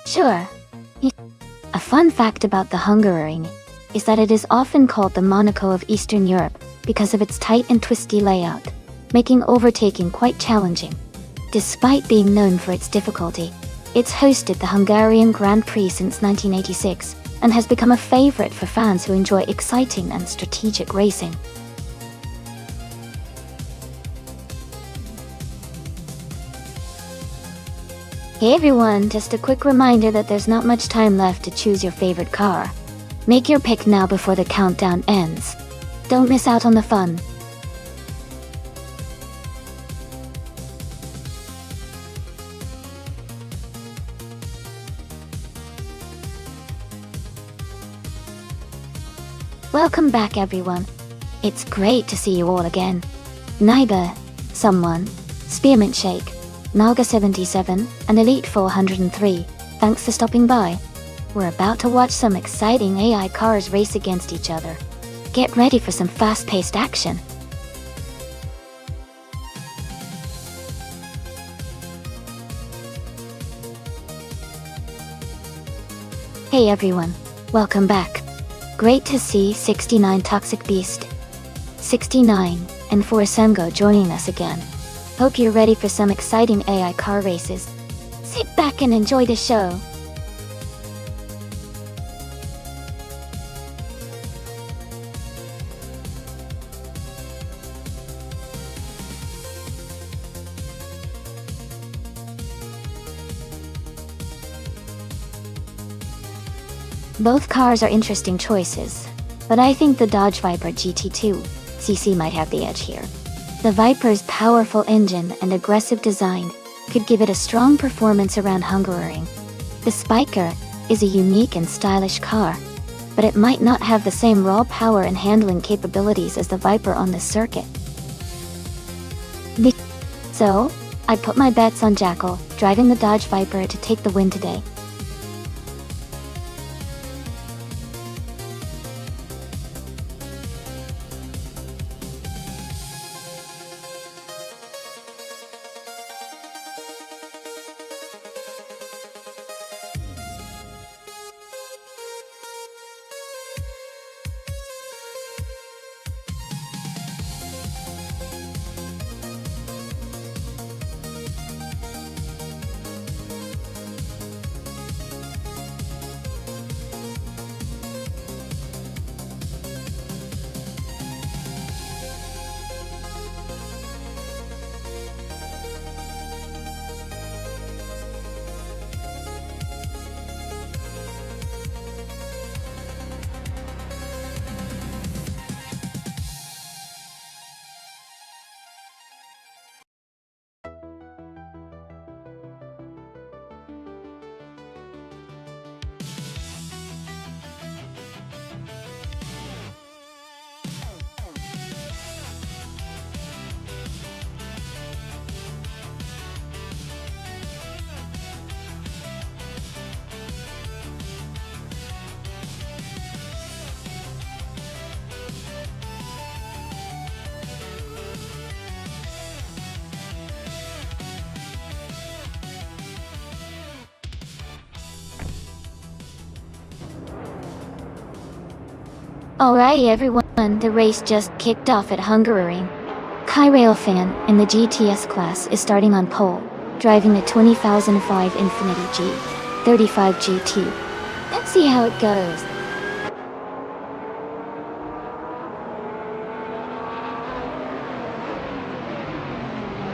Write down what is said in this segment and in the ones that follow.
Sure. A fun fact about the Hungaroring is that it is often called the Monaco of Eastern Europe because of its tight and twisty layout, making overtaking quite challenging. Despite being known for its difficulty, it's hosted the Hungarian Grand Prix since 1986 and has become a favorite for fans who enjoy exciting and strategic racing. Hey everyone, just a quick reminder that there's not much time left to choose your favorite car. Make your pick now before the countdown ends. Don't miss out on the fun. Welcome back everyone. It's great to see you all again. Neighbor, Someone, Spearmint Shake, Naga 77, and Elite 403, thanks for stopping by. We're about to watch some exciting AI cars race against each other. Get ready for some fast-paced action. Hey everyone, welcome back. Great to see 69 Toxic Beast, 69, and 4 Sengo joining us again. Hope you're ready for some exciting AI car races. Sit back and enjoy the show. Both cars are interesting choices, but I think the Dodge Viper GT2 CC might have the edge here. The Viper's powerful engine and aggressive design could give it a strong performance around Hungaroring. The Spiker is a unique and stylish car, but it might not have the same raw power and handling capabilities as the Viper on this circuit. So, I put my bets on Jackal, driving the Dodge Viper to take the win today. Alright everyone, the race just kicked off at Hungaroring. Kyrailfan in the GTS class is starting on pole, driving the 2005 Infiniti G35 GT. Let's see how it goes.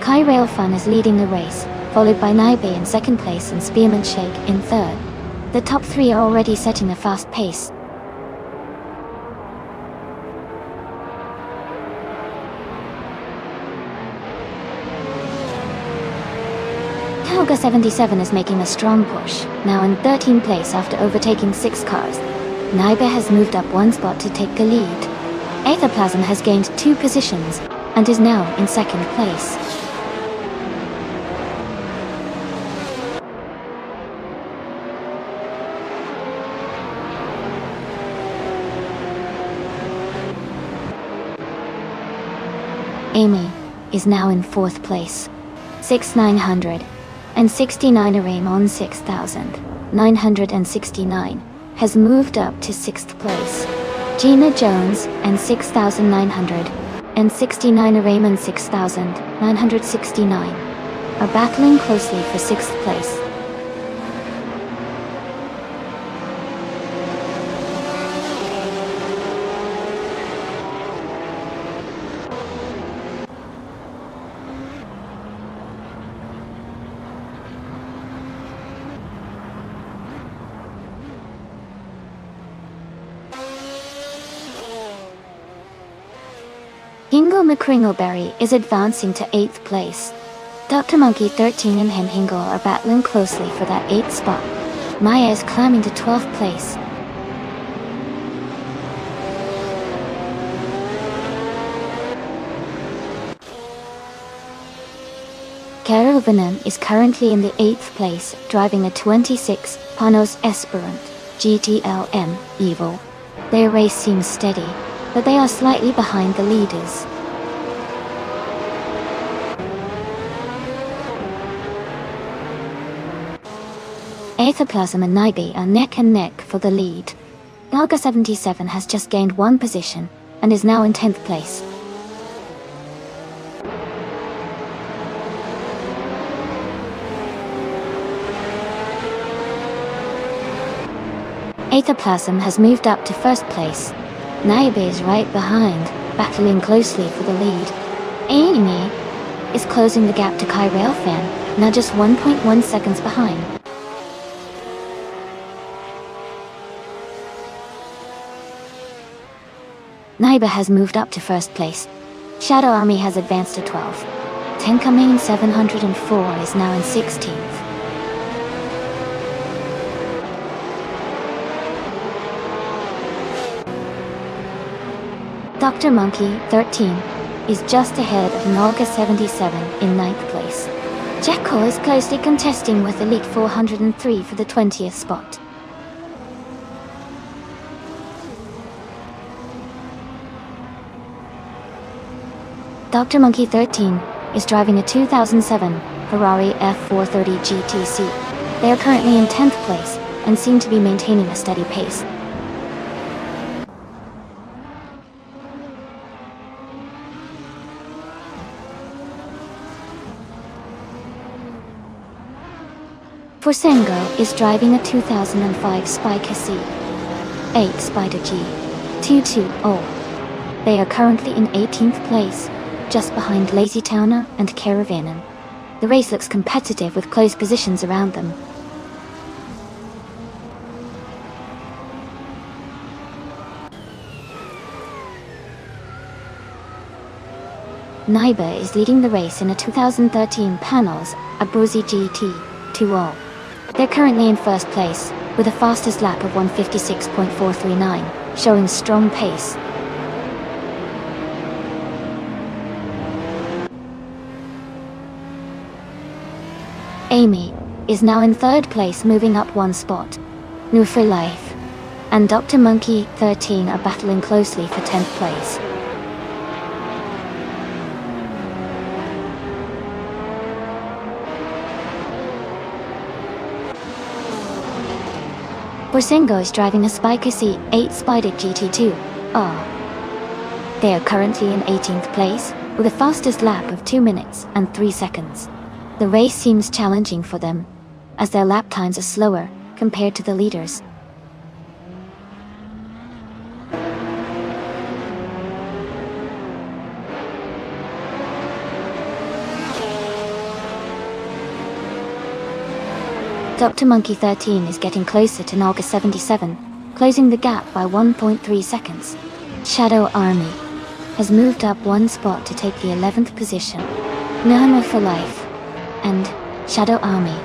Kyrailfan is leading the race, followed by Naibe in second place and Spearmint Shake in third. The top three are already setting a fast pace. Naga 77 is making a strong push, now in 13th place after overtaking 6 cars. Naibe has moved up 1 spot to take the lead. Aetherplasm has gained 2 positions, and is now in 2nd place. Amy is now in 4th place. 6900 and 69 Raymond 6,969 has moved up to 6th place. Gina Jones and 6,969 Raymond 6,969 are battling closely for 6th place. Hingle McCringleberry is advancing to 8th place. Dr. Monkey 13 and Hen Hingle are battling closely for that 8th spot. Maya is climbing to 12th place. Carol Venom is currently in the 8th place, driving a 26 Panos Esperant GTLM Evo. Their race seems steady, but they are slightly behind the leaders. Aethaplasm and Nibe are neck and neck for the lead. Galga 77 has just gained 1 position and is now in 10th place. Aethaplasm has moved up to 1st place. Nibe is right behind, battling closely for the lead. Amy is closing the gap to Kai Railfan, now just 1.1 seconds behind. Nibe has moved up to 1st place. Shadow Army has advanced to 12th. Tenkamane 704 is now in 16th. Dr. Monkey 13 is just ahead of Nolga 77 in 9th place. Jekyll is closely contesting with Elite 403 for the 20th spot. Dr. Monkey 13 is driving a 2007 Ferrari F430 GTC. They are currently in 10th place and seem to be maintaining a steady pace. Forsengo is driving a 2005 Spiker C8 Spider G220. They are currently in 18th place, just behind Lazy Towner and Caravanan. The race looks competitive with close positions around them. Nibe is leading the race in a 2013 Panos Abruzzi GT20. They're currently in 1st place, with a fastest lap of 156.439, showing strong pace. Amy is now in 3rd place, moving up 1 spot. New for Life and Dr. Monkey 13 are battling closely for 10th place. Forsengo is driving a Spiker C8 Spider GT2R. They are currently in 18th place, with a fastest lap of 2 minutes and 3 seconds. The race seems challenging for them, as their lap times are slower compared to the leaders. Dr. Monkey 13 is getting closer to Naga 77, closing the gap by 1.3 seconds. Shadow Army has moved up 1 spot to take the 11th position. Nirma for Life and Shadow Army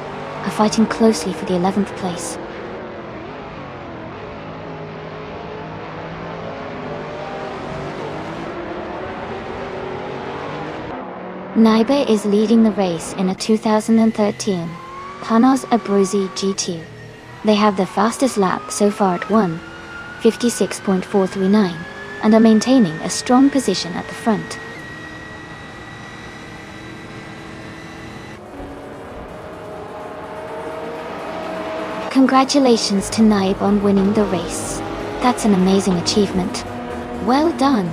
are fighting closely for the 11th place. Nibe is leading the race in a 2013 Panos Abruzzi GT. They have the fastest lap so far at 1:56.439 and are maintaining a strong position at the front. Congratulations to Naib on winning the race. That's an amazing achievement. Well done.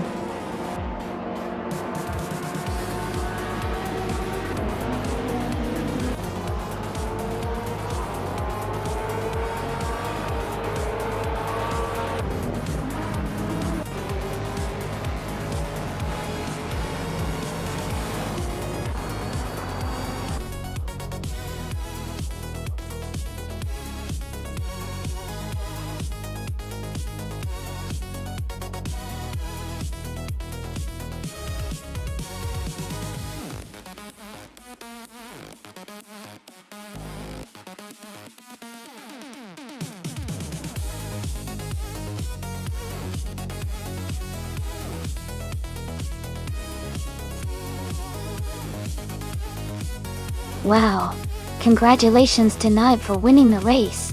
Wow. Congratulations to Naib for winning the race.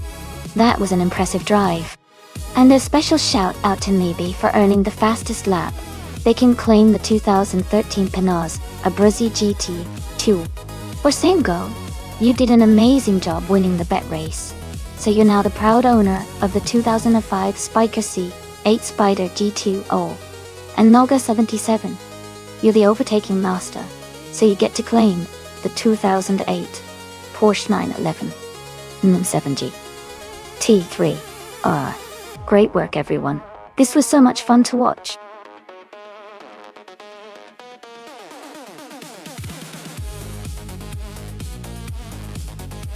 That was an impressive drive. And a special shout out to Nibi for earning the fastest lap. They can claim the 2013 Pinaz Abruzzi GT2. For same go, you did an amazing job winning the bet race. So you're now the proud owner of the 2005 Spiker C8 Spider G2O and Noga 77. You're the overtaking master, so you get to claim the 2008 Porsche 911 7G T3. Great work, everyone. This was so much fun to watch.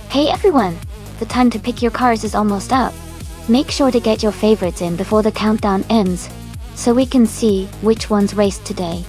Hey everyone! The time to pick your cars is almost up. Make sure to get your favorites in before the countdown ends, so we can see which ones raced today.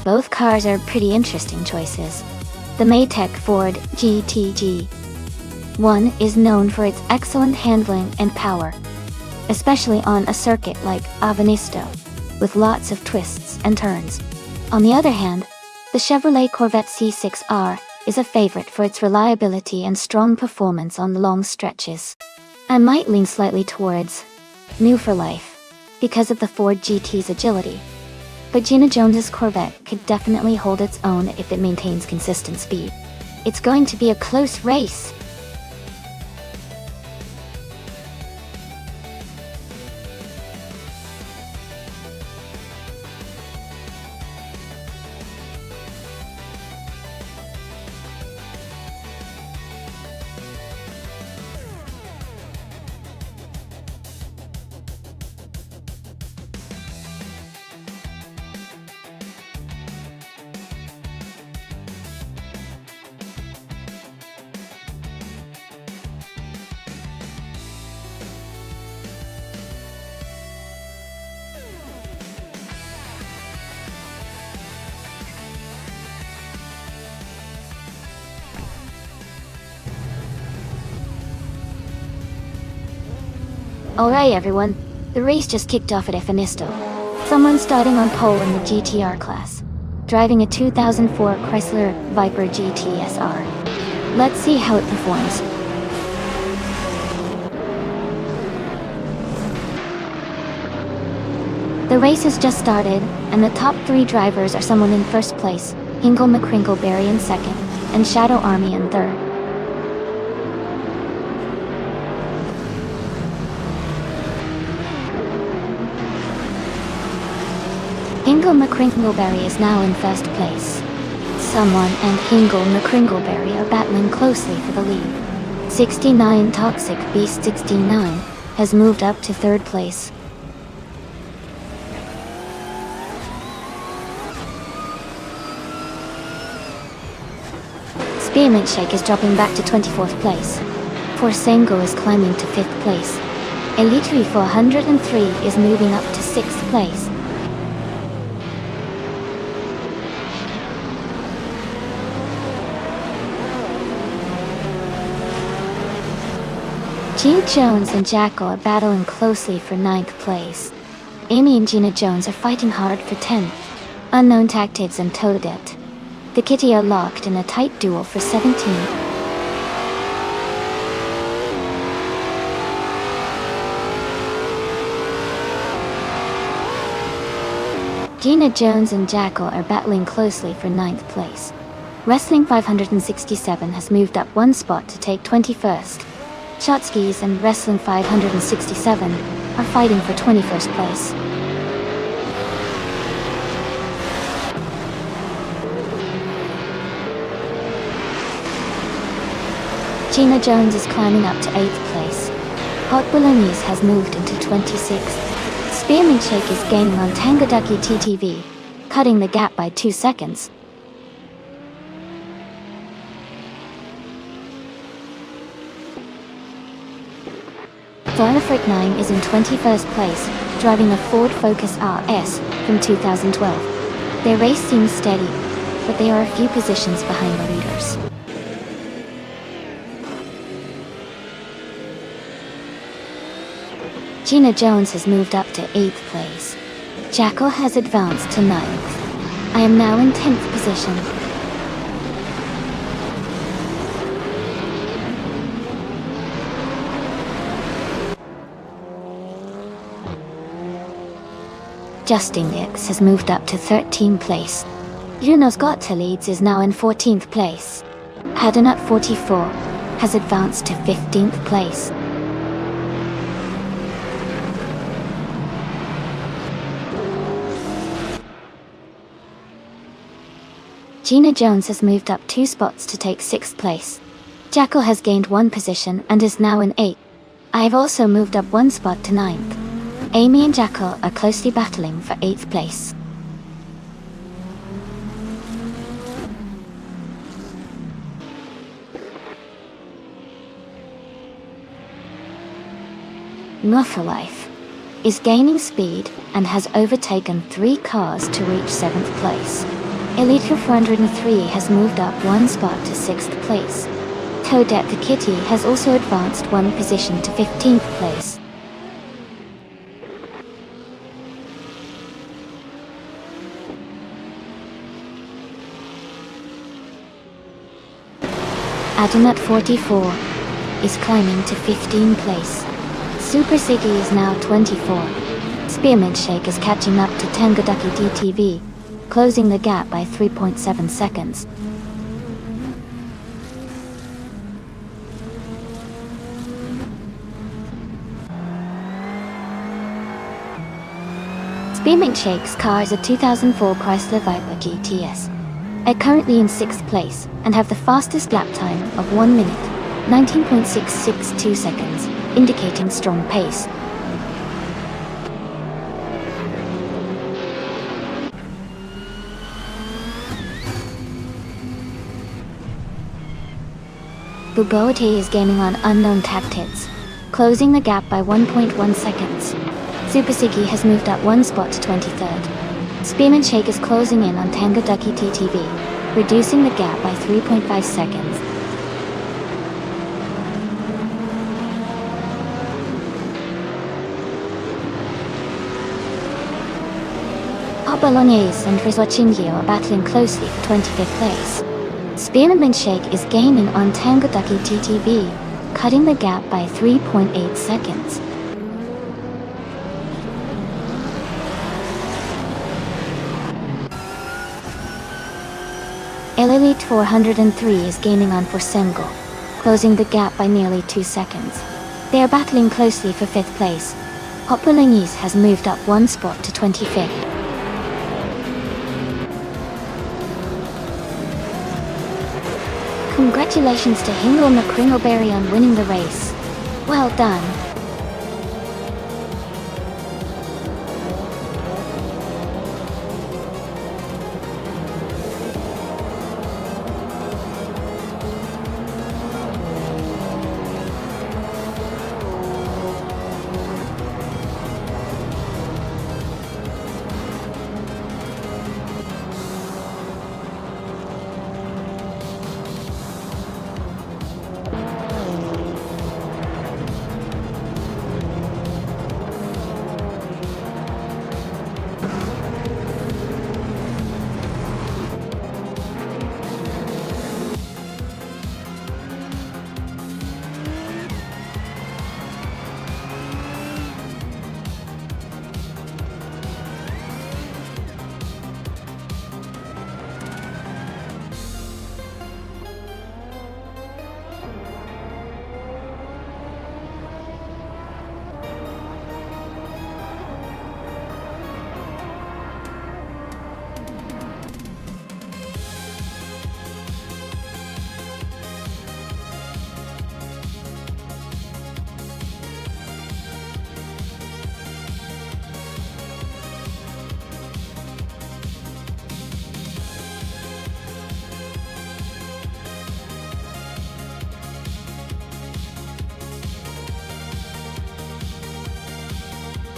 Both cars are pretty interesting choices. The Maytech Ford GTG1 is known for its excellent handling and power, especially on a circuit like Avenisto, with lots of twists and turns. On the other hand, the Chevrolet Corvette C6R is a favorite for its reliability and strong performance on long stretches. I might lean slightly towards new for life because of the Ford GT's agility. But Gina Jones's Corvette could definitely hold its own if it maintains consistent speed. It's going to be a close race. Alright everyone, the race just kicked off at Efinisto. Someone's starting on pole in the GTR class, driving a 2004 Chrysler Viper GT SR. Let's see how it performs. The race has just started, and the top 3 drivers are someone in first place, Hinkle McCrinkleberry in second, and Shadow Army in third. Hingle McCringleberry is now in first place. Someone and Hingle McCringleberry are battling closely for the lead. 69 Toxic Beast 69 has moved up to third place. Spearmint Shake is dropping back to 24th place. Forsengo is climbing to 5th place. Elitri 403 is moving up to 6th place. Gina Jones and Jackal are battling closely for 9th place. Amy and Gina Jones are fighting hard for 10th. Unknown Tactics and Toadette. The Kitty are locked in a tight duel for 17th. Gina Jones and Jackal are battling closely for 9th place. Wrestling 567 has moved up one spot to take 21st. Shotskis and Wrestling 567 are fighting for 21st place. Gina Jones is climbing up to 8th place. Hot Bolognese has moved into 26th. Spearmint Shake is gaining on Tangadaki TTV, cutting the gap by 2 seconds. Florafric 9 is in 21st place, driving a Ford Focus RS from 2012. Their race seems steady, but they are a few positions behind the leaders. Gina Jones has moved up to 8th place. Jackal has advanced to 9th. I am now in 10th position. Justin Dix has moved up to 13th place. Junos Gotta Leads is now in 14th place. Hadonut 44 has advanced to 15th place. Gina Jones has moved up 2 spots to take 6th place. Jackal has gained 1 position and is now in 8th. I have also moved up 1 spot to 9th. Amy and Jackal are closely battling for 8th place. Muffalife is gaining speed and has overtaken 3 cars to reach 7th place. Elite 403 has moved up 1 spot to 6th place. Toadette the Kitty has also advanced 1 position to 15th place. Adonut 44 is climbing to 15th place. Super Siggy is now 24. Spearmint Shake is catching up to Tangadaki DTV, closing the gap by 3.7 seconds. Spearmint Shake's car is a 2004 Chrysler Viper GTS. Are currently in 6th place and have the fastest lap time of 1 minute, 19.662 seconds, indicating strong pace. Buboate is gaining on Unknown Tactics, closing the gap by 1.1 seconds. Super Siggy has moved up 1 spot to 23rd. Spearmint Shake is closing in on Tangadaki TTV, reducing the gap by 3.5 seconds. Hot Bolognese and Riswachingyo are battling closely for 25th place. Spearmint Shake is gaining on Tangadaki TTV, cutting the gap by 3.8 seconds. Elite 403 is gaining on Forsengo, closing the gap by nearly 2 seconds. They are battling closely for 5th place. Hot Bolognese has moved up 1 spot to 25th. Congratulations to Hingle McCringleberry on winning the race. Well done.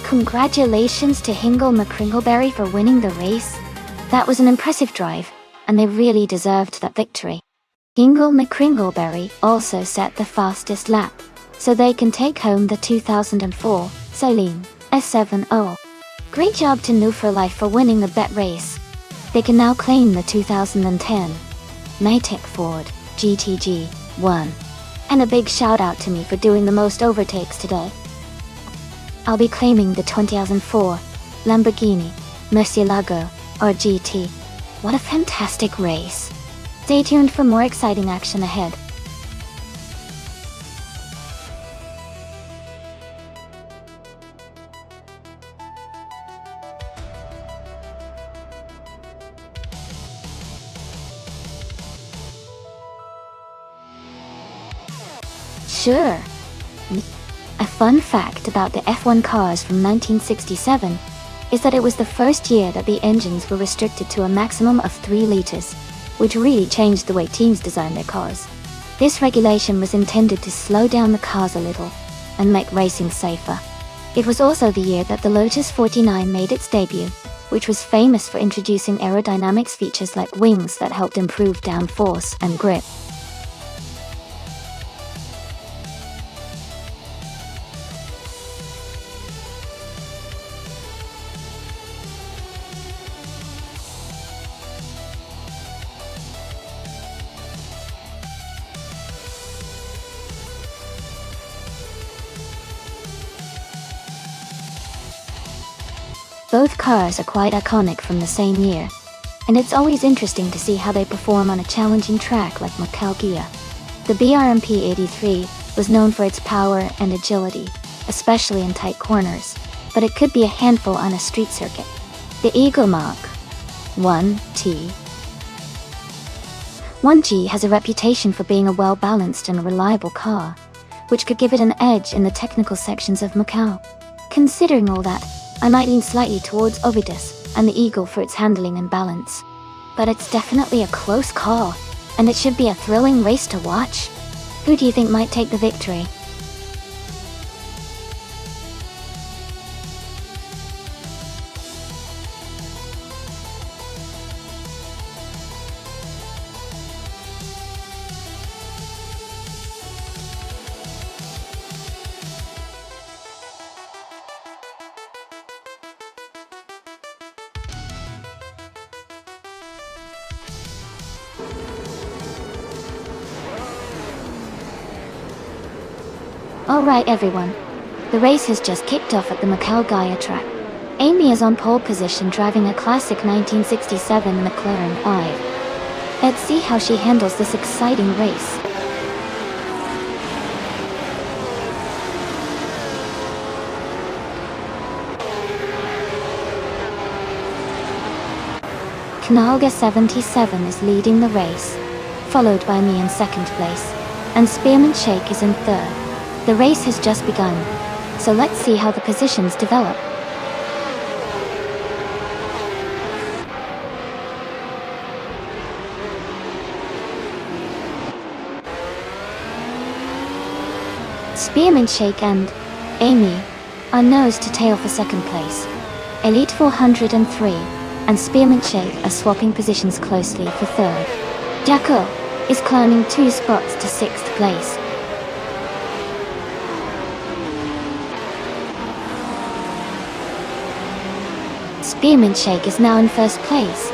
Congratulations to Hingle McCringleberry for winning the race. That was an impressive drive, and they really deserved that victory. Hingle McCringleberry also set the fastest lap, so they can take home the 2004 Celine S70. Great job to New for Life for winning the bet race. They can now claim the 2010 Nitec Ford GTG 1. And a big shout out to me for doing the most overtakes today. I'll be claiming the 2004 Lamborghini Murcielago or GT. What a fantastic race. Stay tuned for more exciting action ahead. Sure. A fun fact about the F1 cars from 1967 is that it was the first year that the engines were restricted to a maximum of 3 liters, which really changed the way teams designed their cars. This regulation was intended to slow down the cars a little and make racing safer. It was also the year that the Lotus 49 made its debut, which was famous for introducing aerodynamics features like wings that helped improve downforce and grip. Both cars are quite iconic from the same year, and it's always interesting to see how they perform on a challenging track like Macau Gia. The BRMP 83 was known for its power and agility, especially in tight corners, but it could be a handful on a street circuit. The Eagle Mach 1G has a reputation for being a well-balanced and reliable car, which could give it an edge in the technical sections of Macau. Considering all that, I might lean slightly towards Ovidus and the Eagle for its handling and balance. But it's definitely a close call, and it should be a thrilling race to watch. Who do you think might take the victory? Alright everyone, the race has just kicked off at the Macau Gaia track. Amy is on pole position driving a classic 1967 McLaren 5. Let's see how she handles this exciting race. Knalga 77 is leading the race, followed by me in second place, and Spearmint Shake is in third. The race has just begun, so let's see how the positions develop. Spearmint Shake and Amy are nose to tail for second place. Elite 403 and Spearmint Shake are swapping positions closely for third. Jacko is climbing 2 spots to 6th place. Spearmint Shake is now in first place.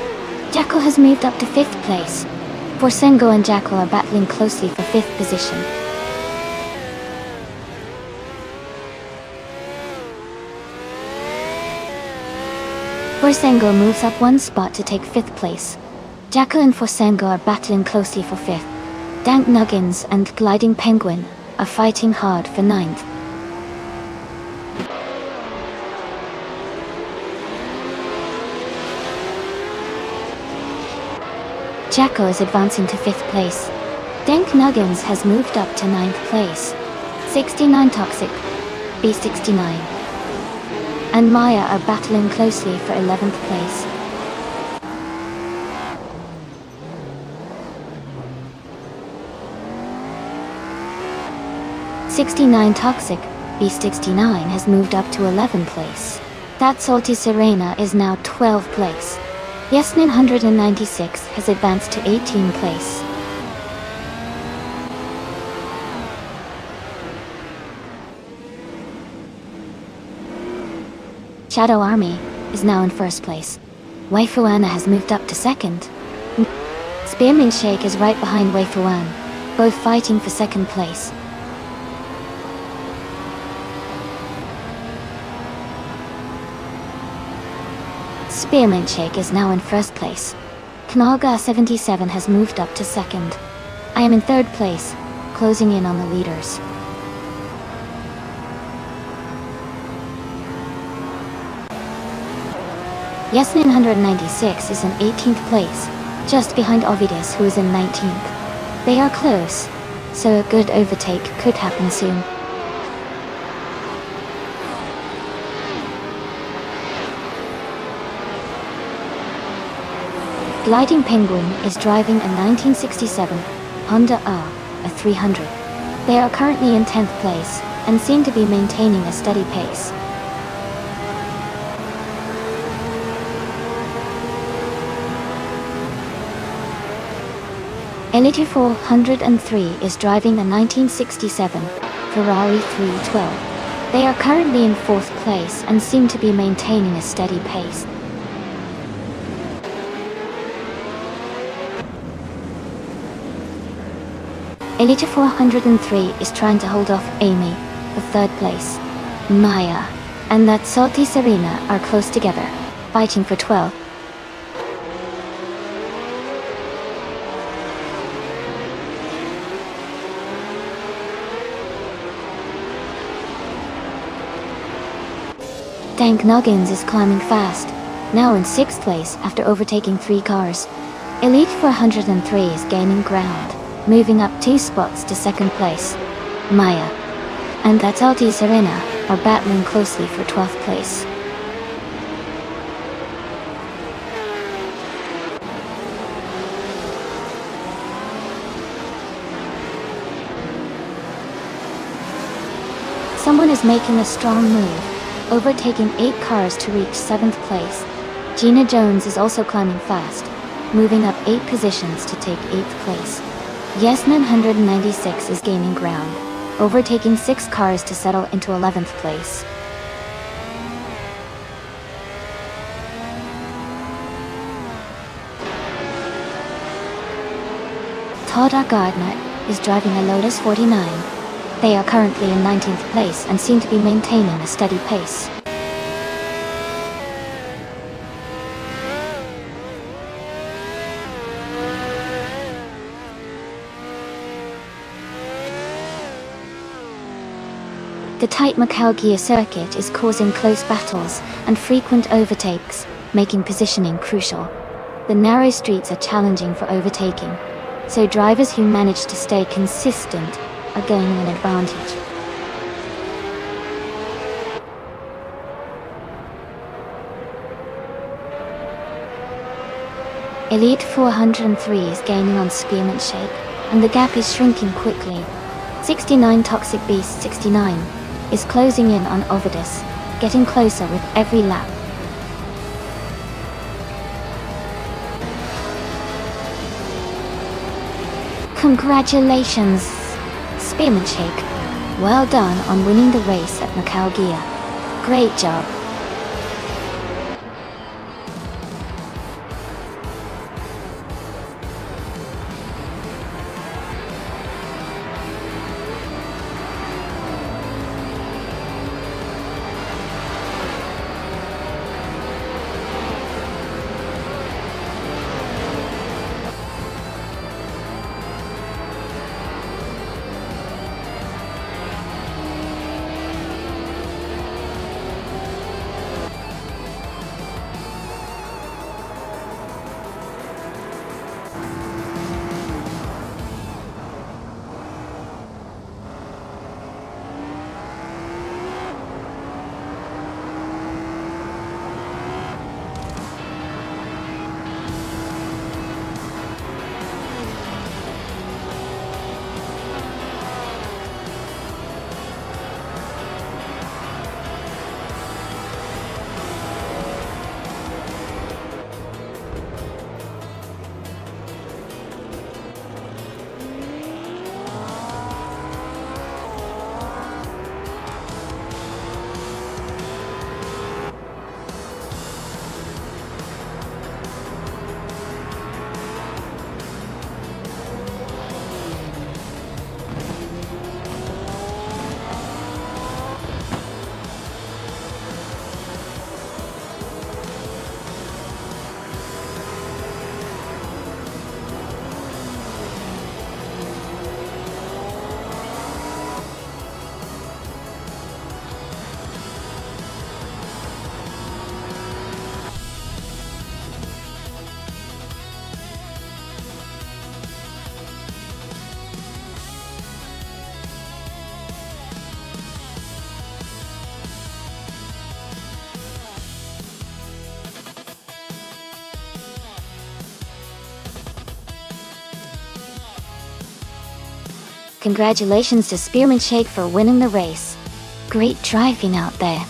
Jacko has moved up to 5th place. Forsengo and Jacko are battling closely for 5th position. Forsengo moves up 1 spot to take 5th place. Jacko and Forsengo are battling closely for 5th. Dank Nuggins and Gliding Penguin are fighting hard for 9th. Jacko is advancing to 5th place. Dank Nuggins has moved up to 9th place. 69 Toxic, B69, and Maya are battling closely for 11th place. .69 Toxic, B69 has moved up to 11th place. That Salty Serena is now 12th place. Yes 996 has advanced to 18th place. Shadow Army is now in first place. Waifuana has moved up to second. Spearmint Shake is right behind Waifuan, both fighting for second place. Spearmint Shake is now in first place. Knaga 77 has moved up to second. I am in third place, closing in on the leaders. Yes 996 is in 18th place, just behind Ovidus who is in 19th. They are close, so a good overtake could happen soon. Gliding Penguin is driving a 1967 Honda a 300. They are currently in 10th place and seem to be maintaining a steady pace. Elite 403 is driving a 1967 Ferrari 312. They are currently in 4th place and seem to be maintaining a steady pace. Elite 403 is trying to hold off Amy for 3rd place. Maya and that Salty Serena are close together, fighting for 12th. Dank Nuggins is climbing fast, now in 6th place after overtaking 3 cars. Elite 403 is gaining ground, moving up 2 spots to 2nd place. Maya and that Salty Serena are battling closely for 12th place. Someone is making a strong move, overtaking 8 cars to reach 7th place. Gina Jones is also climbing fast, moving up 8 positions to take 8th place. Yes 996 is gaining ground, overtaking 6 cars to settle into 11th place. Todd Gardner is driving a Lotus 49. They are currently in 19th place and seem to be maintaining a steady pace. The tight Macau gear circuit is causing close battles and frequent overtakes, making positioning crucial. The narrow streets are challenging for overtaking. so drivers who manage to stay consistent are gaining an advantage. Elite 403 is gaining on Spearmint Shake, and the gap is shrinking quickly. 69 Toxic Beast 69 is closing in on Ovidus, getting closer with every lap. Congratulations, Spearmint Shake. Well done on winning the race at Macau. Great job. Congratulations to Spearmint Shake for winning the race. Great driving out there.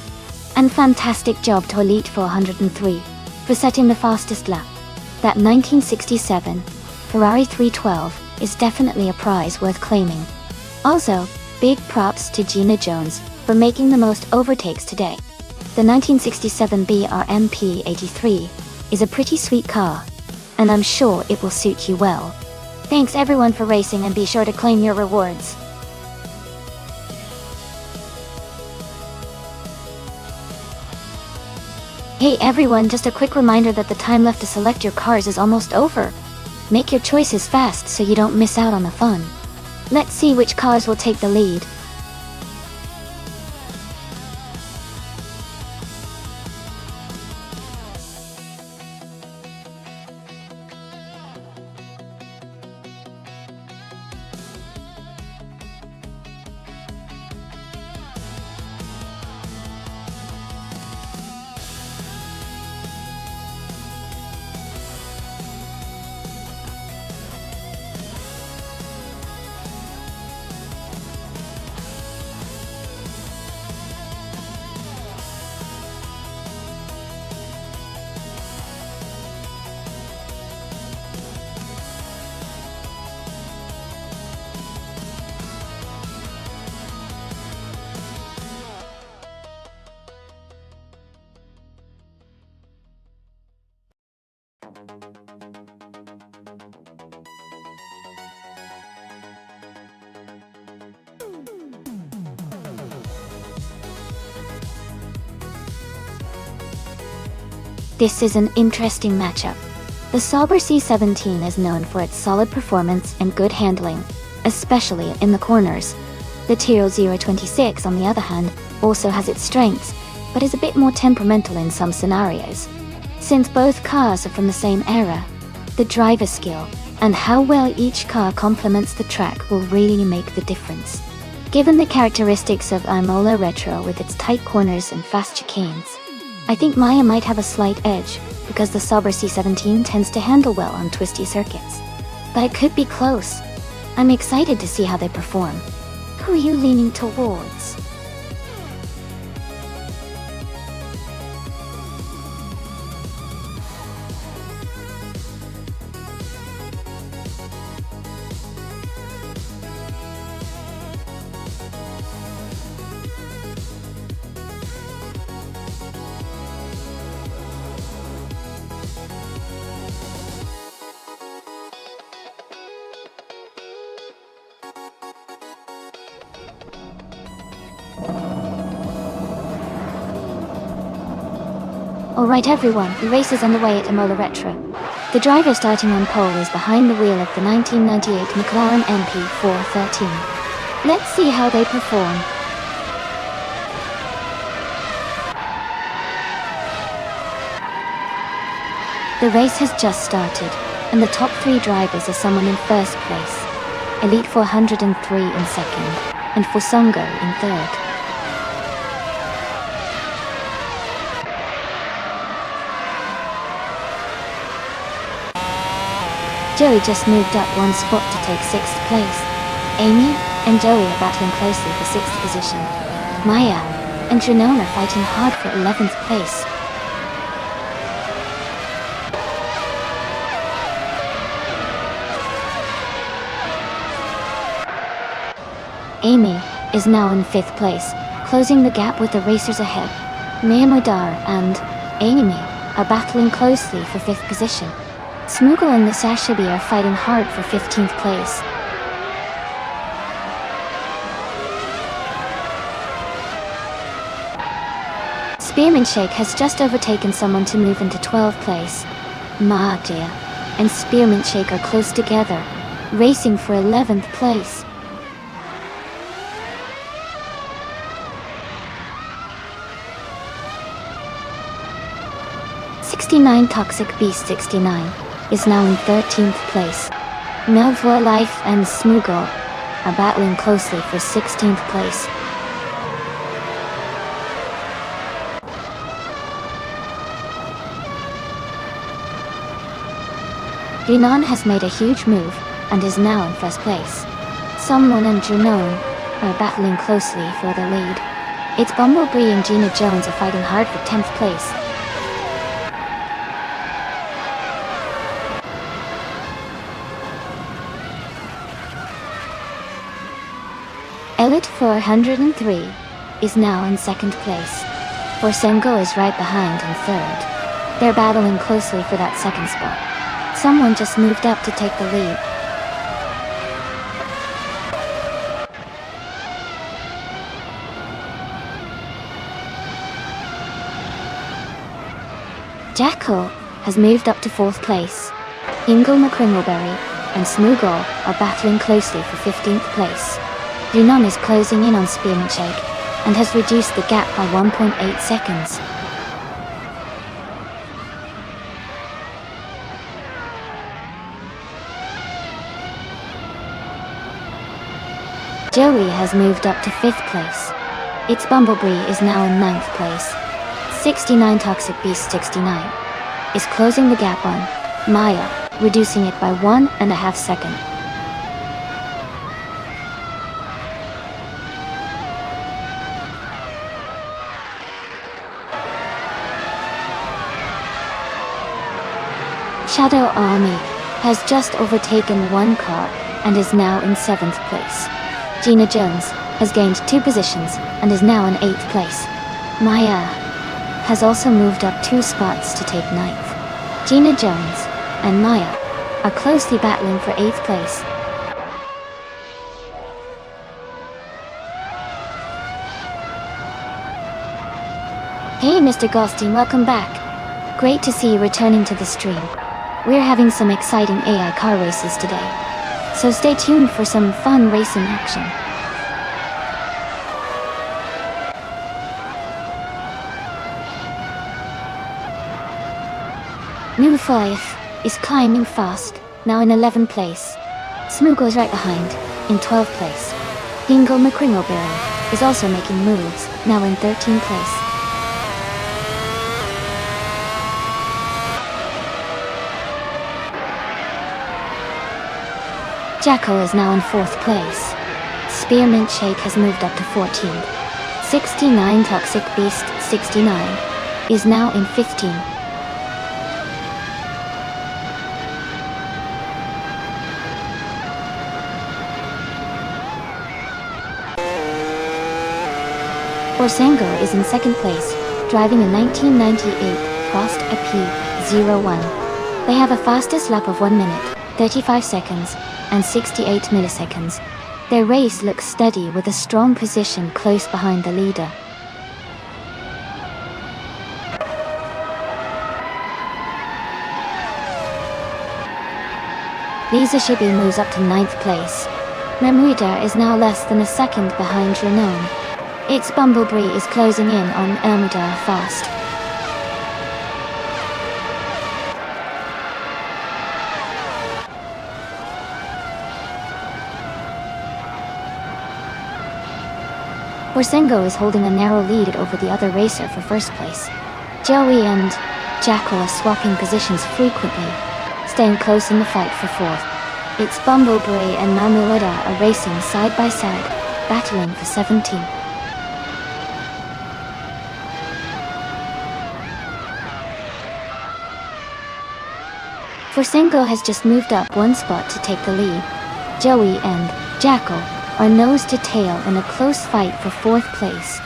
And fantastic job to Elite 403 for setting the fastest lap. That 1967 Ferrari 312 is definitely a prize worth claiming. Also, big props to Gina Jones for making the most overtakes today. The 1967 BRMP 83 is a pretty sweet car, and I'm sure it will suit you well. Thanks everyone for racing, and be sure to claim your rewards. Hey everyone, just a quick reminder that the time left to select your cars is almost over. Make your choices fast so you don't miss out on the fun. Let's see which cars will take the lead. This is an interesting matchup. The Sauber C17 is known for its solid performance and good handling, especially in the corners. The Tyrrell 026, on the other hand, also has its strengths, but is a bit more temperamental in some scenarios. Since both cars are from the same era, the driver skill and how well each car complements the track will really make the difference. Given the characteristics of Imola Retro with its tight corners and fast chicanes, I think Maya might have a slight edge because the Sauber C17 tends to handle well on twisty circuits. But it could be close. I'm excited to see how they perform. Who are you leaning towards? Alright everyone, the race is underway at Imola Retro. The driver starting on pole is behind the wheel of the 1998 McLaren MP413. Let's see how they perform. The race has just started, and the top 3 drivers are someone in first place, Elite 403 in second, and Fosongo in third. Joey just moved up one spot to take 6th place. Amy and Joey are battling closely for 6th position. Maya and Janone are fighting hard for 11th place. Amy is now in 5th place, closing the gap with the racers ahead. Mayamudar and Amy are battling closely for 5th position. Smoogle and the Sashabi are fighting hard for 15th place. Spearman Shake has just overtaken someone to move into 12th place. Mahadia and Spearman Shake are close together, racing for 11th place. Toxic Beast 69 is now in 13th place. Melvor Life and Smoogle are battling closely for 16th place. Renan has made a huge move and is now in first place. Someone and Junone are battling closely for the lead. It's Bumblebee and Gina Jones are fighting hard for 10th place. Elite 403 is now in 2nd place. Forsengo is right behind in 3rd. They're battling closely for that 2nd spot. Someone just moved up to take the lead. Jacko has moved up to 4th place. Ingle McCringleberry and Smoogle are battling closely for 15th place. Yunon is closing in on Spearman Shake and has reduced the gap by 1.8 seconds. Joey has moved up to 5th place. Its Bumblebee is now in 9th place. 69 Toxic Beast 69 is closing the gap on Maya, reducing it by 1.5 seconds. Shadow Army has just overtaken one car and is now in 7th place. Gina Jones has gained 2 positions and is now in 8th place. Maya has also moved up 2 spots to take 9th. Gina Jones and Maya are closely battling for 8th place. Hey Mr. Goldstein, welcome back. Great to see you returning to the stream. We're having some exciting AI car races today, so stay tuned for some fun racing action. New 5 is climbing fast, now in 11th place. Smoogo's right behind, in 12th place. Dingo McCringleberry is also making moves, now in 13th place. Jackal is now in 4th place. Spearmint Shake has moved up to 14th. 69 Toxic Beast 69 is now in 15th. Orsango is in 2nd place, driving a 1998 Frost AP01. They have a fastest lap of 1 minute, 35 seconds, and 68 milliseconds. Their race looks steady with a strong position close behind the leader. Lisa Shibi moves up to 9th place. Mermuda is now less than a second behind Renone. Its Bumblebee is closing in on Ermuda fast. Orsango is holding a narrow lead over the other racer for 1st place. Joey and Jackal are swapping positions frequently, staying close in the fight for 4th. It's Bumblebee and Mamueda are racing side by side, battling for 17th. Orsango has just moved up 1 spot to take the lead. Joey and Jackal are nose to tail in a close fight for 4th place.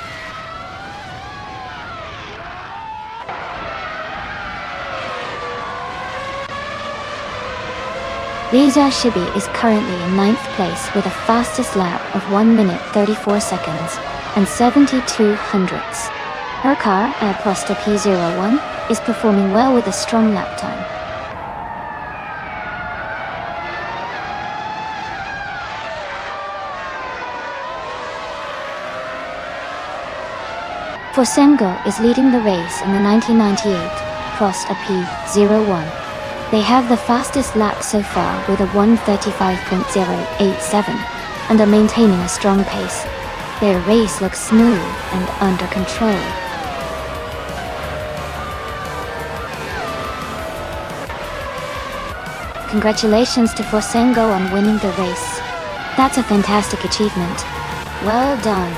Lisa Shibi is currently in 9th place with a fastest lap of 1 minute 34 seconds and 72 hundredths. Her car, a Prosta P01, is performing well with a strong lap time. Orsango is leading the race in the 1998 Prosta P01. They have the fastest lap so far with a 1:35.087 and are maintaining a strong pace. Their race looks smooth and under control. Congratulations to Orsango on winning the race. That's a fantastic achievement. Well done.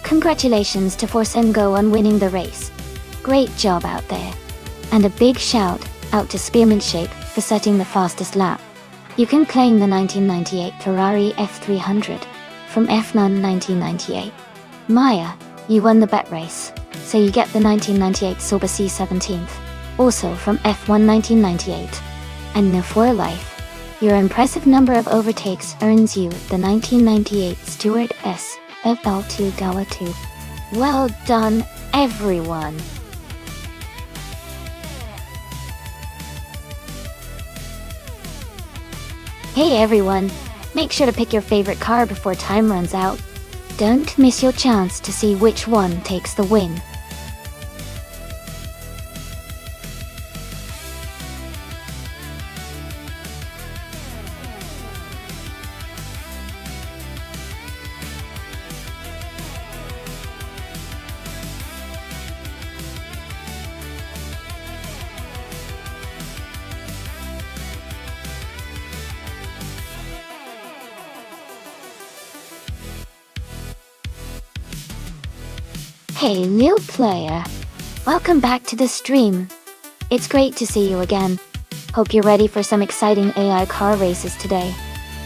Congratulations to Orsango on winning the race. Great job out there. And a big shout out to Spearmint Shake for setting the fastest lap. You can claim the 1998 Ferrari F300 from F1 1998. Maya, you won the bet race, so you get the 1998 Sauber C17th, also from F1 1998. And now for life, your impressive number of overtakes earns you the 1998 Stewart S. FL2 Gawa 2. Well done, everyone! Hey everyone! Make sure to pick your favorite car before time runs out. Don't miss your chance to see which one takes the win. Hey new player, welcome back to the stream. It's great to see you again. Hope you're ready for some exciting AI car races today.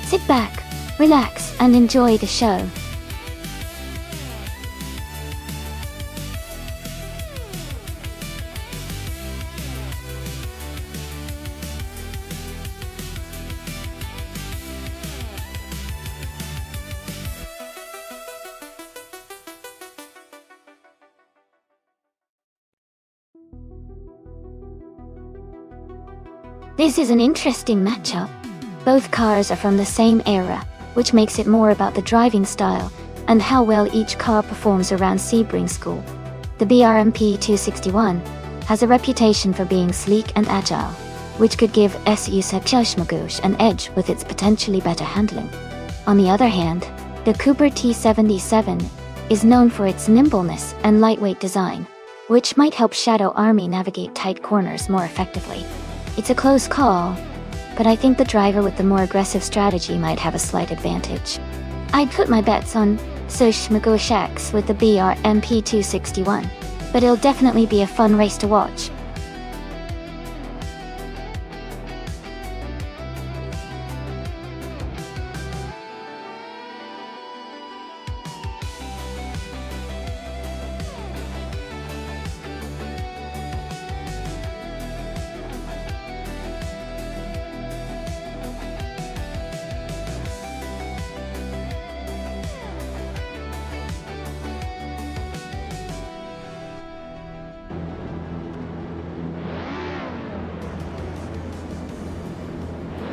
Sit back, relax, and enjoy the show. This is an interesting matchup. Both cars are from the same era, which makes it more about the driving style and how well each car performs around Sebring School. The BRMP 261 has a reputation for being sleek and agile, which could give SU Sekshmagush an edge with its potentially better handling. On the other hand, the Cooper T77 is known for its nimbleness and lightweight design, which might help Shadow Army navigate tight corners more effectively. It's a close call, but I think the driver with the more aggressive strategy might have a slight advantage. I'd put my bets on Sekshmagush with the BRMP 261, but it'll definitely be a fun race to watch.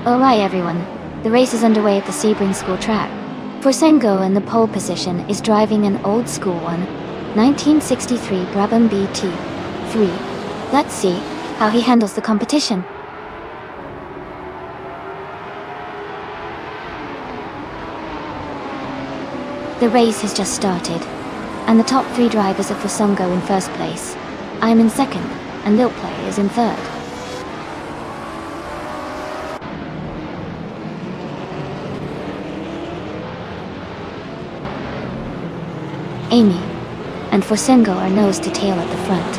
Alright everyone, the race is underway at the Sebring School track. Forsengo in the pole position is driving an old school one, 1963 Brabham BT3. Let's see how he handles the competition. The race has just started, and the top 3 drivers are Forsengo in first place. I'm in second, and Lil Play is in third. Amy and Forsengo are nose to tail at the front.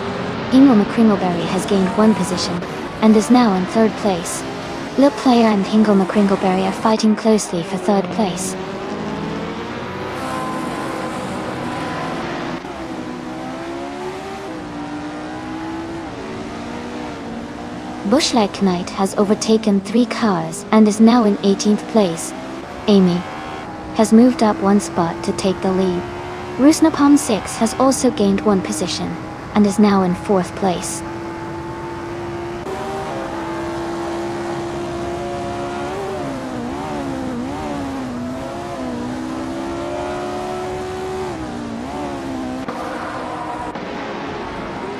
Ingo McCringleberry has gained 1 position and is now in 3rd place. Lil Player and Hingo McCringleberry are fighting closely for 3rd place. Bushlight Knight has overtaken 3 cars and is now in 18th place. Amy has moved up 1 spot to take the lead. Rusnapalm 6 has also gained 1 position and is now in 4th place.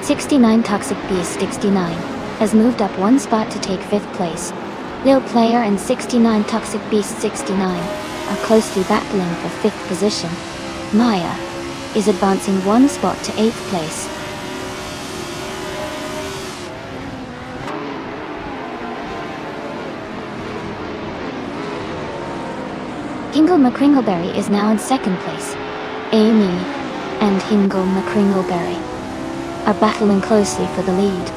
'69 Toxic Beast 69 has moved up 1 spot to take 5th place. Lil Player and '69 Toxic Beast 69 are closely battling for 5th position. Maya is advancing 1 spot to 8th place. Hingle McCringleberry is now in 2nd place. Amy and Hingle McCringleberry are battling closely for the lead.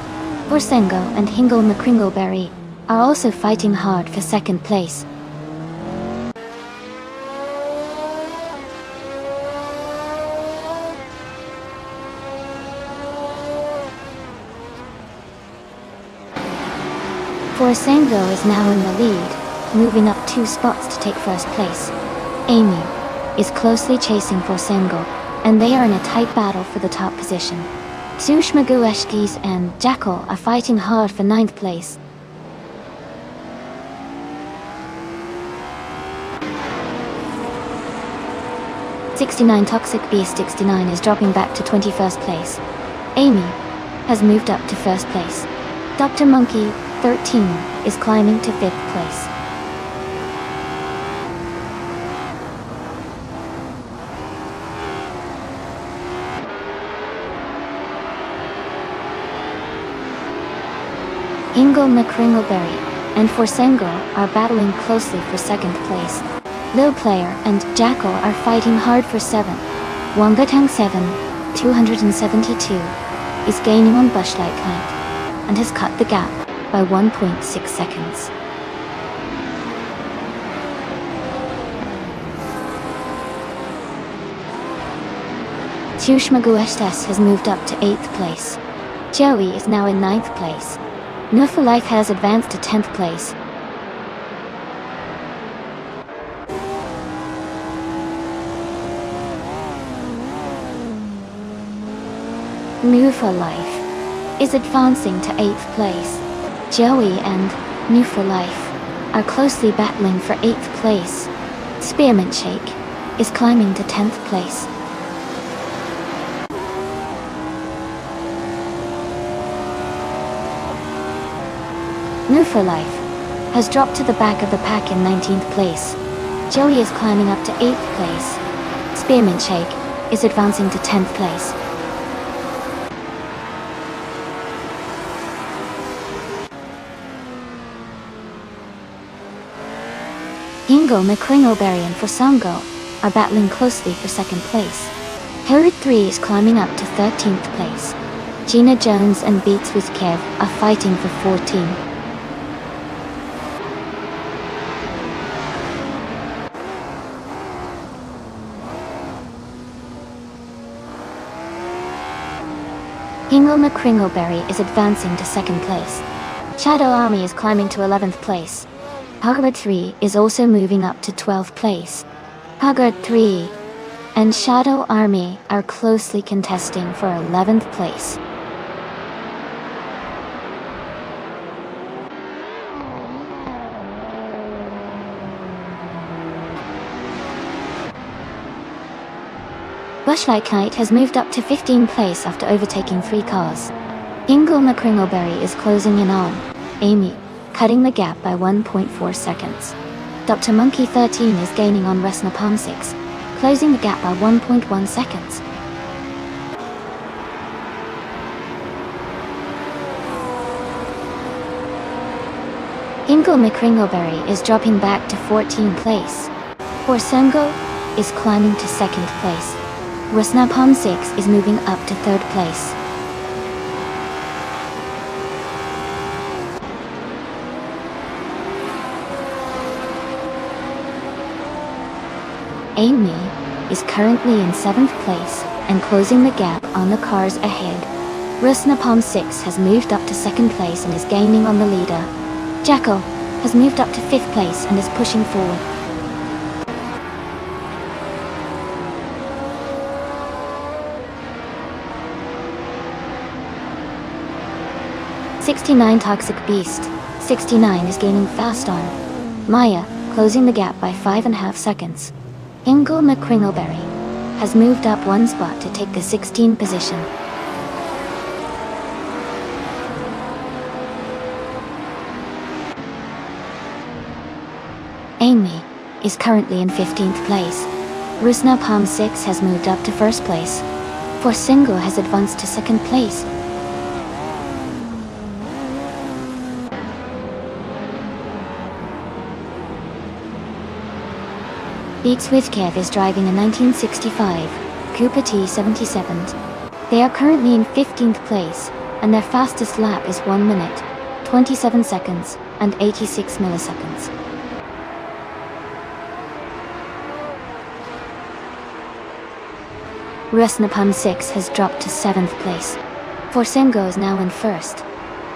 Forsengo and Hingle McCringleberry are also fighting hard for 2nd place. Forsengo is now in the lead, moving up 2 spots to take 1st place. Amy is closely chasing Forsengo, and they are in a tight battle for the top position. Sushmagueshkis and Jackal are fighting hard for 9th place. '69 Toxic Beast 69 is dropping back to 21st place. Amy has moved up to 1st place. Dr. Monkey 13 is climbing to 5th place. Hingle McCringleberry and Forsengo are battling closely for 2nd place. Lil Player and Jackal are fighting hard for 7th. Wangatang 7, 272, is gaining on Bushlight Knight and has cut the gap by 1.6 seconds. Tushmaguestes has moved up to 8th place. Joey is now in 9th place. Nufalife has advanced to 10th place. Nufalife is advancing to 8th place. Joey and New for Life, are closely battling for 8th place. Spearmint Shake is climbing to 10th place. New for Life has dropped to the back of the pack in 19th place. Joey is climbing up to 8th place. Spearmint Shake is advancing to 10th place. Ingo McCringleberry and Forsango are battling closely for 2nd place. Herod 3 is climbing up to 13th place. Gina Jones and Beats with Kev are fighting for 14. Ingo McCringleberry is advancing to 2nd place. Shadow Army is climbing to 11th place. Haggard 3 is also moving up to 12th place. Haggard 3 and Shadow Army are closely contesting for 11th place. Bushlight Kite has moved up to 15th place after overtaking 3 cars. Ingo McCringleberry is closing in on Amy, cutting the gap by 1.4 seconds. Dr. Monkey 13 is gaining on Resna Palm 6, closing the gap by 1.1 seconds. Ingo McCringleberry is dropping back to 14th place. Forsango is climbing to 2nd place. Resna Palm 6 is moving up to 3rd place. Amy is currently in 7th place and closing the gap on the cars ahead. Resna Palm 6 has moved up to 2nd place and is gaining on the leader. Jackal has moved up to 5th place and is pushing forward. "69 Toxic Beast" 69 is gaining fast on Maya, closing the gap by 5.5 seconds. Ingo McCringleberry has moved up 1 spot to take the 16th position. Amy is currently in 15th place. Rusna Palm 6 has moved up to 1st place. Forsango has advanced to 2nd place. Beats with Kev is driving a 1965 Cooper T77. They are currently in 15th place, and their fastest lap is 1 minute, 27 seconds, and 86 milliseconds. Resnapam 6 has dropped to 7th place. Forsango is now in 1st.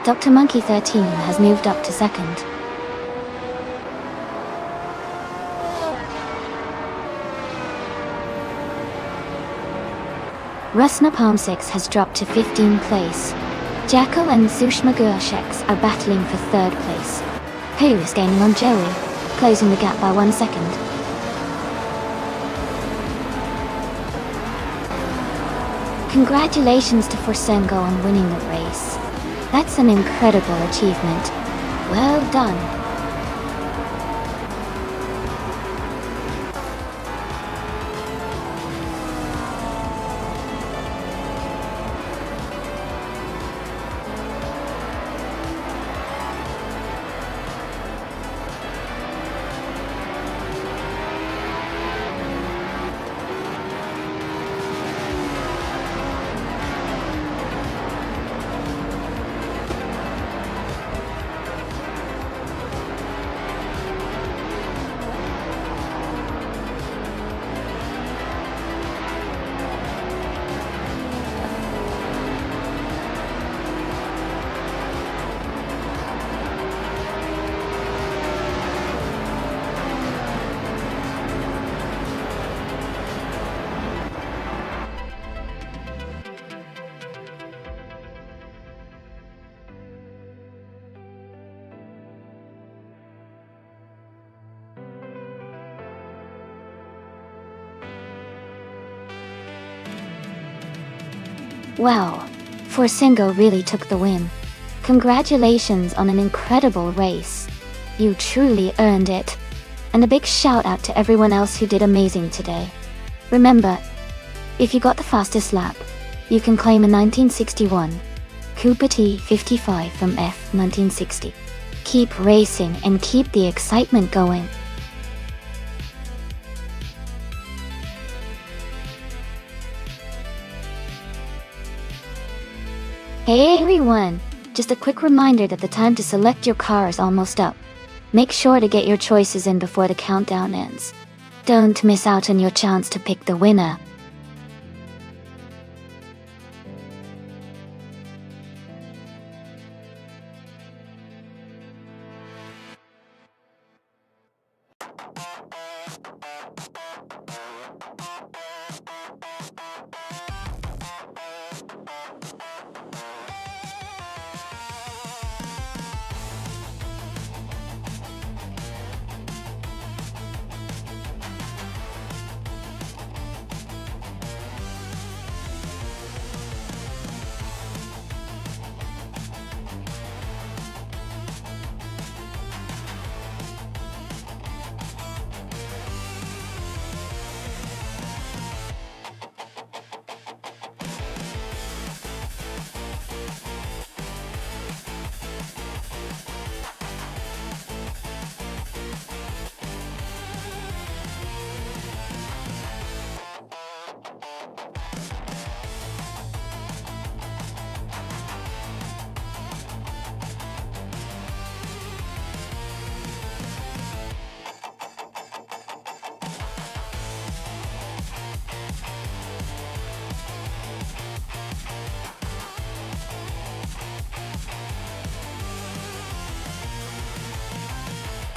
Dr. Monkey 13 has moved up to 2nd. Resna Palm 6 has dropped to 15th place. Jackal and Sushma Gursheks are battling for 3rd place. Who is gaining on Joey, closing the gap by 1 second. Congratulations to Forsango on winning the race. That's an incredible achievement. Well done. Wow, Forsengo really took the win. Congratulations on an incredible race. You truly earned it. And a big shout out to everyone else who did amazing today. Remember, if you got the fastest lap, you can claim a 1961 Cooper T55 from F1960. Keep racing and keep the excitement going. Hey everyone! Just a quick reminder that the time to select your car is almost up. Make sure to get your choices in before the countdown ends. Don't miss out on your chance to pick the winner.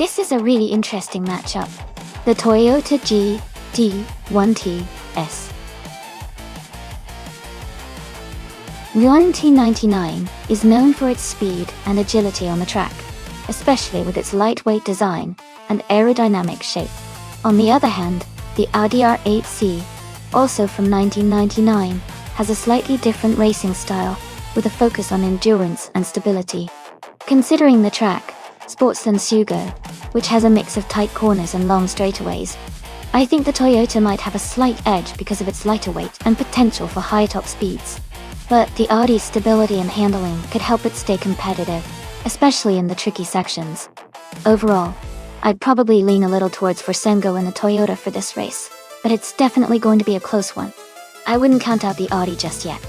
This is a really interesting matchup. The Toyota GT1TS. The 1999 is known for its speed and agility on the track, especially with its lightweight design and aerodynamic shape. On the other hand, the Audi R8C, also from 1999, has a slightly different racing style with a focus on endurance and stability. Considering the track, Sportsland Sugo, which has a mix of tight corners and long straightaways, I think the Toyota might have a slight edge because of its lighter weight and potential for high top speeds. But the Audi's stability and handling could help it stay competitive, especially in the tricky sections. Overall, I'd probably lean a little towards Forsengo and the Toyota for this race, but it's definitely going to be a close one. I wouldn't count out the Audi just yet.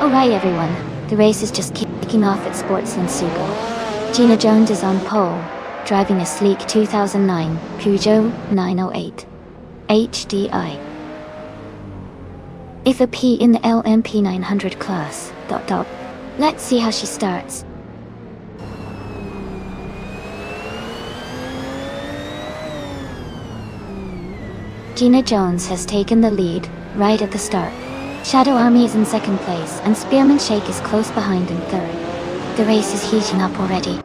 Alright everyone, the race is just kicking off at Sportsland Sugo. Gina Jones is on pole, driving a sleek 2009 Peugeot 908 HDI. If a P in the LMP 900 class, ... Let's see how she starts. Gina Jones has taken the lead, right at the start. Shadow Army is in second place, and Spearman Shake is close behind in third. The race is heating up already.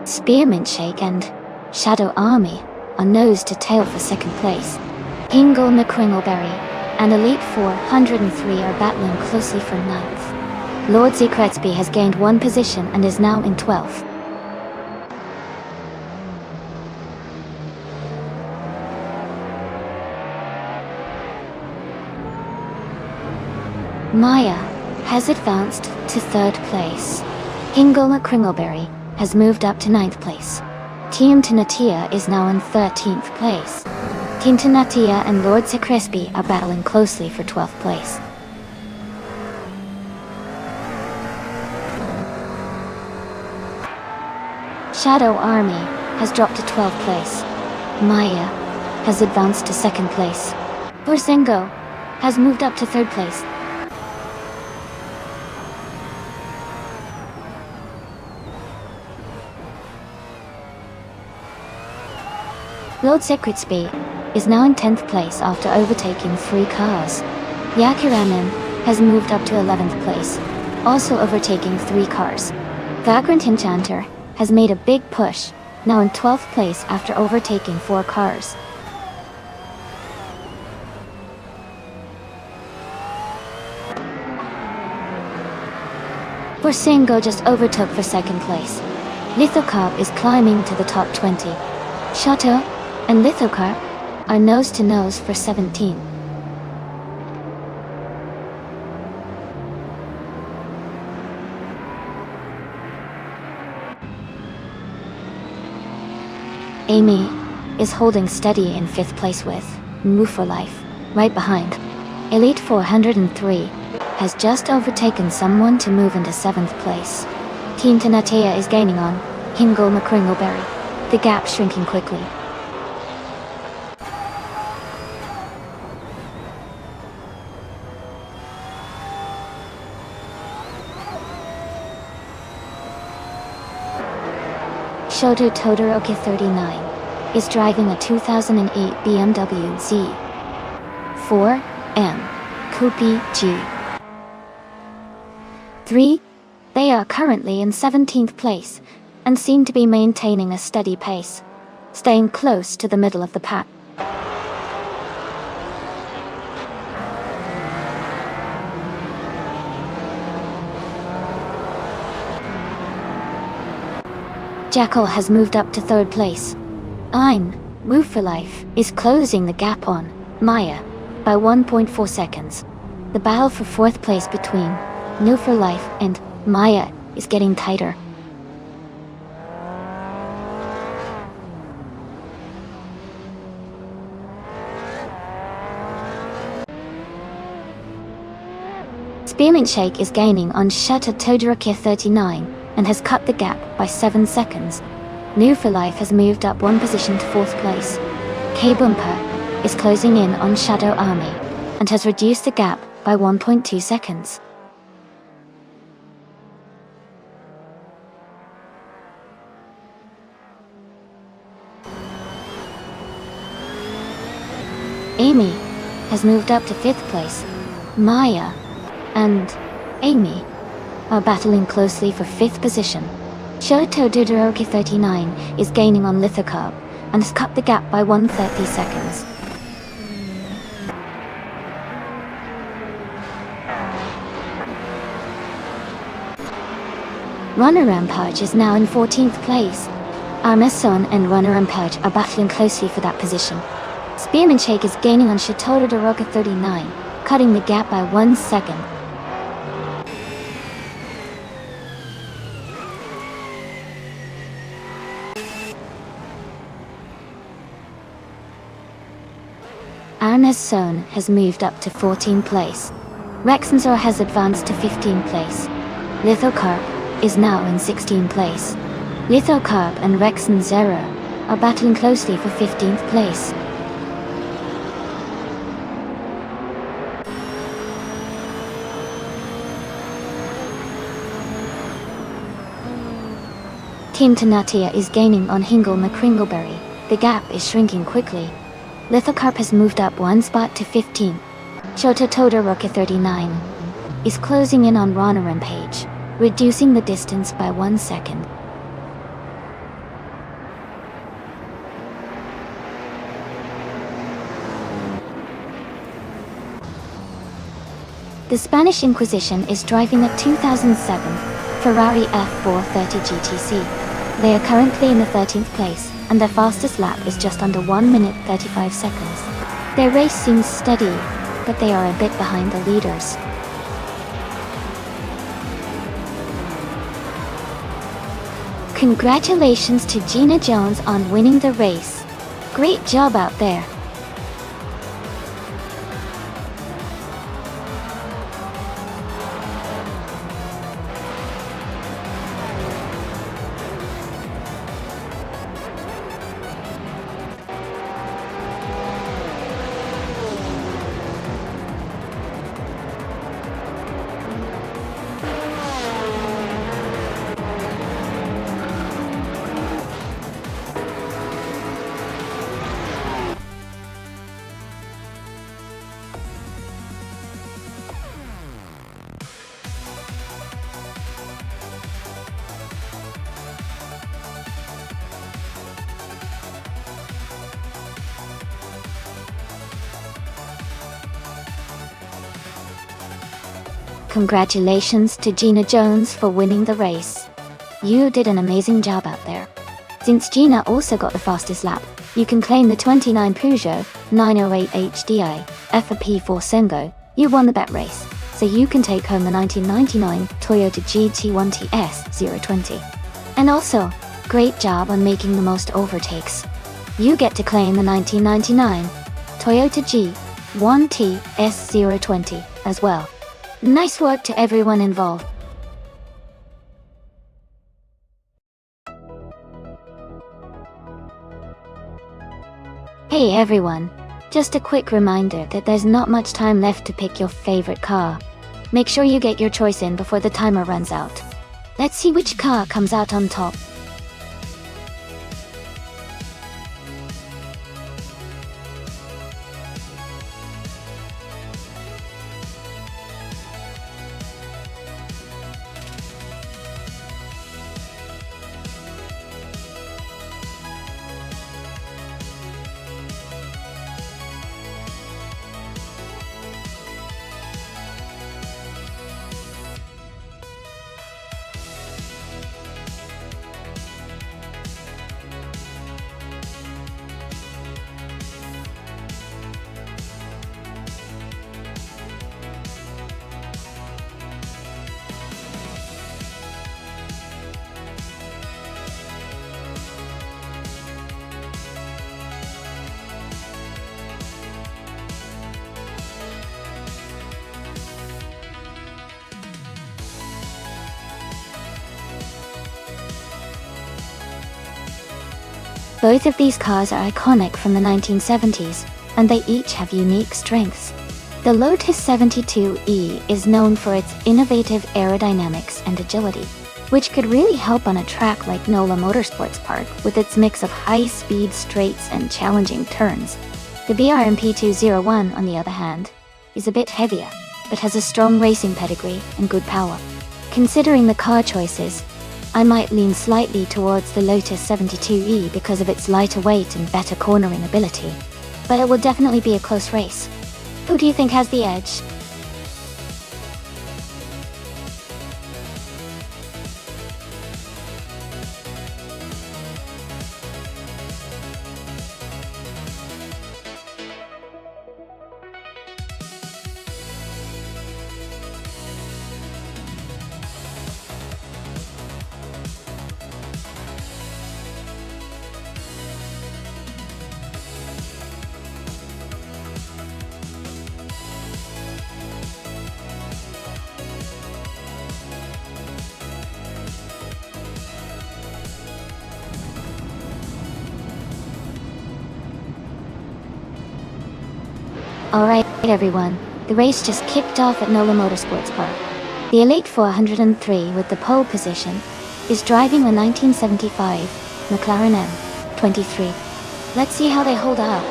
Spearman Shake and Shadow Army are nose to tail for second place. Hingle McCringleberry and Elite 403 are battling closely for ninth. Lord Zekretzby has gained one position and is now in 12th. Maya has advanced to third place. Hingle McCringleberry has moved up to 9th place. Team Tanatia is now in 13th place. Team Tanatia and Lord Zekretzby are battling closely for 12th place. Shadow Army has dropped to 12th place. Maya has advanced to 2nd place. Forsengo has moved up to 3rd place. World Secret Speed is now in 10th place after overtaking 3 cars. Yakiramen has moved up to 11th place, also overtaking 3 cars. Vagrant Enchanter has made a big push, now in 12th place after overtaking 4 cars. Forsingo just overtook for 2nd place. Lithocarp is climbing to the top 20. Chateau and Lithocarp are nose to nose for 17. Amy is holding steady in 5th place with Move for Life, right behind. Elite 403 has just overtaken someone to move into 7th place. Team Tanatea is gaining on Hingle McCringleberry, the gap shrinking quickly. Shoto Todoroki 39 is driving a 2008 BMW Z4M Coupe G3. They are currently in 17th place and seem to be maintaining a steady pace, staying close to the middle of the pack. Jackal has moved up to 3rd place. Move for Life is closing the gap on Maya by 1.4 seconds. The battle for 4th place between Move for Life and Maya is getting tighter. Spearmint Shake is gaining on Shata Todoroki 39 and has cut the gap by 7 seconds. New for Life has moved up 1 position to 4th place. K-Bumper is closing in on Shadow Army and has reduced the gap by 1.2 seconds. Amy has moved up to 5th place. Maya and Amy are battling closely for 5th position. Shoto Todoroki 39 is gaining on Lithocarp and has cut the gap by 130 seconds. Runner Rampage is now in 14th place. Armeson and Runner Rampage are battling closely for that position. Spearmint Shake is gaining on Shoto Todoroki 39, cutting the gap by 1 second. Arneson has moved up to 14th place. Rexensor has advanced to 15th place. Lithocarp is now in 16th place. Lithocarp and Rexenzero are battling closely for 15th place. Team Tanatea is gaining on Hingle McCringleberry. The gap is shrinking quickly. Lithocarp has moved up 1 spot to 15. Shota Todoroki 39 is closing in on Runner Rampage, reducing the distance by 1 second. The Spanish Inquisition is driving a 2007 Ferrari F430 GTC. They are currently in the 13th place, and their fastest lap is just under 1 minute 35 seconds. Their race seems steady, but they are a bit behind the leaders. Congratulations to Gina Jones on winning the race. Great job out there. Congratulations to Gina Jones for winning the race. You did an amazing job out there. Since Gina also got the fastest lap, you can claim the 29 Peugeot 908 HDI F4 Sengo. You won the bet race, so you can take home the 1999 Toyota GT1 TS 020. And also, great job on making the most overtakes. You get to claim the 1999 Toyota G1 TS 020 as well. Nice work to everyone involved. Hey everyone, just a quick reminder that there's not much time left to pick your favorite car. Make sure you get your choice in before the timer runs out. Let's see which car comes out on top. Both of these cars are iconic from the 1970s, and they each have unique strengths. The Lotus 72E is known for its innovative aerodynamics and agility, which could really help on a track like NOLA Motorsports Park with its mix of high-speed straights and challenging turns. The BRMP 201, on the other hand, is a bit heavier, but has a strong racing pedigree and good power. Considering the car choices, I might lean slightly towards the Lotus 72E because of its lighter weight and better cornering ability, but it will definitely be a close race. Who do you think has the edge? Alright everyone, the race just kicked off at NOLA Motorsports Park. The Elite 403 with the pole position is driving the 1975 McLaren M23. Let's see how they hold up.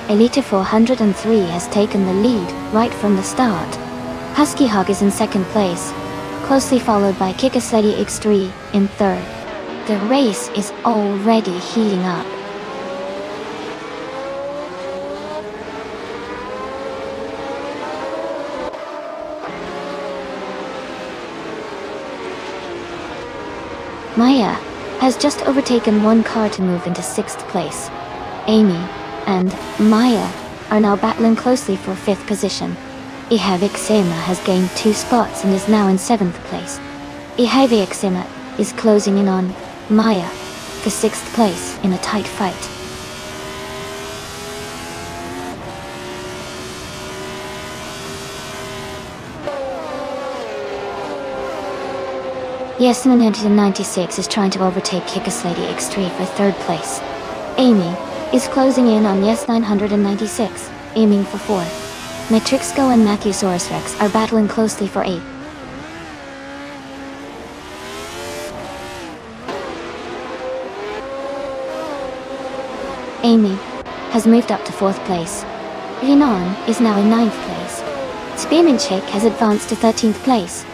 Elite 403 has taken the lead right from the start. Husky Hog is in second place, closely followed by Kikasledi X3 in third. The race is already heating up. Maya has just overtaken one car to move into sixth place. Amy and Maya are now battling closely for fifth position. Ihave has gained 2 spots and is now in 7th place. Ihave is closing in on Maya for 6th place in a tight fight. Yes, 996 is trying to overtake Kikasledi X3 for 3rd place. Amy is closing in on Yes 996, aiming for 4th. Metrixco and Matthewsaurus Rex are battling closely for 8th. Amy has moved up to 4th place. Rinon is now in 9th place. Spearmint Shake has advanced to 13th place.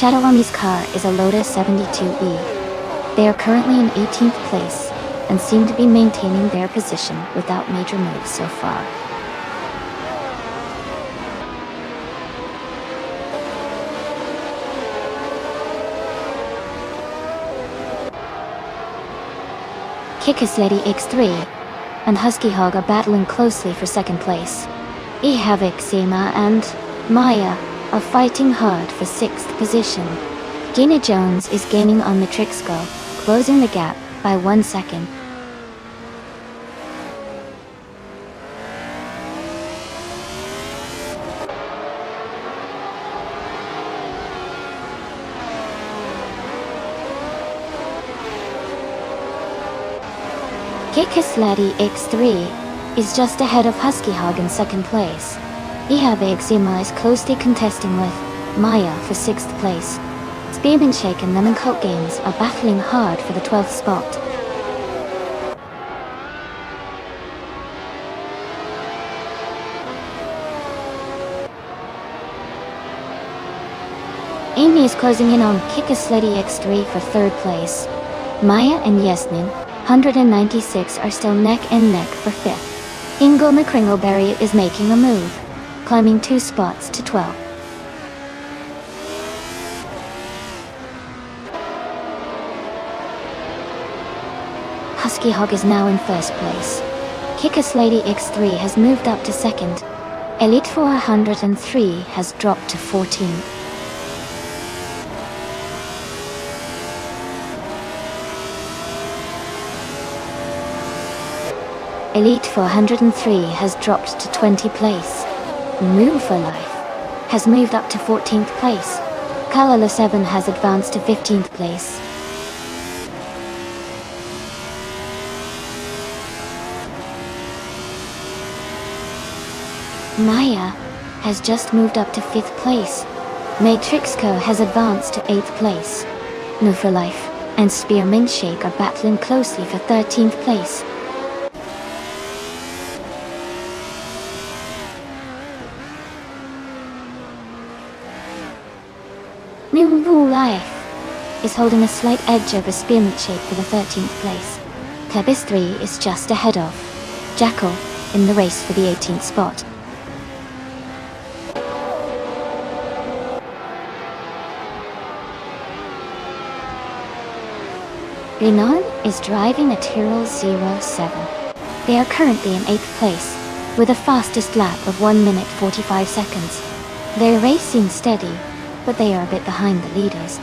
Shadow Army's car is a Lotus 72E. They are currently in 18th place and seem to be maintaining their position without major moves so far. Kikasledi X3 and Husky Hog are battling closely for second place. Havoc Zima and Maya are fighting hard for 6th position. Gina Jones is gaining on the Trixco, closing the gap by 1 second. Kikasledi X3 is just ahead of Husky Hog in second place. Havoc Zima is closely contesting with Maya for 6th place. Spearman Shake and Lemon Cult Games are battling hard for the 12th spot. Amy is closing in on Kikasledi X3 for 3rd place. Maya and Yasmin, 196, are still neck and neck for 5th. Ingle McCringleberry is making a move, climbing 2 spots to 12. Husky Hog is now in 1st place. Kikasledi X3 has moved up to 2nd. Elite 403 has dropped to 14. Elite 403 has dropped to 20 place. Move for Life has moved up to 14th place. Kalala 7 has advanced to 15th place. Maya has just moved up to 5th place. Matrixco has advanced to 8th place. Move for Life and Spearmint Shake are battling closely for 13th place. New Life is holding a slight edge over Spearmint Shake for the 13th place. Klebis 3 is just ahead of Jackal in the race for the 18th spot. Renan is driving a Tyrrell 07. They are currently in 8th place, with a fastest lap of 1 minute 45 seconds. Their race seems steady, but they are a bit behind the leaders.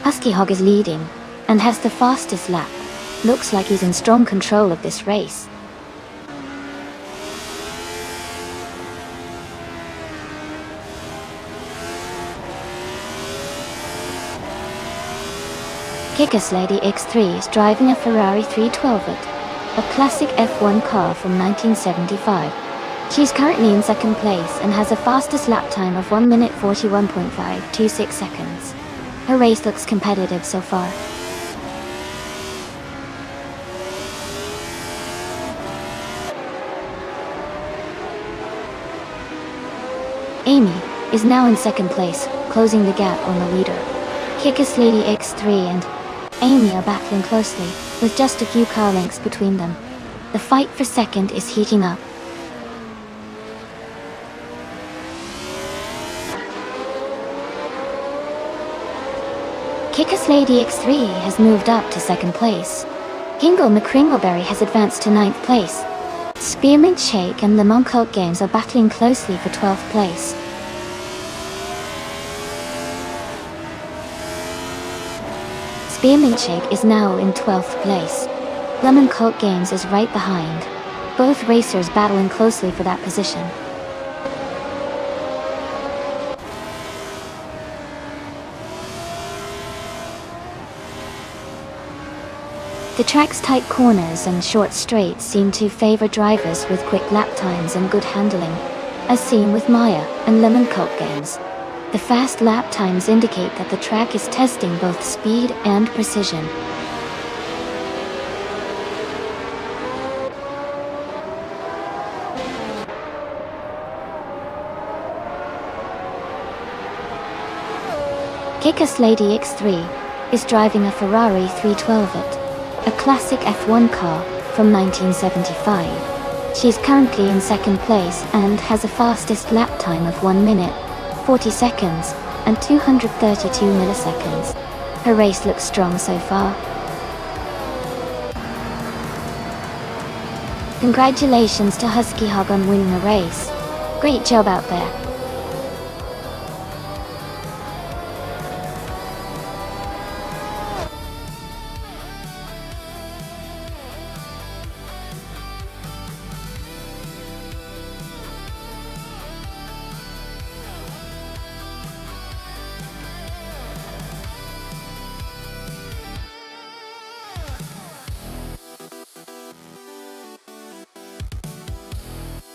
Husky Hog is leading, and has the fastest lap. Looks like he's in strong control of this race. Kikasledi X3 is driving a Ferrari 312, a classic F1 car from 1975. She's currently in 2nd place and has a fastest lap time of 1 minute 41.526 seconds. Her race looks competitive so far. Amy is now in 2nd place, closing the gap on the leader. Kikasledi X3 and Amy are battling closely, with just a few car lengths between them. The fight for 2nd is heating up. Kikasledi X3 has moved up to 2nd place. Hingle McCringleberry has advanced to 9th place. Spearmint Shake and the Cult Games are battling closely for 12th place. Spearmint Shake is now in 12th place. Lemon Cult Games is right behind. Both racers battling closely for that position. The track's tight corners and short straights seem to favor drivers with quick lap times and good handling, as seen with Maya and Lemon Cult Games. The fast lap times indicate that the track is testing both speed and precision. Kick-Ass Lady X3 is driving a Ferrari 312, a classic F1 car from 1975. She's currently in second place and has a fastest lap time of 1 minute, 40 seconds, and 232 milliseconds. Her race looks strong so far. Congratulations to Husky Hog on winning the race. Great job out there.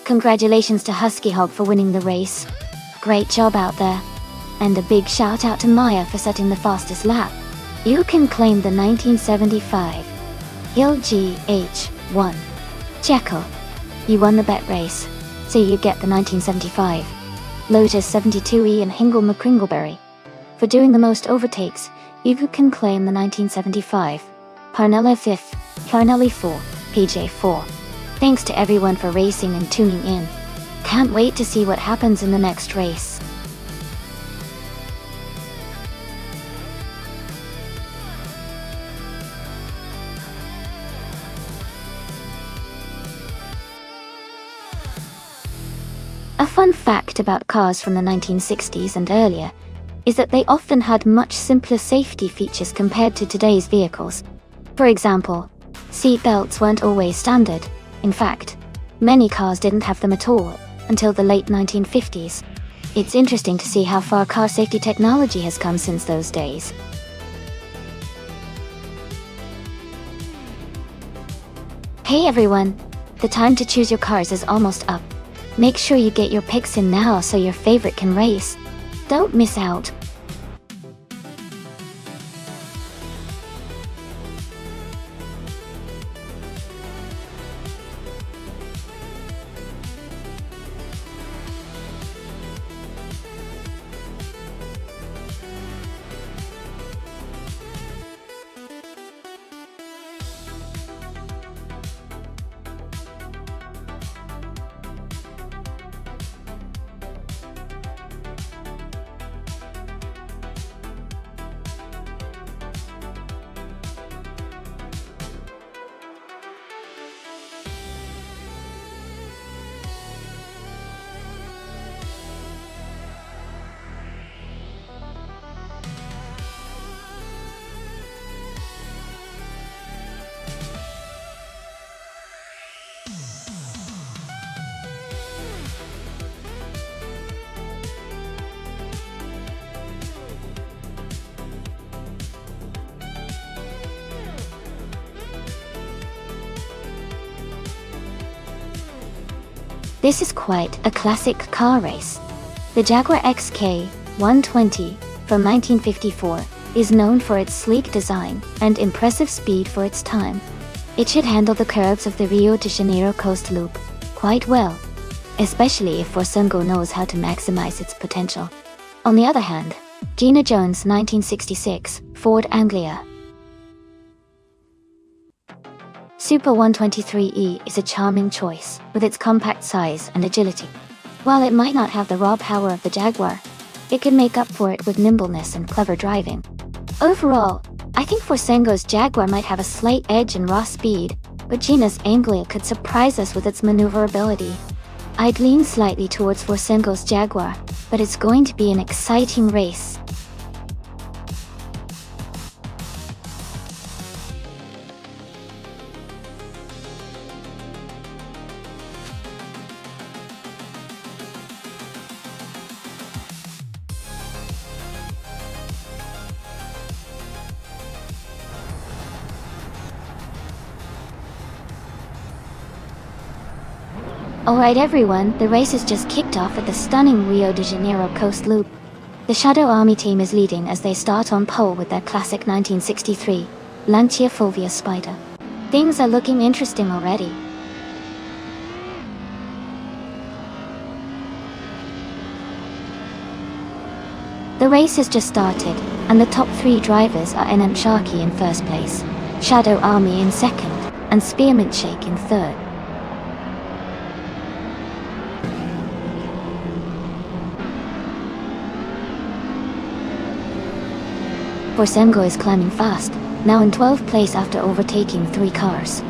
Congratulations to Husky Hog for winning the race. Great job out there. And a big shout out to Maya for setting the fastest lap. You can claim the 1975 Hill GH1. Checo, you won the bet race, so you get the 1975 Lotus 72E and Hingle McCringleberry. For doing the most overtakes, you can claim the 1975 Parnelli 5th, Parnelli 4, PJ 4. Thanks to everyone for racing and tuning in. Can't wait to see what happens in the next race. A fun fact about cars from the 1960s and earlier is that they often had much simpler safety features compared to today's vehicles. For example, seat belts weren't always standard. In fact, many cars didn't have them at all until the late 1950s. It's interesting to see how far car safety technology has come since those days. Hey everyone! The time to choose your cars is almost up. Make sure you get your picks in now so your favorite can race. Don't miss out. This is quite a classic car race. The Jaguar XK 120 from 1954 is known for its sleek design and impressive speed for its time. It should handle the curves of the Rio de Janeiro coast loop quite well, especially if Forsengo knows how to maximize its potential. On the other hand, Gina Jones' 1966 Ford Anglia Super 123E is a charming choice with its compact size and agility. While it might not have the raw power of the Jaguar, it can make up for it with nimbleness and clever driving. Overall, I think Forsengo's Jaguar might have a slight edge in raw speed, but Gina's Anglia could surprise us with its maneuverability. I'd lean slightly towards Forsengo's Jaguar, but it's going to be an exciting race. Alright everyone, the race has just kicked off at the stunning Rio de Janeiro coast loop. The Shadow Army team is leading as they start on pole with their classic 1963 Lancia Fulvia Spider. Things are looking interesting already. The The race has just started, and the top 3 drivers are Enant Sharky in first place, Shadow Army in second, and Spearmint Shake in third. Forsengo is climbing fast, now in 12th place after overtaking 3 cars.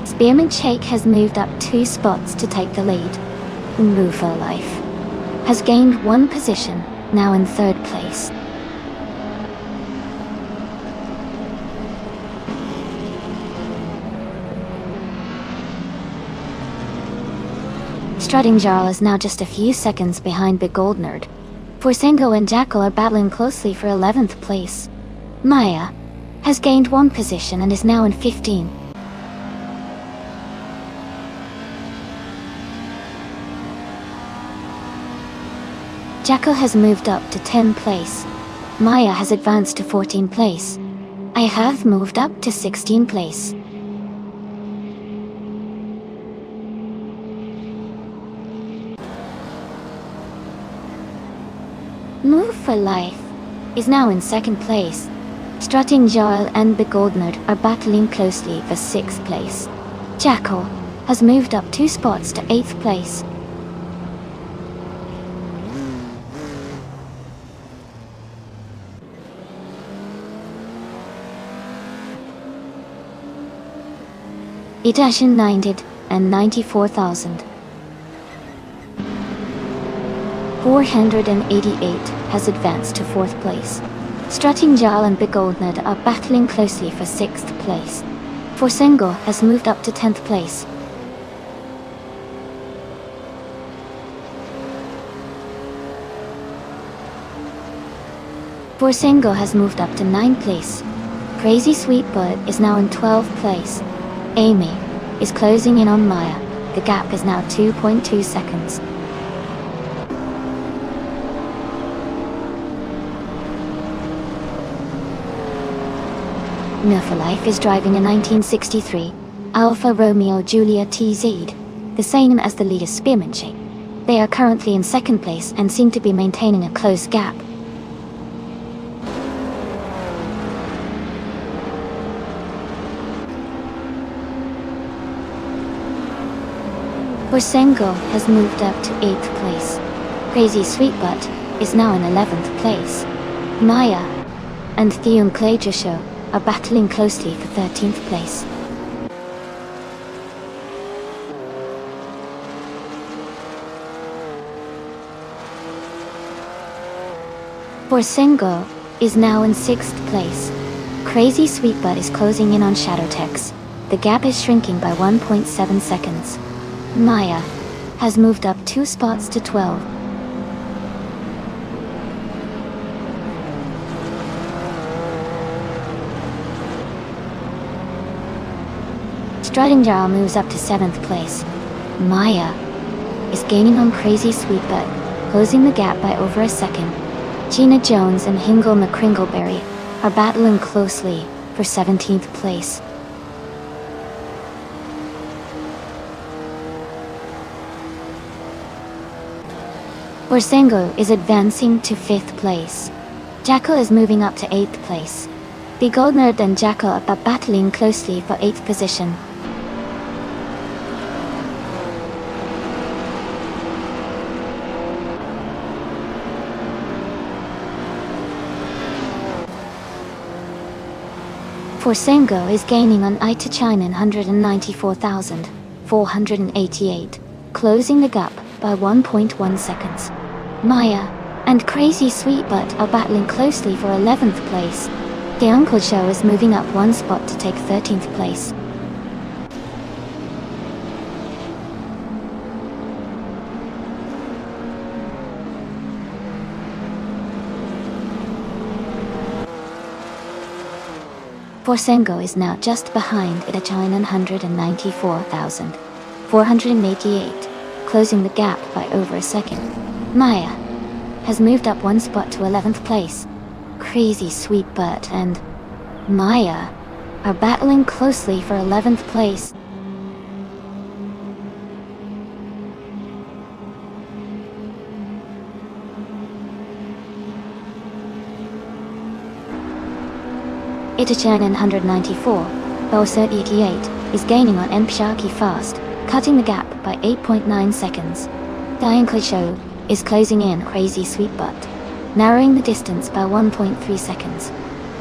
Spearmint Shake has moved up 2 spots to take the lead. Move for Life has gained 1 position, now in 3rd place. Strutting Jarl is now just a few seconds behind Big Gold Nerd. Forsengo and Jackal are battling closely for 11th place. Maya has gained 1 position and is now in 15th. Jackal has moved up to 10th place. Maya has advanced to 14th place. I have moved up to 16th place. Move for Life is now in 2nd place. Strutting Jarl and Big Gold Nerd are battling closely for 6th place. Jackal has moved up 2 spots to 8th place. Itashin 90 and 94,000. 488 has advanced to 4th place. Strutting Jarl and Big Gold Nerd are battling closely for 6th place. Forsengo has moved up to 10th place. Forsengo has moved up to 9th place. Crazy Sweetbird is now in 12th place. Amy is closing in on Maya. The gap is now 2.2 seconds. Move for Life is driving a 1963 Alfa Romeo Giulia TZ, the same as the leader Spearmint Shake. They are currently in 2nd place and seem to be maintaining a close gap. Forsengo has moved up to 8th place. Crazy Sweetbutt is now in 11th place. Maya and Theon Claydrusho are battling closely for 13th place. Forsengo is now in 6th place. Crazy Sweetbutt is closing in on Shadowtex. The gap is shrinking by 1.7 seconds. Maya has moved up 2 spots to 12. Strutting Jarl moves up to 7th place. Maya is gaining on Crazy Sweetbutt, closing the gap by over a second. Gina Jones and Hingle McCringleberry are battling closely for 17th place. Forsengo is advancing to 5th place. Jackal is moving up to 8th place. Big Gold Nerd and Jackal are battling closely for 8th position. Forsengo is gaining on Itachinen 194,488, closing the gap by 1.1 seconds. Maya and Crazy Sweetbutt are battling closely for 11th place. The Uncle Show is moving up 1 spot to take 13th place. Forsengo is now just behind Itachinen 194,488, closing the gap by over a second. Maya has moved up 1 spot to 11th place. Crazy Sweetbutt and Maya are battling closely for 11th place. Itachanen 194, Bowser 88, is gaining on Mpshaki fast, cutting the gap by 8.9 seconds. Diane Show is closing in Crazy Sweet Butt, narrowing the distance by 1.3 seconds.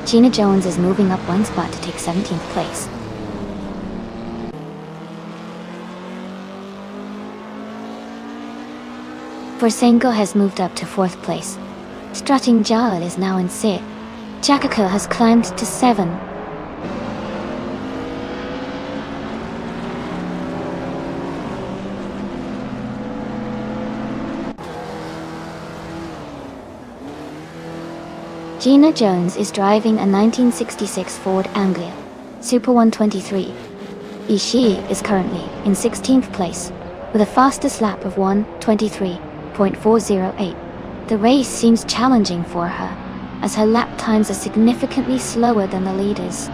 Gina Jones is moving up one spot to take 17th place. Forsenko has moved up to 4th place. Strutting Jal is now in 6th. Jakaka has climbed to 7. Gina Jones is driving a 1966 Ford Anglia Super 123. Ishii is currently in 16th place, with a fastest lap of 1:23.408. The race seems challenging for her, as her lap times are significantly slower than the leaders.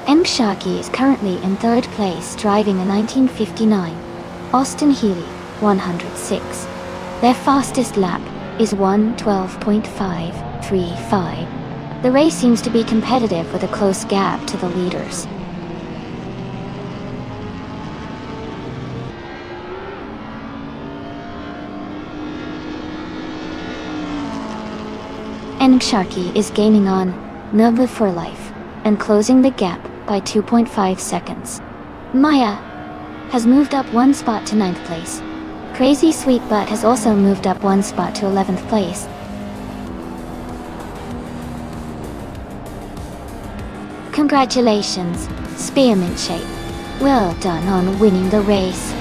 Mshaki is currently in 3rd place, driving a 1959 Austin Healey 106. Their fastest lap is 1:12.535. The race seems to be competitive with a close gap to the leaders. Mshaki is gaining on Nova for Life and closing the gap by 2.5 seconds. Maya has moved up one spot to 9th place. Crazy Sweet Butt has also moved up one spot to 11th place. Congratulations, Spearmint Shape. Well done on winning the race.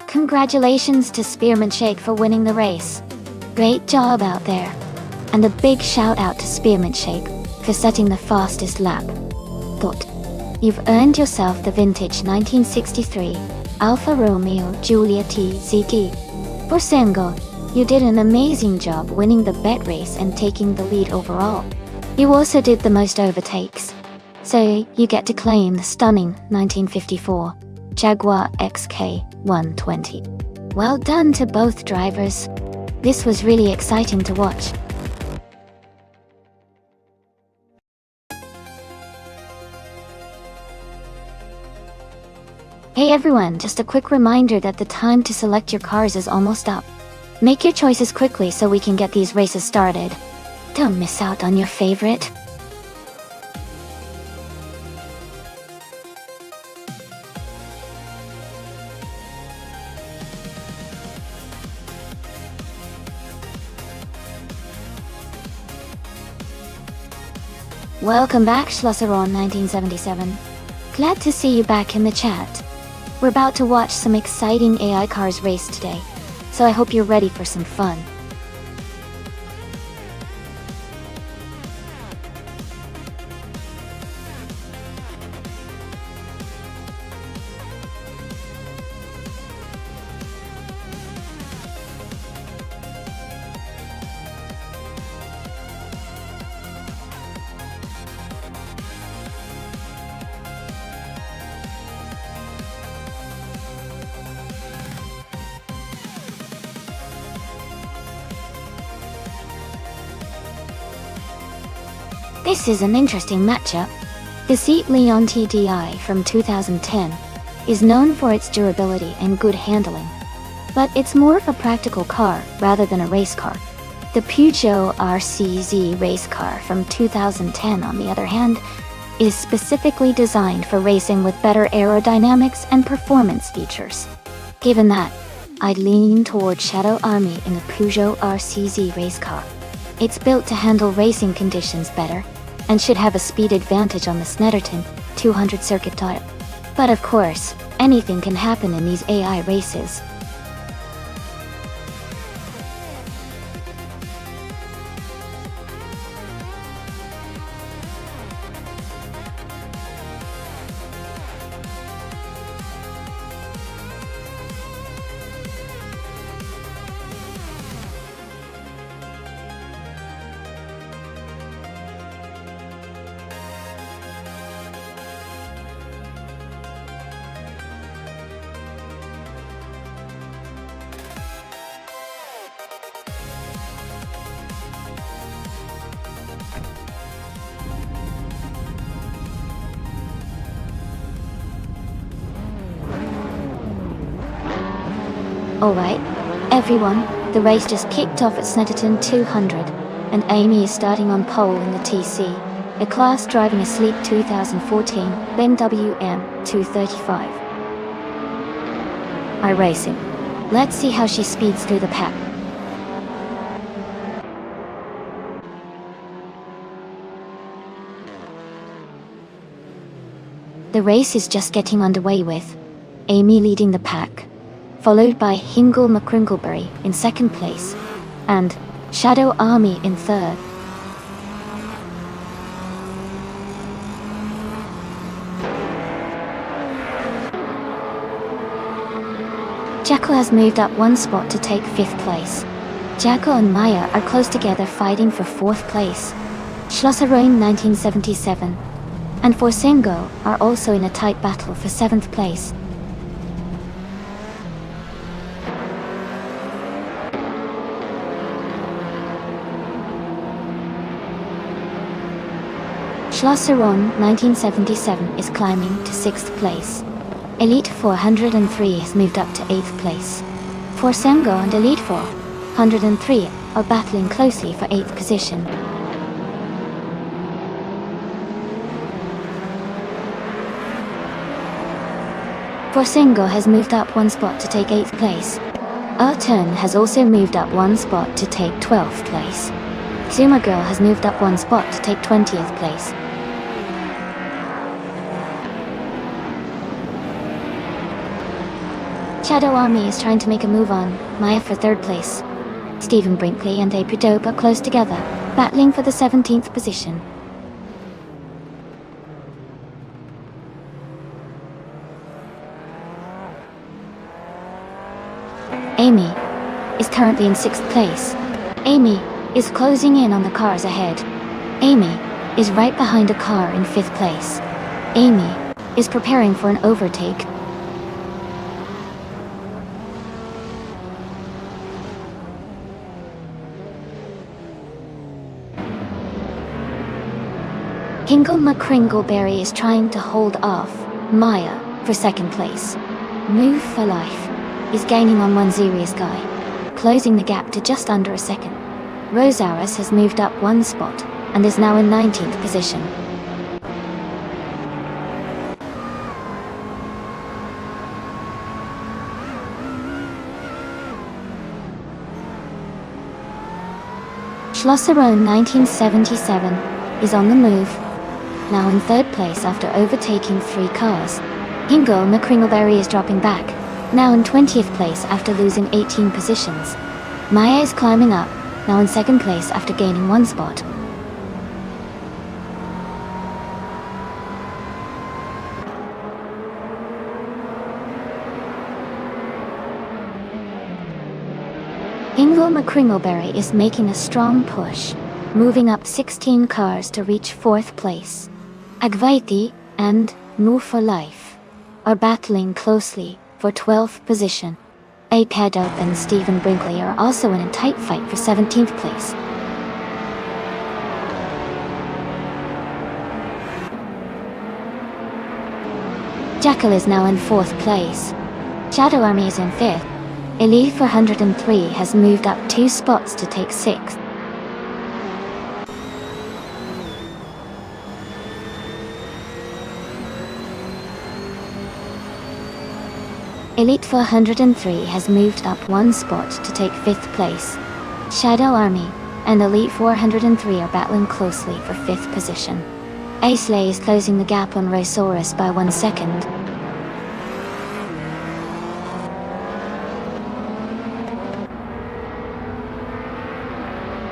Congratulations to Spearmint Shake for winning the race. Great job out there. And a big shout out to Spearmint Shake for setting the fastest lap. You've earned yourself the vintage 1963 Alfa Romeo Giulia TZT. For Sengo, you did an amazing job winning the bet race and taking the lead overall. You also did the most overtakes, so you get to claim the stunning 1954 Jaguar XK 120. Well done to both drivers. This was really exciting to watch. Hey everyone, just a quick reminder that the time to select your cars is almost up. Make your choices quickly so we can get these races started. Don't miss out on your favorite. Welcome back, Schlosseron 1977. Glad to see you back in the chat. We're about to watch some exciting AI cars race today, so I hope you're ready for some fun. This is an interesting matchup. The Seat Leon TDI from 2010 is known for its durability and good handling, but it's more of a practical car rather than a race car. The Peugeot RCZ race car from 2010, on the other hand, is specifically designed for racing with better aerodynamics and performance features. Given that, I'd lean toward Shadow Army in the Peugeot RCZ race car. It's built to handle racing conditions better, and should have a speed advantage on the Snetterton 200 circuit type. But of course, anything can happen in these AI races. Alright, everyone, the race just kicked off at Snetterton 200, and Amy is starting on pole in the TC, a class driving a sleek 2014 BMW M235. iRacing. Let's see how she speeds through the pack. The race is just getting underway with Amy leading the pack, followed by Hingle McCringleberry in second place, and Shadow Army in third. Jacko has moved up one spot to take fifth place. Jacko and Maya are close together fighting for fourth place. Schlosserrein 1977 and Forsengo are also in a tight battle for seventh place. Schlosseron 1977 is climbing to 6th place. Elite 403 has moved up to 8th place. Forsengo and Elite 403 are battling closely for 8th position. Forsengo has moved up one spot to take 8th place. Turn has also moved up one spot to take 12th place. Zuma Girl has moved up one spot to take 20th place. Shadow Army is trying to make a move on Maya for third place. Stephen Brinkley and Apudope are close together, battling for the 17th position. Amy is currently in 6th place. Amy is closing in on the cars ahead. Amy is right behind a car in 5th place. Amy is preparing for an overtake. Hingle McCringleberry is trying to hold off Maya for second place. Move for Life is gaining on one serious guy, closing the gap to just under a second. Rosaris has moved up one spot and is now in 19th position. Schlosserone 1977 is on the move, now in third place after overtaking 3 cars. Hingo McCringleberry is dropping back, now in 20th place after losing 18 positions. Maya is climbing up, now in second place after gaining one spot. Hingo McCringleberry is making a strong push, moving up 16 cars to reach 4th place. Agvaiti and Move for Life are battling closely for 12th position. Apudope and Stephen Brinkley are also in a tight fight for 17th place. Jackal is now in 4th place. Shadow Army is in 5th. Elite 403 has moved up 2 spots to take 6th. Elite 403 has moved up 1 spot to take 5th place. Shadow Army and Elite 403 are battling closely for 5th position. Aisley is closing the gap on Rosaurus by 1 second.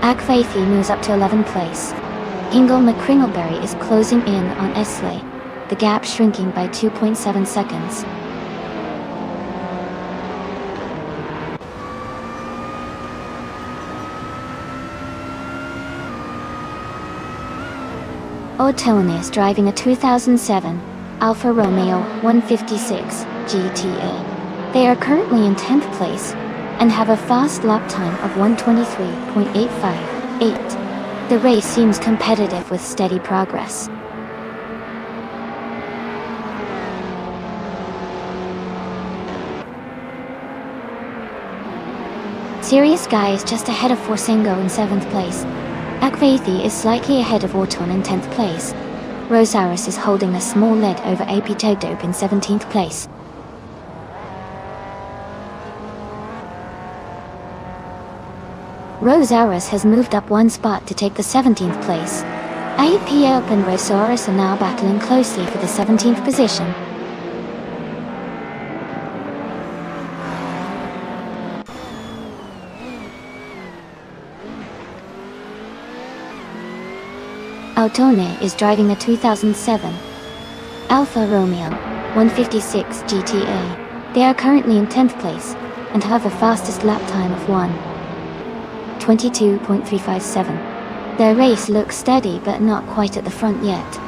Akfaithy moves up to 11th place. Hingle McCringleberry is closing in on Aisley, the gap shrinking by 2.7 seconds. Otone is driving a 2007 Alfa Romeo 156 GTA. They are currently in 10th place and have a fast lap time of 1:23.858. The race seems competitive with steady progress. Serious Guy is just ahead of Forsengo in 7th place. Akfaithy is slightly ahead of Orton in 10th place. Rosaurus is holding a small lead over AP Todope in 17th place. Rosaurus has moved up 1 spot to take the 17th place. APOP and Rosaurus are now battling closely for the 17th position. Otone is driving a 2007 Alfa Romeo 156 GTA. They are currently in 10th place and have the fastest lap time of 1:22.357. Their race looks steady but not quite at the front yet.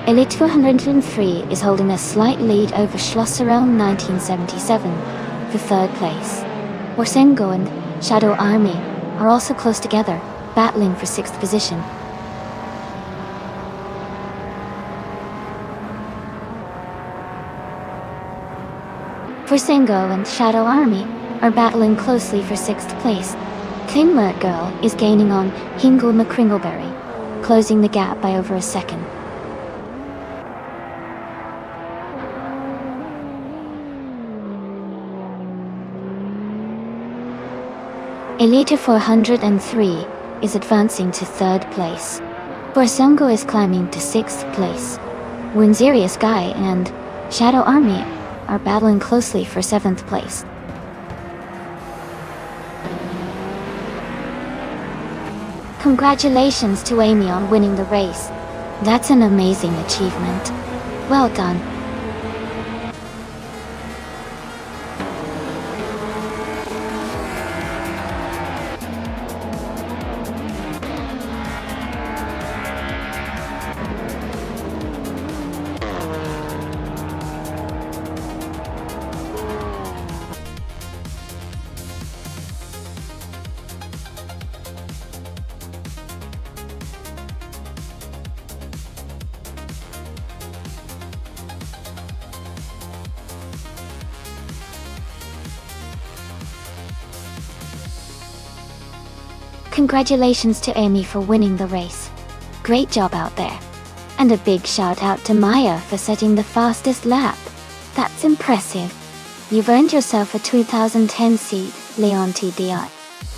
Elite 403 is holding a slight lead over Schlosserel 1977 for 3rd place. Forsengo and Shadow Army are also close together, battling for 6th position. Forsengo and Shadow Army are battling closely for 6th place. Klingmert Girl is gaining on Hingle McCringleberry, closing the gap by over a second. Elite 403 is advancing to 3rd place. Forsengo is climbing to 6th place. Winzerius Guy and Shadow Army are battling closely for 7th place. Congratulations to Amy on winning the race. That's an amazing achievement. Well done. Congratulations to Amy for winning the race. Great job out there. And a big shout out to Maya for setting the fastest lap. That's impressive. You've earned yourself a 2010 seat, Leon TDI.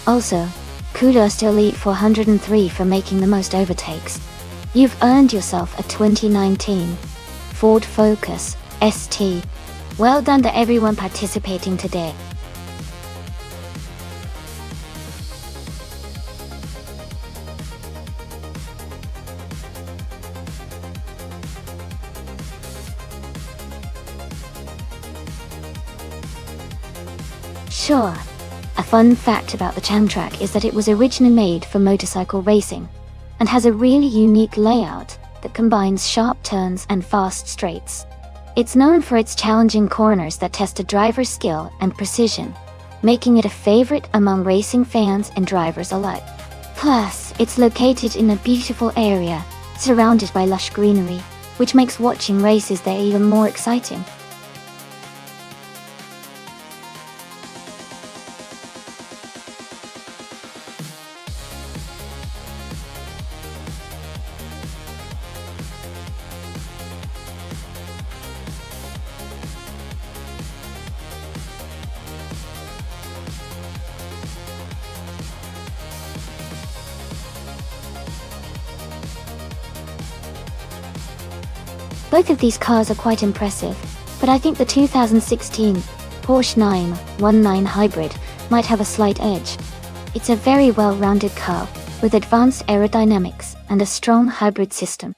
Also, kudos to Elite 403 for making the most overtakes. You've earned yourself a 2019 Ford Focus ST. Well done to everyone participating today. Sure. A fun fact about the Chamtrack is that it was originally made for motorcycle racing, and has a really unique layout that combines sharp turns and fast straights. It's known for its challenging corners that test a driver's skill and precision, making it a favorite among racing fans and drivers alike. Plus, it's located in a beautiful area, surrounded by lush greenery, which makes watching races there even more exciting. Both of these cars are quite impressive, but I think the 2016 Porsche 919 Hybrid might have a slight edge. It's a very well-rounded car, with advanced aerodynamics and a strong hybrid system.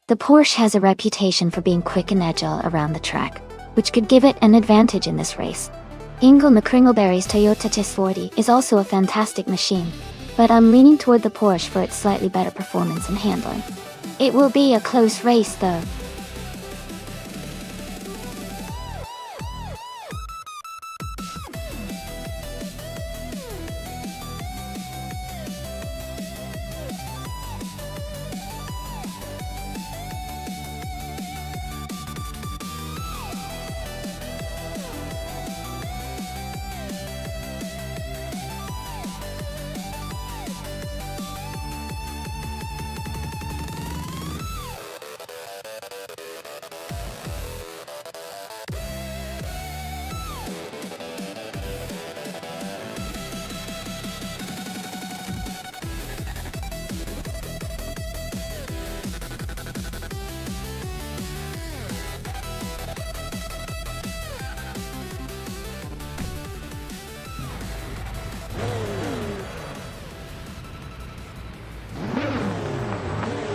The Porsche has a reputation for being quick and agile around the track, which could give it an advantage in this race. Ingo McCringleberry's Toyota T40 is also a fantastic machine, but I'm leaning toward the Porsche for its slightly better performance and handling. It will be a close race though.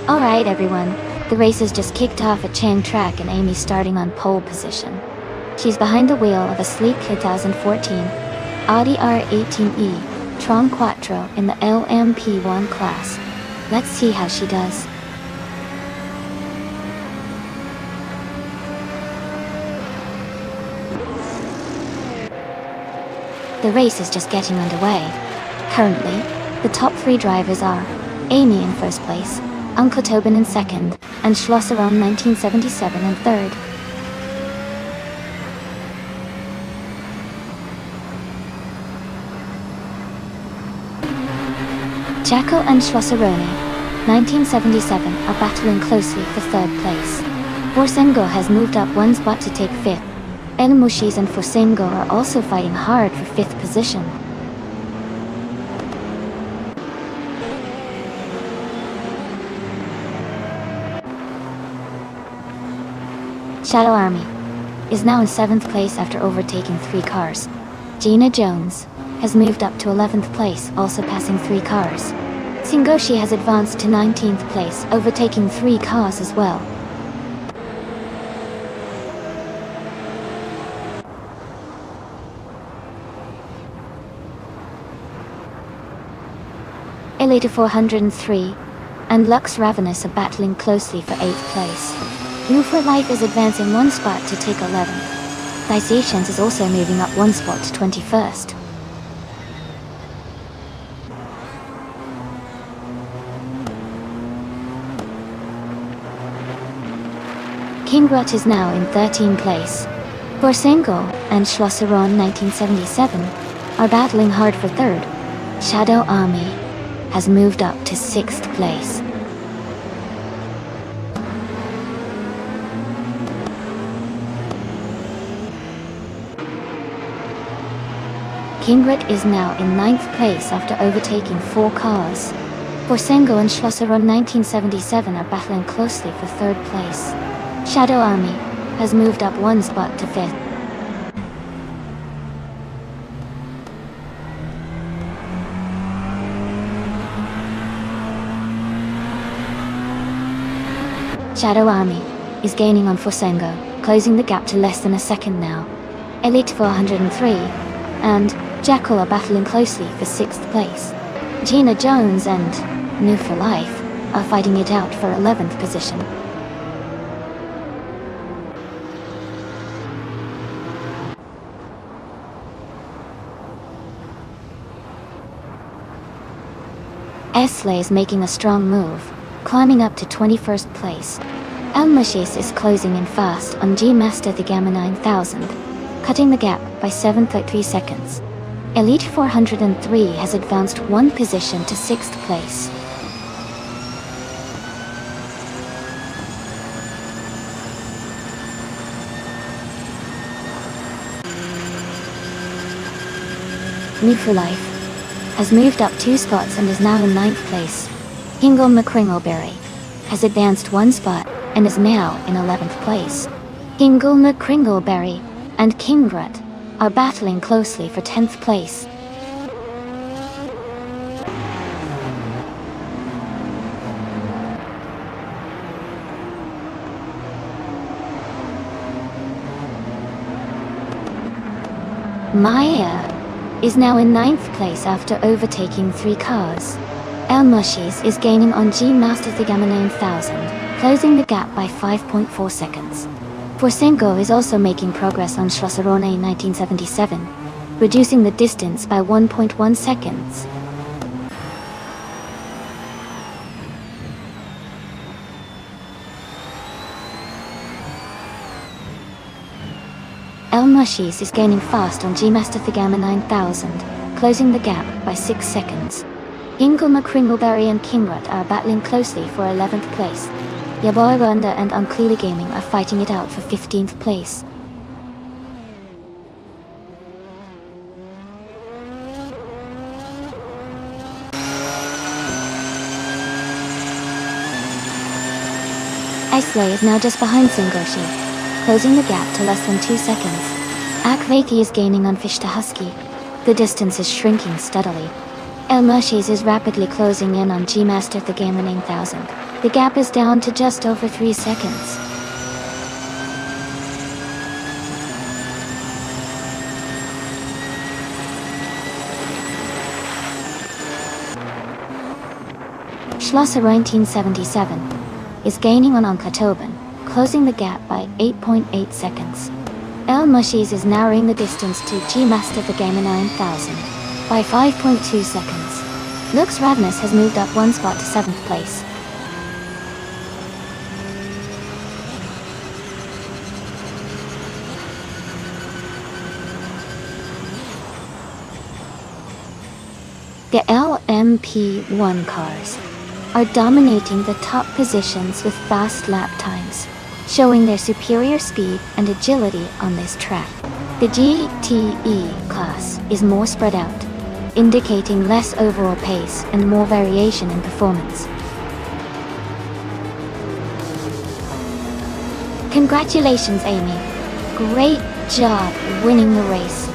Alright everyone, the race has just kicked off at Chang Track and Amy's starting on pole position. She's behind the wheel of a sleek 2014 Audi R18e Tron Quattro in the LMP1 class. Let's see how she does. The race is just getting underway. Currently, the top 3 drivers are Amy in first place, Uncle Tobin in second, and Schlosser-Ron 1977 in third. Jacko and Schlosser-Roni 1977 are battling closely for third place. Forsengo has moved up one spot to take fifth. El Mushis and Forsengo are also fighting hard for fifth position. Shadow Army is now in 7th place after overtaking 3 cars. Gina Jones has moved up to 11th place, also passing 3 cars. Singoshi has advanced to 19th place, overtaking 3 cars as well. Elita 403 and Lux Ravenous are battling closely for 8th place. New for Life is advancing 1 spot to take 11th. Disations is also moving up 1 spot to 21st. King Rut is now in 13th place. Forsengo and Schlosser-Ron 1977 are battling hard for 3rd. Shadow Army has moved up to 6th place. Kingrit is now in 9th place after overtaking 4 cars. Forsengo and Schlosser-Ron 1977 are battling closely for 3rd place. Shadow Army has moved up 1 spot to 5th. Shadow Army is gaining on Forsengo, closing the gap to less than a second now. Elite 403 and Jackal are battling closely for 6th place. Gina Jones and New for Life are fighting it out for 11th position. Esley is making a strong move, climbing up to 21st place. Elmashis is closing in fast on G Master the Gamma 9000, cutting the gap by 7.3 seconds. Elite 403 has advanced one position to 6th place. New for Life has moved up 2 spots and is now in 9th place. Hingle McCringleberry has advanced 1 spot and is now in 11th place. Hingle McCringleberry and Kingrut are battling closely for 10th place. Maya is now in 9th place after overtaking 3 cars. Elmashis is gaining on G Master the Gamma 9000, closing the gap by 5.4 seconds. Forsenko is also making progress on Schlosserone 1977, reducing the distance by 1.1 seconds. Elmashis is gaining fast on G Master the Gamma 9000, closing the gap by 6 seconds. Hingle McCringleberry and Kingrut are battling closely for 11th place. Yaboy Ronda and Unclula Gaming are fighting it out for 15th place. Islay is now just behind Singoshi, closing the gap to less than 2 seconds. Akvaki is gaining on Fishta Husky. The distance is shrinking steadily. Elmashis is rapidly closing in on G Master the Gamma 9000. The gap is down to just over 3 seconds. Schlosser 1977 is gaining on Onkatoben, closing the gap by 8.8 seconds. Elmashis is narrowing the distance to G Master the Gamma 9000 by 5.2 seconds. Lux Ravnus has moved up 1 spot to 7th place. The LMP1 cars are dominating the top positions with fast lap times, showing their superior speed and agility on this track. The GTE class is more spread out, indicating less overall pace and more variation in performance. Congratulations, Amy. Great job winning the race.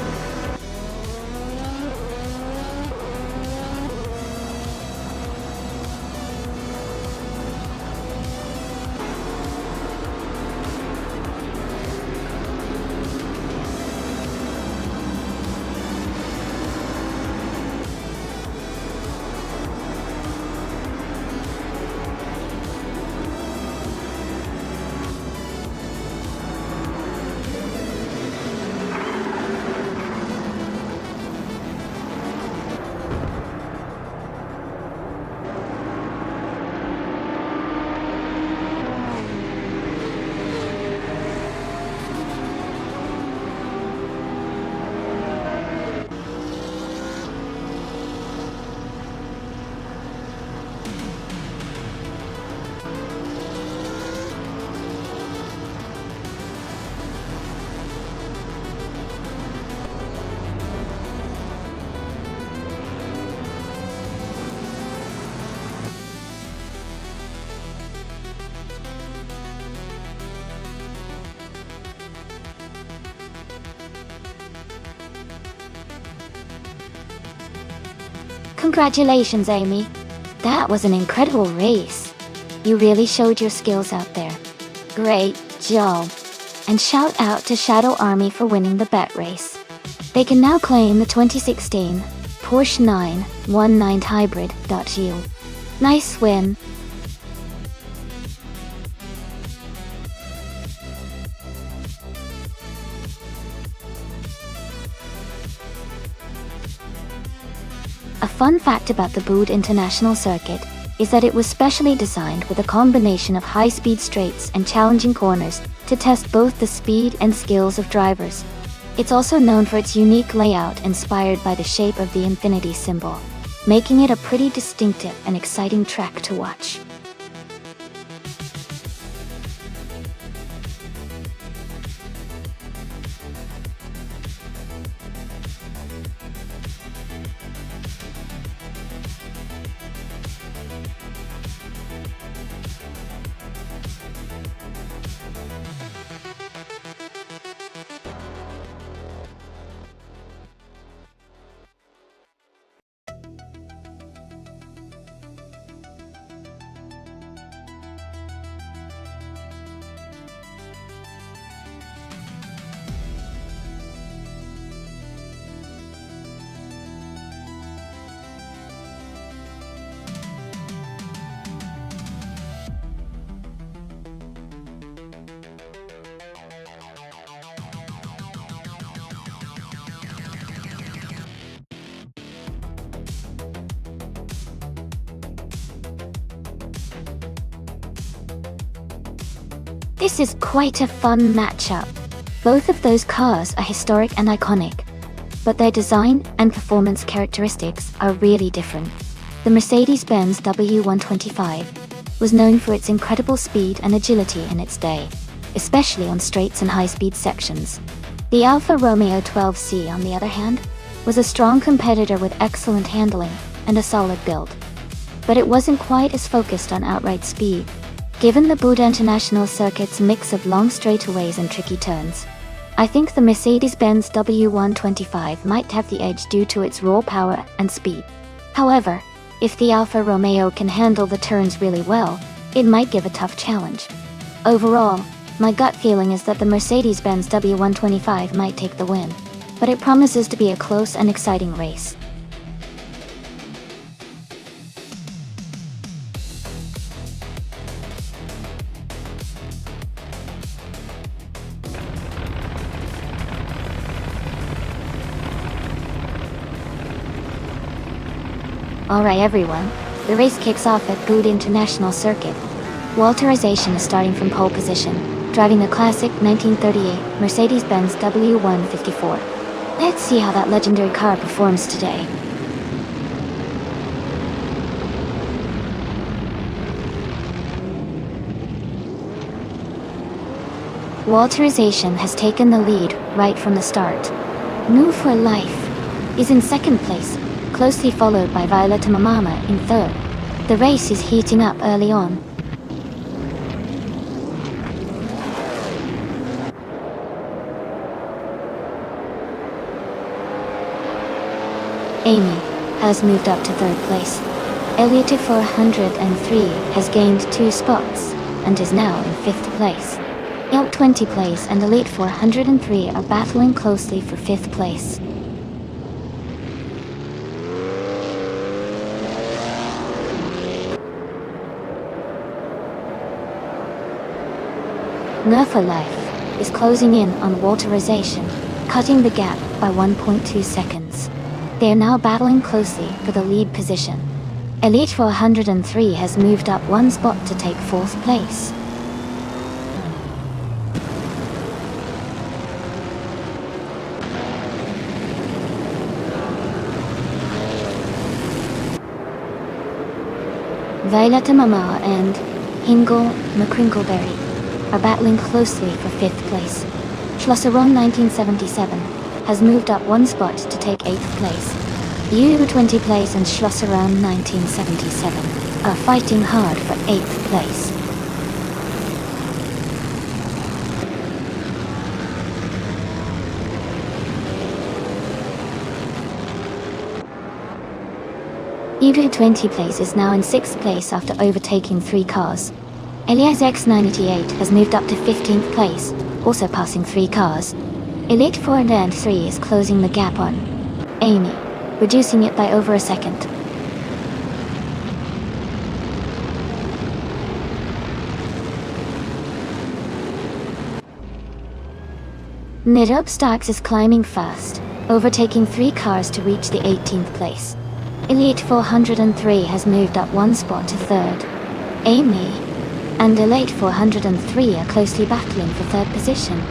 Congratulations, Amy. That was an incredible race. You really showed your skills out there. Great job. And shout out to Shadow Army for winning the bet race. They can now claim the 2016 Porsche 919 Hybrid.U. Nice win. A fun fact about the Boud International Circuit is that it was specially designed with a combination of high-speed straights and challenging corners to test both the speed and skills of drivers. It's also known for its unique layout inspired by the shape of the infinity symbol, making it a pretty distinctive and exciting track to watch. This is quite a fun matchup. Both of those cars are historic and iconic, but their design and performance characteristics are really different. The Mercedes-Benz W125 was known for its incredible speed and agility in its day, especially on straights and high-speed sections. The Alfa Romeo 12C, on the other hand, was a strong competitor with excellent handling and a solid build. But it wasn't quite as focused on outright speed, given the Boud International Circuit's mix of long straightaways and tricky turns. I think the Mercedes-Benz W125 might have the edge due to its raw power and speed. However, if the Alfa Romeo can handle the turns really well, it might give a tough challenge. Overall, my gut feeling is that the Mercedes-Benz W125 might take the win, but it promises to be a close and exciting race. Alright everyone, the race kicks off at Boud International Circuit. Walterization is starting from pole position, driving the classic 1938 Mercedes-Benz W154. Let's see how that legendary car performs today. Walterization has taken the lead right from the start. New for Life is in second place, closely followed by Violetta Mamama in third. The race is heating up early on. Amy has moved up to third place. Elliott 403 has gained 2 spots and is now in 5th place. Elk 20 place and Elite 403 are battling closely for 5th place. Nerfa Life is closing in on Walterization, cutting the gap by 1.2 seconds. They are now battling closely for the lead position. Elite 403 has moved up 1 spot to take 4th place. Violetta Mama and Hingle McCrinkleberry are battling closely for 5th place. Schlosseron 1977 has moved up 1 spot to take 8th place. U20 place and Schlosseron 1977 are fighting hard for 8th place. U20 place is now in 6th place after overtaking 3 cars. Elias X988 has moved up to 15th place, also passing 3 cars. Elite 403 is closing the gap on Amy, reducing it by over a second. Nidop Starks is climbing fast, overtaking 3 cars to reach the 18th place. Elite 403 has moved up one spot to third. Amy and Elite 403 are closely battling for third position.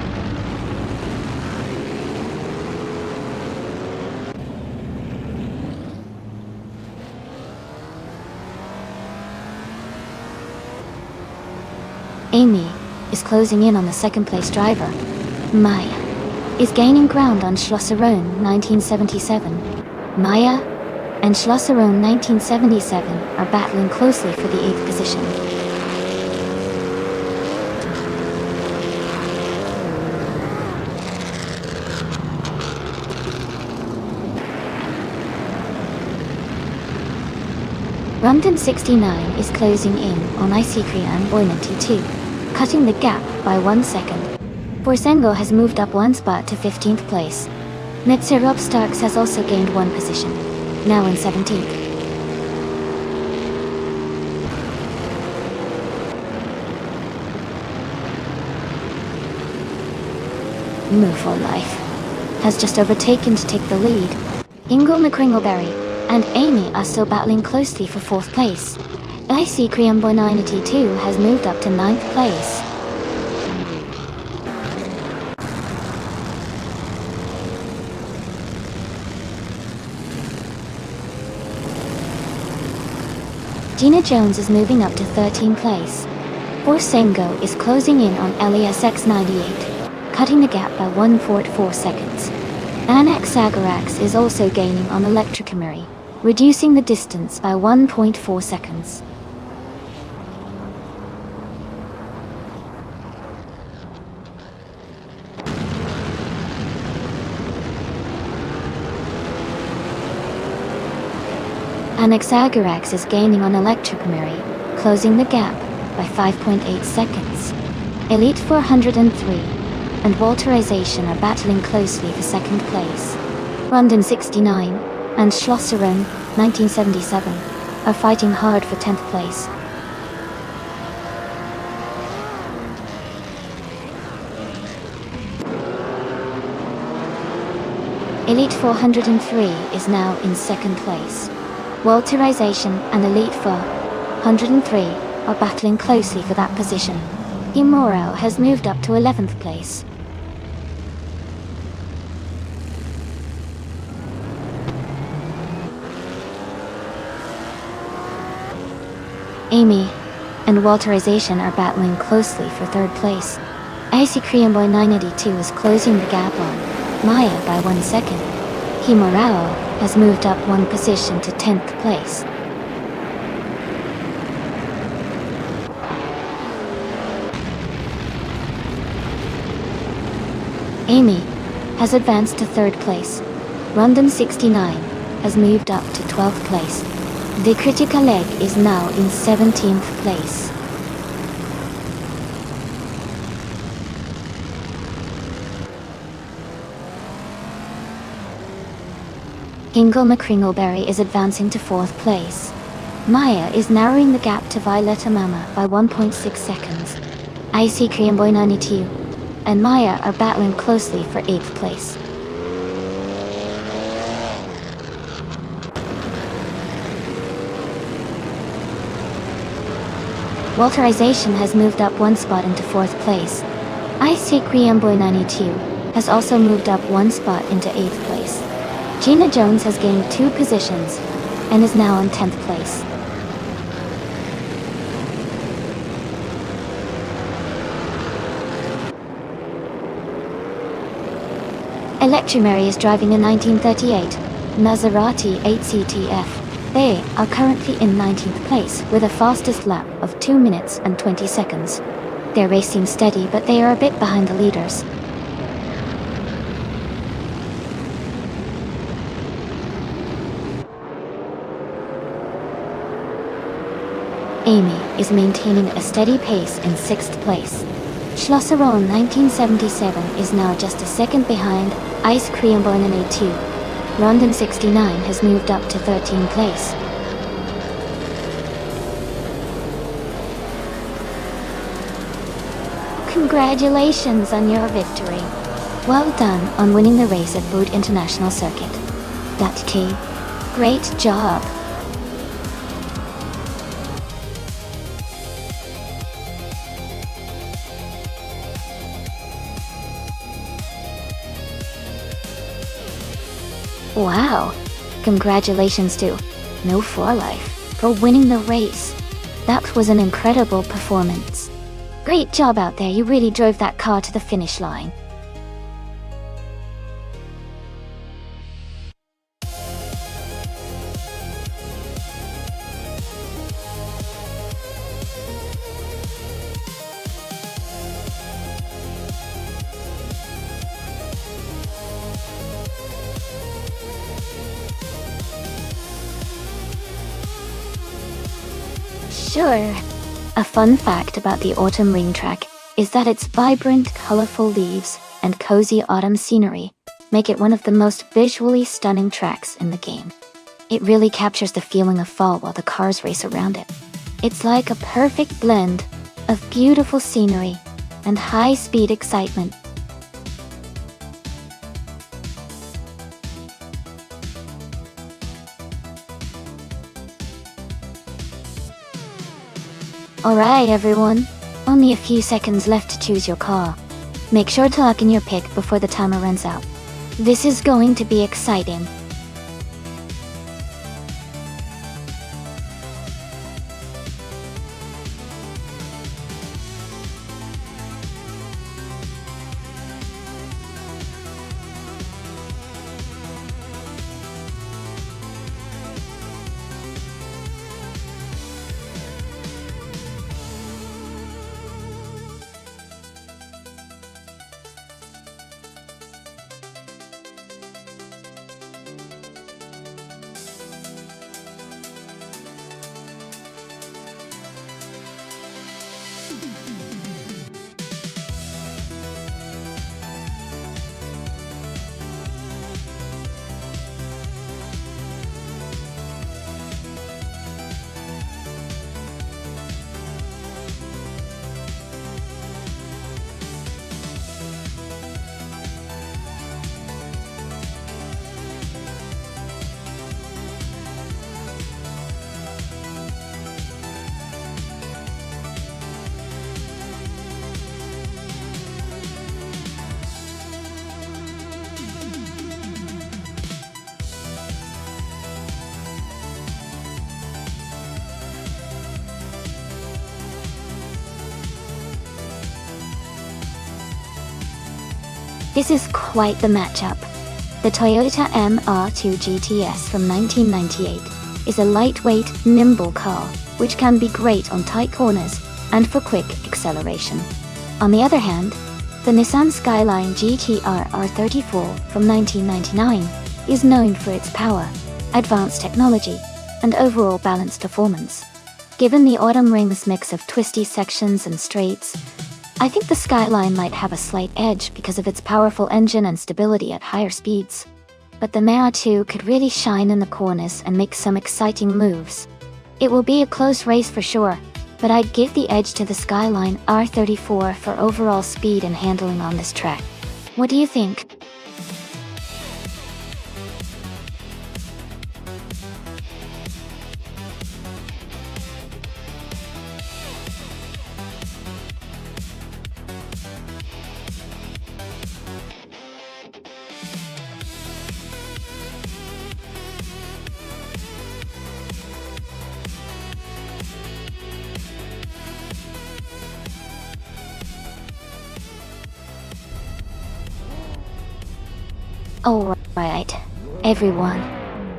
Amy is closing in on the second place driver. Maya is gaining ground on Schlosserone 1977. Maya and Schlosserone 1977 are battling closely for the 8th position. London 69 is closing in on Isikria and Boy 92, cutting the gap by 1 second. Borsengo has moved up one spot to 15th place. Mitsurob Starks has also gained one position, now in 17th. Move for Life has just overtaken to take the lead. Ingle McCringleberry and Amy are still battling closely for 4th place. IC Kriamboy 92 has moved up to 9th place. Gina Jones is moving up to 13th place. Borsengo is closing in on LESX 98, cutting the gap by 1.4 seconds. Annex Sagarax is also gaining on Electricamary, reducing the distance by 1.4 seconds. Anaxagarax is gaining on Electricamary, closing the gap by 5.8 seconds. Elite 403 and Walterization are battling closely for 2nd place. London 69 and Schlosserone 1977 are fighting hard for 10th place. Elite 403 is now in 2nd place. Walterization and Elite 403 are battling closely for that position. Imoro has moved up to 11th place. Amy and Walterization are battling closely for 3rd place. Icy Kriamboy 982 is closing the gap on Maya by 1 second. Himorao has moved up 1 position to 10th place. Amy has advanced to 3rd place. London 69 has moved up to 12th place. The Critical Leg is now in 17th place. Ingle McCringleberry is advancing to 4th place. Maya is narrowing the gap to Violetta Mama by 1.6 seconds. IC Kriamboy 92 and Maya are battling closely for 8th place. Walterization has moved up 1 spot into 4th place. IC Kriamboy 92 has also moved up 1 spot into 8th place. Gina Jones has gained 2 positions and is now in 10th place. Electromary is driving a 1938 Maserati 8CTF. They are currently in 19th place with a fastest lap of 2 minutes and 20 seconds. They're racing steady, but they are a bit behind the leaders. Amy is maintaining a steady pace in 6th place. Schlosserone 1977 is now just a second behind Ice Kriamboy 82. London 69 has moved up to 13th place. Congratulations on your victory. Well done on winning the race at Boot International Circuit. That key. Great job! Wow! Congratulations to No For Life for winning the race. That was an incredible performance. Great job out there, you really drove that car to the finish line. Sure. A fun fact about the Autumn Ring track is that its vibrant, colorful leaves and cozy autumn scenery make it one of the most visually stunning tracks in the game. It really captures the feeling of fall while the cars race around it. It's like a perfect blend of beautiful scenery and high-speed excitement. Alright everyone, only a few seconds left to choose your car. Make sure to lock in your pick before the timer runs out. This is going to be exciting. This is quite the matchup. The Toyota MR2 GTS from 1998 is a lightweight, nimble car, which can be great on tight corners and for quick acceleration. On the other hand, the Nissan Skyline GT-R R34 from 1999 is known for its power, advanced technology, and overall balanced performance. Given the Autumn Ring's mix of twisty sections and straights, I think the Skyline might have a slight edge because of its powerful engine and stability at higher speeds. But the MR2 could really shine in the corners and make some exciting moves. It will be a close race for sure, but I'd give the edge to the Skyline R34 for overall speed and handling on this track. What do you think? Alright, everyone.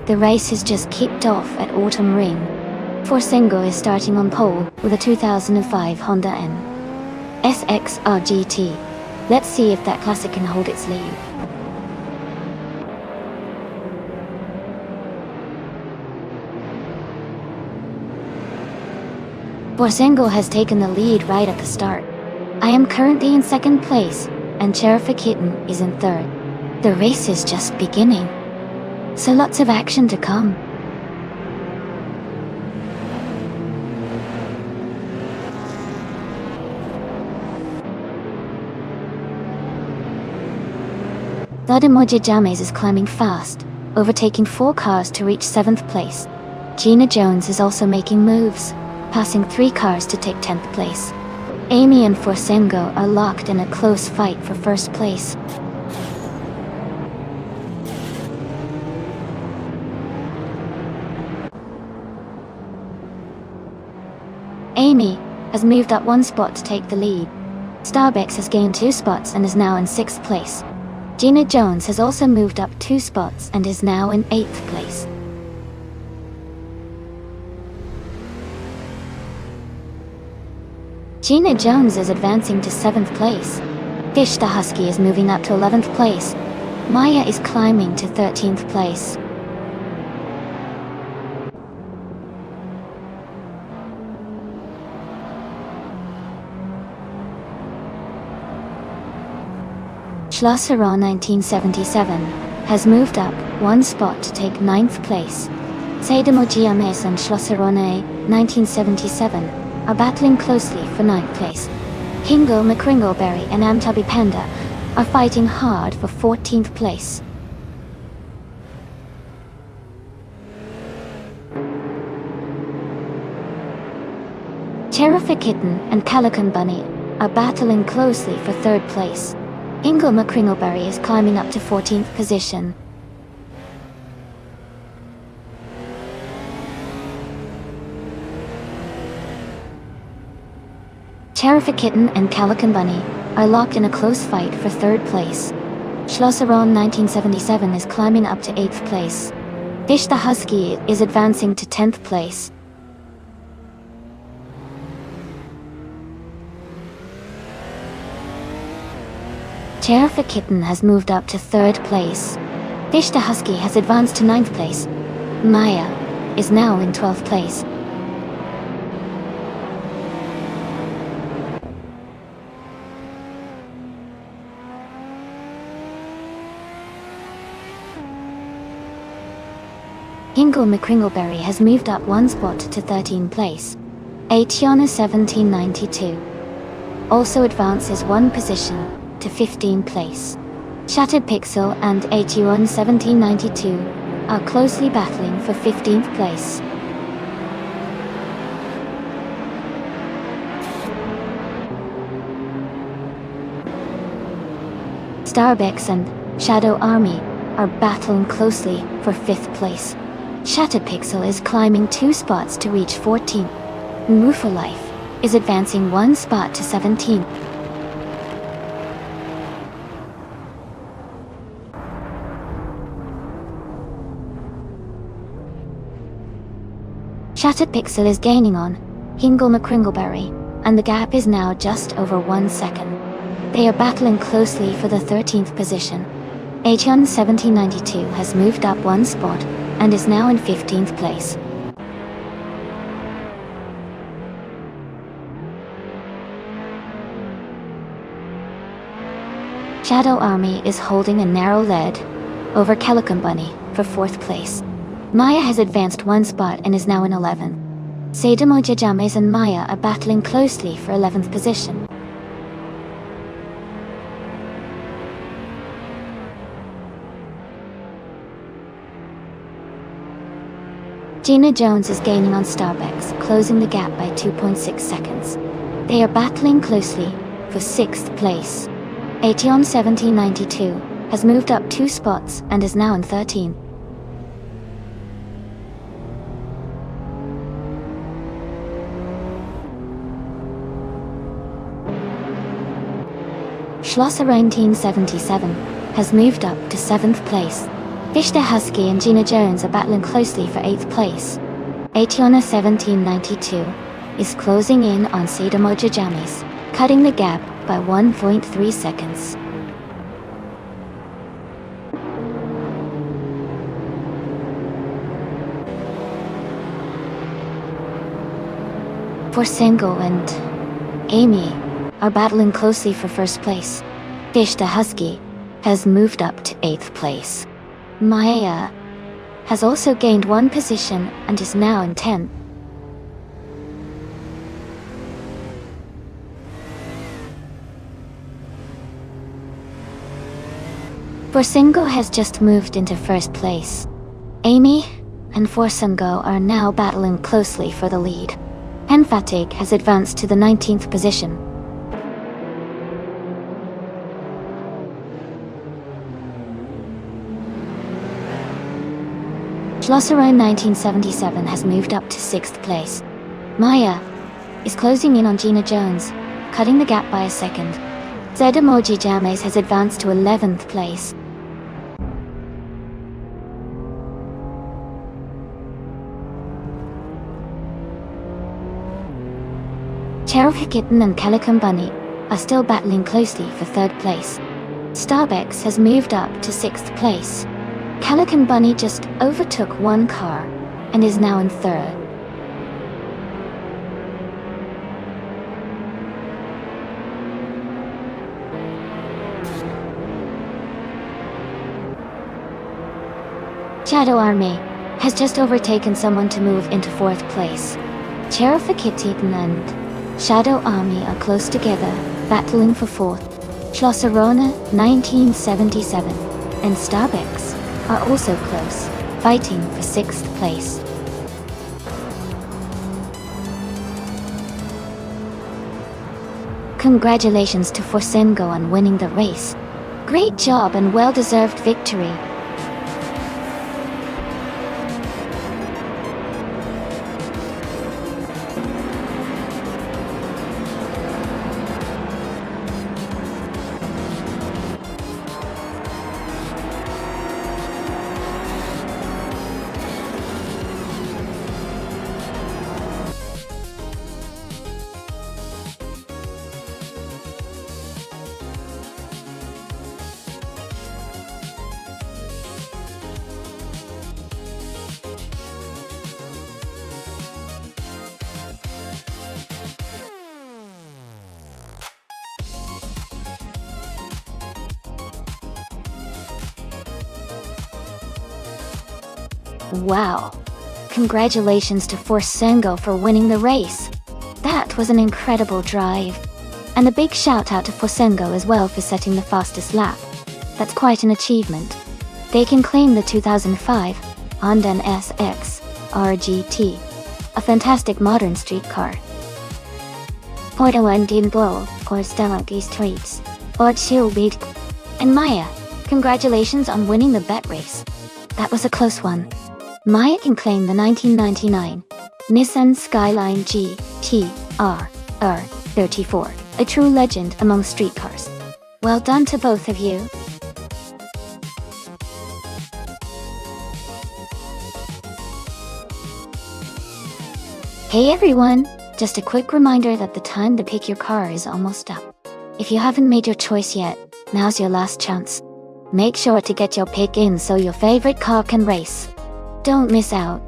The race has just kicked off at Autumn Ring. Forsengo is starting on pole with a 2005 Honda SXR GT. Let's see if that classic can hold its lead. Forsengo has taken the lead right at the start. I am currently in second place, and Cherify Kitten is in third. The race is just beginning, so lots of action to come. Dadamoja James is climbing fast, overtaking 4 cars to reach 7th place. Gina Jones is also making moves, passing 3 cars to take 10th place. Amy and Forsengo are locked in a close fight for 1st place. Amy has moved up 1 spot to take the lead. Starbucks has gained 2 spots and is now in 6th place. Gina Jones has also moved up 2 spots and is now in 8th place. Gina Jones is advancing to 7th place. Fish the Husky is moving up to 11th place. Maya is climbing to 13th place. Schlosseron 1977 has moved up 1 spot to take 9th place. Sedemoji Ames and Schlosserone 1977 are battling closely for 9th place. Hingle McCringleberry and Amtabi Panda are fighting hard for 14th place. Terrific Kitten and Calican Bunny are battling closely for 3rd place. Hingle McCringleberry is climbing up to 14th position. Terrific Kitten and Calican Bunny are locked in a close fight for 3rd place. Schlosseron 1977 is climbing up to 8th place. Fish the Husky is advancing to 10th place. Terrific Kitten has moved up to 3rd place. Fish the Husky has advanced to 9th place. Maya is now in 12th place. Hingle McCringleberry has moved up 1 spot to 13th place. Ationa 1792 also advances 1 position to 15th place. Shattered Pixel and Ationa 1792 are closely battling for 15th place. Starbex and Shadow Army are battling closely for 5th place. Shattered Pixel is climbing 2 spots to reach 14th. Mufa Life is advancing 1 spot to 17th. Shattered Pixel is gaining on Hingle McCringleberry, and the gap is now just over 1 second. They are battling closely for the 13th position. Ationa 1792 has moved up 1 spot and is now in 15th place. Shadow Army is holding a narrow lead over Calican Bunny for 4th place. Maya has advanced 1 spot and is now in 11th. Sedamo Jajames and Maya are battling closely for 11th position. Gina Jones is gaining on Starbucks, closing the gap by 2.6 seconds. They are battling closely for 6th place. Ationa 1792 has moved up 2 spots and is now in 13th. Schlosser 1977 has moved up to 7th place. Fish the Husky and Gina Jones are battling closely for 8th place. Ationa 1792 is closing in on Sedamo Jajames, cutting the gap by 1.3 seconds. Forsengo and Amy are battling closely for 1st place. Fish the Husky has moved up to 8th place. Maya has also gained 1 position and is now in 10th. Forsengo has just moved into 1st place. Amy and Forsengo are now battling closely for the lead. Enfatig has advanced to the 19th position. Schlosserone 1977 has moved up to 6th place. Maya is closing in on Gina Jones, cutting the gap by a second. Zed Emoji James has advanced to 11th place. Cherokee Kitten and Calico Bunny are still battling closely for 3rd place. Starbucks has moved up to 6th place. Calico Bunny just overtook one car and is now in 3rd. Shadow Army has just overtaken someone to move into 4th place. Cherokee Kitten and Shadow Army are close together, battling for 4th. Schlosserone 1977 and Starbucks are also close, fighting for 6th place. Congratulations to Forsengo on winning the race. Great job and well-deserved victory. Wow! Congratulations to Forsengo for winning the race. That was an incredible drive. And a big shout out to Forsengo as well for setting the fastest lap. That's quite an achievement. They can claim the 2005 Honda SX RGT, a fantastic modern street car. Porto and Dinbo, or Stellantis Streets, or Chilbeat. And Maya, congratulations on winning the bet race. That was a close one. Maya can claim the 1999 Nissan Skyline GT-R R34, a true legend among street cars. Well done to both of you. Hey everyone! Just a quick reminder that the time to pick your car is almost up. If you haven't made your choice yet, now's your last chance. Make sure to get your pick in so your favorite car can race. Don't miss out.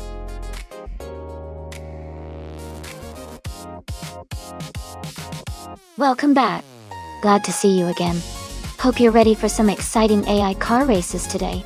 Welcome back. Glad to see you again. Hope you're ready for some exciting AI car races today.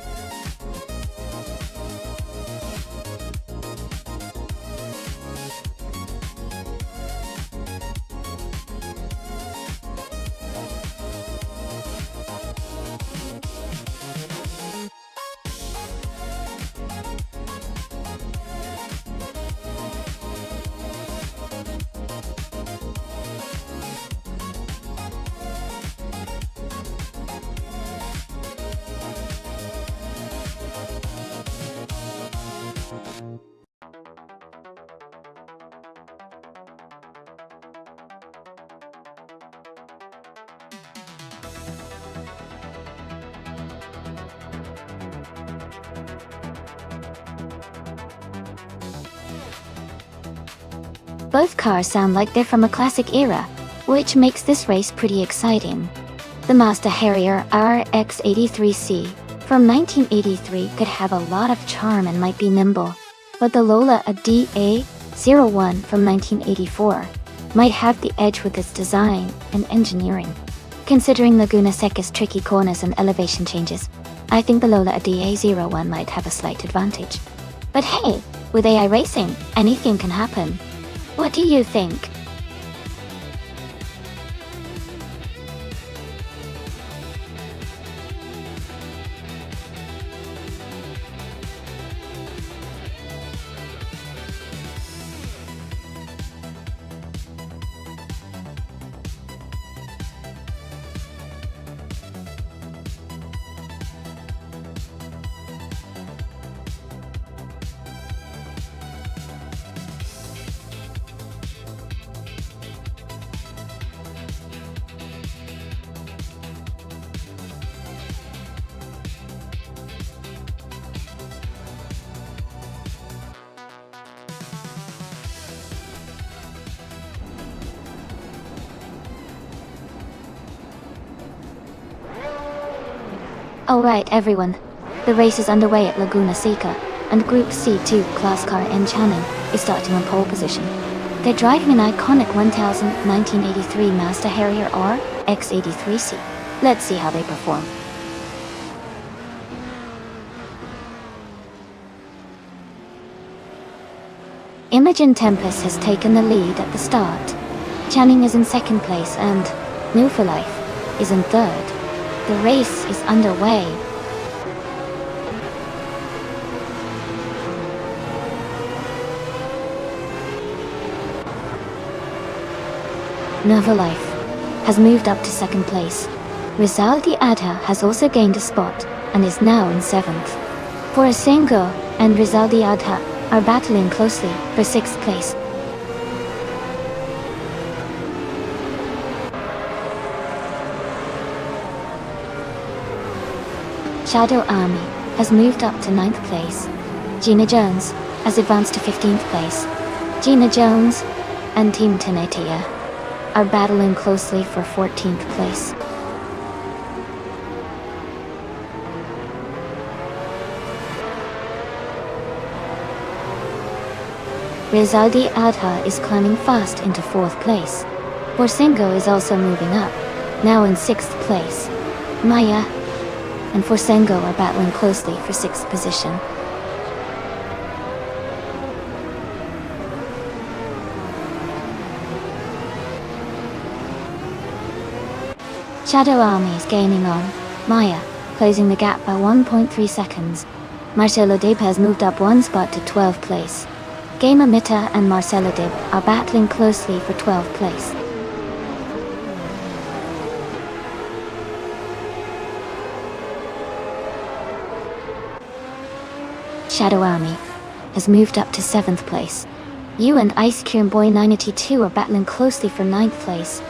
Both cars sound like they're from a classic era, which makes this race pretty exciting. The Mazda Harrier RX-83C from 1983 could have a lot of charm and might be nimble, but the Lola DA01 from 1984 might have the edge with its design and engineering. Considering Laguna Seca's tricky corners and elevation changes, I think the Lola DA01 might have a slight advantage. But hey, with AI racing, anything can happen. What do you think? Alright everyone, the race is underway at Laguna Seca, and Group C2 class car N Channing is starting on pole position. They're driving an iconic 1983 Mazda Harrier R X83C. Let's see how they perform. Imogen Tempest has taken the lead at the start. Channing is in second place and New for Life is in third. The race is underway. Nova Life has moved up to second place. Rizaldi Adha has also gained a spot and is now in seventh. Forasengo and Rizaldi Adha are battling closely for sixth place. Shadow Army has moved up to 9th place. Gina Jones has advanced to 15th place. Gina Jones and Team Tenetia are battling closely for 14th place. Rizaldi Adha is climbing fast into 4th place. Forsengo is also moving up, now in 6th place. Maya and Forsengo are battling closely for 6th position. Shadow Army is gaining on Maya, closing the gap by 1.3 seconds. Marcelo Dib has moved up one spot to 12th place. Gamer Mita and Marcelo Dib are battling closely for 12th place. Shadow Army has moved up to 7th place. You and Ice Cream Boy 982 are battling closely for 9th place.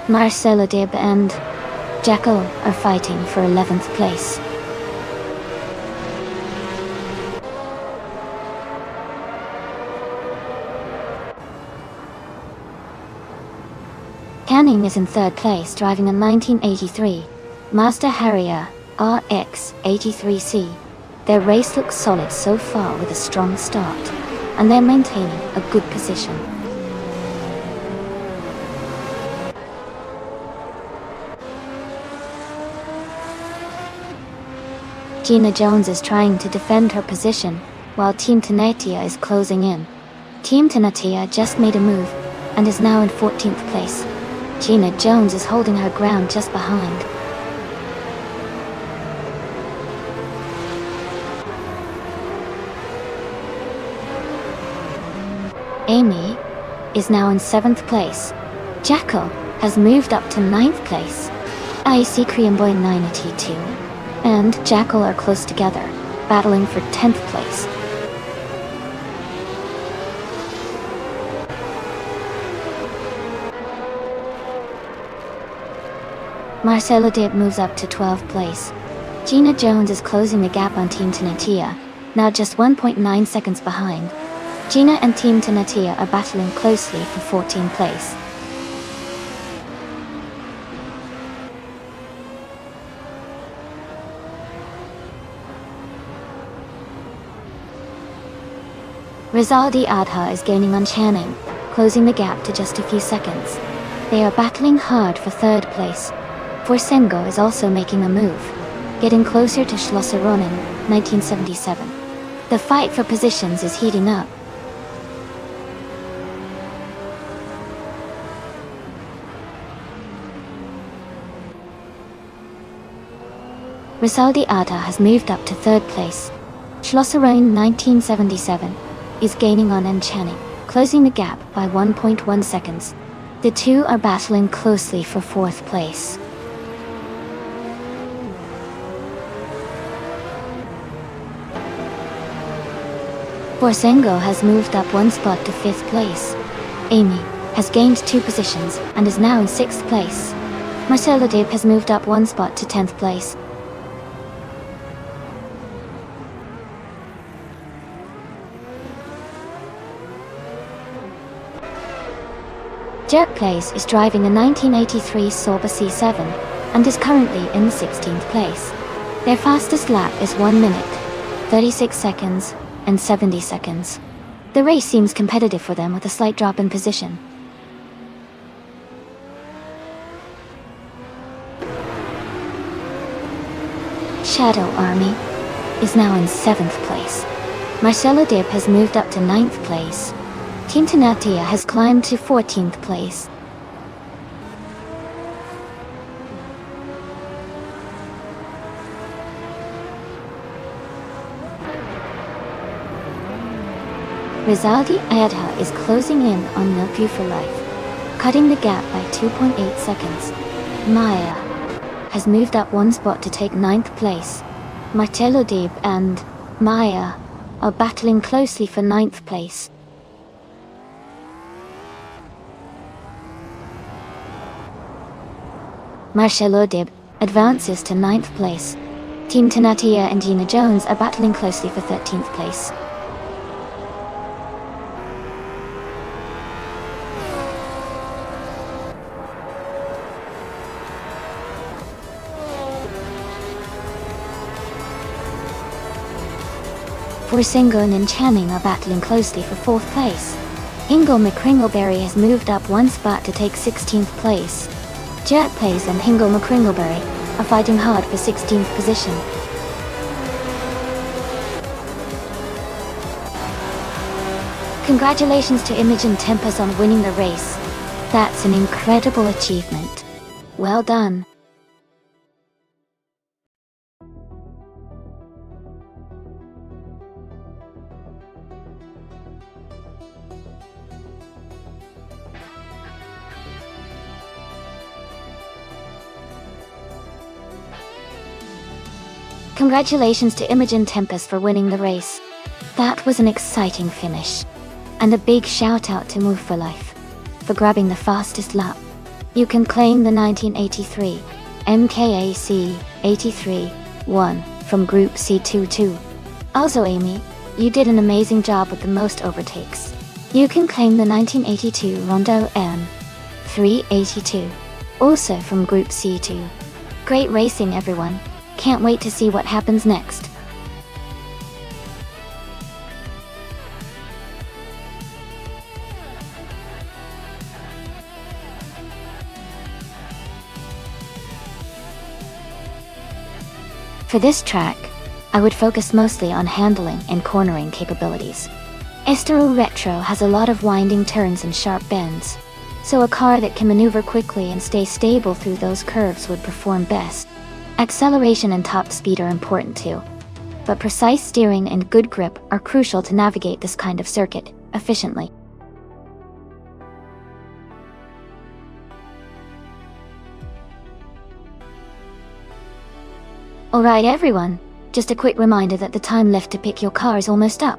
Marcelo Dib and Jackal are fighting for 11th place. Canning is in 3rd place driving a 1983 Mazda Harrier RX83C. Their race looks solid so far with a strong start, and they're maintaining a good position. Gina Jones is trying to defend her position, while Team Tenetia is closing in. Team Tenetia just made a move, and is now in 14th place. Gina Jones is holding her ground just behind. Amy is now in 7th place. Jackal has moved up to 9th place. Icy Cream Boy 982 and Jackal are close together, battling for 10th place. Marcelo Dib moves up to 12th place. Gina Jones is closing the gap on Team Tenetia, now just 1.9 seconds behind. Gina and Team Tenetia are battling closely for 14th place. Rizaldi Adha is gaining on Channing, closing the gap to just a few seconds. They are battling hard for 3rd place. Forsengo is also making a move, getting closer to Schlosser-Ronen, 1977. The fight for positions is heating up. Rizaldi Adha has moved up to 3rd place. Schlosser-Ronen 1977 is gaining on N Channing, closing the gap by 1.1 seconds. The two are battling closely for 4th place. Forsengo has moved up one spot to 5th place. Amy has gained 2 positions and is now in 6th place. Marcelo Dib has moved up one spot to 10th place. Jerk Place is driving a 1983 Sauber C7 and is currently in 16th place. Their fastest lap is 1 minute, 36 seconds, and 70 seconds. The race seems competitive for them with a slight drop in position. Shadow Army is now in 7th place. Marcelo Dib has moved up to 9th place. Team Tenatia has climbed to 14th place. Rizaldi Adha is closing in on Milk You for Life, cutting the gap by 2.8 seconds. Maya has moved up 1 spot to take 9th place. Marcelo Dib and Maya are battling closely for 9th place. Marcelo Dib advances to 9th place. Team Tenatia and Gina Jones are battling closely for 13th place. Forsingon and Channing are battling closely for 4th place. Hingle McCringleberry has moved up 1 spot to take 16th place. Jet Pace and Hingle McCringleberry are fighting hard for 16th position. Congratulations to Imogen Tempest on winning the race. That's an incredible achievement. Well done. Congratulations to Imogen Tempest for winning the race. That was an exciting finish. And a big shout out to Move for Life for grabbing the fastest lap. You can claim the 1983 MKAC 83-1 from Group C22. Also Amy, you did an amazing job with the most overtakes. You can claim the 1982 Rondo M 382, also from Group C2. Great racing everyone. Can't wait to see what happens next. For this track, I would focus mostly on handling and cornering capabilities. Estero Retro has a lot of winding turns and sharp bends, so a car that can maneuver quickly and stay stable through those curves would perform best. Acceleration and top speed are important too, but precise steering and good grip are crucial to navigate this kind of circuit efficiently. Alright everyone, just a quick reminder that the time left to pick your car is almost up.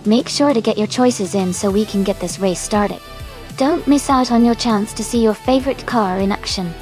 Make sure to get your choices in so we can get this race started. Don't miss out on your chance to see your favorite car in action.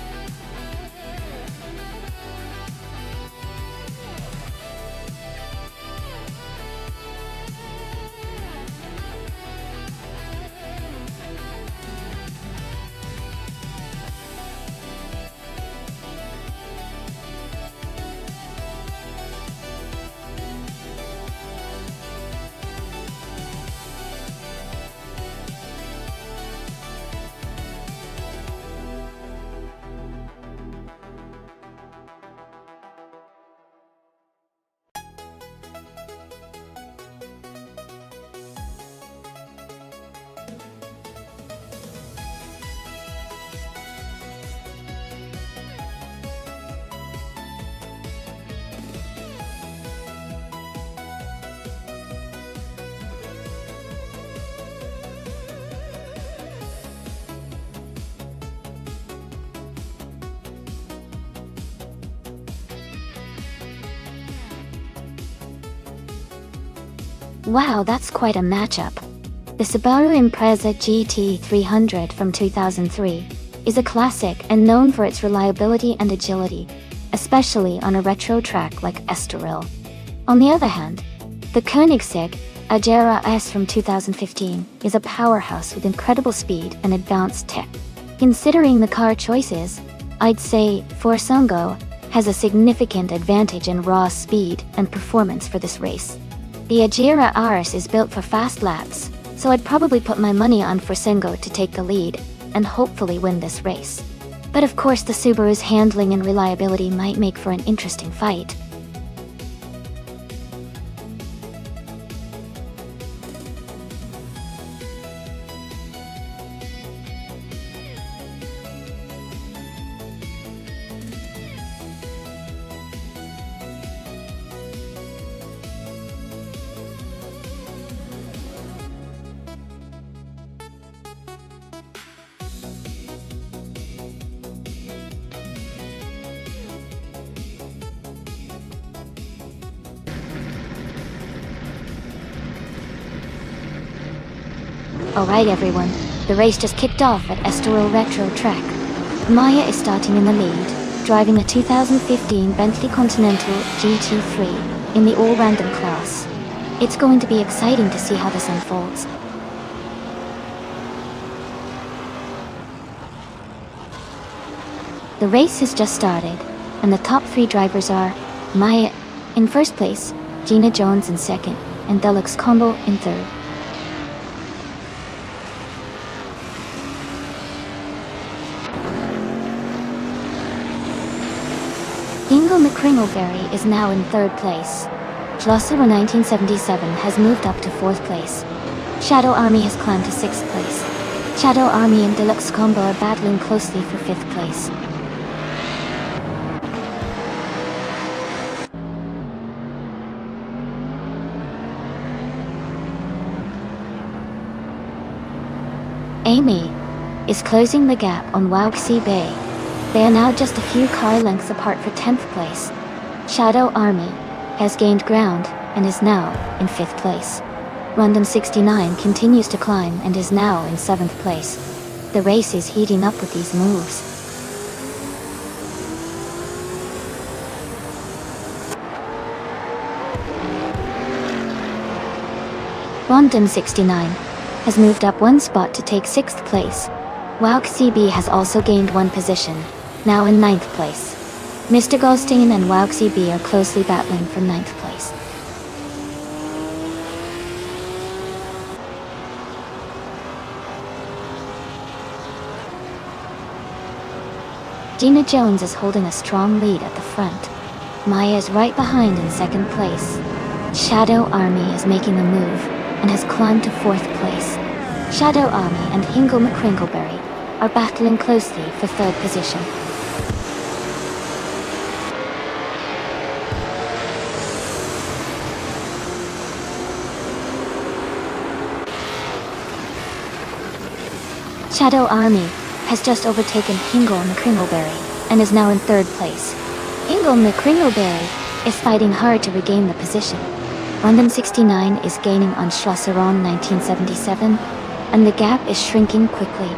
Wow, that's quite a matchup. The Subaru Impreza GT300 from 2003 is a classic and known for its reliability and agility, especially on a retro track like Estoril. On the other hand, the Koenigsegg Agera S from 2015 is a powerhouse with incredible speed and advanced tech. Considering the car choices, I'd say Forsungo has a significant advantage in raw speed and performance for this race. The Agera RS is built for fast laps, so I'd probably put my money on Forsengo to take the lead and hopefully win this race. But of course the Subaru's handling and reliability might make for an interesting fight. Alright everyone, the race just kicked off at Estoril Retro Track. Maya is starting in the lead, driving a 2015 Bentley Continental GT3 in the all-random class. It's going to be exciting to see how this unfolds. The race has just started, and the top 3 drivers are Maya in first place, Gina Jones in second, and Deluxe Combo in third. Ingo McCringleberry is now in third place. Schlosser 1977 has moved up to fourth place. Shadow Army has climbed to sixth place. Shadow Army and Deluxe Combo are battling closely for fifth place. Amy is closing the gap on Wauxi Bay. They are now just a few car lengths apart for 10th place. Shadow Army has gained ground and is now in 5th place. Rundum 69 continues to climb and is now in 7th place. The race is heating up with these moves. Rundum 69 has moved up 1 spot to take 6th place. Wauxi B has also gained 1 position, now in 9th place. Mr. Goldstein and Wauxi B are closely battling for 9th place. Gina Jones is holding a strong lead at the front. Maya is right behind in 2nd place. Shadow Army is making the move and has climbed to 4th place. Shadow Army and Ingo McCringleberry are battling closely for 3rd position. Shadow Army has just overtaken Ingo McCringleberry and is now in 3rd place. Ingo McCringleberry is fighting hard to regain the position. Rundum 69 is gaining on Schlosseron 1977, and the gap is shrinking quickly.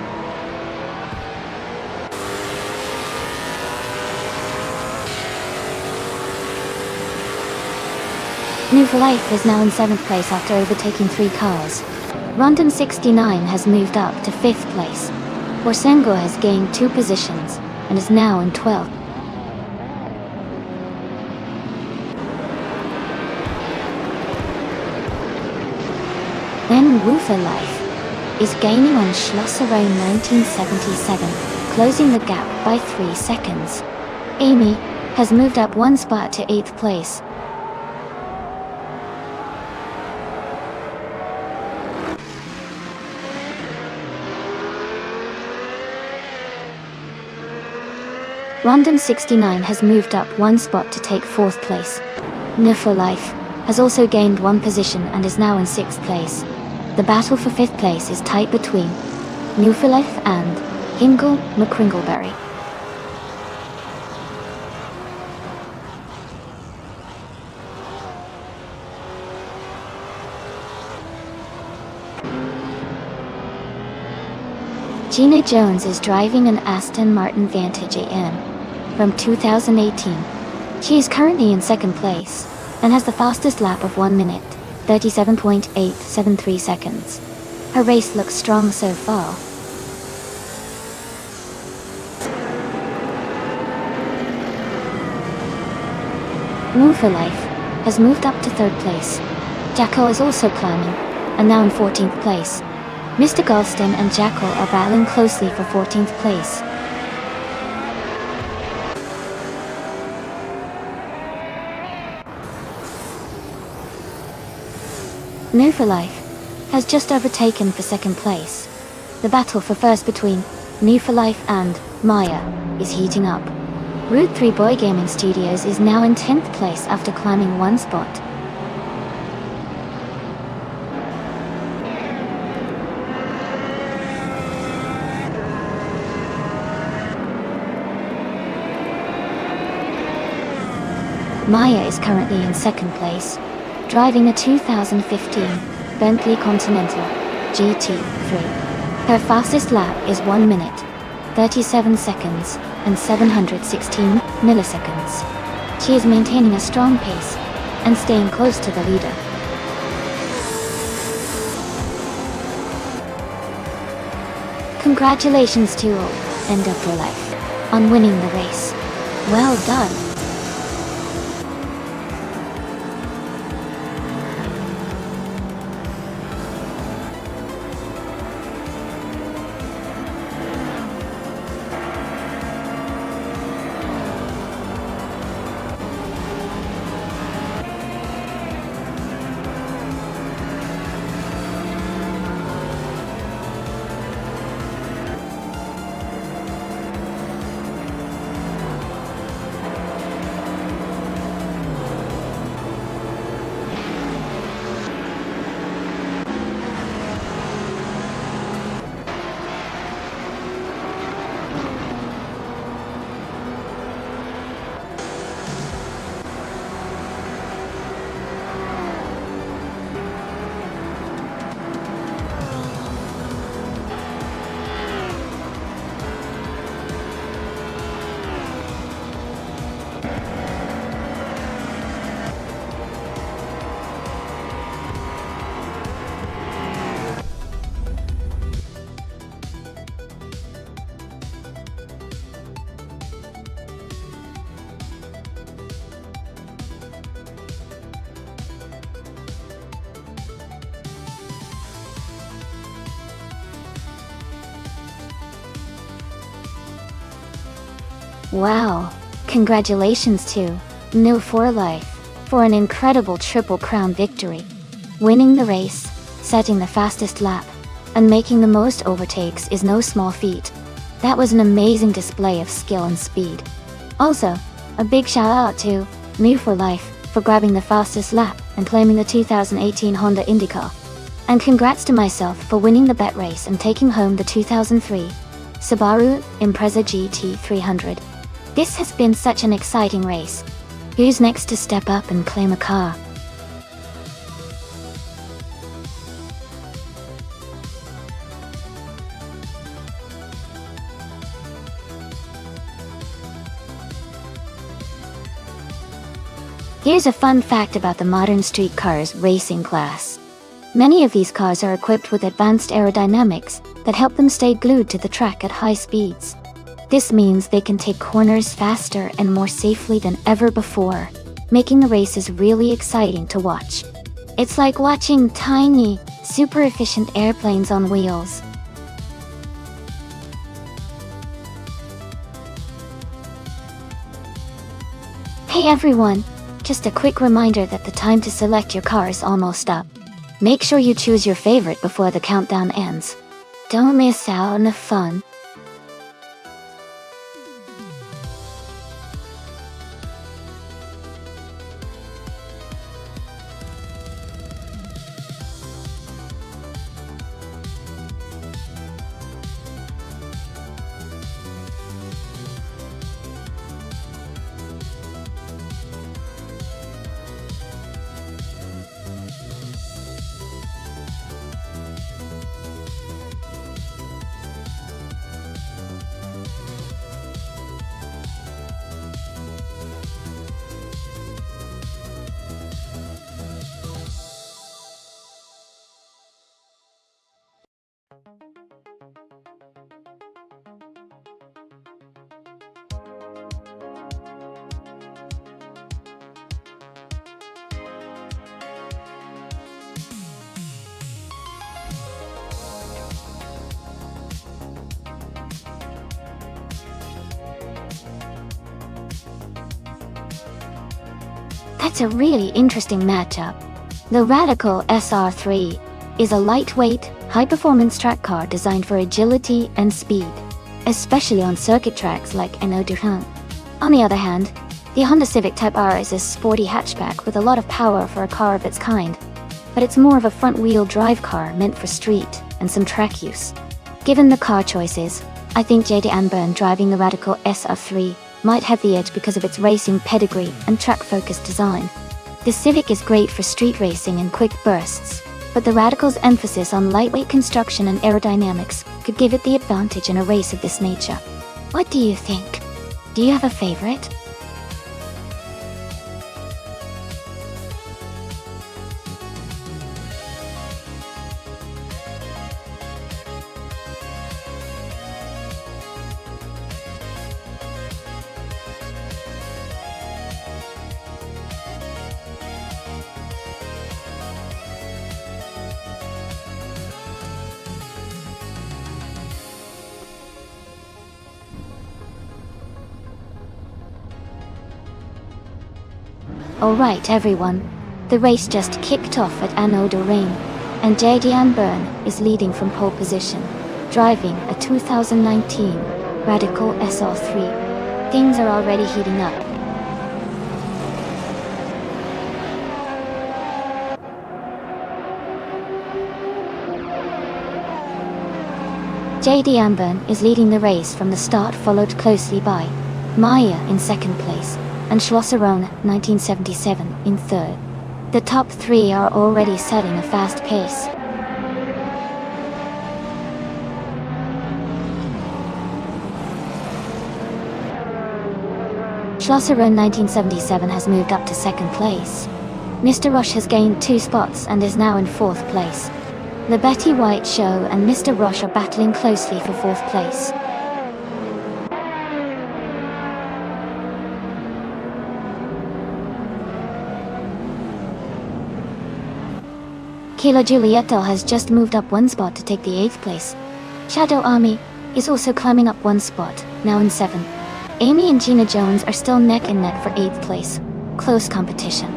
New for Life is now in 7th place after overtaking 3 cars. Rundum 69 has moved up to 5th place. Forsengo has gained 2 positions and is now in 12th. Then New for Life is gaining on Schlosserei 1977, closing the gap by 3 seconds. Amy has moved up 1 spot to 8th place. Rundum 69 has moved up 1 spot to take 4th place. New for Life has also gained 1 position and is now in 6th place. The battle for 5th place is tight between New for Life and Ingo McCringleberry. Gina Jones is driving an Aston Martin Vantage AM from 2018. She is currently in 2nd place and has the fastest lap of 1 minute, 37.873 seconds. Her race looks strong so far. New for Life has moved up to 3rd place. Jacko is also climbing, and now in 14th place. Mr. Galston and Jacko are battling closely for 14th place. New for Life has just overtaken for 2nd place. The battle for first between New for Life and Maya is heating up. Route 3 Boy Gaming Studios is now in 10th place after climbing 1 spot. Maya is currently in 2nd place, driving a 2015 Bentley Continental GT3. Her fastest lap is 1 minute, 37 seconds, and 716 milliseconds. She is maintaining a strong pace and staying close to the leader. Congratulations to End of Your Life on winning the race. Well done. Wow, congratulations to New for Life for an incredible Triple Crown victory. Winning the race, setting the fastest lap, and making the most overtakes is no small feat. That was an amazing display of skill and speed. Also, a big shout out to New for Life for grabbing the fastest lap and claiming the 2018 Honda IndyCar. And congrats to myself for winning the bet race and taking home the 2003 Subaru Impreza GT300. This has been such an exciting race. Who's next to step up and claim a car? Here's a fun fact about the modern street cars racing class. Many of these cars are equipped with advanced aerodynamics that help them stay glued to the track at high speeds. This means they can take corners faster and more safely than ever before, making the races really exciting to watch. It's like watching tiny, super efficient airplanes on wheels. Hey everyone, just a quick reminder that the time to select your car is almost up. Make sure you choose your favorite before the countdown ends. Don't miss out on the fun. That's a really interesting matchup. The Radical SR3 is a lightweight, high-performance track car designed for agility and speed, especially on circuit tracks like Eno-Durand. On the other hand, the Honda Civic Type R is a sporty hatchback with a lot of power for a car of its kind, but it's more of a front-wheel drive car meant for street and some track use. Given the car choices, I think JD Anburn driving the Radical SR3 might have the edge because of its racing pedigree and track-focused design. The Civic is great for street racing and quick bursts, but the Radical's emphasis on lightweight construction and aerodynamics could give it the advantage in a race of this nature. What do you think? Do you have a favorite? Alright everyone, the race just kicked off at Eno-Durand, and JD Anburn is leading from pole position, driving a 2019 Radical SR3. Things are already heating up. JD Anburn is leading the race from the start, followed closely by Maya in second place, and Schlosserone 1977 in third. The top three are already setting a fast pace. Schlosserone 1977 has moved up to second place. Mr. Roche has gained 2 spots and is now in fourth place. The Betty White Show and Mr. Roche are battling closely for fourth place. Kilo Julietel has just moved up 1 spot to take the 8th place. Shadow Army is also climbing up 1 spot, now in 7th. Amy and Gina Jones are still neck and neck for 8th place. Close competition.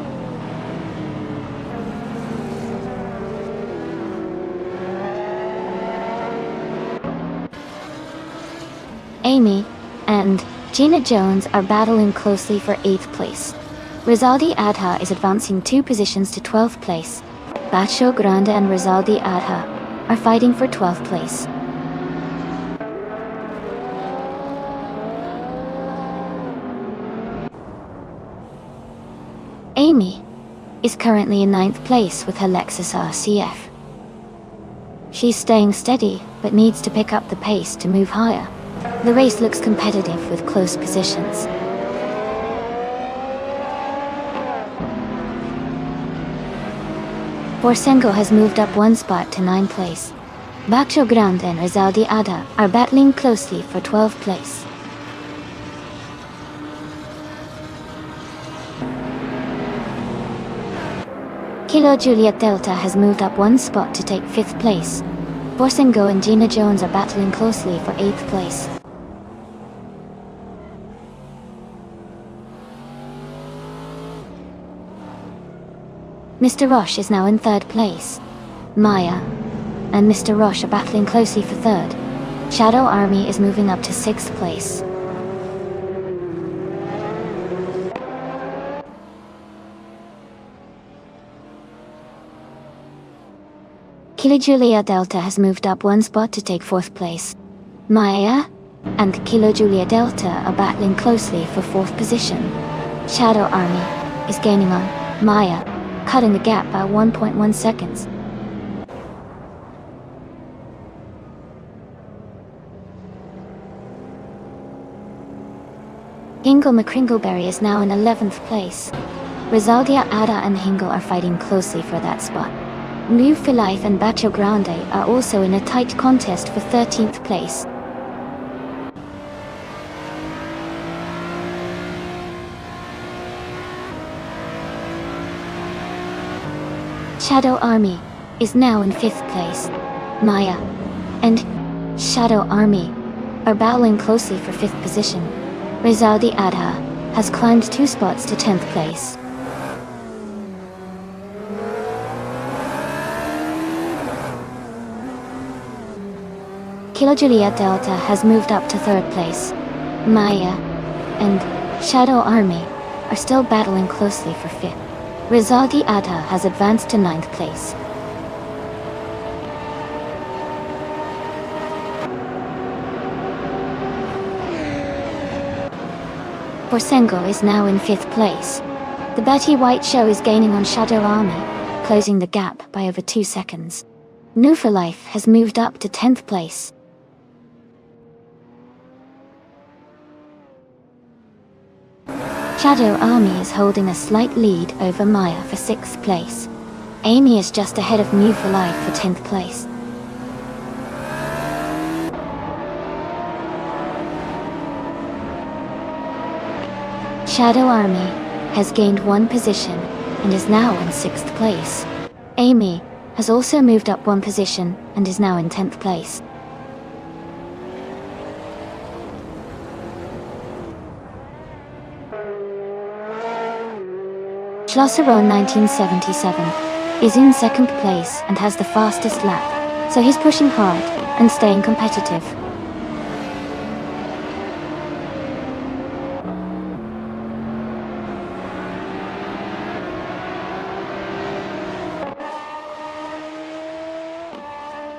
Amy and Gina Jones are battling closely for 8th place. Rizaldi Adha is advancing 2 positions to 12th place. Bacho Grande and Rizaldi Adha are fighting for 12th place. Amy is currently in 9th place with her Lexus RCF. She's staying steady, but needs to pick up the pace to move higher. The race looks competitive with close positions. Borsengo has moved up 1 spot to 9th place. Bacho Grande and Rizaldi Adha are battling closely for 12th place. Kilo Juliet Delta has moved up 1 spot to take 5th place. Borsengo and Gina Jones are battling closely for 8th place. Mr. Roche is now in 3rd place. Maya and Mr. Roche are battling closely for 3rd. Shadow Army is moving up to 6th place. Kilo Julia Delta has moved up 1 spot to take 4th place. Maya and Kilo Julia Delta are battling closely for 4th position. Shadow Army is gaining on Maya, cutting the gap by 1.1 seconds. Hingle McCringleberry is now in 11th place. Rizaldia Ada and Hingle are fighting closely for that spot. New Filife and Bacho Grande are also in a tight contest for 13th place. Shadow Army is now in 5th place. Maya and Shadow Army are battling closely for 5th position. Rizaldi Adha has climbed 2 spots to 10th place. Kilo Juliet Delta has moved up to 3rd place. Maya and Shadow Army are still battling closely for 5th. Rizaldi Adha has advanced to 9th place. Forsengo is now in 5th place. The Betty White Show is gaining on Shadow Army, closing the gap by over 2 seconds. New for Life has moved up to 10th place. Shadow Army is holding a slight lead over Maya for 6th place. Amy is just ahead of New for Life for 10th place. Shadow Army has gained 1 position and is now in 6th place. Amy has also moved up 1 position and is now in 10th place. Schlosseron 1977 is in 2nd place and has the fastest lap, so he's pushing hard and staying competitive.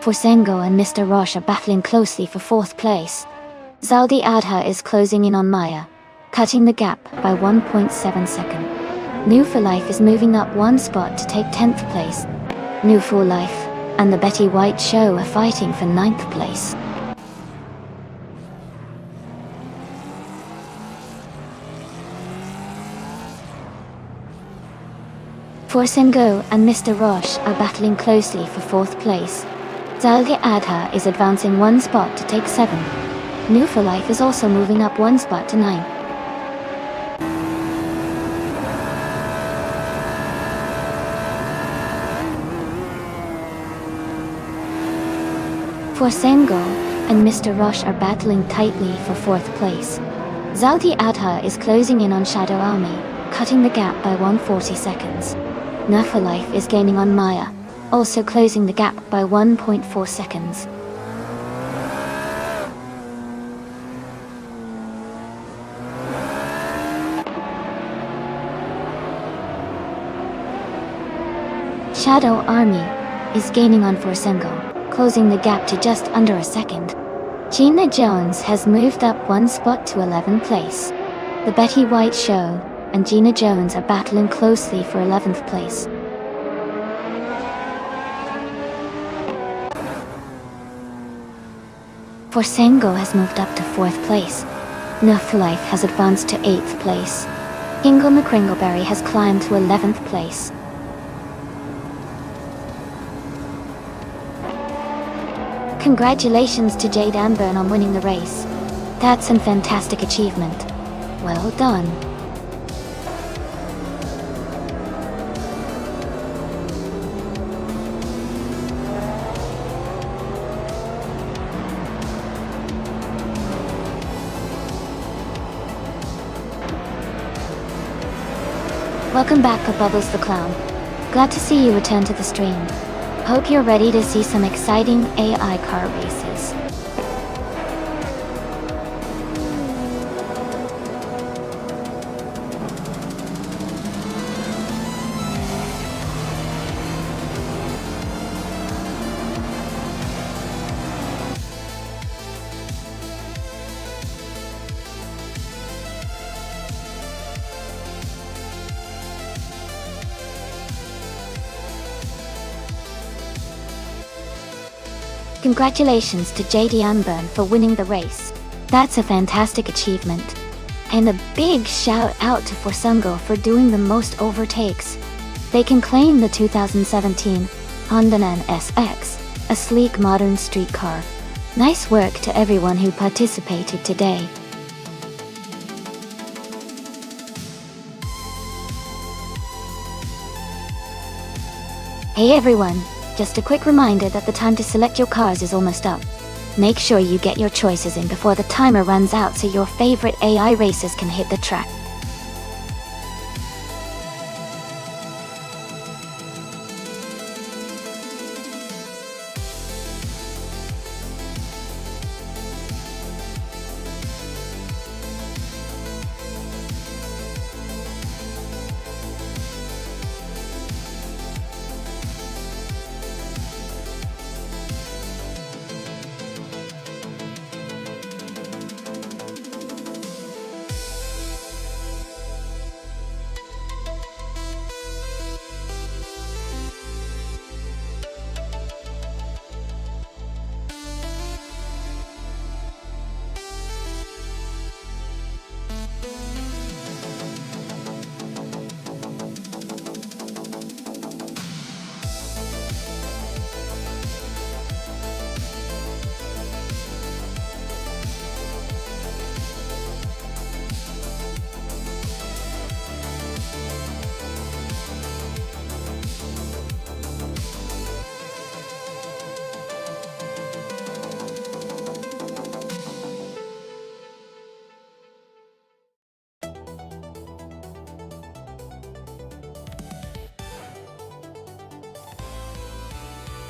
Forsengo and Mr. Roche are battling closely for 4th place. Zaldi Adha is closing in on Maya, cutting the gap by 1.7 seconds. New for Life is moving up 1 spot to take 10th place. New for Life and the Betty White Show are fighting for 9th place. Forsengo and Mr. Roche are battling closely for 4th place. Zaldi Adha is advancing 1 spot to take 7th. New for Life is also moving up 1 spot to 9th. Forsengo and Mr. Roche are battling tightly for 4th place. Zaldi Adha is closing in on Shadow Army, cutting the gap by 140 seconds. New for Life is gaining on Maya, also closing the gap by 1.4 seconds. Shadow Army is gaining on Forsengo, closing the gap to just under a second. Gina Jones has moved up 1 spot to 11th place. The Betty White Show and Gina Jones are battling closely for 11th place. Forsengo has moved up to 4th place. New for Life has advanced to 8th place. Ingle McCringleberry has climbed to 11th place. Congratulations to Jade Anburn on winning the race. That's a fantastic achievement. Well done. Welcome back, Bubbles the Clown. Glad to see you return to the stream. Hope you're ready to see some exciting AI car races. Congratulations to JD Anburn for winning the race. That's a fantastic achievement. And a big shout out to Forsengo for doing the most overtakes. They can claim the 2017 Honda SX, a sleek modern street car. Nice work to everyone who participated today. Hey everyone! Just a quick reminder that the time to select your cars is almost up. Make sure you get your choices in before the timer runs out so your favorite AI racers can hit the track.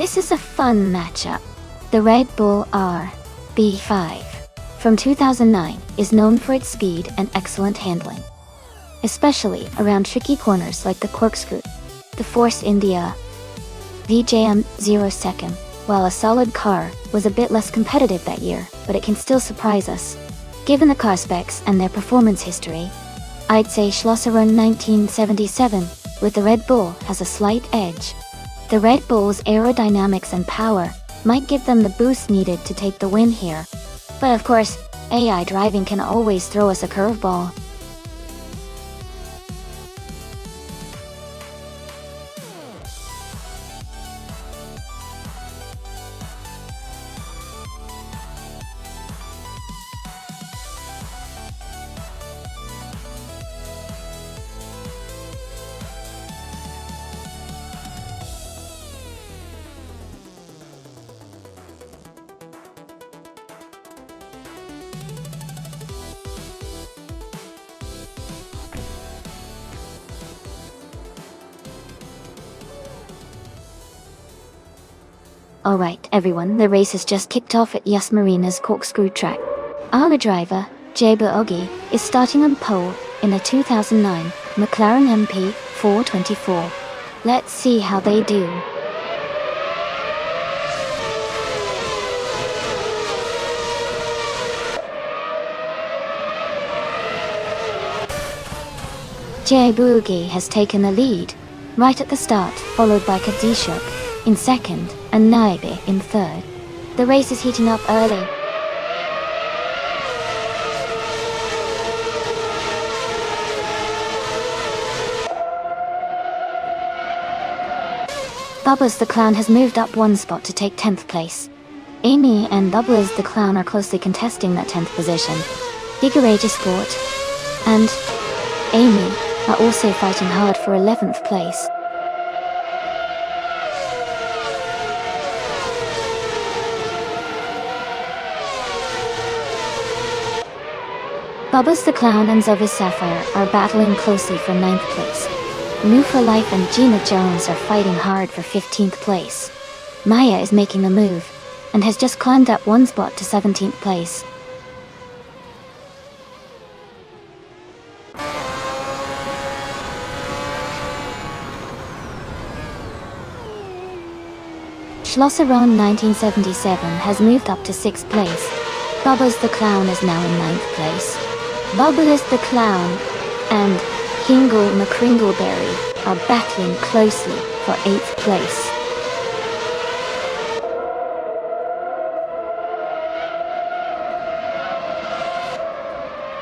This is a fun matchup. The Red Bull RB5 from 2009 is known for its speed and excellent handling, especially around tricky corners like the corkscrew. The Force India VJM 02nd, while a solid car, was a bit less competitive that year, but it can still surprise us. Given the car specs and their performance history, I'd say Schlosserrun 1977 with the Red Bull has a slight edge. The Red Bull's aerodynamics and power might give them the boost needed to take the win here. But of course, AI driving can always throw us a curveball. Alright everyone, the race has just kicked off at Yas Marina's corkscrew track. Our driver, Jabu Ogi, is starting on pole in a 2009 McLaren MP 424. Let's see how they do. Jabu Ogi has taken the lead right at the start, followed by Kadzishuk in second and Naibe in third. The race is heating up early. Bubbles the Clown has moved up one spot to take 10th place. Amy and Bubbles the Clown are closely contesting that 10th position. Diggerage Sport and Amy are also fighting hard for 11th place. Bubbles the Clown and Zovis Sapphire are battling closely for 9th place. New for Life and Gina Jones are fighting hard for 15th place. Maya is making the move, and has just climbed up one spot to 17th place. Schlosserrun 1977 has moved up to 6th place. Bubbles the Clown is now in 9th place. Bubbles the Clown and Hingle McCringleberry are battling closely for 8th place.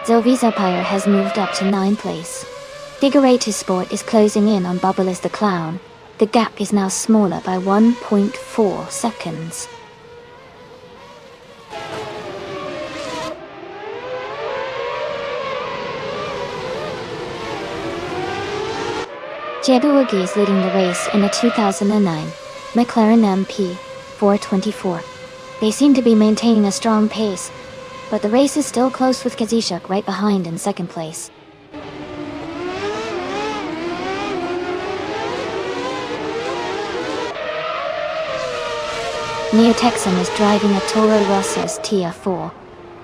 Zovizapire has moved up to 9th place. Digerator Sport is closing in on Bubbles the Clown. The gap is now smaller by 1.4 seconds. Jabuwagi is leading the race in a 2009 McLaren MP 424. They seem to be maintaining a strong pace, but the race is still close with Kazishuk right behind in 2nd place. Neo-Texan is driving a Toro Rosso's TR4.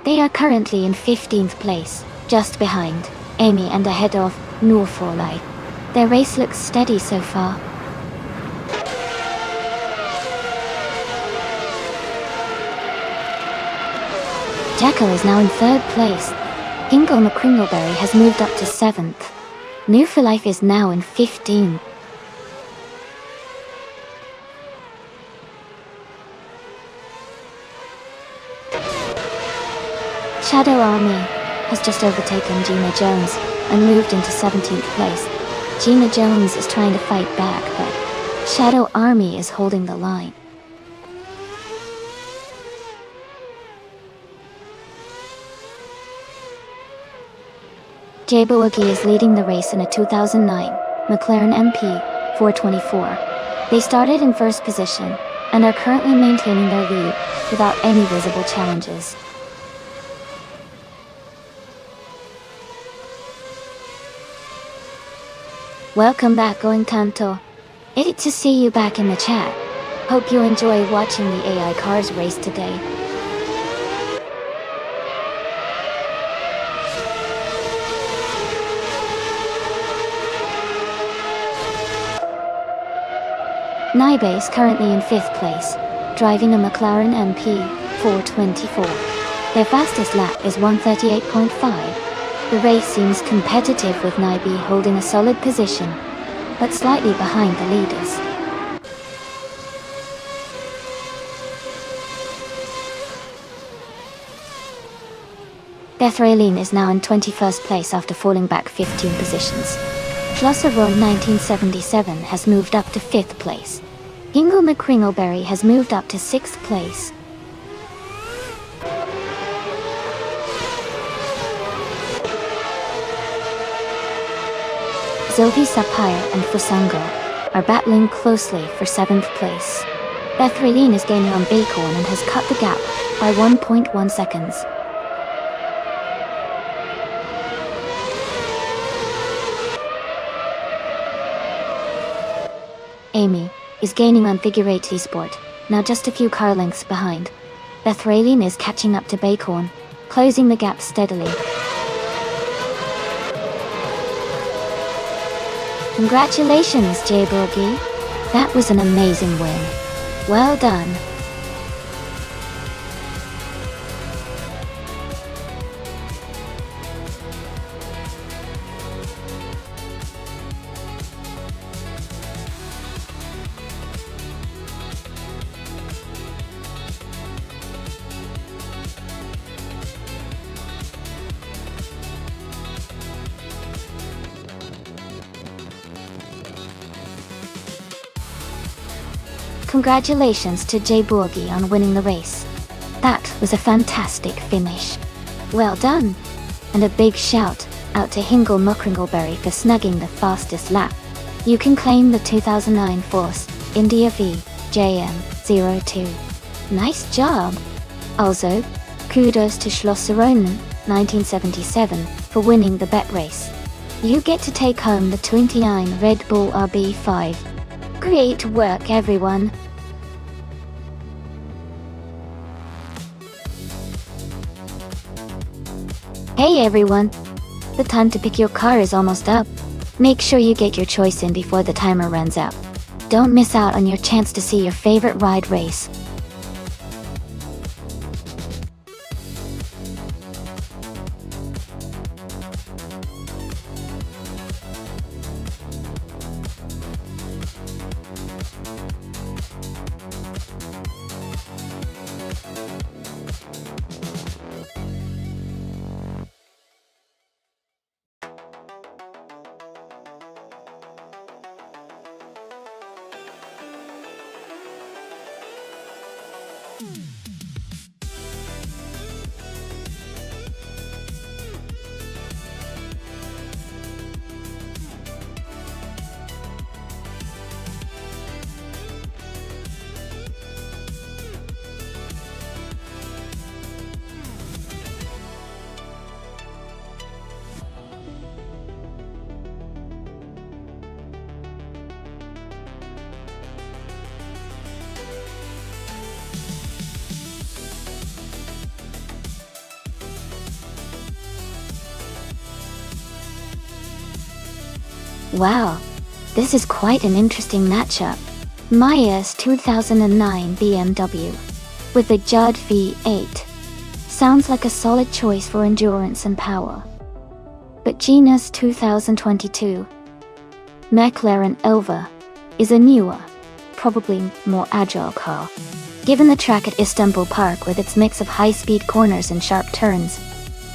They are currently in 15th place, just behind Amy and ahead of Norfolite. Their race looks steady so far. Jackal is now in 3rd place. Hingle McCringleberry has moved up to 7th. New for Life is now in 15th. Shadow Army has just overtaken Gina Jones and moved into 17th place. Gina Jones is trying to fight back, but Shadow Army is holding the line. Jabuwagi is leading the race in a 2009 McLaren MP 424. They started in 1st position and are currently maintaining their lead without any visible challenges. Welcome back, Going Kanto. It's to see you back in the chat. Hope you enjoy watching the AI cars race today. Naibe is currently in 5th place, driving a McLaren MP 424. Their fastest lap is 1:38.5. The race seems competitive with Naibe holding a solid position, but slightly behind the leaders. Bethraeline is now in 21st place after falling back 15 positions. Schlosserron 1977 has moved up to 5th place. Hingle McCringleberry has moved up to 6th place. Zovi Sapire and Fusango are battling closely for 7th place. Bethraeline is gaining on Bacon and has cut the gap by 1.1 seconds. Amy is gaining on Figure 8 Sport, now just a few car lengths behind. Bethraeline is catching up to Bacon, closing the gap steadily. Congratulations, Jay Boogie. That was an amazing win. Well done. Congratulations to Jay Boogie on winning the race. That was a fantastic finish. Well done! And a big shout out to Hingle McCringleberry for snugging the fastest lap. You can claim the 2009 Force India V JM02. Nice job! Also, kudos to Schlosserron 1977 for winning the bet race. You get to take home the 29 Red Bull RB5. Great work, everyone! Hey everyone! The time to pick your car is almost up. Make sure you get your choice in before the timer runs out. Don't miss out on your chance to see your favorite ride race. Wow, this is quite an interesting matchup. Maya's 2009 BMW with the Judd V8 sounds like a solid choice for endurance and power. But Gina's 2022 McLaren Elva is a newer, probably more agile car. Given the track at Istanbul Park with its mix of high-speed corners and sharp turns,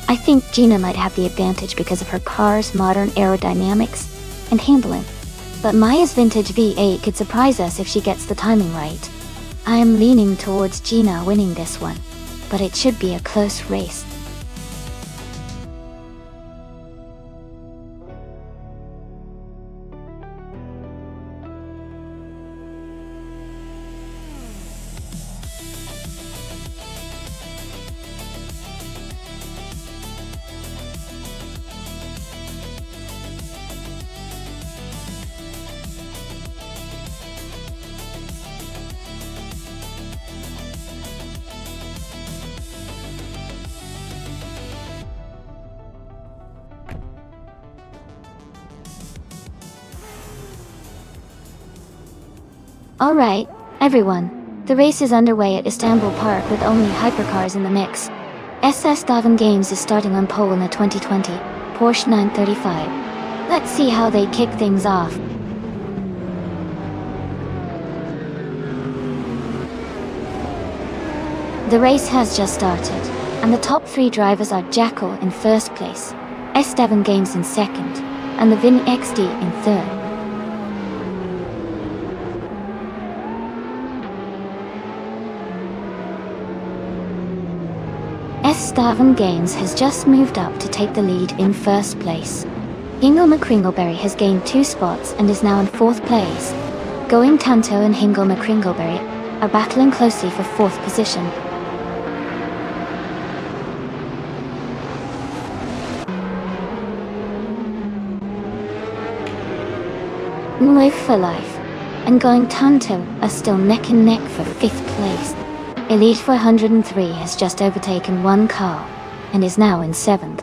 I think Gina might have the advantage because of her car's modern aerodynamics and handling. But Maya's vintage V8 could surprise us if she gets the timing right. I am leaning towards Gina winning this one, but it should be a close race. Alright, everyone. The race is underway at Istanbul Park with only hypercars in the mix. SS11 Games is starting on pole in the 2020 Porsche 935. Let's see how they kick things off. The race has just started, and the top 3 drivers are Jackal in first place, S7 Games in second, and the Vin XD in third. S7 Games has just moved up to take the lead in first place. Hingle McCringleberry has gained 2 spots and is now in 4th place. Going Tanto and Hingle McCringleberry are battling closely for 4th position. Live for Life and Going Tanto are still neck and neck for 5th place. Elite 403 has just overtaken 1 car and is now in 7th.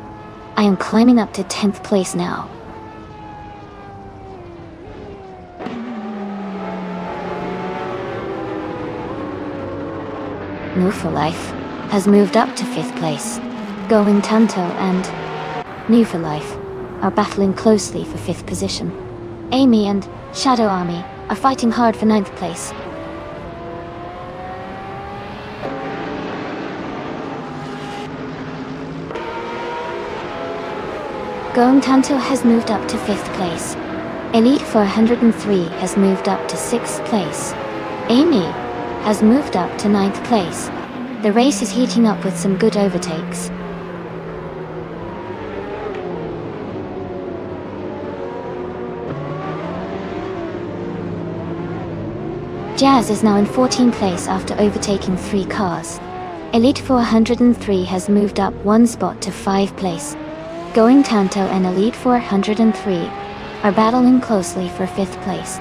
I am climbing up to 10th place now. New for Life has moved up to 5th place. Going Tanto and New for Life are battling closely for 5th position. Amy and Shadow Army are fighting hard for 9th place. Going Tanto has moved up to 5th place. Elite 403 has moved up to 6th place. Amy has moved up to 9th place. The race is heating up with some good overtakes. Jazz is now in 14th place after overtaking 3 cars. Elite 403 has moved up 1 spot to 5th place. Going Tanto and Elite 403 are battling closely for 5th place.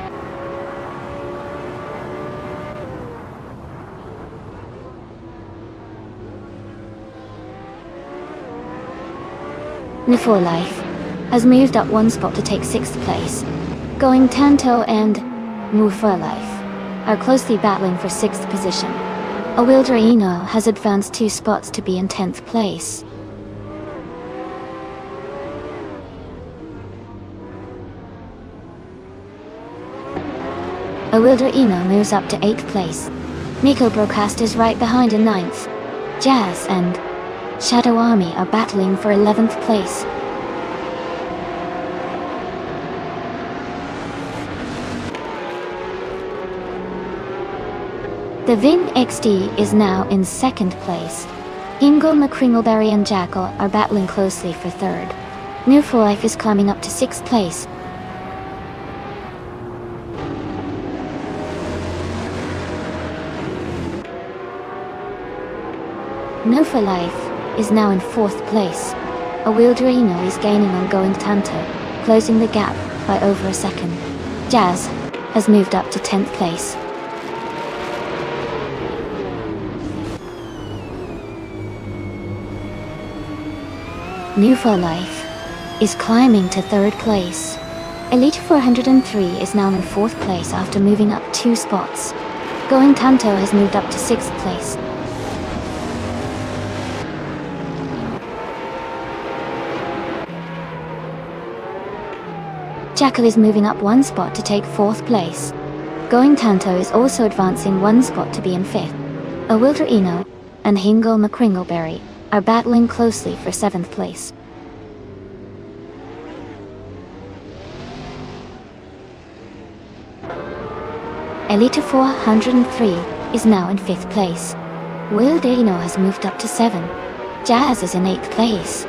New for Life has moved up 1 spot to take 6th place. Going Tanto and Move for Life are closely battling for 6th position. Awildraino has advanced 2 spots to be in 10th place. Awildraino moves up to 8th place. Nico Broadcast is right behind in 9th. Jazz and Shadow Army are battling for 11th place. The Vin XD is now in 2nd place. Hingle McCringleberry and Jackal are battling closely for 3rd. New for Life is climbing up to 6th place. New for Life is now in 4th place. Awildraino is gaining on Going Tanto, closing the gap by over a second. Jazz has moved up to 10th place. New for Life is climbing to 3rd place. Elite 403 is now in 4th place after moving up 2 spots. Going Tanto has moved up to 6th place. Jackal is moving up 1 spot to take 4th place. Going Tanto is also advancing 1 spot to be in 5th. Awildraino and Hingle McCringleberry are battling closely for 7th place. Elite 403 is now in 5th place. Awildraino has moved up to 7. Jazz is in 8th place.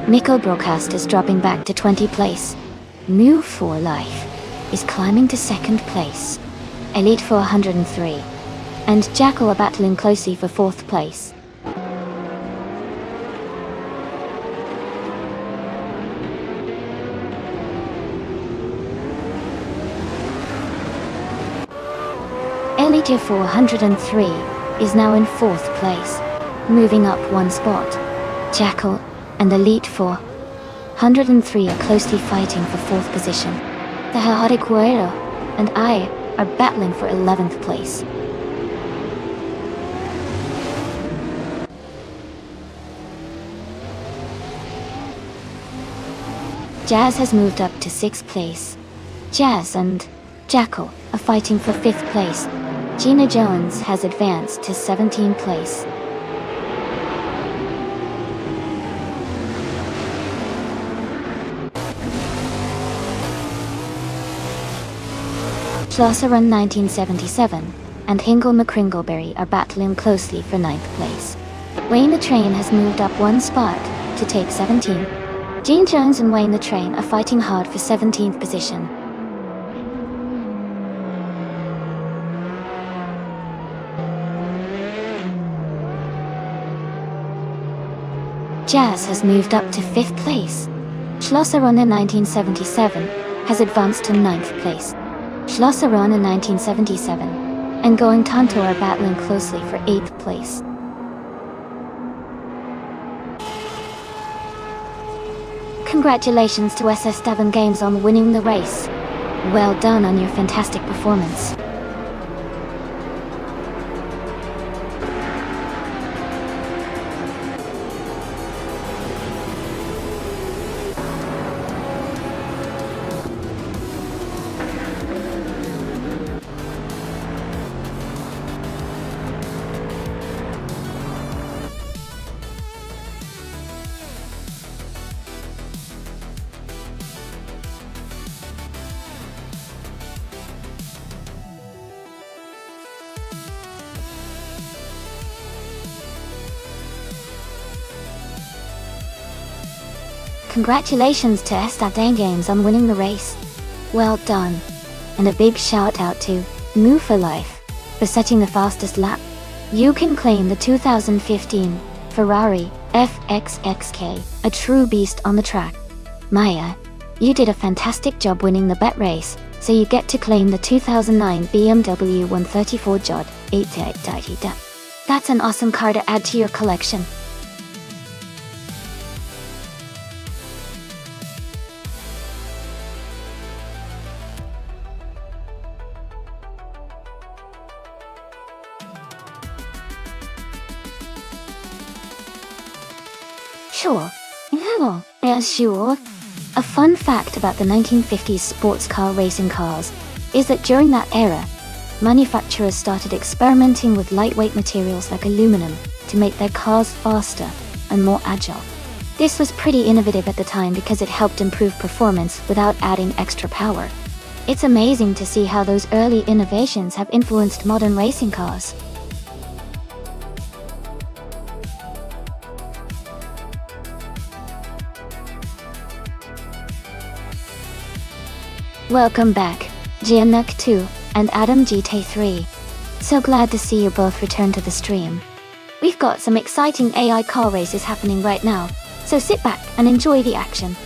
Nico Broadcast is dropping back to 20th place. New for Life is climbing to 2nd place. Elite 403 and Jackal are battling closely for 4th place. Elite 403 is now in 4th place, moving up 1 spot. Jackal, and Elite Four. 103 are closely fighting for 4th position. The Harajuku and I are battling for 11th place. Jazz has moved up to 6th place. Jazz and Jackal are fighting for 5th place. Gina Jones has advanced to 17th place. Schlosser Run 1977 and Hingle McCringleberry are battling closely for 9th place. Wayne the Train has moved up 1 spot to take 17. Gene Jones and Wayne the Train are fighting hard for 17th position. Jazz has moved up to 5th place. Schlosser Run in 1977 has advanced to 9th place. Schlosser Run in 1977 and Going Tonto are battling closely for 8th place. Congratulations to SS Devon Games on winning the race. Well done on your fantastic performance. Congratulations to Estadane Games on winning the race. Well done. And a big shout out to Moo for Life for setting the fastest lap. You can claim the 2015 Ferrari FXXK, a true beast on the track. Maya, you did a fantastic job winning the bet race, so you get to claim the 2009 BMW 134 Jod 88. That's an awesome car to add to your collection. Sure. Yeah, sure. A fun fact about the 1950s sports car racing cars is that during that era, manufacturers started experimenting with lightweight materials like aluminum to make their cars faster and more agile. This was pretty innovative at the time because it helped improve performance without adding extra power. It's amazing to see how those early innovations have influenced modern racing cars. Welcome back, Gianuk 2 and Adam GT3. So glad to see you both return to the stream. We've got some exciting AI car races happening right now, so sit back and enjoy the action.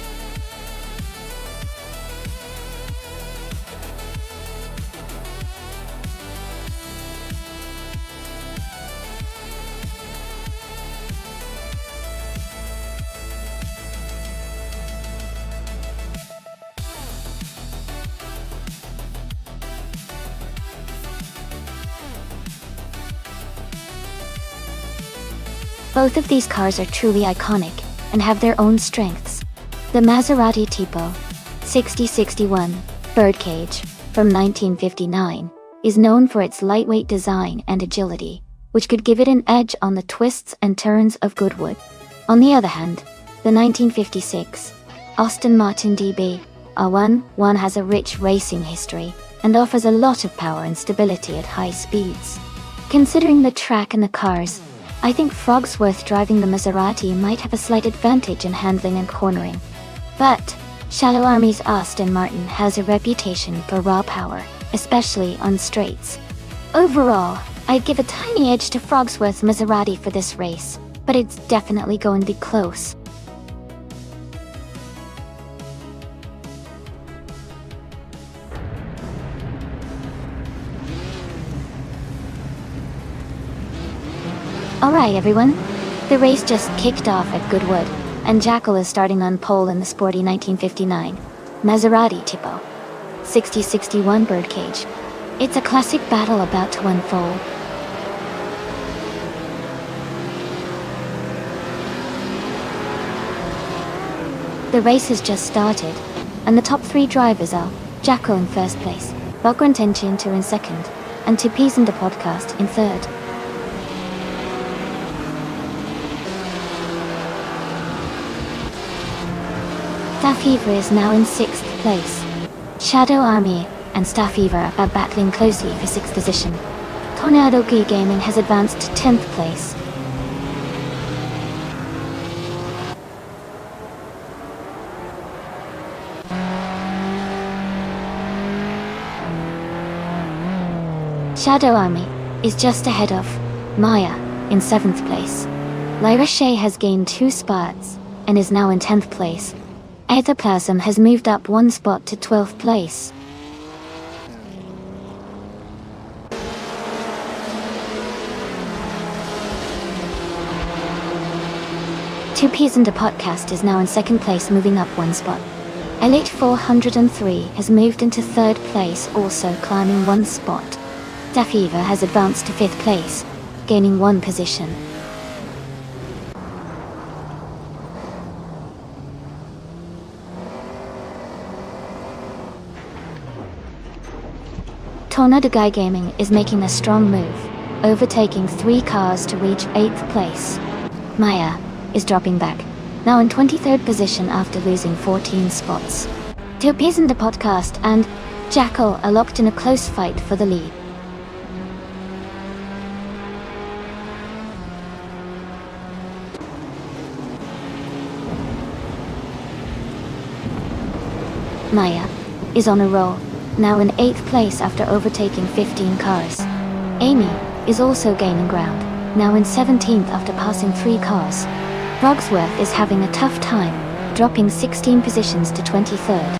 Both of these cars are truly iconic and have their own strengths. The Maserati Tipo 6061 Birdcage from 1959 is known for its lightweight design and agility, which could give it an edge on the twists and turns of Goodwood. On the other hand, the 1956 Aston Martin DB R11 has a rich racing history and offers a lot of power and stability at high speeds. Considering the track and the cars, I think Frogsworth driving the Maserati might have a slight advantage in handling and cornering. But Shallow Army's Aston Martin has a reputation for raw power, especially on straights. Overall, I'd give a tiny edge to Frogsworth's Maserati for this race, but it's definitely going to be close. Alright everyone, The race just kicked off at Goodwood, and Jackal is starting on pole in the sporty 1959 Maserati Tipo 6061 Birdcage. It's a classic battle about to unfold. The race has just started, and the top 3 drivers are Jackal in first place, Vagrant Enchanter in second, and Two Peas and a Podcast in third. Staffeaver is now in 6th place. Shadow Army and Staffeaver are battling closely for 6th position. Tornado Key Gaming has advanced to 10th place. Shadow Army is just ahead of Maya in 7th place. Lyra Shea has gained 2 spots and is now in 10th place. Etherplasm has moved up 1 spot to 12th place. Two Peas and a Podcast is now in 2nd place, moving up 1 spot. Elite 403 has moved into 3rd place, also climbing 1 spot. Staffeaver has advanced to 5th place, gaining 1 position. Tornado Guy Gaming is making a strong move, overtaking 3 cars to reach 8th place. Maya is dropping back, now in 23rd position after losing 14 spots. Two Peas and a Podcast and Jackal are locked in a close fight for the lead. Maya is on a roll, now in 8th place after overtaking 15 cars. Amy is also gaining ground, now in 17th after passing 3 cars. Rogsworth is having a tough time, dropping 16 positions to 23rd.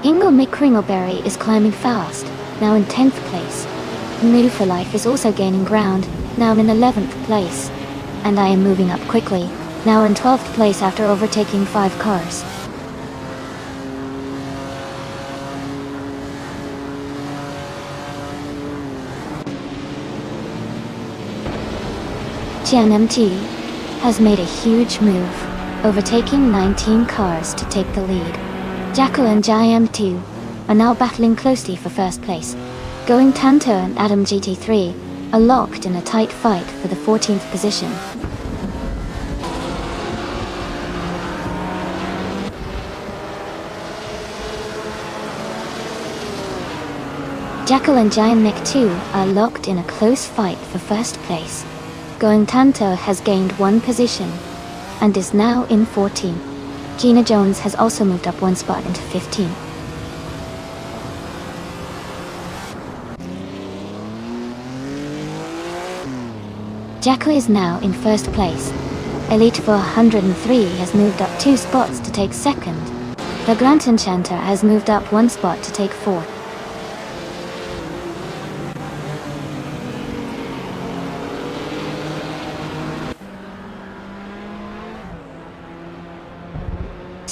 Ingle McCringleberry is climbing fast, now in 10th place. New for Life is also gaining ground, now in 11th place. And I am moving up quickly, now in 12th place after overtaking 5 cars. GNMT has made a huge move, overtaking 19 cars to take the lead. Jackal and GM2 are now battling closely for 1st place. Going Tanto and Adam GT3 are locked in a tight fight for the 14th position. Jackal and Giant Nick 2 are locked in a close fight for 1st place. Going Tanto has gained 1 position and is now in 14th. Gina Jones has also moved up 1 spot into 15th. Jackal is now in 1st place. Elite 403 has moved up 2 spots to take 2nd. The Grant Enchanter has moved up 1 spot to take 4th.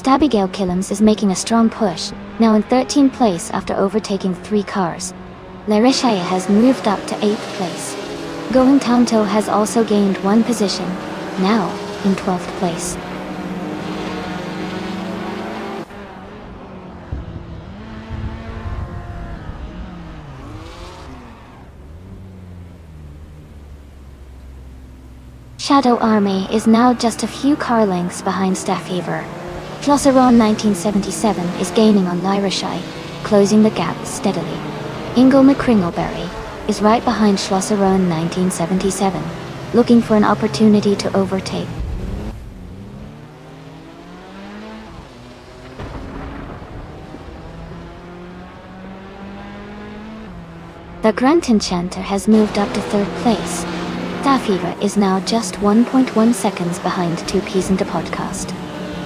Abigail Killams is making a strong push, now in 13th place after overtaking 3 cars. Larishaya has moved up to 8th place. Going Tanto has also gained 1 position, now in 12th place. Shadow Army is now just a few car lengths behind Staffeaver. Schlosseron 1977 is gaining on Lyrishai, closing the gap steadily. Ingle McCringleberry is right behind Schlosseron 1977, looking for an opportunity to overtake. The Grunt Enchanter has moved up to 3rd place. Staffeaver is now just 1.1 seconds behind Two Peas and a Podcast.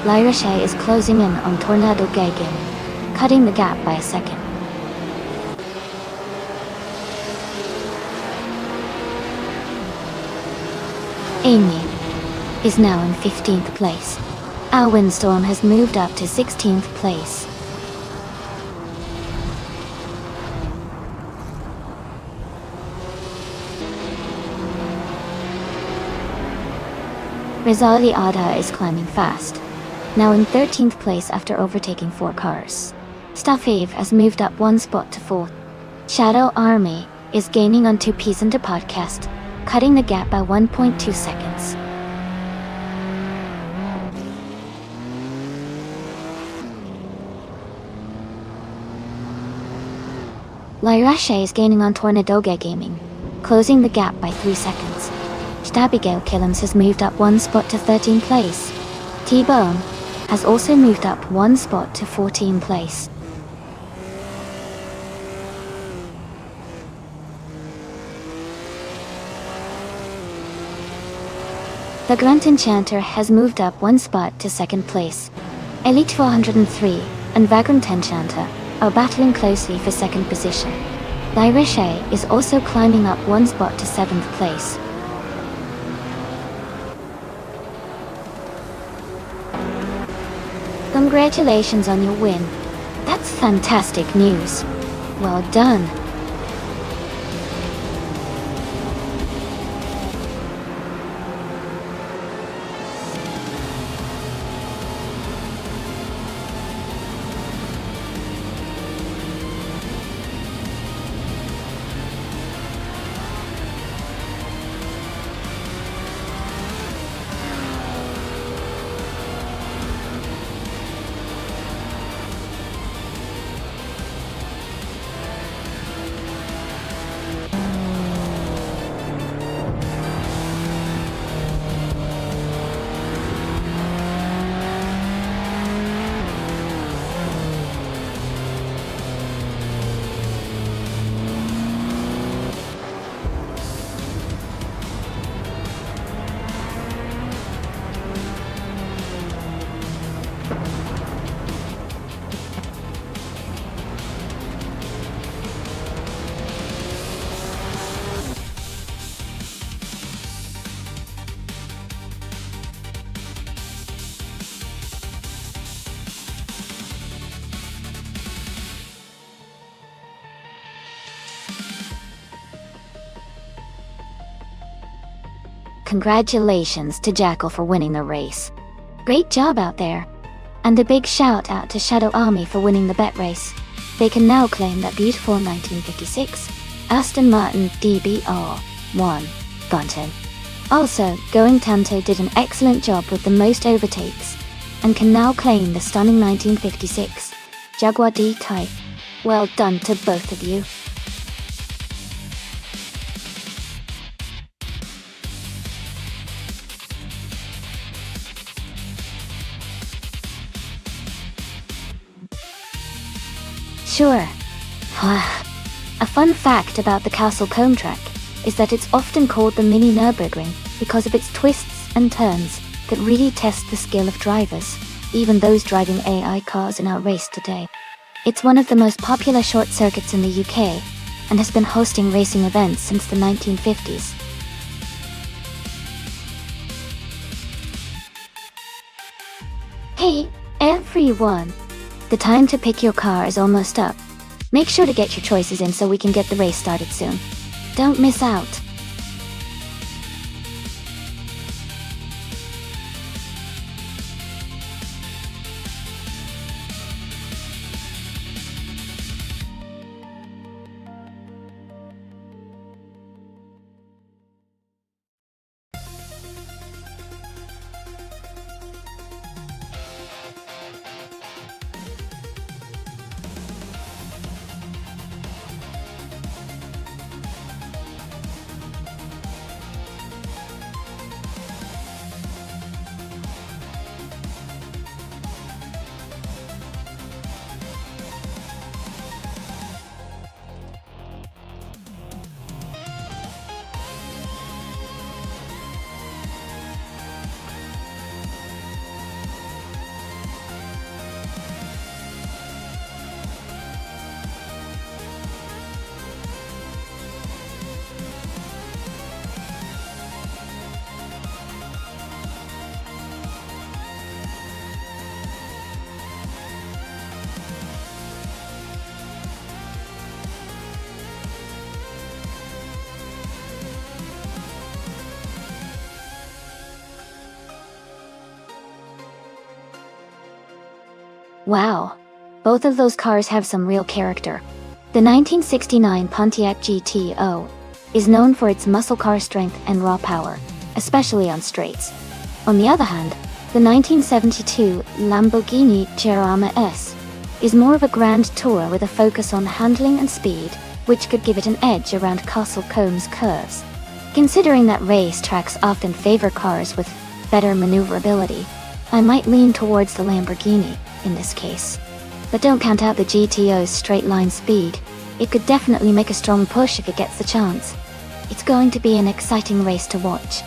Lyrache is closing in on Tornado Gagan, cutting the gap by a second. Amy is now in 15th place. Our Windstorm has moved up to 16th place. Rizali Ada is climbing fast, now in 13th place after overtaking 4 cars. Stafave has moved up 1 spot to 4th. Shadow Army is gaining on 2Ps into podcast, cutting the gap by 1.2 seconds. Lyrache is gaining on Tornadoga Gaming, closing the gap by 3 seconds. Abigail Killams has moved up 1 spot to 13th place. T-Bone has also moved up 1 spot to 14th place. The Grunt Enchanter has moved up 1 spot to 2nd place. Elite 403 and Vagrant Enchanter are battling closely for 2nd position. Lyrache is also climbing up 1 spot to 7th place. Congratulations on your win. That's fantastic news. Well done. Congratulations to Jackal for winning the race. Great job out there. And a big shout out to Shadow Army for winning the bet race. They can now claim that beautiful 1956 Aston Martin DBR1 Gunton. Also, Going Tanto did an excellent job with the most overtakes, and can now claim the stunning 1956 Jaguar D-Type. Well done to both of you. Sure. A fun fact about the Castle Combe track is that it's often called the mini Nürburgring because of its twists and turns that really test the skill of drivers, even those driving AI cars in our race today. It's one of the most popular short circuits in the UK and has been hosting racing events since the 1950s. Hey, everyone! The time to pick your car is almost up. Make sure to get your choices in so we can get the race started soon. Don't miss out. Wow. Both of those cars have some real character. The 1969 Pontiac GTO is known for its muscle car strength and raw power, especially on straights. On the other hand, the 1972 Lamborghini Chiarama S is more of a grand tour with a focus on handling and speed, which could give it an edge around Castle Combs curves. Considering that race tracks often favor cars with better maneuverability, I might lean towards the Lamborghini in this case. But don't count out the GTO's straight line speed. It could definitely make a strong push if it gets the chance. It's going to be an exciting race to watch.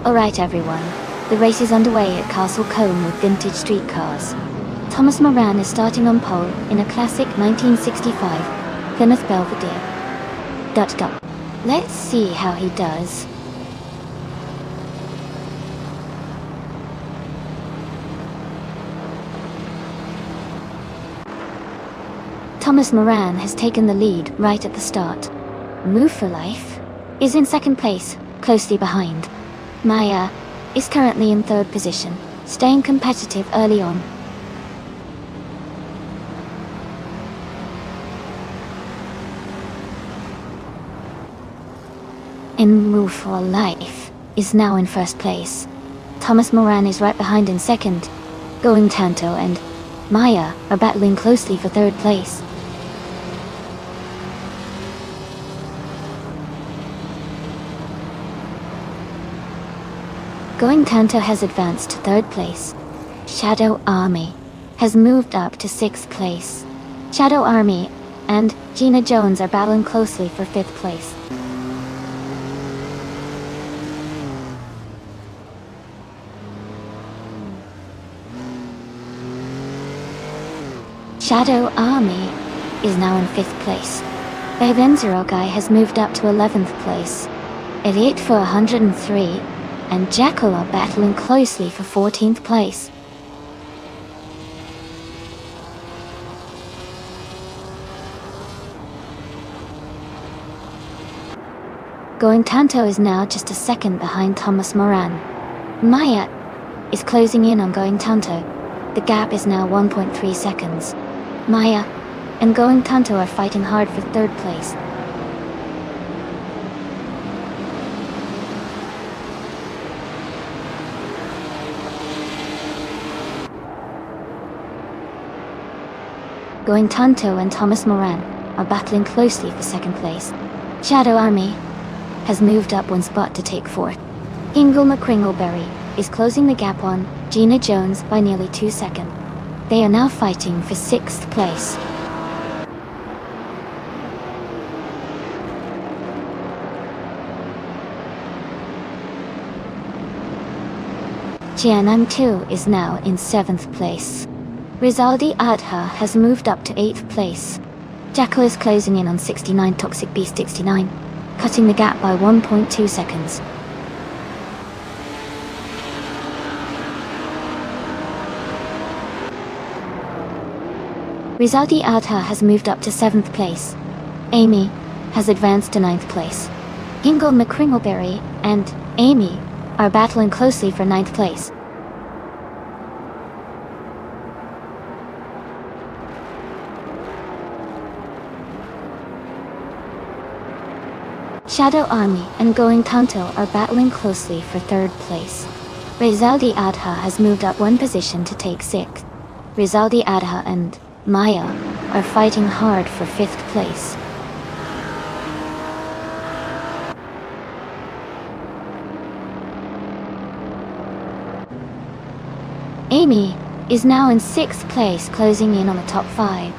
Alright everyone, the race is underway at Castle Combe with vintage street cars. Thomas Moran is starting on pole in a classic 1965 Plymouth Belvedere. Let's see how he does. Thomas Moran has taken the lead right at the start. Move for Life is in second place, closely behind. Maya is currently in third position, staying competitive early on. And Move for Life is now in first place. Thomas Moran is right behind in second. Going Tanto and Maya are battling closely for third place. Going Tanto has advanced to third place. Shadow Army has moved up to sixth place. Shadow Army and Gina Jones are battling closely for fifth place. Shadow Army is now in fifth place. Bevenzero Guy has moved up to 11th place. Elite for 103. And Jackal are battling closely for 14th place. Going Tanto is now just a second behind Thomas Moran. Maya is closing in on Going Tanto. The gap is now 1.3 seconds. Maya and Going Tanto are fighting hard for third place. Going Tanto and Thomas Moran are battling closely for second place. Shadow Army has moved up one spot to take fourth. Ingle McCringleberry is closing the gap on Gina Jones by nearly 2 seconds. They are now fighting for sixth place. Jiannan 2 is now in 7th place. Rizaldi Adha has moved up to 8th place. Jackal is closing in on 69 Toxic Beast 69, cutting the gap by 1.2 seconds. Rizaldi Adha has moved up to 7th place. Amy has advanced to 9th place. Ingle McCringleberry and Amy are battling closely for 9th place. Shadow Army and Going Tanto are battling closely for third place. Rizaldi Adha has moved up one position to take sixth. Rizaldi Adha and Maya are fighting hard for fifth place. Amy is now in sixth place, closing in on the top 5.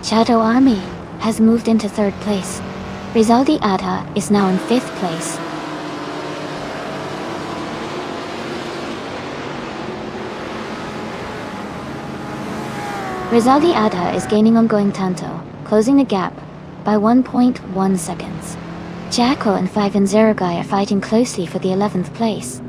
Shadow Army has moved into third place. Rizaldi Adha is now in 5th place. Rizaldi Adha is gaining on Going Tanto, closing the gap by 1.1 seconds. Jacko and 5-0 guy are fighting closely for the 11th place.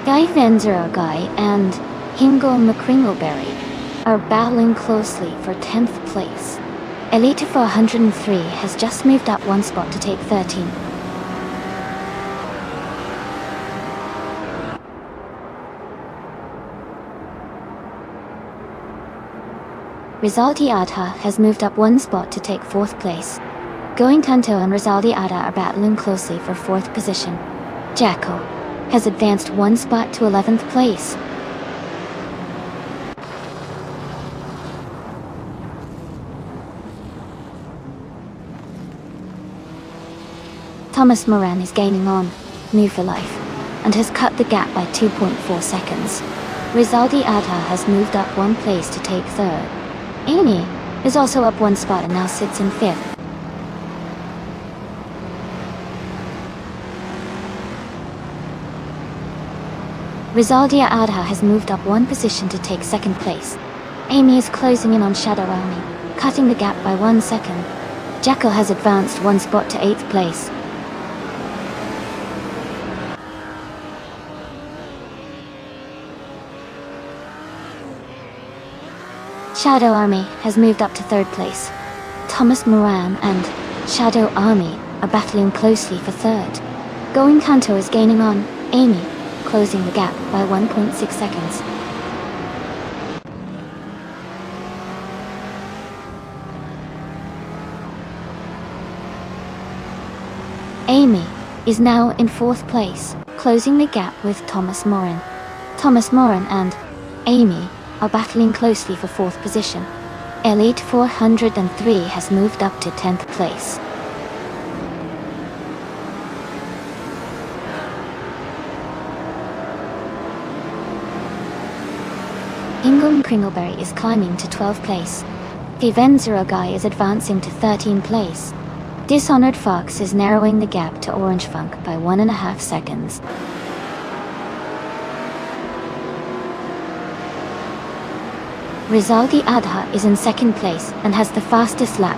Guy Venzero Guy and Hingo McCringleberry are battling closely for 10th place. Elite 403 has just moved up one spot to take 13th. Rizaldi Adha has moved up one spot to take 4th place. Going Tanto and Rizaldi Adha are battling closely for 4th position. Jacko has advanced one spot to 11th place. Thomas Moran is gaining on New for Life and has cut the gap by 2.4 seconds. Rizaldi Adha has moved up one place to take 3rd. Amy is also up one spot and now sits in 5th. Rizaldi Adha has moved up one position to take 2nd place. Amy is closing in on Shadow Army, cutting the gap by 1 second. Jacko has advanced one spot to 8th place. Shadow Army has moved up to 3rd place. Thomas Moran and Shadow Army are battling closely for 3rd. Going Tanto is gaining on Amy, closing the gap by 1.6 seconds. Amy is now in 4th place, closing the gap with Thomas Moran. Thomas Moran and Amy are battling closely for 4th position. Elite 403 has moved up to 10th place. Ingram Kringleberry is climbing to 12th place. Vivenzero Guy is advancing to 13th place. Dishonored Fox is narrowing the gap to Orange Funk by 1.5 seconds. Rizaldi Adha is in 2nd place and has the fastest lap,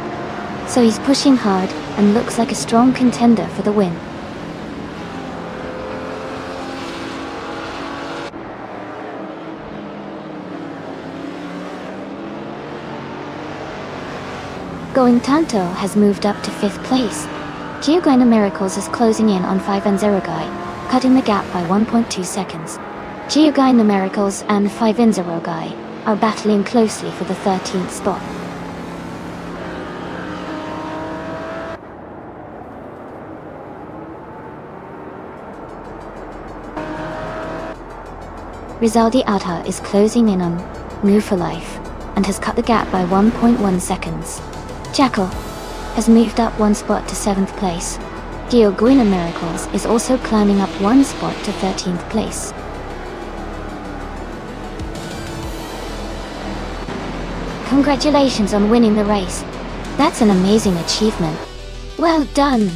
so he's pushing hard and looks like a strong contender for the win. Going Tanto has moved up to 5th place. Giovanna Miracles is closing in on 5-0 Guy, cutting the gap by 1.2 seconds. Giovanna Miracles and 5-0 Guy are battling closely for the 13th spot. Rizaldi Adha is closing in on New for Life and has cut the gap by 1.1 seconds. Jacko has moved up one spot to 7th place. Giovanna Miracles is also climbing up one spot to 13th place. Congratulations on winning the race. That's an amazing achievement. Well done!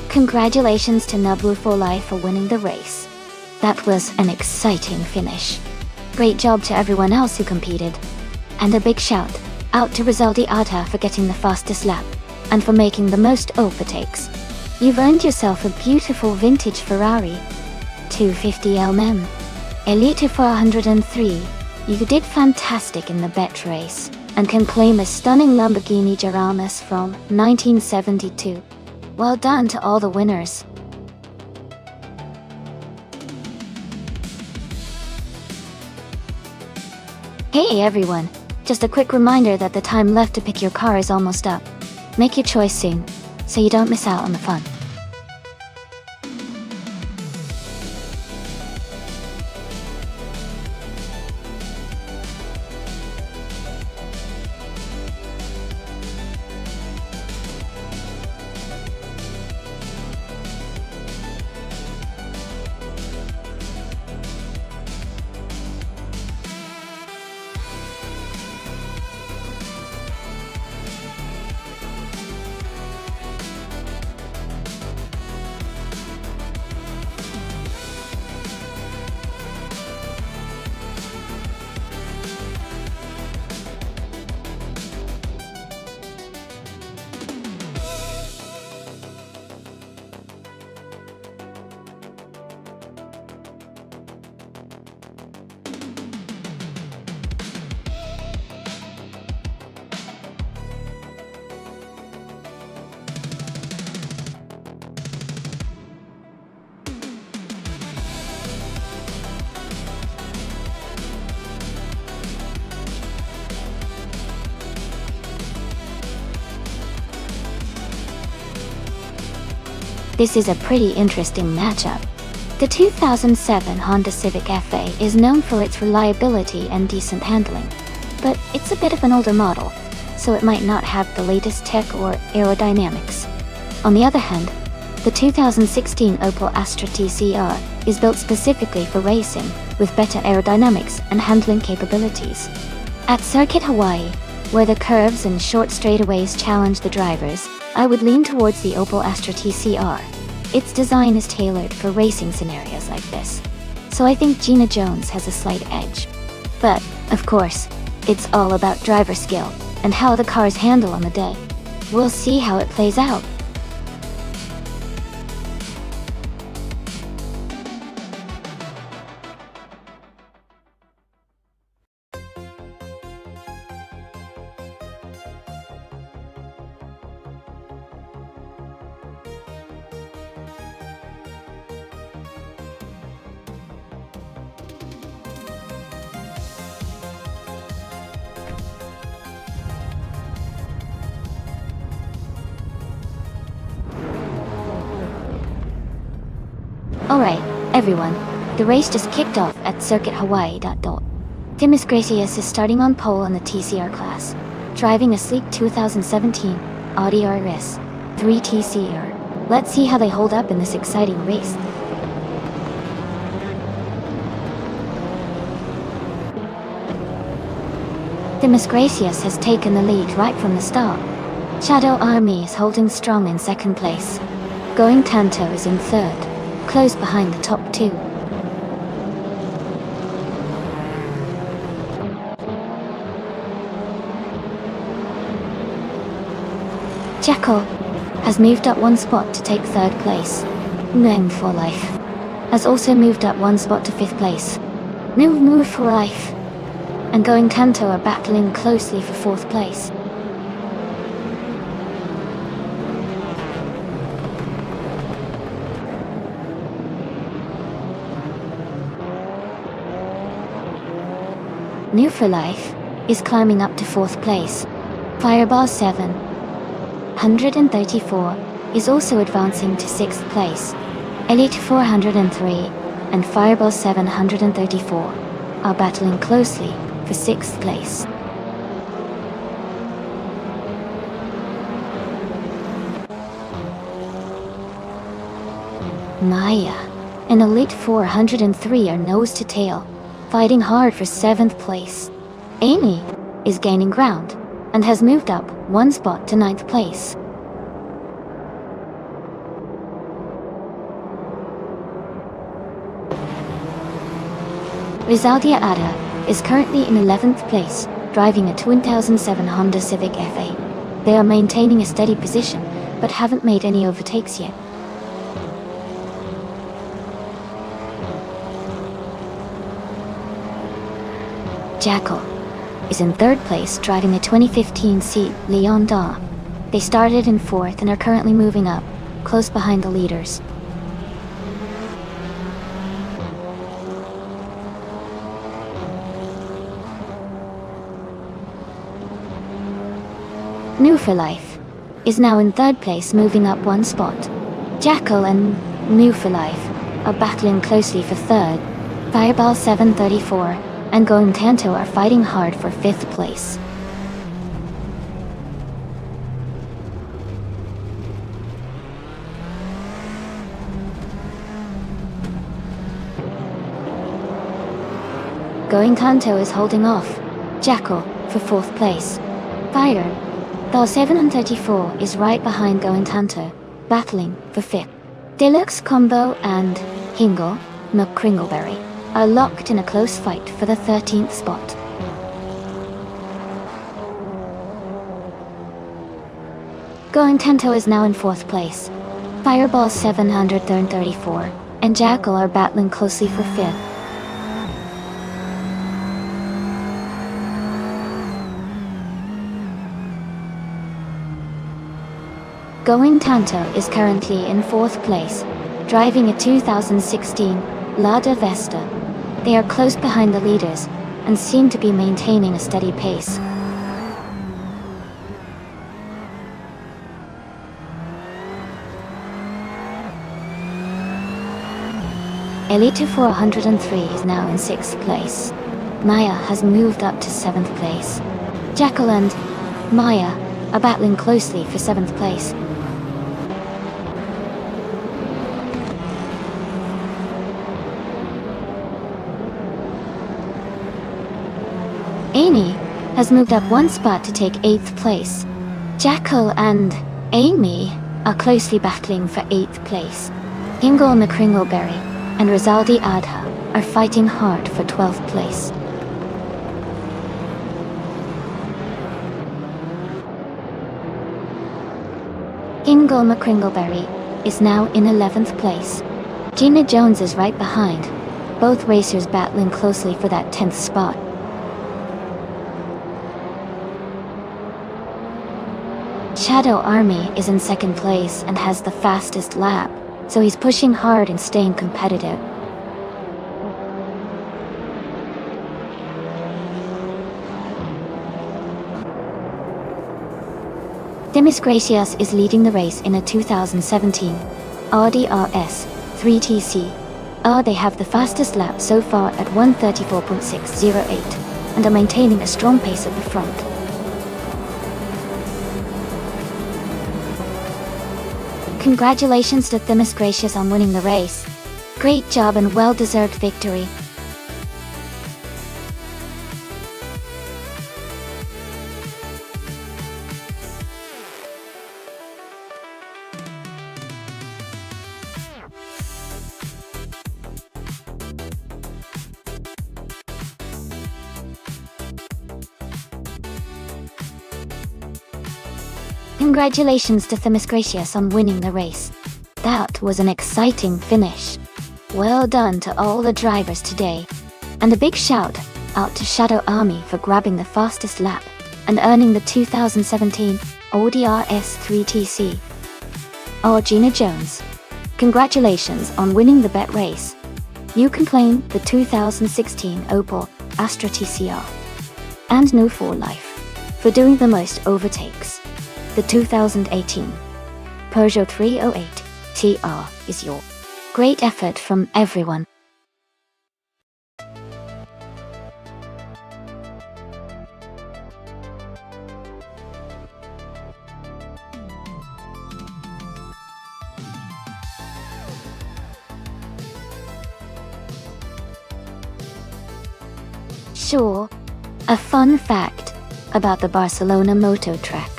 Congratulations to Nablu for Life for winning the race. That was an exciting finish. Great job to everyone else who competed. And a big shout out to Rizaldi Adha for getting the fastest lap, and for making the most overtakes. You've earned yourself a beautiful vintage Ferrari 250 LM. Elite 403, you did fantastic in the bet race, and can claim a stunning Lamborghini Geramas from 1972. Well done to all the winners. Hey everyone, just a quick reminder that the time left to pick your car is almost up. Make your choice soon, so you don't miss out on the fun. This is a pretty interesting matchup. The 2007 Honda Civic FA is known for its reliability and decent handling, but it's a bit of an older model, so it might not have the latest tech or aerodynamics. On the other hand, the 2016 Opel Astra TCR is built specifically for racing, with better aerodynamics and handling capabilities. At Circuit Hawaii, where the curves and short straightaways challenge the drivers, I would lean towards the Opel Astra TCR. Its design is tailored for racing scenarios like this, so I think Gina Jones has a slight edge. But, of course, it's all about driver skill and how the cars handle on the day. We'll see how it plays out. Alright, everyone, the race just kicked off at Circuit Hawaii. Timis Gracias is starting on pole in the TCR class, driving a sleek 2017 Audi RS 3 TCR. Let's see how they hold up in this exciting race. Timis Gracias has taken the lead right from the start. Shadow Army is holding strong in second place. Going Tanto is in third, close behind the top two. Jackal has moved up one spot to take third place. Name for Life has also moved up one spot to fifth place. Move for Life and Going Tanto are battling closely for fourth place. New for Life is climbing up to fourth place. Fireball 734 is also advancing to sixth place. Elite 403 and Fireball 734 are battling closely for sixth place. Maya and Elite 403 are nose to tail, fighting hard for seventh place. Amy is gaining ground and has moved up one spot to ninth place. Rizaldia Ada is currently in 11th place, driving a 2007 Honda Civic FA. They are maintaining a steady position, but haven't made any overtakes yet. Jackal is in third place, driving a 2015 Seat Leon Da. They started in fourth and are currently moving up, close behind the leaders. New for Life is now in third place, moving up one spot. Jackal and New for Life are battling closely for third. Fireball 734 and Going Tanto are fighting hard for fifth place. Going Tanto is holding off Jackal for fourth place. Fireball 734 is right behind Going Tanto, battling for fifth. Deluxe Combo and Hingle McCringleberry are locked in a close fight for the 13th spot. Going Tanto is now in fourth place. Fireball 734 and Jackal are battling closely for fifth. Going Tanto is currently in fourth place, driving a 2016 Lada Vesta. They are close behind the leaders and seem to be maintaining a steady pace. Elite 403 is now in 6th place. Maya has moved up to 7th place. Jackal and Maya are battling closely for 7th place. Amy has moved up 1 spot to take 8th place. Jackal and Amy are closely battling for 8th place. Ingle McCringleberry and Rizaldi Adha are fighting hard for 12th place. Ingle McCringleberry is now in 11th place. Gina Jones is right behind, both racers battling closely for that 10th spot. Shadow Army is in 2nd place and has the fastest lap, so he's pushing hard and staying competitive. Demis Gracias is leading the race in a 2017 Audi RS 3TC. They have the fastest lap so far at 1:34.608 and are maintaining a strong pace at the front. Congratulations to Demis Gracias on winning the race. Great job and well-deserved victory. Congratulations to Demis Gracias on winning the race. That was an exciting finish. Well done to all the drivers today. And a big shout out to Shadow Army for grabbing the fastest lap and earning the 2017 Audi RS 3TC. Gina Jones, congratulations on winning the bet race. You can claim the 2016 Opel Astra TCR and No 4 Life for doing the most overtakes. The 2018 Peugeot 308 TR is your great effort from everyone. Sure, a fun fact about the Barcelona Moto Track,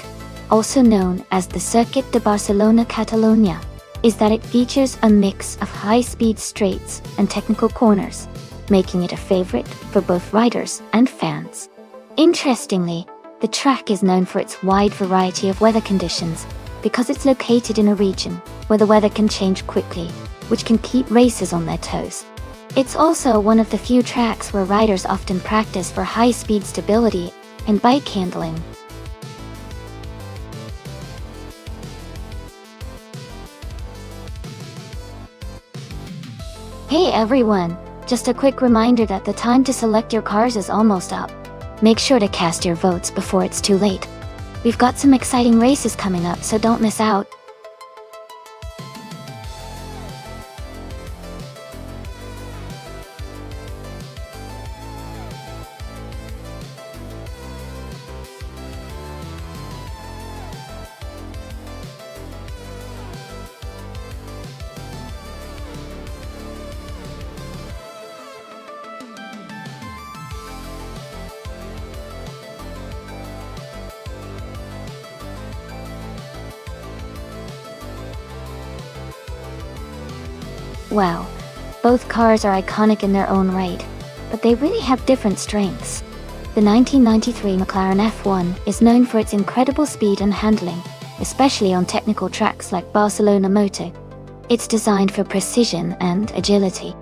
also known as the Circuit de Barcelona Catalunya, is that it features a mix of high-speed straights and technical corners, making it a favorite for both riders and fans. Interestingly, the track is known for its wide variety of weather conditions because it's located in a region where the weather can change quickly, which can keep racers on their toes. It's also one of the few tracks where riders often practice for high-speed stability and bike handling. Hey everyone, just a quick reminder that the time to select your cars is almost up. Make sure to cast your votes before it's too late. We've got some exciting races coming up, so don't miss out. Wow, both cars are iconic in their own right, but they really have different strengths. The 1993 McLaren F1 is known for its incredible speed and handling, especially on technical tracks like Barcelona Moto. It's designed for precision and agility.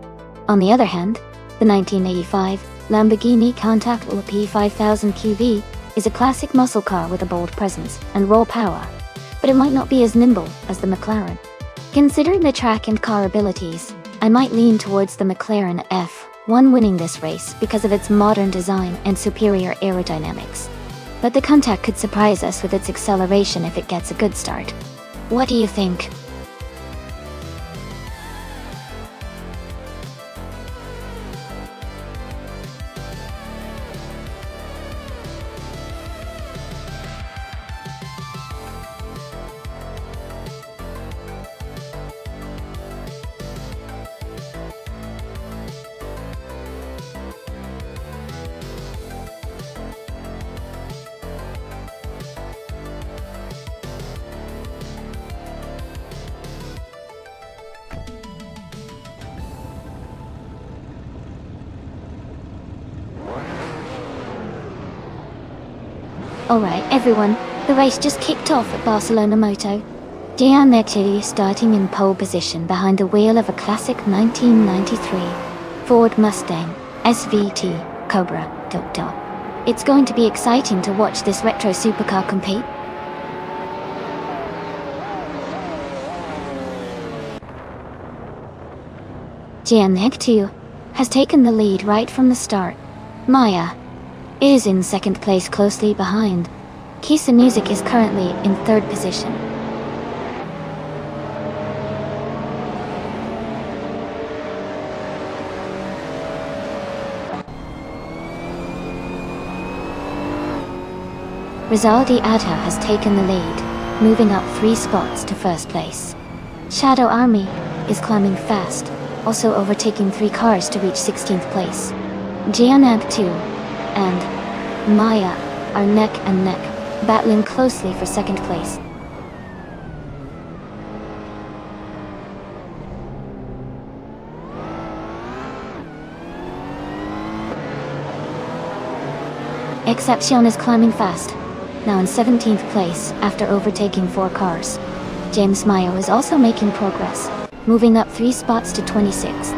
On the other hand, the 1985 Lamborghini Countach P5000 QV is a classic muscle car with a bold presence and raw power, but it might not be as nimble as the McLaren. Considering the track and car abilities, I might lean towards the McLaren F1 winning this race because of its modern design and superior aerodynamics. But the Countach could surprise us with its acceleration if it gets a good start. What do you think? Alright everyone, the race just kicked off at Barcelona Moto. Giannetti starting in pole position behind the wheel of a classic 1993 Ford Mustang SVT Cobra. It's going to be exciting to watch this retro supercar compete. Giannetti has taken the lead right from the start. Maya is in second place closely behind. Kisa Music is currently in third position. Rizaldi Adha has taken the lead, moving up 3 spots to first place. Shadow Army is climbing fast, also overtaking 3 cars to reach 16th place. Gianab 2 and Maya are neck and neck, battling closely for second place. Exception is climbing fast, now in 17th place after overtaking 4 cars. James Mayo is also making progress, moving up 3 spots to 26th.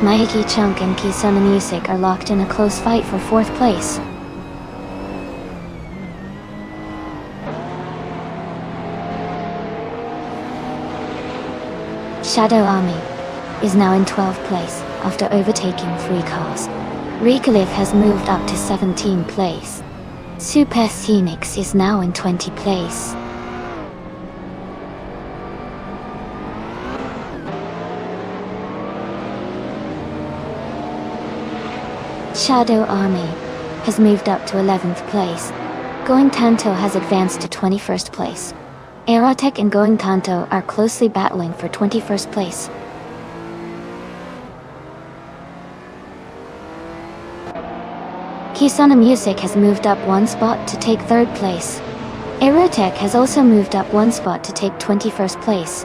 Mahiki Chunk and Kisana Music are locked in a close fight for 4th place. Shadow Army is now in 12th place after overtaking 3 cars. Recaliv has moved up to 17th place. Super Phoenix is now in 20th place. Shadow Army has moved up to 11th place. Going Tanto has advanced to 21st place. Aerotech and Going Tanto are closely battling for 21st place. Kisana Music has moved up 1 spot to take 3rd place. Aerotech has also moved up 1 spot to take 21st place.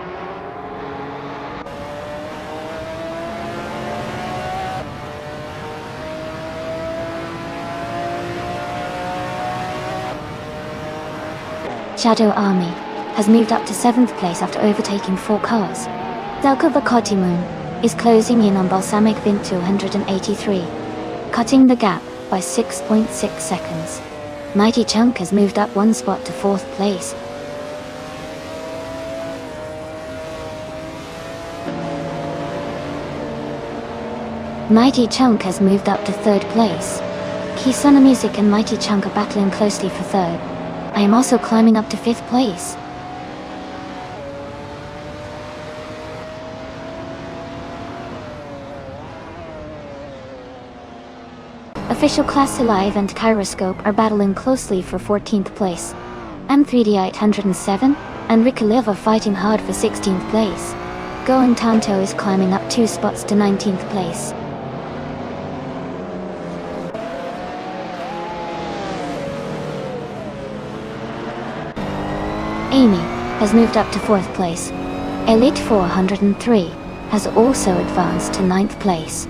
Shadow Army has moved up to 7th place after overtaking 4 cars. Delco Vakotimun is closing in on Balsamic Vint 283, cutting the gap by 6.6 seconds. Mighty Chunk has moved up 1 spot to 4th place. Mighty Chunk has moved up to 3rd place. Kisana Music and Mighty Chunk are battling closely for 3rd. I am also climbing up to 5th place. Official Class Alive and Kyroscope are battling closely for 14th place. M3D 807 and Rikaliv are fighting hard for 16th place. Going Tanto is climbing up 2 spots to 19th place. Amy has moved up to 4th place. Elite 403 has also advanced to 9th place.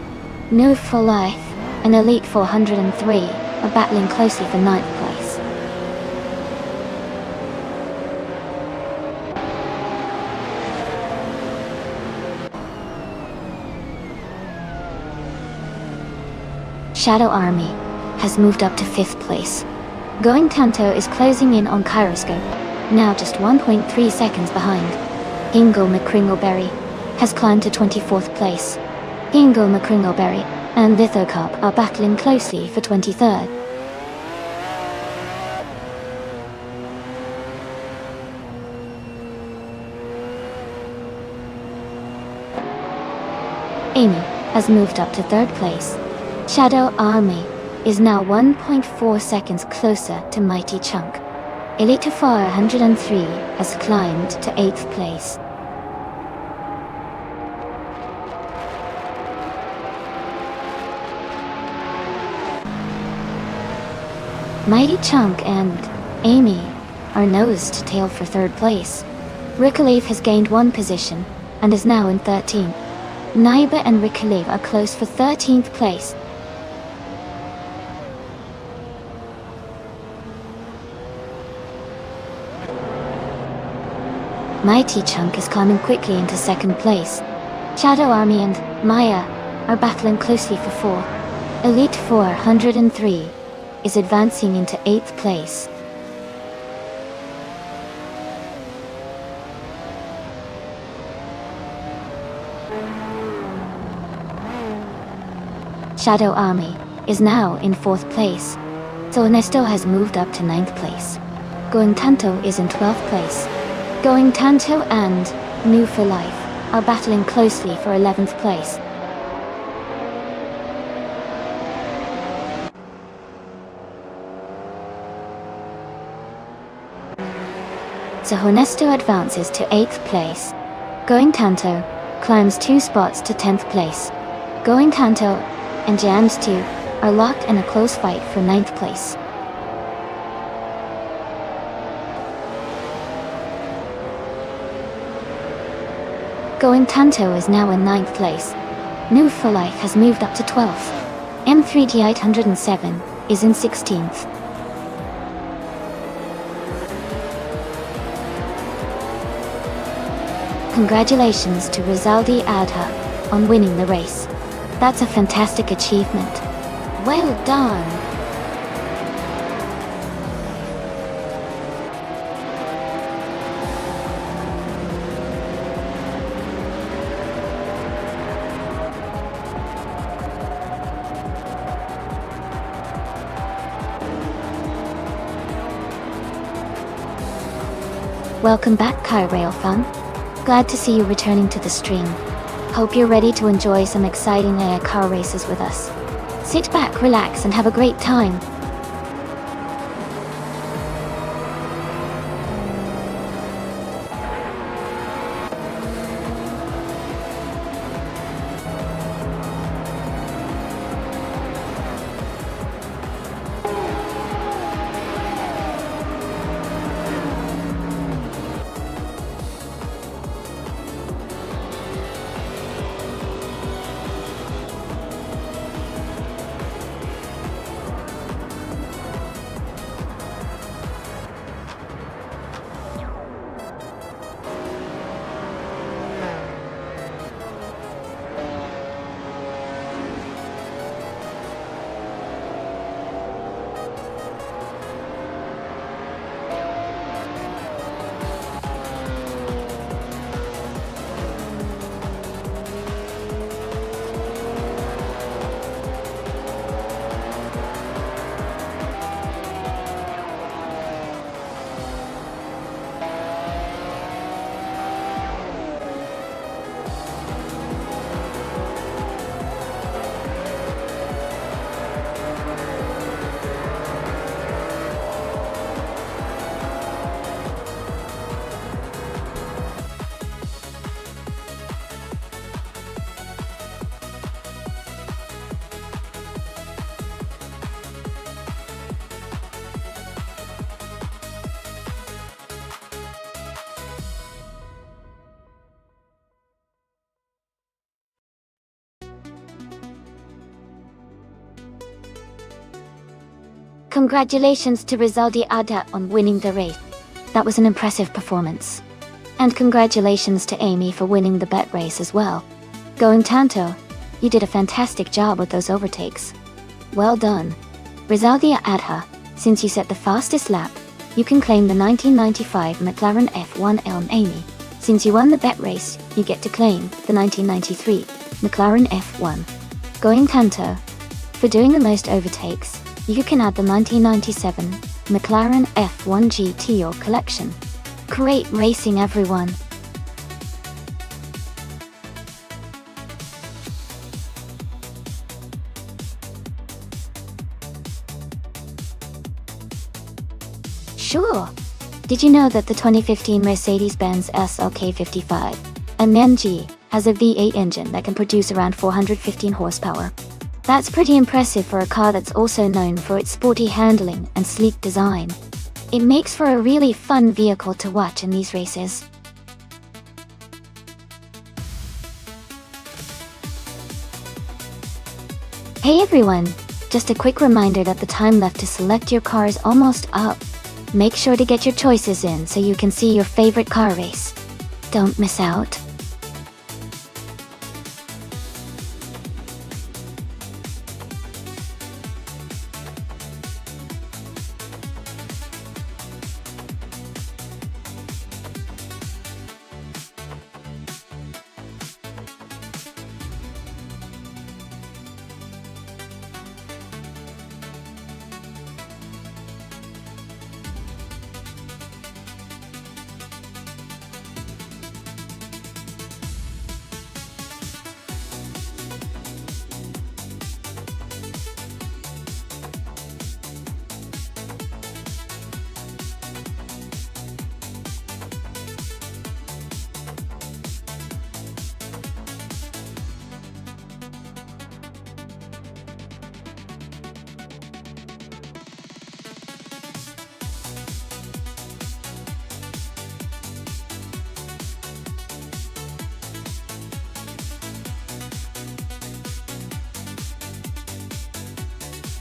New for Life and Elite 403 are battling closely for 9th place. Shadow Army has moved up to 5th place. Going Tanto is closing in on Kyroscope, now just 1.3 seconds behind. Ingo McCringleberry has climbed to 24th place. Ingo McCringleberry and Lithocop are battling closely for 23rd. Amy has moved up to 3rd place. Shadow Army is now 1.4 seconds closer to Mighty Chunk. Elite 403 has climbed to 8th place. Mighty Chunk and Amy are nose to tail for 3rd place. Rikaliv has gained 1 position and is now in 13th. Naiba and Rikaliv are close for 13th place. Mighty Chunk is climbing quickly into second place. Shadow Army and Maya are battling closely for 4. Elite 403 is advancing into 8th place. Shadow Army is now in 4th place, so Ernesto has moved up to 9th place. Going Tanto is in 12th place. Going Tanto and New for Life are battling closely for 11th place. So Ernesto advances to 8th place. Going Tanto climbs 2 spots to 10th place. Going Tanto and Jams 2 are locked in a close fight for 9th place. Going Tanto is now in 9th place. New for Life has moved up to 12th. M3D807 is in 16th. Congratulations to Rizaldi Adha on winning the race. That's a fantastic achievement. Well done! Welcome back, Kyrail Fun. Glad to see you returning to the stream. Hope you're ready to enjoy some exciting AI car races with us. Sit back, relax, and have a great time. Congratulations to Rizaldi Ada on winning the race. That was an impressive performance. And congratulations to Amy for winning the bet race as well. Going Tanto, you did a fantastic job with those overtakes. Well done. Rizaldi Adha, since you set the fastest lap, you can claim the 1995 McLaren F1 Elm. Amy, since you won the bet race, you get to claim the 1993 McLaren F1. Going Tanto, for doing the most overtakes, you can add the 1997 McLaren F1 GT to your collection. Great racing, everyone! Sure! Did you know that the 2015 Mercedes-Benz SLK55 MG has a V8 engine that can produce around 415 horsepower? That's pretty impressive for a car that's also known for its sporty handling and sleek design. It makes for a really fun vehicle to watch in these races. Hey everyone! Just a quick reminder that the time left to select your car is almost up. Make sure to get your choices in so you can see your favorite car race. Don't miss out.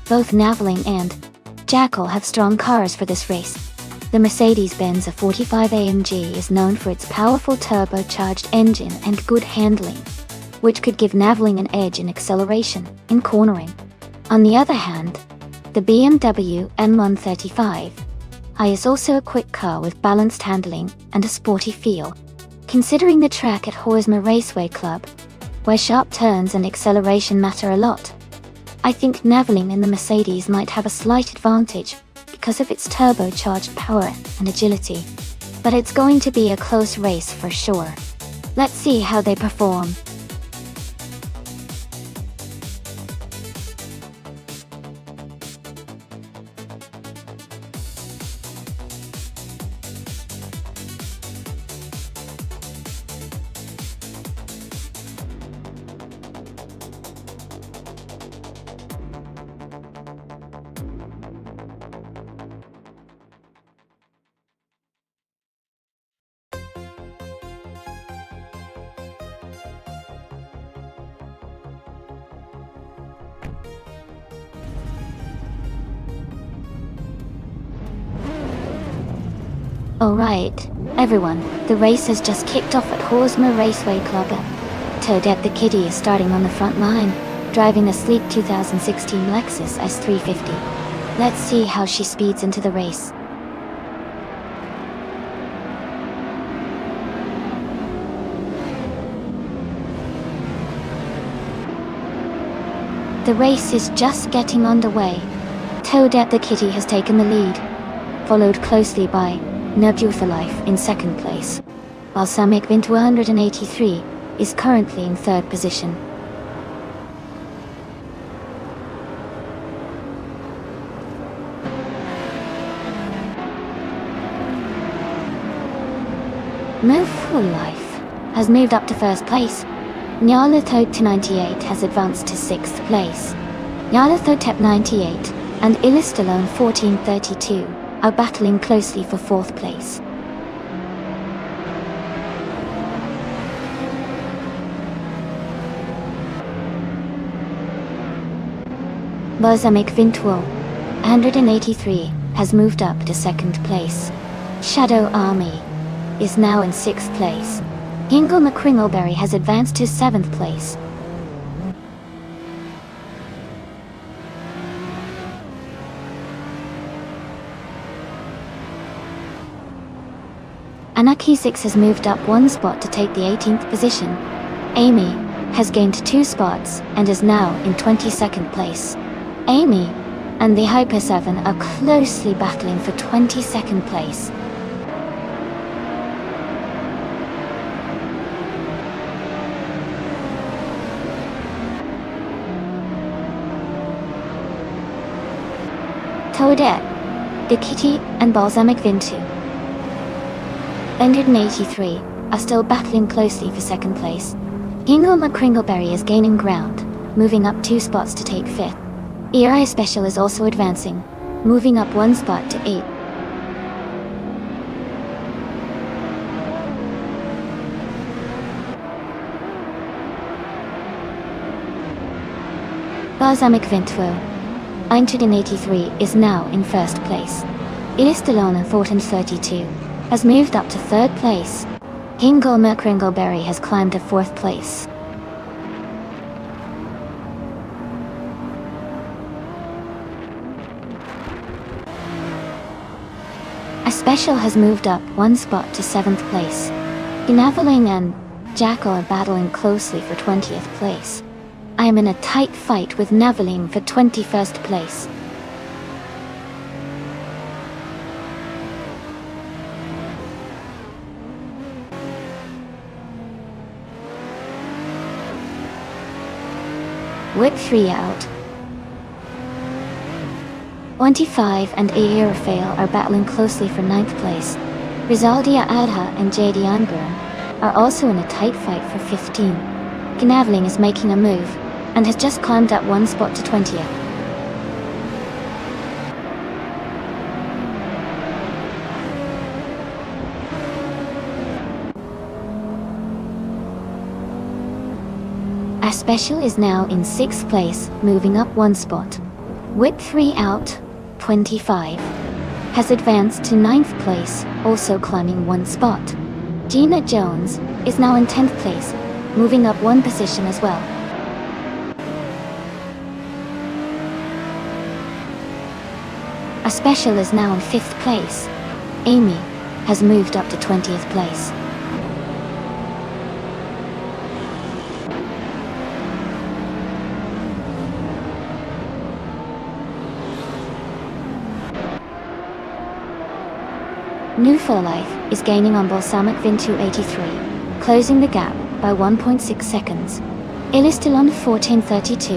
Both Naveling and Jackal have strong cars for this race. The Mercedes-Benz 45 AMG is known for its powerful turbocharged engine and good handling, which could give Naveling an edge in acceleration and cornering. On the other hand, the BMW M135i is also a quick car with balanced handling and a sporty feel. Considering the track at Horsma Raceway Club, where sharp turns and acceleration matter a lot, I think Naveling in the Mercedes might have a slight advantage because of its turbocharged power and agility. But it's going to be a close race for sure. Let's see how they perform. Alright, everyone, the race has just kicked off at Horsma Raceway Club. Toadette the Kitty is starting on the front line, driving the sleek 2016 Lexus S350. Let's see how she speeds into the race. The race is just getting underway. Toadette the Kitty has taken the lead, followed closely by Life in second place, while Balsamic Vint 183 is currently in third position. Life has moved up to first place. Nyarlathotep 98 has advanced to sixth place. Nyarlathotep 98 and Ilistalone 1432 are battling closely for fourth place. Balsamic Vintual 183 has moved up to second place. Shadow Army is now in sixth place. Hingle McCringleberry has advanced to seventh place. Anarchy 6 has moved up one spot to take the 18th position. Amy has gained 2 spots and is now in 22nd place. Amy and the Hyper 7 are closely battling for 22nd place. Toadette, the Kitty and Balsamic Vintu 183 are still battling closely for second place. Hingle McCringleberry is gaining ground, moving up 2 spots to take 5th. ERI Special is also advancing, moving up 1 spot to 8th. Balsamic Vintuo 183 is now in first place. Ilistalona Thornton 32 has moved up to third place. Hingle McCringleberry has climbed to 4th place. A Special has moved up 1 spot to 7th place. Gnaveling and Jackal are battling closely for 20th place. I am in a tight fight with Naveling for 21st place. Whip 3 out. 25 and Aerofail are battling closely for 9th place. Rizaldia Adha and JD Anguran are also in a tight fight for 15. Gnaveling is making a move and has just climbed up 1 spot to 20th. A Special is now in 6th place, moving up 1 spot. Whip 3 out, 25, has advanced to 9th place, also climbing 1 spot. Gina Jones is now in 10th place, moving up 1 position as well. A Special is now in 5th place. Amy has moved up to 20th place. New for Life is gaining on Balsamic Vintu 83, closing the gap by 1.6 seconds. Illistilon 1432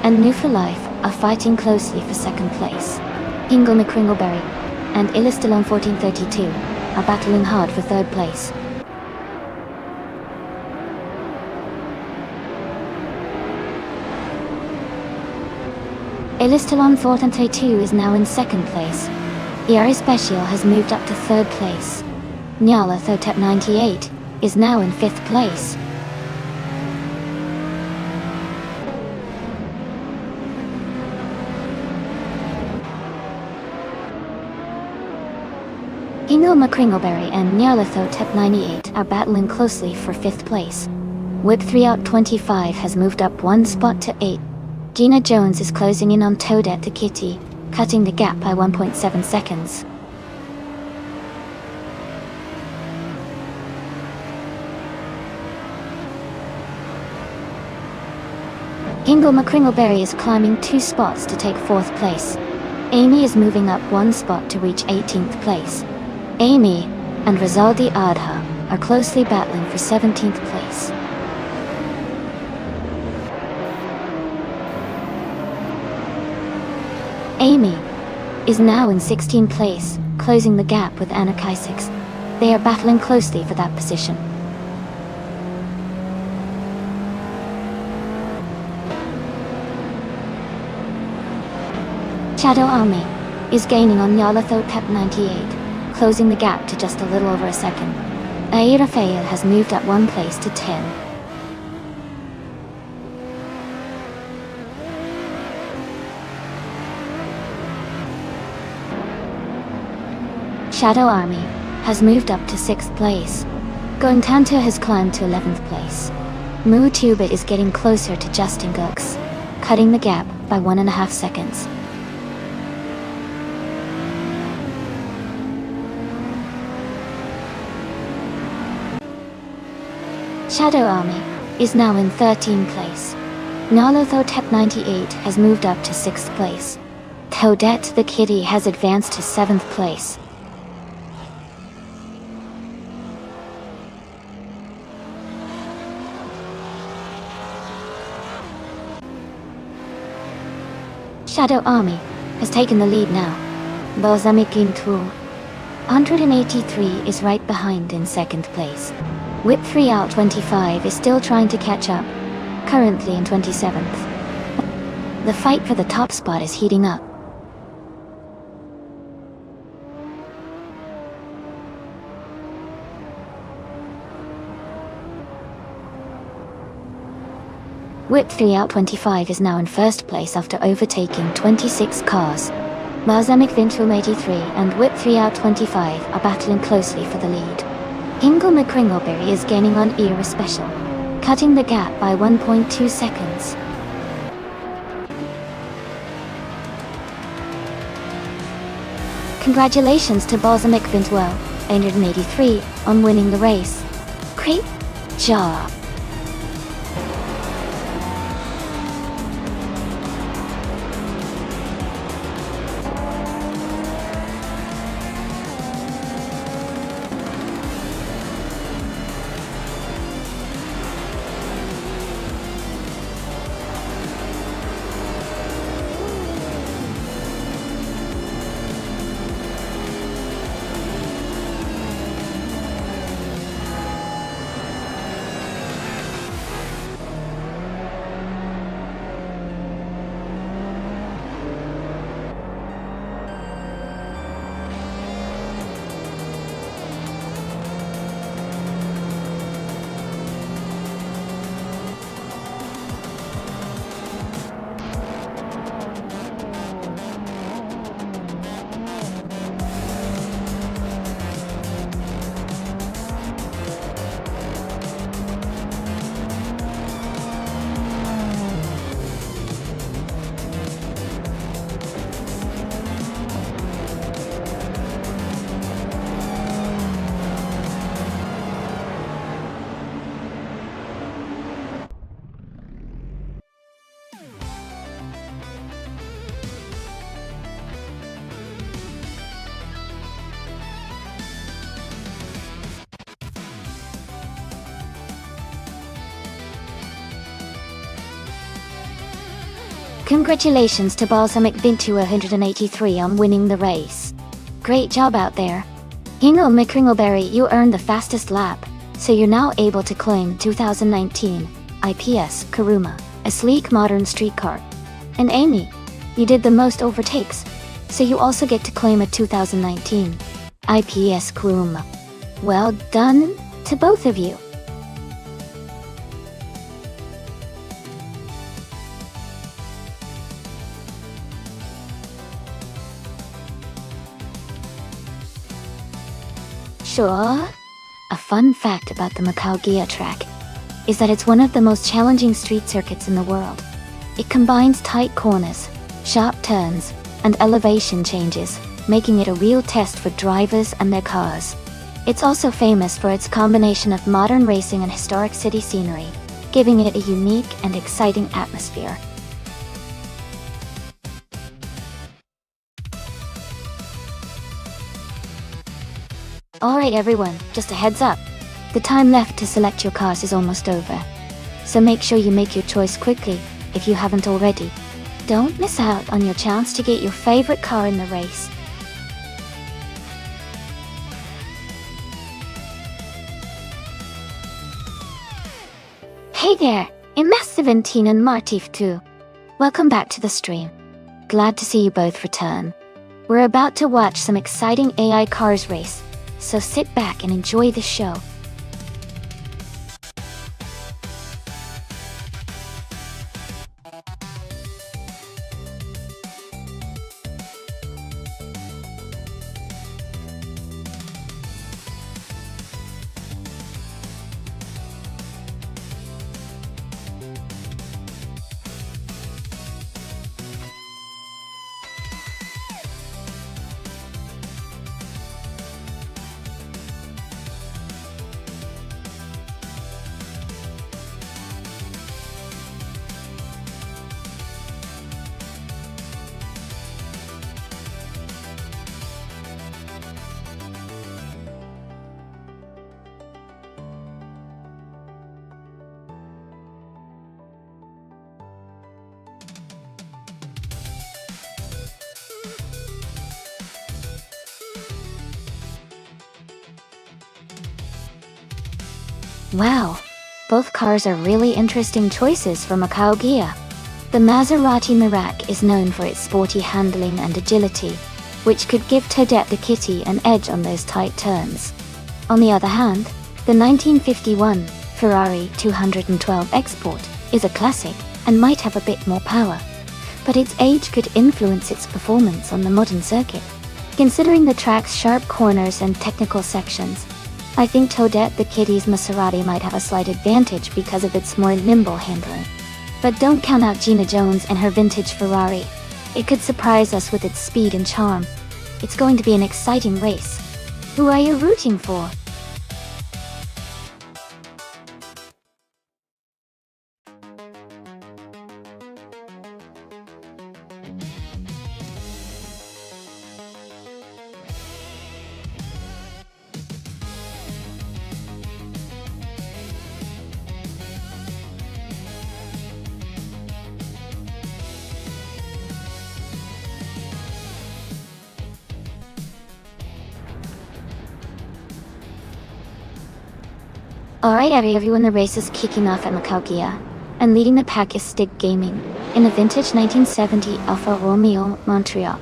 and New for Life are fighting closely for 2nd place. Hingle McCringleberry and Illistilon 1432 are battling hard for 3rd place. Illistilon 1432 is now in 2nd place. Yari Special has moved up to 3rd place. Nyala Thotep 98 is now in 5th place. Hingle McCringleberry and Nyala Thotep 98 are battling closely for 5th place. Whip 3 out 25 has moved up 1 spot to 8. Gina Jones is closing in on Toadette the Kitty, cutting the gap by 1.7 seconds. Hingle McCringleberry is climbing 2 spots to take 4th place. Amy is moving up 1 spot to reach 18th place. Amy and Rizaldi Adha are closely battling for 17th place. Amy is now in 16th place, closing the gap with Anna Kaisix. They are battling closely for that position. Shadow Army is gaining on Yalatho Pep 98, closing the gap to just a little over a second. Aira Fail has moved up 1 place to 10. Shadow Army has moved up to 6th place. Gontanta has climbed to 11th place. Moo Tubit is getting closer to Justin Gooks, cutting the gap by 1.5 seconds. Shadow Army is now in 13th place. Nolothotep 98 has moved up to 6th place. Toadette the Kitty has advanced to 7th place. Shadow Army has taken the lead now. Balsamic Intul 183 is right behind in 2nd place. Whip 3 out 25 is still trying to catch up, currently in 27th. The fight for the top spot is heating up. Whip 3 out 25 is now in 1st place after overtaking 26 cars. Balsamic Vintul 83 and Whip 3 out 25 are battling closely for the lead. Hingle McCringleberry is gaining on Era Special, cutting the gap by 1.2 seconds. Congratulations to Balsamic Vintwell, 183, on winning the race. Great job! Congratulations to Balsamic Vintu 183 on winning the race. Great job out there. Hingle McCringleberry, you earned the fastest lap, so you're now able to claim 2019 IPS Kuruma, a sleek modern streetcar. And Amy, you did the most overtakes, so you also get to claim a 2019 IPS Kuruma. Well done to both of you. Sure. A fun fact about the Macau Gia track is that it's one of the most challenging street circuits in the world. It combines tight corners, sharp turns, and elevation changes, making it a real test for drivers and their cars. It's also famous for its combination of modern racing and historic city scenery, giving it a unique and exciting atmosphere. Alright everyone, just a heads up. The time left to select your cars is almost over. So make sure you make your choice quickly, if you haven't already. Don't miss out on your chance to get your favorite car in the race. Hey there, Immassive17 and Martif2. Welcome back to the stream. Glad to see you both return. We're about to watch some exciting AI cars race, so sit back and enjoy the show. Wow, both cars are really interesting choices for Macau Gia. The Maserati Merak is known for its sporty handling and agility, which could give Toadette the Kitty an edge on those tight turns. On the other hand, the 1951 Ferrari 212 Export is a classic and might have a bit more power, but its age could influence its performance on the modern circuit. Considering the track's sharp corners and technical sections, I think Toadette the Kitty's Maserati might have a slight advantage because of its more nimble handling. But don't count out Gina Jones and her vintage Ferrari. It could surprise us with its speed and charm. It's going to be an exciting race. Who are you rooting for? Alright everyone, the race is kicking off at Macaugia, and leading the pack is Stick Gaming, in a vintage 1970 Alfa Romeo Montreal.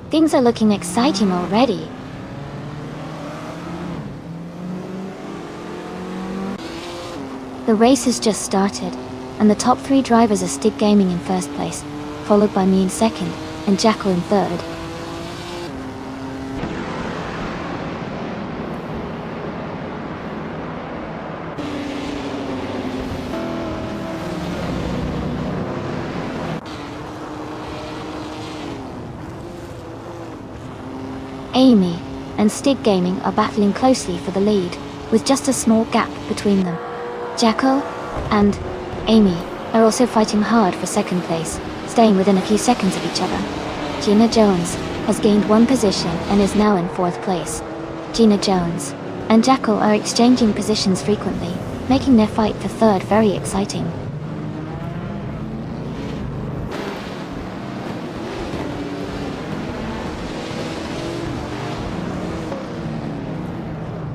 Things are looking exciting already. The race has just started, and the top 3 drivers are Stick Gaming in first place, followed by me in second, and Jackal in third. Amy and Stick Gaming are battling closely for the lead, with just a small gap between them. Jackal and Amy are also fighting hard for second place, staying within a few seconds of each other. Gina Jones has gained 1 position and is now in 4th place. Gina Jones and Jackal are exchanging positions frequently, making their fight for 3rd very exciting.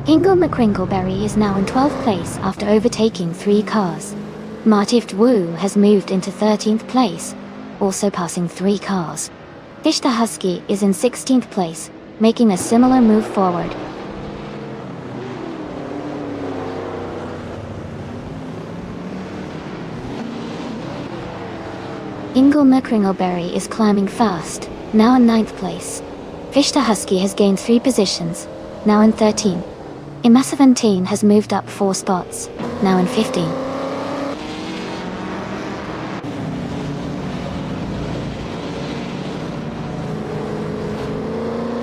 Ingle McCrinkleberry is now in 12th place after overtaking 3 cars. Martift Wu has moved into 13th place, also passing 3 cars. Fish the Husky is in 16th place, making a similar move forward. Ingle McCrinkleberry is climbing fast, now in 9th place. Fish the Husky has gained 3 positions, now in 13th. Imasavantine has moved up 4 spots, now in 15.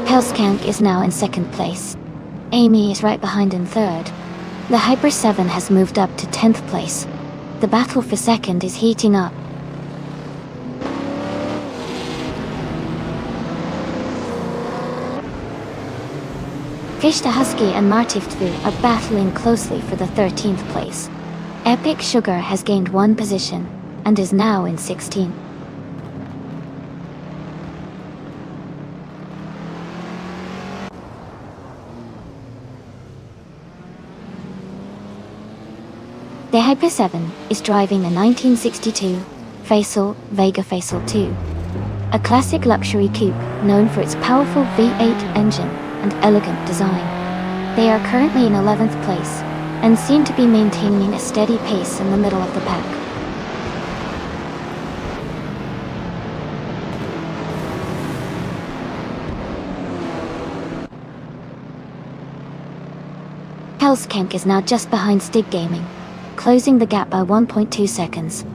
Hellskank is now in 2nd place. Amy is right behind in 3rd. The Hyper 7 has moved up to 10th place. The battle for 2nd is heating up. Fish the Husky and Martiftvu are battling closely for the 13th place. Epic Sugar has gained 1 position, and is now in 16th. The Hyper 7 is driving a 1962 Faisal Vega Faisal 2, a classic luxury coupe known for its powerful V8 engine and elegant design. They are currently in 11th place, and seem to be maintaining a steady pace in the middle of the pack. Hellskank is now just behind Stick Gaming, closing the gap by 1.2 seconds.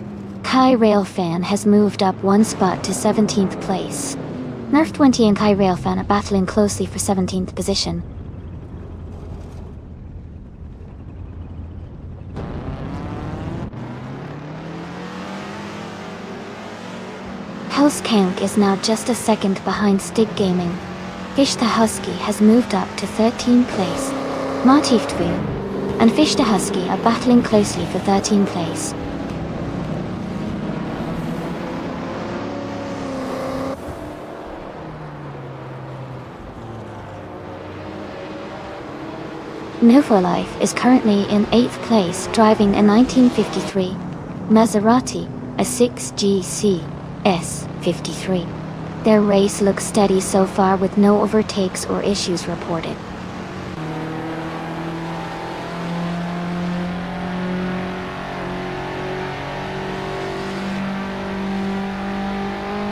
Kai Railfan has moved up 1 spot to 17th place. Nerf 20 and Kai Railfan are battling closely for 17th position. Hellskank is now just a second behind Stick Gaming. Fish the Husky has moved up to 13th place. Martiftvu and Fish the Husky are battling closely for 13th place. No For Life is currently in 8th place, driving a 1953 Maserati, a 6GC S53. Their race looks steady so far with no overtakes or issues reported.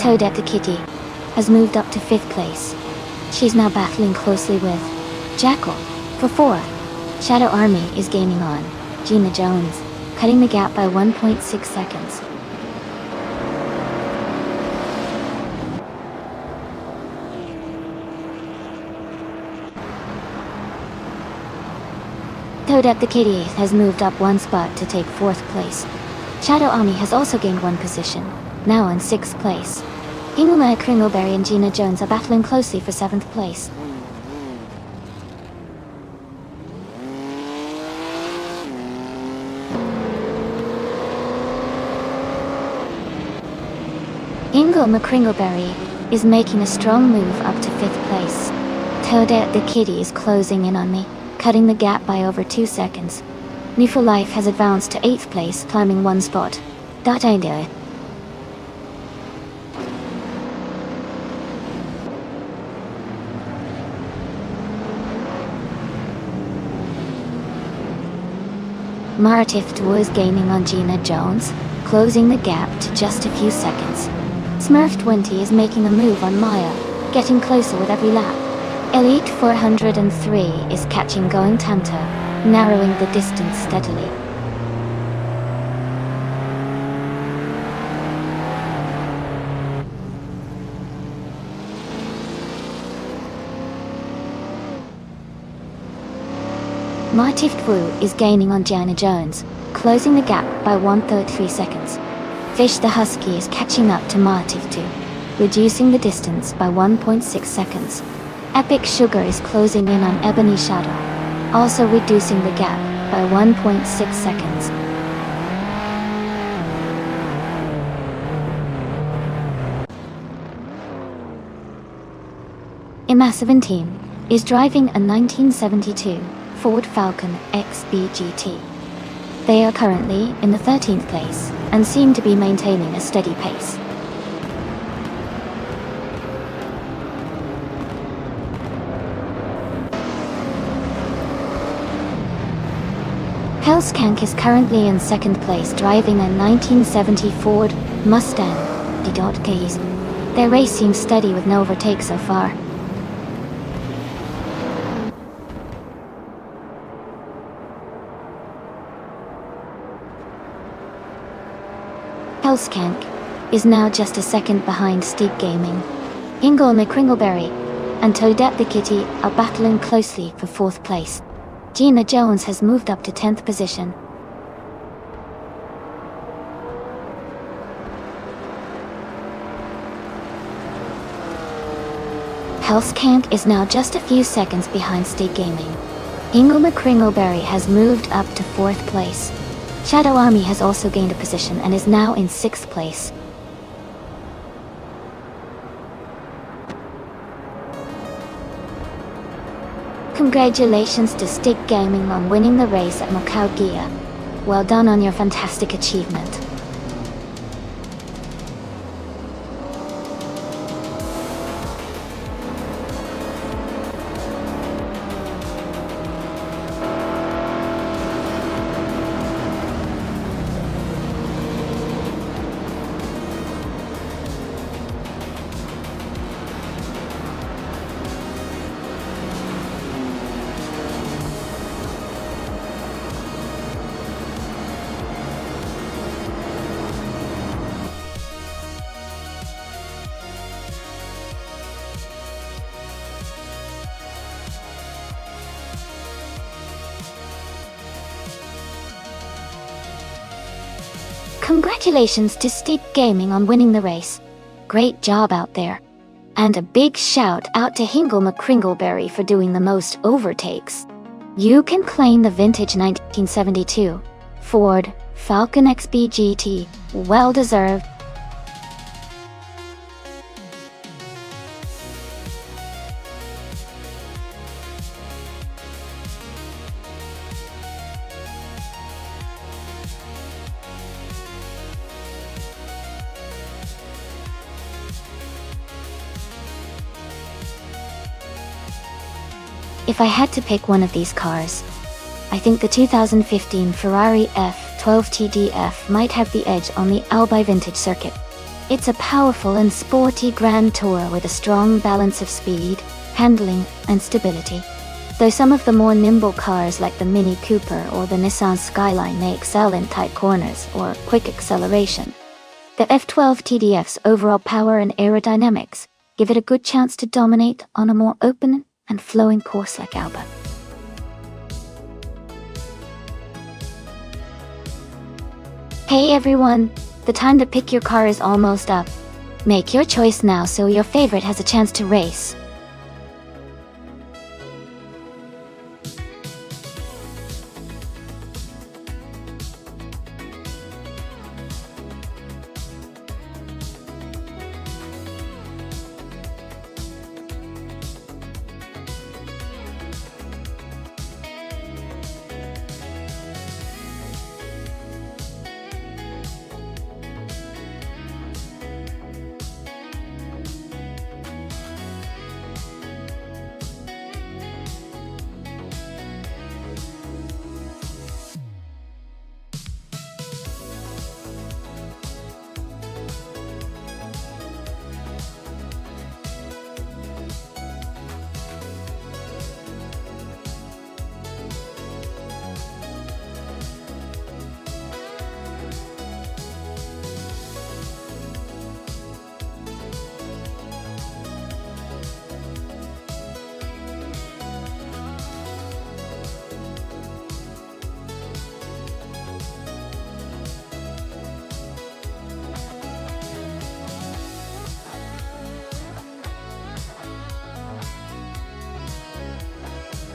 Toadette the Kitty has moved up to 5th place. She's now battling closely with Jackal for 4th. Shadow Army is gaining on Gina Jones, cutting the gap by 1.6 seconds. Toadette the Kitty has moved up one spot to take 4th place. Shadow Army has also gained one position, now in 6th place. Ingleman Kringleberry and Gina Jones are battling closely for 7th place. Ingle McCringleberry is making a strong move up to 5th place. Toadette the Kitty is closing in on me, cutting the gap by over 2 seconds. New for Life has advanced to 8th place, climbing 1 spot. Dot idea. Martift was gaining on Gina Jones, closing the gap to just a few seconds. Smurf20 is making a move on Maya, getting closer with every lap. Elite 403 is catching Going Tanta, narrowing the distance steadily. Martift Wu is gaining on Gina Jones, closing the gap by 1.3 seconds. Fish the Husky is catching up to Martift 2, reducing the distance by 1.6 seconds. Epic Sugar is closing in on Ebony Shadow, also reducing the gap by 1.6 seconds. Ima17 is driving a 1972 Ford Falcon XB-GT. They are currently in the 13th place and seem to be maintaining a steady pace. Hellskank is currently in 2nd place driving a 1970 Ford Mustang D.Ks. Their race seems steady with no overtake so far. Hellskank is now just a second behind Steep Gaming. Ingle McCringleberry and Toadette the Kitty are battling closely for 4th place. Gina Jones has moved up to 10th position. Hellskank is now just a few seconds behind Steep Gaming. Ingle McCringleberry has moved up to 4th place. Shadow Army has also gained a position and is now in 6th place. Congratulations to Stick Gaming on winning the race at Macau Gia. Well done on your fantastic achievement. Congratulations to Steep Gaming on winning the race. Great job out there. And a big shout out to Ingle McCringleberry for doing the most overtakes. You can claim the vintage 1972 Ford Falcon XB GT. Well deserved. If I had to pick one of these cars, I think the 2015 Ferrari F12 TDF might have the edge on the Albi vintage circuit. It's a powerful and sporty grand tour with a strong balance of speed, handling, and stability. though some of the more nimble cars like the Mini Cooper or the Nissan Skyline may excel in tight corners or quick acceleration. The F12 TDF's overall power and aerodynamics give it a good chance to dominate on a more open and flowing course like Alba. Hey everyone, the time to pick your car is almost up. Make your choice now so your favorite has a chance to race.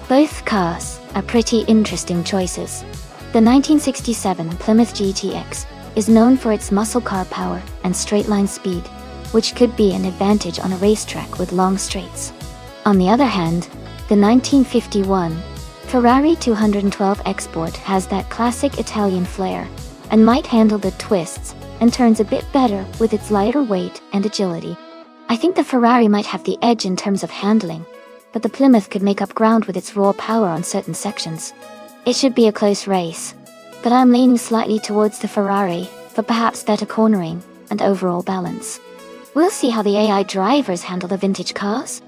Both cars are pretty interesting choices. The 1967 Plymouth GTX is known for its muscle car power and straight-line speed, which could be an advantage on a racetrack with long straights. On the other hand, the 1951 Ferrari 212 Export has that classic Italian flair and might handle the twists and turns a bit better with its lighter weight and agility. I think the Ferrari might have the edge in terms of handling, but the Plymouth could make up ground with its raw power on certain sections. It should be a close race, but I'm leaning slightly towards the Ferrari for perhaps better cornering and overall balance. We'll see how the AI drivers handle the vintage cars.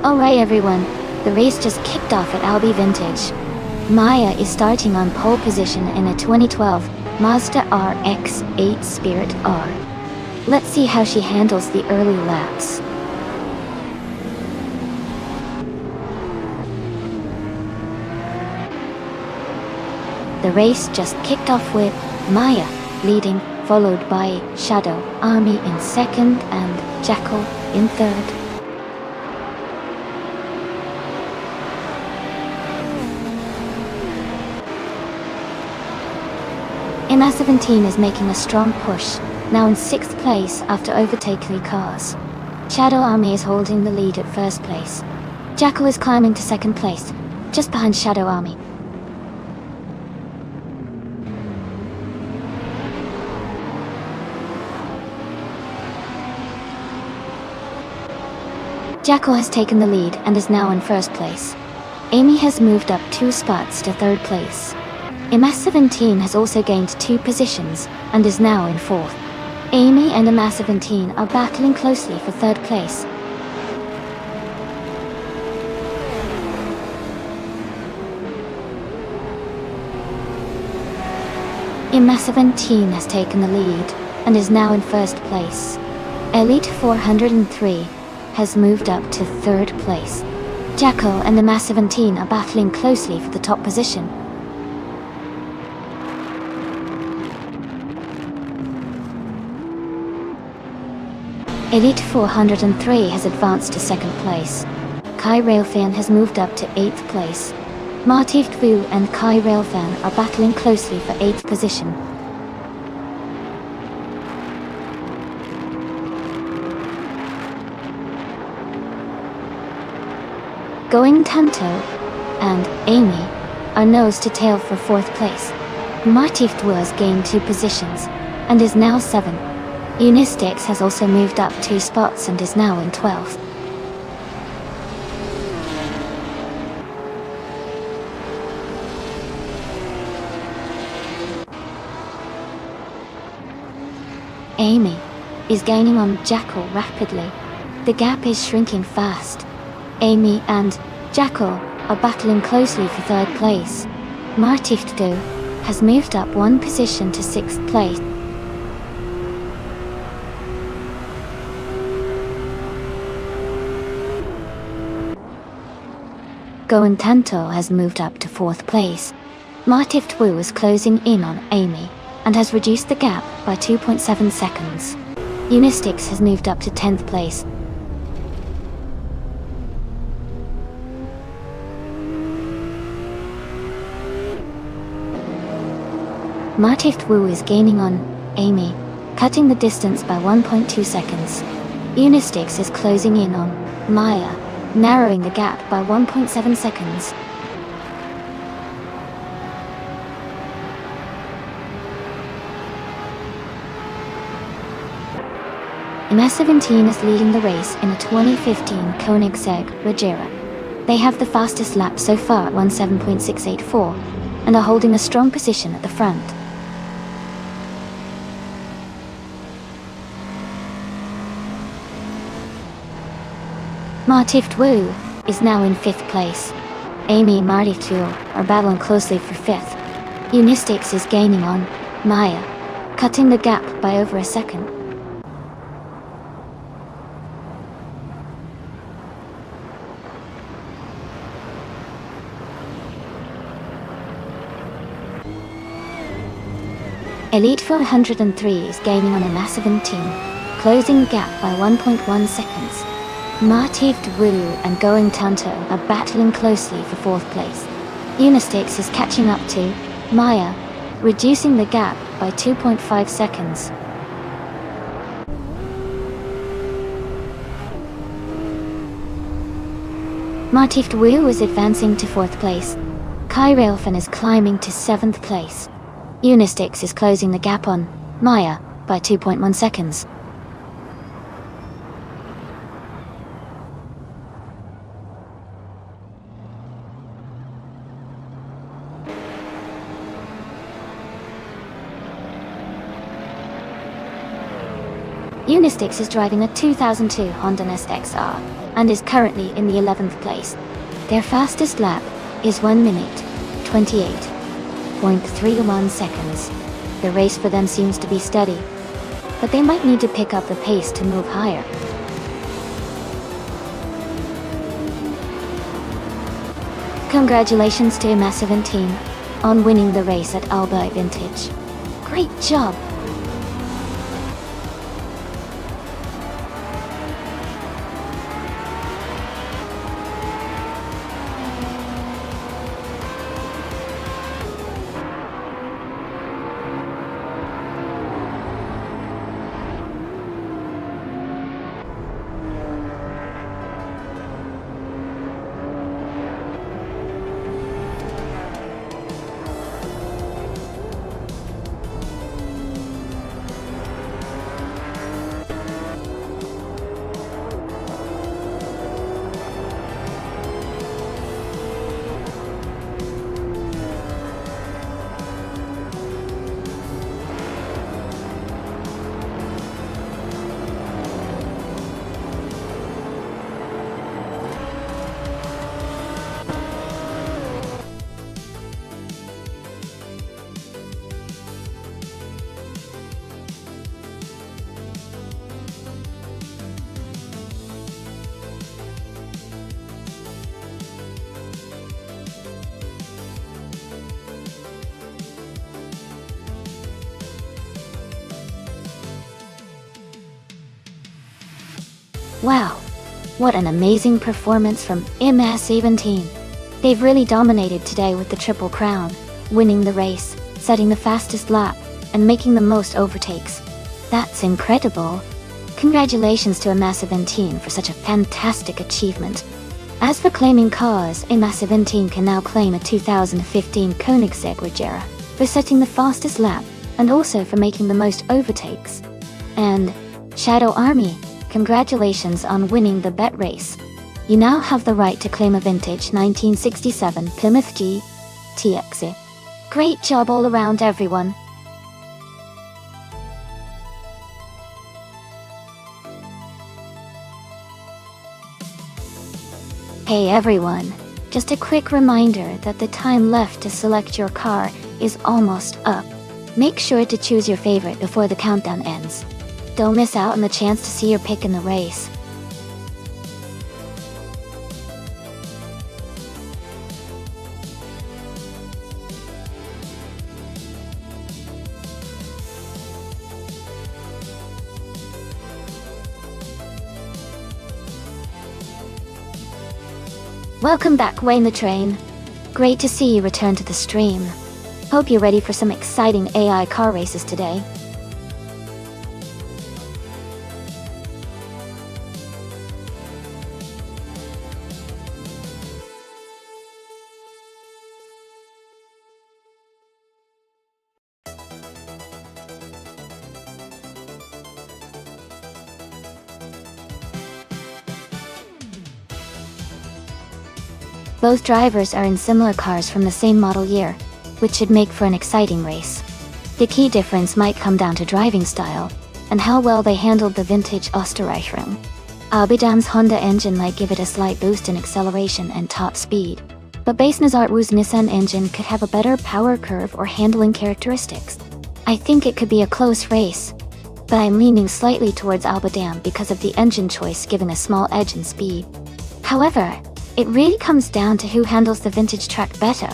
Alright everyone, the race just kicked off at Albi Vintage. Maya is starting on pole position in a 2012 Mazda RX-8 Spirit R. Let's see how she handles the early laps. The race just kicked off with Maya leading, followed by Shadow Army in second and Jackal in third. MA17 is making a strong push, now in 6th place after overtaking 3 cars. Shadow Army is holding the lead at 1st place. Jackal is climbing to 2nd place, just behind Shadow Army. Jackal has taken the lead and is now in 1st place. Amy has moved up 2 spots to 3rd place. MA17 has also gained 2 positions and is now in 4th. Amy and MA17 are battling closely for 3rd place. MA17 has taken the lead and is now in 1st place. Elite 403 has moved up to 3rd place. Jackal and MA17 are battling closely for the top position. Elite 403 has advanced to 2nd place. Kai Railfan has moved up to 8th place. Martif Vu and Kai Railfan are battling closely for 8th position. Going Tanto and Amy are nose to tail for 4th place. Martif Wu has gained 2 positions and is now 7th. Unistix has also moved up 2 spots and is now in 12th. Amy is gaining on Jackal rapidly. The gap is shrinking fast. Amy and Jackal are battling closely for 3rd place. Martif Wu has moved up 1 position to 6th place. Goen Tanto has moved up to 4th place. Martif Wu is closing in on Amy and has reduced the gap by 2.7 seconds. Unistix has moved up to 10th place. Martif Wu is gaining on Amy, cutting the distance by 1.2 seconds. Unistix is closing in on Maya, narrowing the gap by 1.7 seconds. MS-17 is leading the race in a 2015 Koenigsegg Regera. They have the fastest lap so far at 17.684 and are holding a strong position at the front. Martif Wu is now in 5th place. Amy and Martif Wu are battling closely for 5th. Unistix is gaining on Maya, cutting the gap by over a second. Elite 403 is gaining on a MS-17, closing the gap by 1.1 seconds. Martif Wu and Goen Tanto are battling closely for 4th place. Unistix is catching up to Maya, reducing the gap by 2.5 seconds. Martif Wu is advancing to 4th place. Kai Railfan is climbing to 7th place. Unistix is closing the gap on Maya by 2.1 seconds. Unistix is driving a 2002 Honda SXR and is currently in the 11th place. Their fastest lap is 1 minute, 28.31 seconds. The race for them seems to be steady, but they might need to pick up the pace to move higher. Congratulations to MS-17 on winning the race at Alba Vintage. Great job! Wow, what an amazing performance from MS-17. They've really dominated today with the Triple Crown, winning the race, setting the fastest lap, and making the most overtakes. That's incredible. Congratulations to MS-17 for such a fantastic achievement. As for claiming cars, a massive team can now claim a 2015 Koenigsegg Regera for setting the fastest lap, and also for making the most overtakes. And Shadow Army, congratulations on winning the bet race. You now have the right to claim a vintage 1967 Plymouth GTX. Great job all around, everyone. Hey everyone, just a quick reminder that the time left to select your car is almost up. Make sure to choose your favorite before the countdown ends. Don't miss out on the chance to see your pick in the race. Welcome back, Wayne the Train. Great to see you return to the stream. Hope you're ready for some exciting AI car races today. Both drivers are in similar cars from the same model year, which should make for an exciting race. The key difference might come down to driving style, and how well they handled the vintage Österreichring. Albidam's Honda engine might give it a slight boost in acceleration and top speed, but Basenazartwu's Nissan engine could have a better power curve or handling characteristics. I think it could be a close race, but I'm leaning slightly towards Albidam because of the engine choice giving a small edge in speed. However, it really comes down to who handles the vintage track better.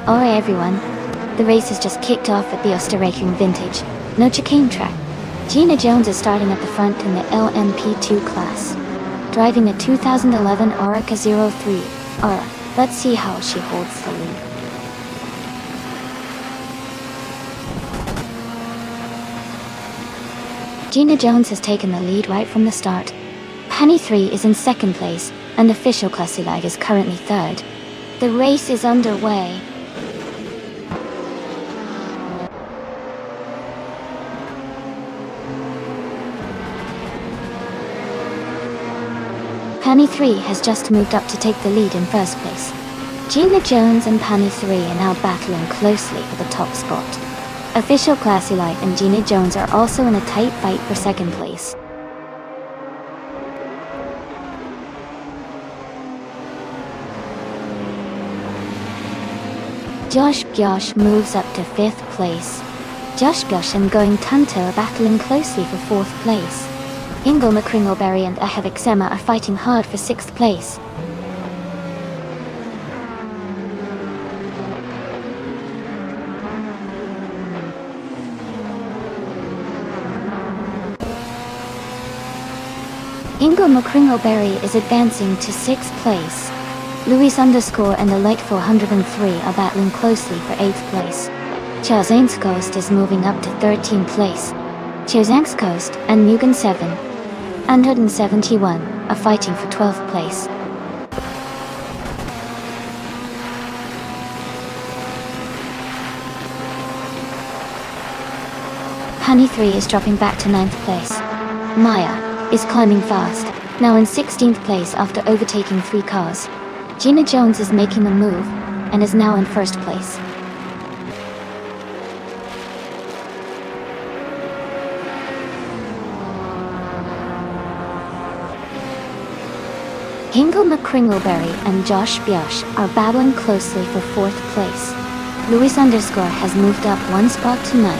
Alright everyone, the race has just kicked off at the Österreichring Vintage, no chicane track. Gina Jones is starting at the front in the LMP2 class, driving a 2011 Aurica 03 R. Let's see how she holds the lead. Gina Jones has taken the lead right from the start. Penny 3 is in second place, and Official Klasselag is currently third. The race is underway. Penny 3 has just moved up to take the lead in first place. Gina Jones and Penny 3 are now battling closely for the top spot. Official Klasselag and Gina Jones are also in a tight fight for second place. Josh Bjosh moves up to 5th place. Josh Bjosh and Going Tunto are battling closely for 4th place. Ingo McCringleberry and Ahevik Sema are fighting hard for 6th place. Ingo McCringleberry is advancing to 6th place. Luis _ and the Light 403 are battling closely for 8th place. Chazanskost is moving up to 13th place. Chazanskost and Mugen 7 and 171 are fighting for 12th place. Honey 3 is dropping back to 9th place. Maya is climbing fast, now in 16th place after overtaking 3 cars. Gina Jones is making the move, and is now in 1st place. Hingle McCringleberry and Josh Biosh are battling closely for 4th place. Louis underscore has moved up 1 spot to 9.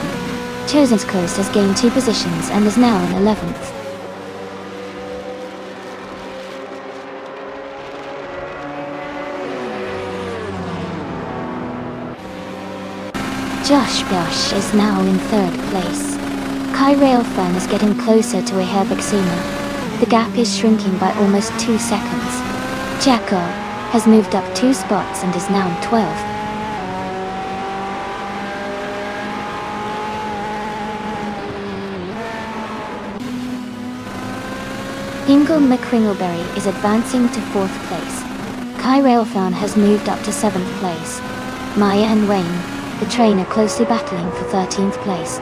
Chosen's Coast has gained 2 positions and is now in 11th. Josh Biosh is now in 3rd place. Kai Railfan is getting closer to Ahab Exima. The gap is shrinking by almost 2 seconds. Jacko has moved up 2 spots and is now in 12th. Hingle McCringleberry is advancing to 4th place. Kai Railfan has moved up to 7th place. Maya and Wayne, the train, are closely battling for 13th place.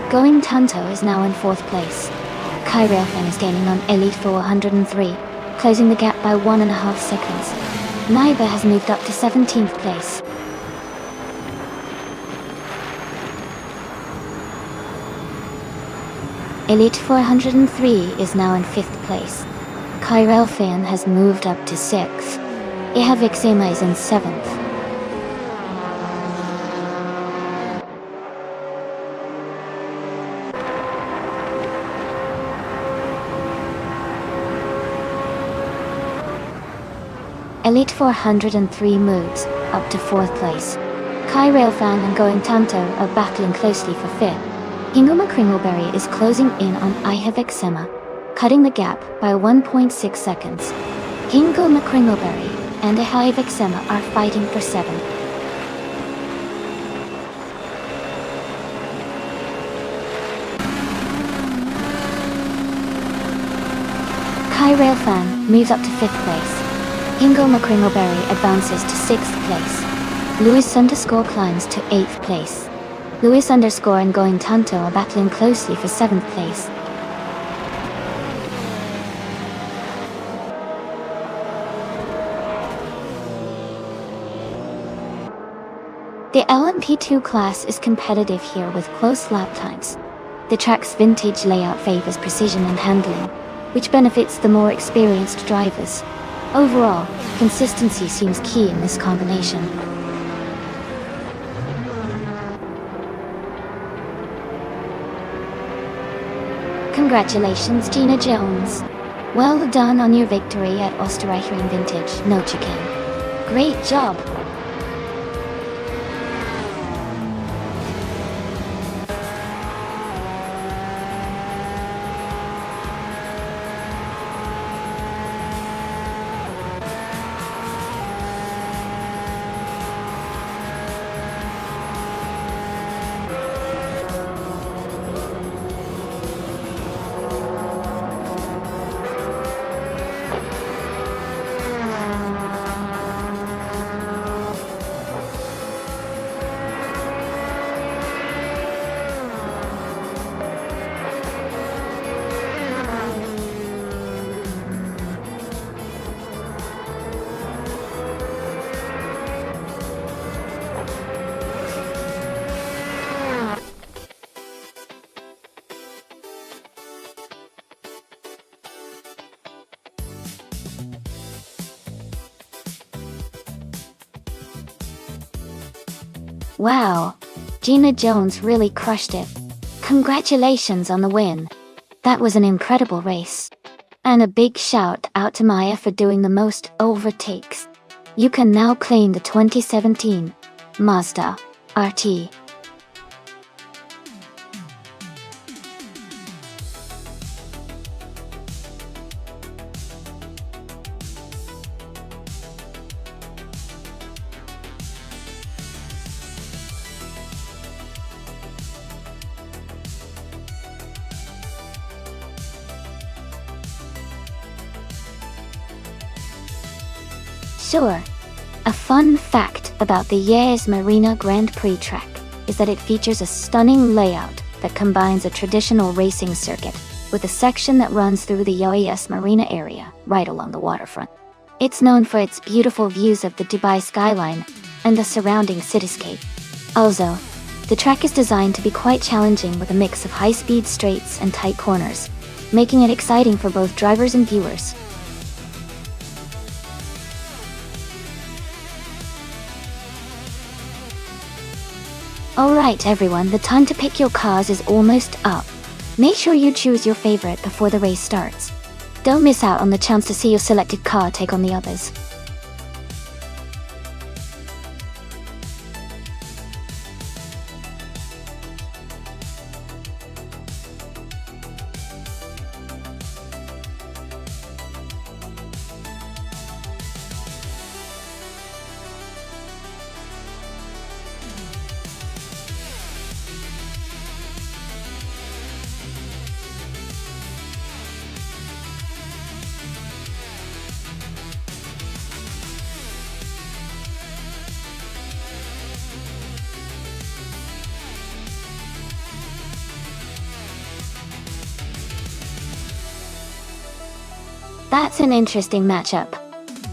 Going Tanto is now in 4th place. Kai Railfan is gaining on Elite 403, closing the gap by 1.5 seconds. Naiba has moved up to 17th place. Elite 403 is now in 5th place. Kai Railfan has moved up to 6th. Ahab Exima is in 7th. Elite 403 moves up to 4th place. Kai Railfan and Going Tanto are battling closely for 5th. Hingle McCringleberry is closing in on Ahab Exima, cutting the gap by 1.6 seconds. Hingle McCringleberry and Ahab Exima are fighting for 7th. Kai Railfan moves up to 5th place. Hingle McCringleberry advances to 6th place. Louis underscore climbs to 8th place. Louis underscore and Going Tanto are battling closely for 7th place. The LMP2 class is competitive here with close lap times. The track's vintage layout favors precision and handling, which benefits the more experienced drivers. Overall, consistency seems key in this combination. Congratulations, Gina Jones. Well done on your victory at Österreichring Vintage Nochiken. Great job! Wow, Gina Jones really crushed it. Congratulations on the win. That was an incredible race. And a big shout out to Maya for doing the most overtakes. You can now claim the 2017 Mazda RT. Sure. A fun fact about the Yas Marina Grand Prix track is that it features a stunning layout that combines a traditional racing circuit with a section that runs through the Yas Marina area right along the waterfront. It's known for its beautiful views of the Dubai skyline and the surrounding cityscape. Also, The track is designed to be quite challenging with a mix of high-speed straights and tight corners, making it exciting for both drivers and viewers. Alright everyone, the time to pick your cars is almost up. Make sure you choose your favorite before the race starts. Don't miss out on the chance to see your selected car take on the others. That's an interesting matchup.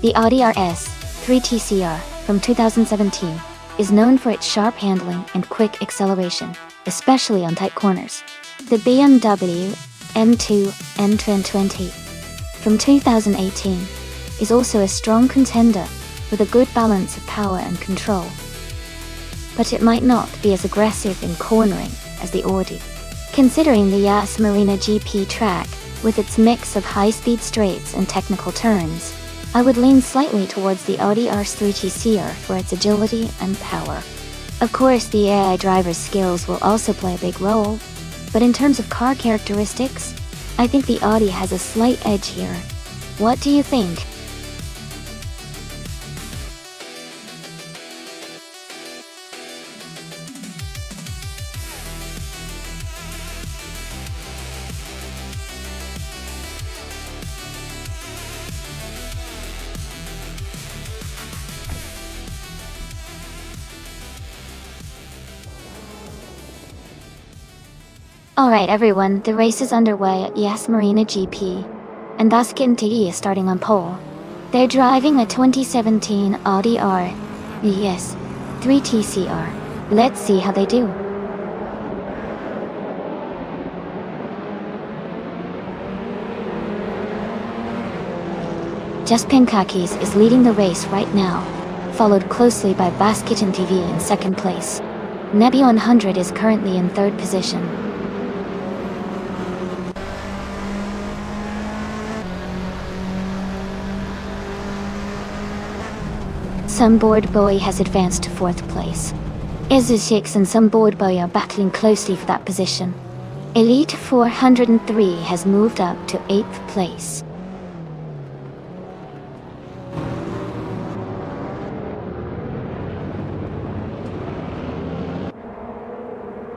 The Audi RS 3 TCR from 2017 is known for its sharp handling and quick acceleration, especially on tight corners. The BMW M2 N220 from 2018 is also a strong contender with a good balance of power and control. But it might not be as aggressive in cornering as the Audi. Considering the Yas Marina GP track, with its mix of high-speed straights and technical turns, I would lean slightly towards the Audi RS3 TCR for its agility and power. Of course, the AI driver's skills will also play a big role, but in terms of car characteristics, I think the Audi has a slight edge here. What do you think? Alright everyone, the race is underway at Yas Marina GP, and Baskin TE is starting on pole. They're driving a 2017 Audi RS 3 TCR. Let's see how they do. Just Pinkakis is leading the race right now, followed closely by Basket and TV in second place. Nebi 100 is currently in third position. Sunboard Boy has advanced to fourth place. Izu6 and Sunboard Boy are battling closely for that position. Elite 403 has moved up to 8th place.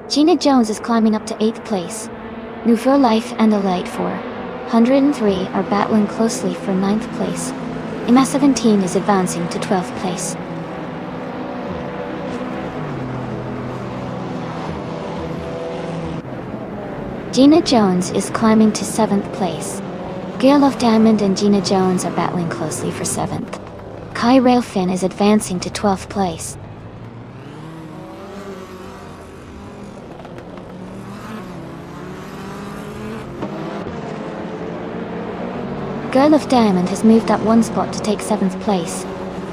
Gina Jones is climbing up to 8th place. Nouveau Life and Elite 403 are battling closely for 9th place. Ima 17 is advancing to 12th place. Gina Jones is climbing to 7th place. Girl of Diamond and Gina Jones are battling closely for 7th. Kai Railfin is advancing to 12th place. Girl of Diamond has moved up one spot to take 7th place.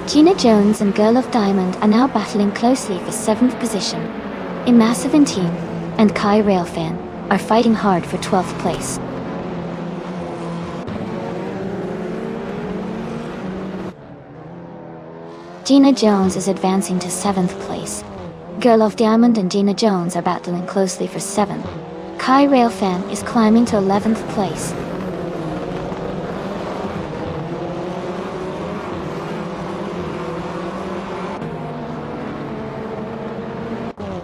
Gina Jones and Girl of Diamond are now battling closely for 7th position. Ima 17 and Kai Railfan are fighting hard for 12th place. Gina Jones is advancing to 7th place. Girl of Diamond and Gina Jones are battling closely for 7th. Kai Railfan is climbing to 11th place.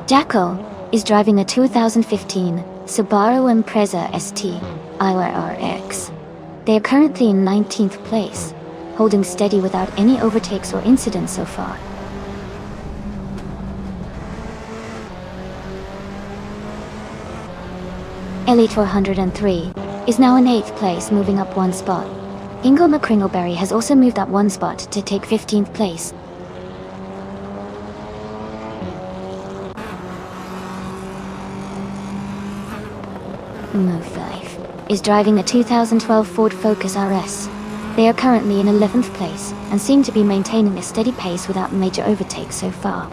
Jacko is driving a 2015 Subaru Impreza ST IRX. They are currently in 19th place, holding steady without any overtakes or incidents so far. Elite 403 is now in 8th place, moving up one spot. Ingo McCringleberry has also moved up one spot to take 15th place. Move 5 is driving a 2012 Ford Focus RS. They are currently in 11th place and seem to be maintaining a steady pace without major overtakes so far.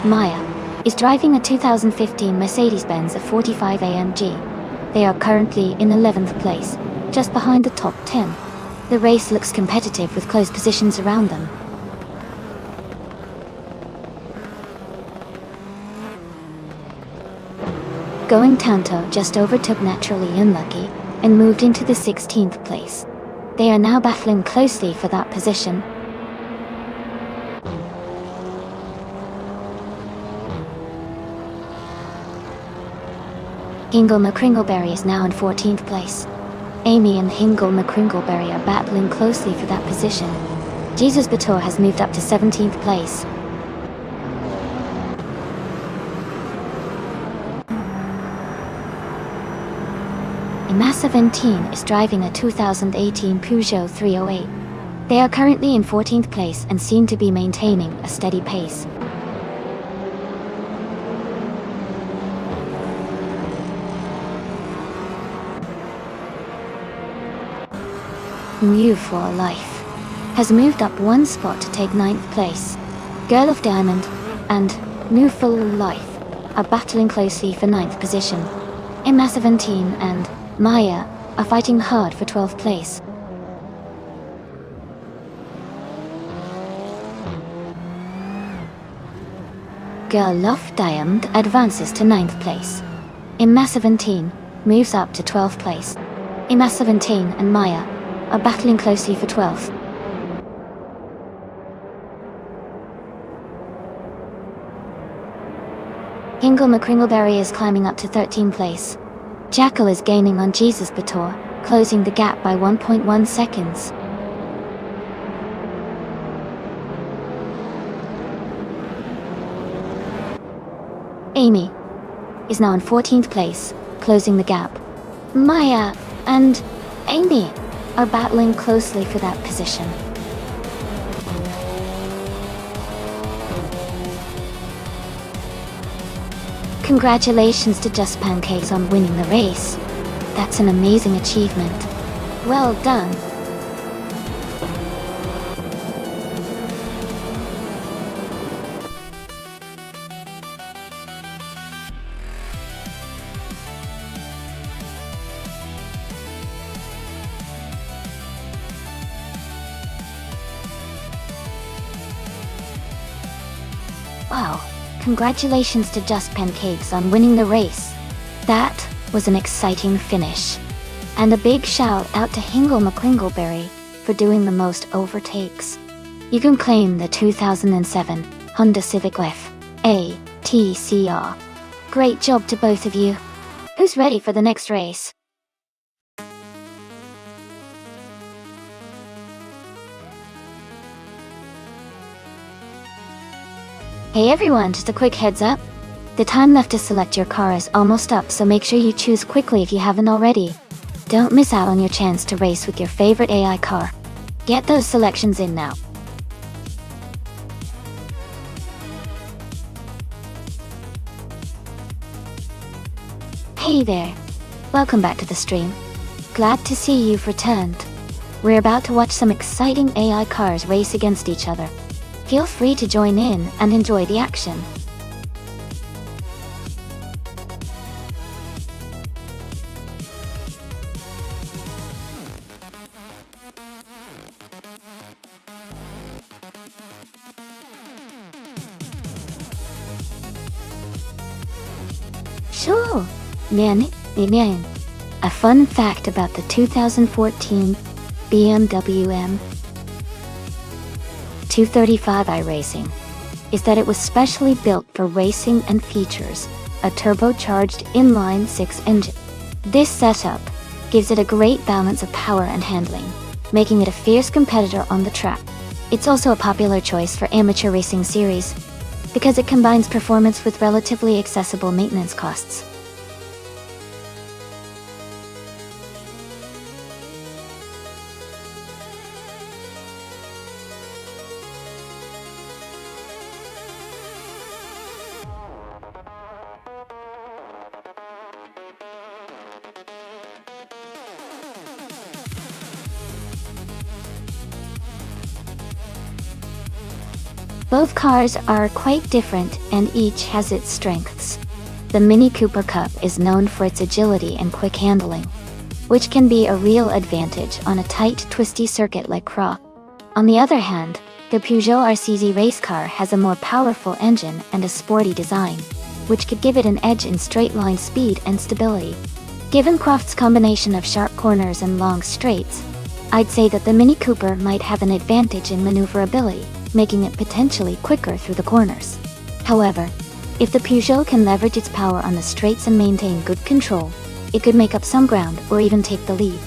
Maya is driving a 2015 Mercedes-Benz 45 AMG. They are currently in 11th place, just behind the top 10. The race looks competitive with close positions around them. Going Tanto just overtook Naturally Unlucky and moved into the 16th place. They are now battling closely for that position. Hingle McCringleberry is now in 14th place. Amy and Hingle McCringleberry are battling closely for that position. Jesus Bator has moved up to 17th place. Ima17 is driving a 2018 Peugeot 308. They are currently in 14th place and seem to be maintaining a steady pace. New for Life has moved up one spot to take 9th place. Girl of Diamond and New for Life are battling closely for 9th position. Ima17 and Maya are fighting hard for 12th place. Girl of Diamond advances to 9th place. Ima17 moves up to 12th place. Ima17 and Maya are battling closely for 12th. Hingle McCringleberry is climbing up to 13th place. Jackal is gaining on Jesus Bator, closing the gap by 1.1 seconds. Amy is now in 14th place, closing the gap. Maya and Amy are battling closely for that position. Congratulations to Just Pancakes on winning the race. That's an amazing achievement. Well done. Wow, congratulations to Just Pancakes on winning the race. That was an exciting finish. And a big shout out to Hingle McCringleberry for doing the most overtakes. You can claim the 2007 Honda Civic FA TCR. Great job to both of you. Who's ready for the next race? Hey everyone, just a quick heads up. The time left to select your car is almost up, so make sure you choose quickly if you haven't already. Don't miss out on your chance to race with your favorite AI car. Get those selections in now. Hey there. Welcome back to the stream. Glad to see you've returned. We're about to watch some exciting AI cars race against each other. Feel free to join in and enjoy the action. Sure. Man. A fun fact about the 2014 BMW M 235i Racing is that it was specially built for racing and features a turbocharged inline-6 engine. This setup gives it a great balance of power and handling, making it a fierce competitor on the track. It's also a popular choice for amateur racing series because it combines performance with relatively accessible maintenance costs. Both cars are quite different and each has its strengths. The Mini Cooper Cup is known for its agility and quick handling, which can be a real advantage on a tight, twisty circuit like Craw. On the other hand, the Peugeot RCZ race car has a more powerful engine and a sporty design, which could give it an edge in straight-line speed and stability. Given Croft's combination of sharp corners and long straights, I'd say that the Mini Cooper might have an advantage in maneuverability, making it potentially quicker through the corners. However, if the Peugeot can leverage its power on the straights and maintain good control, it could make up some ground or even take the lead.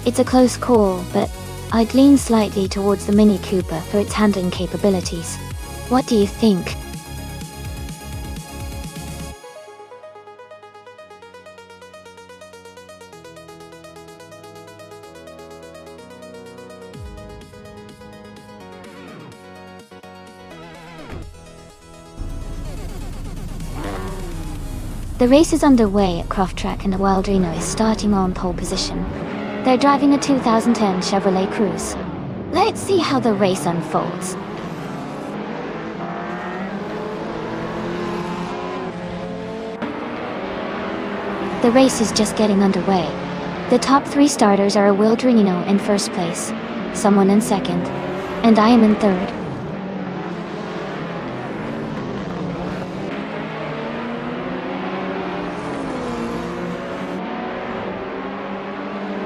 It's a close call, but I'd lean slightly towards the Mini Cooper for its handling capabilities. What do you think? The race is underway at Croft Track and Wildrino is starting on pole position. They're driving a 2010 Chevrolet Cruze. Let's see how the race unfolds. The race is just getting underway. The top 3 starters are a Wildrino in first place, someone in second, and I am in third.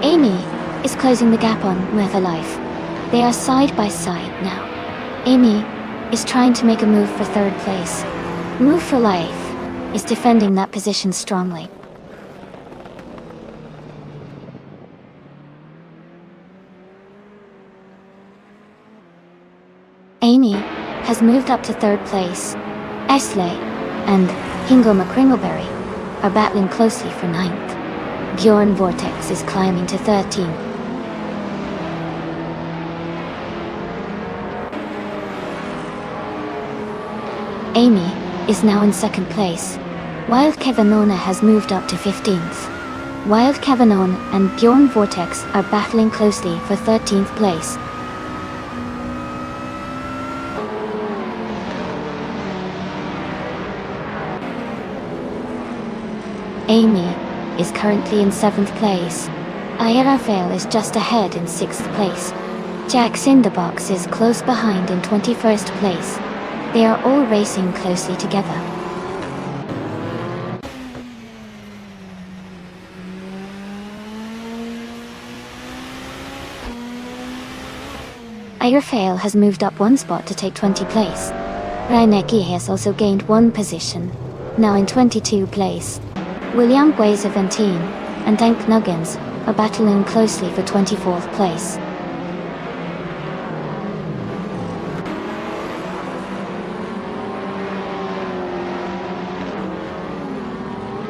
Amy is closing the gap on Weatherlife. They are side by side now. Amy is trying to make a move for third place. Move for Life is defending that position strongly. Amy has moved up to third place. Esley and Hingo McCringleberry are battling closely for ninth. Bjorn Vortex is climbing to 13. Amy is now in second place. Wild Kevinona has moved up to 15th. Wild Kevinona and Bjorn Vortex are battling closely for 13th place. Amy is currently in 7th place. Rafael is just ahead in 6th place. Jack Cinderbox is close behind in 21st place. They are all racing closely together. Rafael has moved up 1 spot to take 20th place. Reinecke has also gained 1 position, now in 22nd place. William Guizaventine and Dank Nuggins are battling closely for 24th place.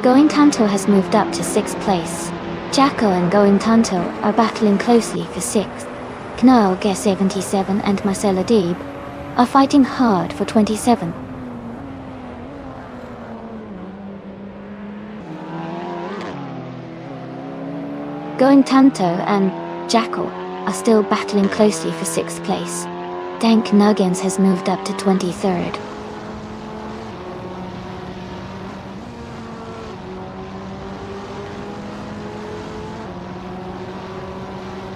Going Tanto has moved up to 6th place. Jacko and Going Tanto are battling closely for 6th. Knal G77 and Marcel Adib are fighting hard for 27th. Going Tanto and Jackal are still battling closely for 6th place. Dank Nuggins has moved up to 23rd.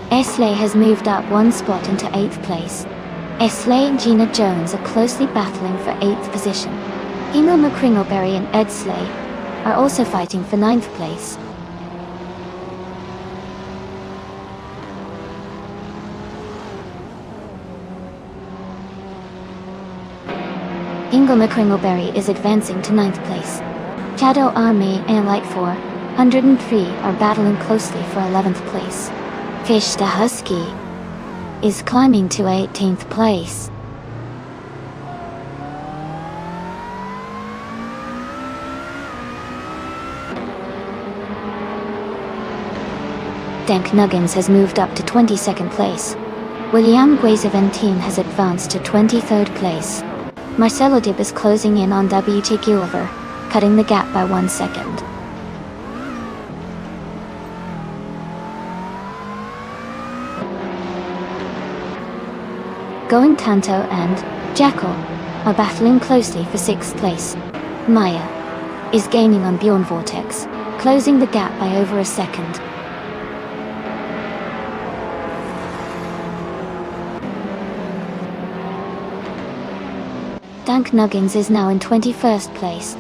Esley has moved up 1 spot into 8th place. Esley and Gina Jones are closely battling for 8th position. Emil McCringleberry and Ed Slay are also fighting for 9th place. Ingo McCringleberry is advancing to 9th place. Shadow Army and Light 403 are battling closely for 11th place. Fish the Husky is climbing to 18th place. Dank Nuggins has moved up to 22nd place. William Guizaventine has advanced to 23rd place. Marcelo Dib is closing in on WT Gulliver, cutting the gap by 1 second. Going Tanto and Jackal are battling closely for 6th place. Maya is gaining on Bjorn Vortex, closing the gap by over a second. Dank Nuggins is now in 21st place.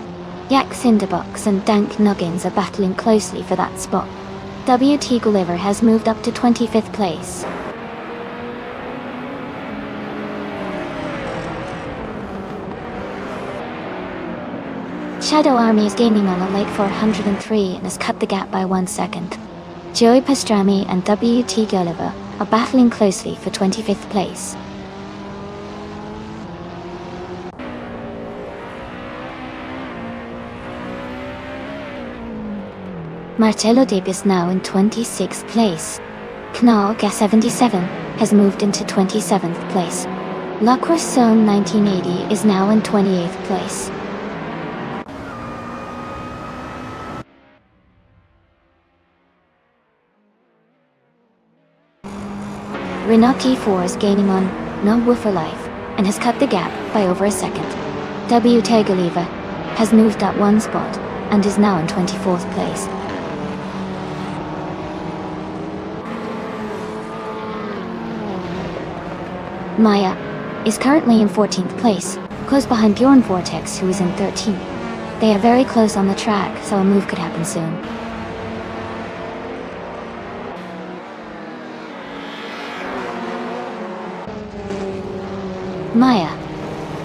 Yak Cinderbox and Dank Nuggins are battling closely for that spot. WT Gulliver has moved up to 25th place. Shadow Army is gaining on a late 403 and has cut the gap by 1 second. Joey Pastrami and WT Gulliver are battling closely for 25th place. Marcello Deep is now in 26th place. Knall Gas 77 has moved into 27th place. La Croissant 1980 is now in 28th place. Renault T4 is gaining on No Woofer Life and has cut the gap by over a second. WT Gulliver has moved up 1 spot and is now in 24th place. Maya is currently in 14th place, close behind Bjorn Vortex, who is in 13th. They are very close on the track, so a move could happen soon. Maya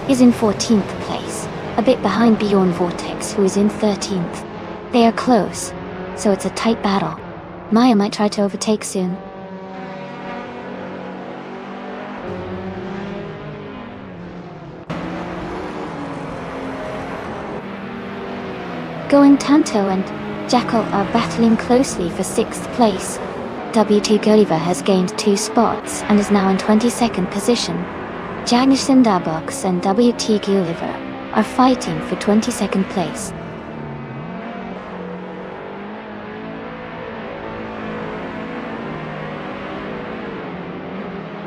is in 14th place, a bit behind Bjorn Vortex, who is in 13th. They are close, so it's a tight battle. Maya might try to overtake soon. Going Tanto and Jackal are battling closely for 6th place. WT Gulliver has gained 2 spots and is now in 22nd position. Jagnishan Dabox and WT Gulliver are fighting for 22nd place.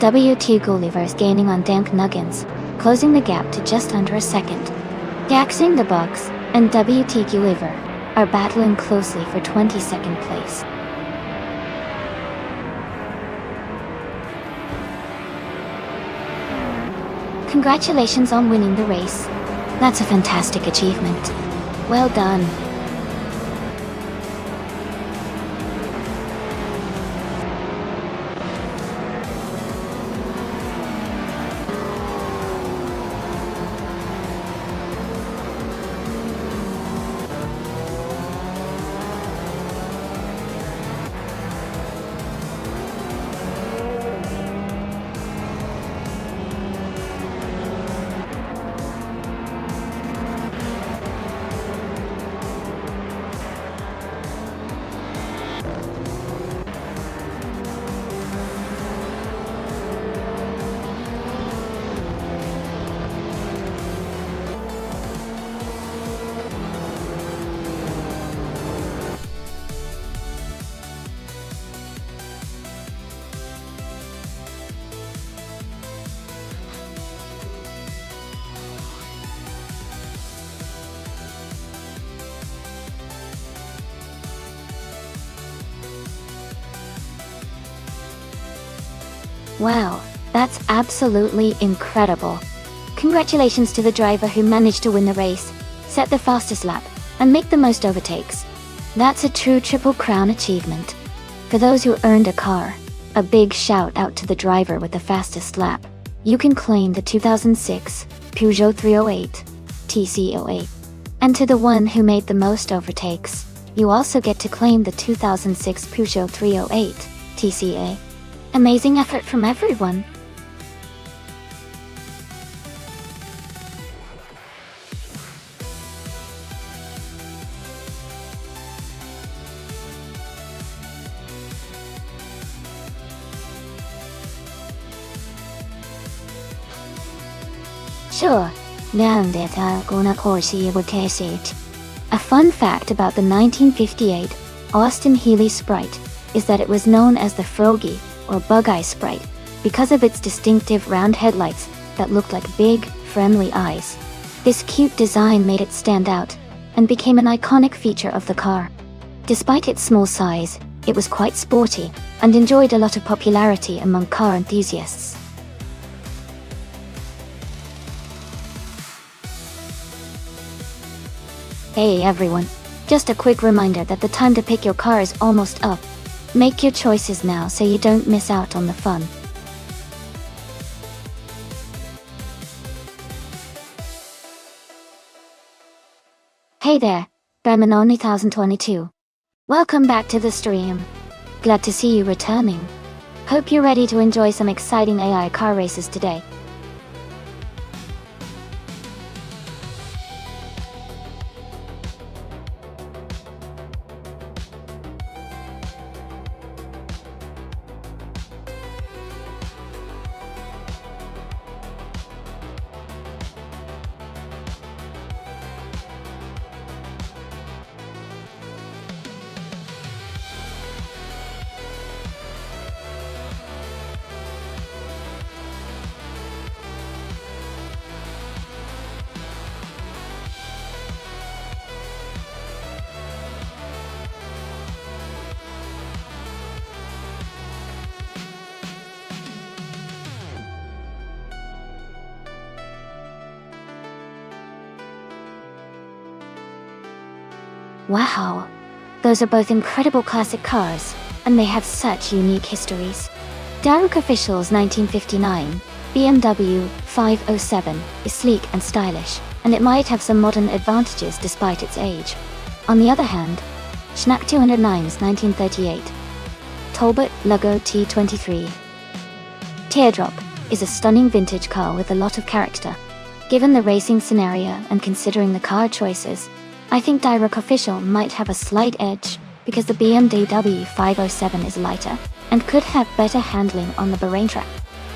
WT Gulliver is gaining on Dank Nuggins, closing the gap to just under a second. Jackson the Box and WT Gulliver are battling closely for 22nd place. Congratulations on winning the race. That's a fantastic achievement. Well done. Wow, that's absolutely incredible. Congratulations to the driver who managed to win the race, set the fastest lap, and make the most overtakes. That's a true Triple Crown achievement. For those who earned a car, a big shout out to the driver with the fastest lap. You can claim the 2006 Peugeot 308 TC08. And to the one who made the most overtakes, you also get to claim the 2006 Peugeot 308 TCA. Amazing effort from everyone. Sure, a fun fact about the 1958 Austin Healey Sprite is that it was known as the Froggy or Bug Eye Sprite because of its distinctive round headlights that looked like big, friendly eyes. This cute design made it stand out, and became an iconic feature of the car. Despite its small size, it was quite sporty, and enjoyed a lot of popularity among car enthusiasts. Hey everyone, just a quick reminder that the time to pick your car is almost up. Make your choices now so you don't miss out on the fun. Hey there, Bermanon 2022. Welcome back to the stream. Glad to see you returning. Hope you're ready to enjoy some exciting AI car races today. Wow, those are both incredible classic cars, and they have such unique histories. Daruk Official's 1959 BMW 507 is sleek and stylish, and it might have some modern advantages despite its age. On the other hand, Schnack 209's 1938 Talbot Lugo T23 Teardrop is a stunning vintage car with a lot of character. Given the racing scenario and considering the car choices, I think Daruk Official might have a slight edge, because the BMW 507 is lighter, and could have better handling on the Bahrain track.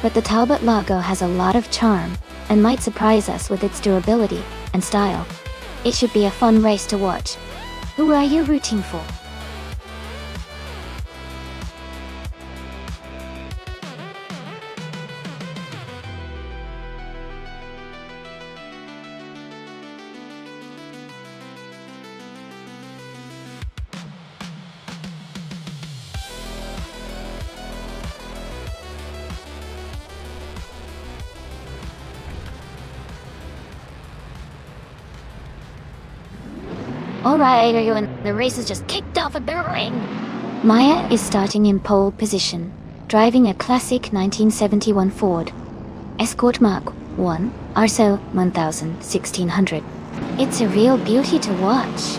But the Talbot Lago has a lot of charm, and might surprise us with its durability and style. It should be a fun race to watch. Who are you rooting for? Alright everyone, the race has just kicked off at Bahrain. Maya is starting in pole position, driving a classic 1971 Ford Escort Mark 1 Arso 1600. It's a real beauty to watch.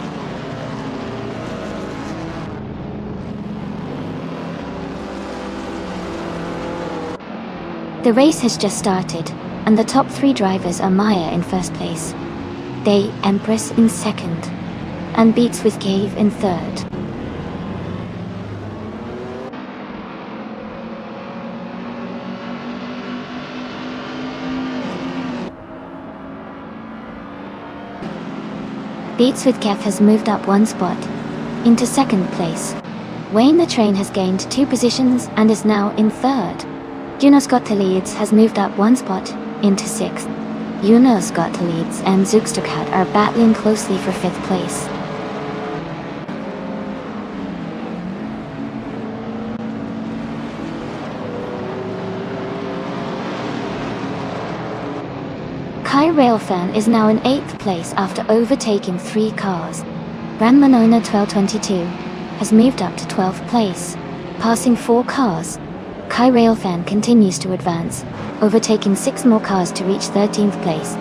The race has just started, and the top 3 drivers are Maya in first place, Day Empress in second, and Beats with Cave in third. Beats with Kev has moved up 1 spot, into second place. Wayne the Train has gained 2 positions and is now in third. Junos Gottlieds has moved up 1 spot, into 6th. Junos Gottlieds and Zugsterkat are battling closely for 5th place. Kai Railfan is now in 8th place after overtaking 3 cars. Ran Manona 1222 has moved up to 12th place, passing 4 cars. Kai Railfan continues to advance, overtaking 6 more cars to reach 13th place.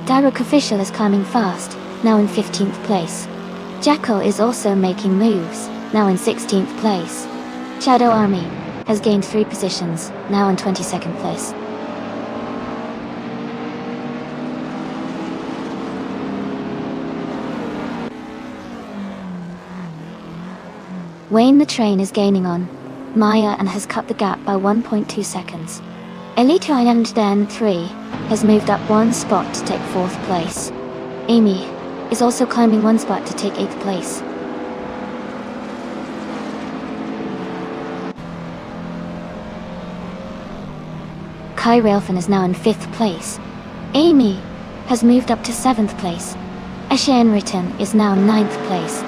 Daruk Official is climbing fast, now in 15th place. Jackal is also making moves, now in 16th place. Shadow Army has gained 3 positions, now in 22nd place. Wayne the Train is gaining on Maya and has cut the gap by 1.2 seconds. Elite Island Dan 3 has moved up 1 spot to take 4th place. Amy is also climbing 1 spot to take 8th place. Kai Railfin is now in 5th place. Amy has moved up to 7th place. Ashan Riton is now 9th place.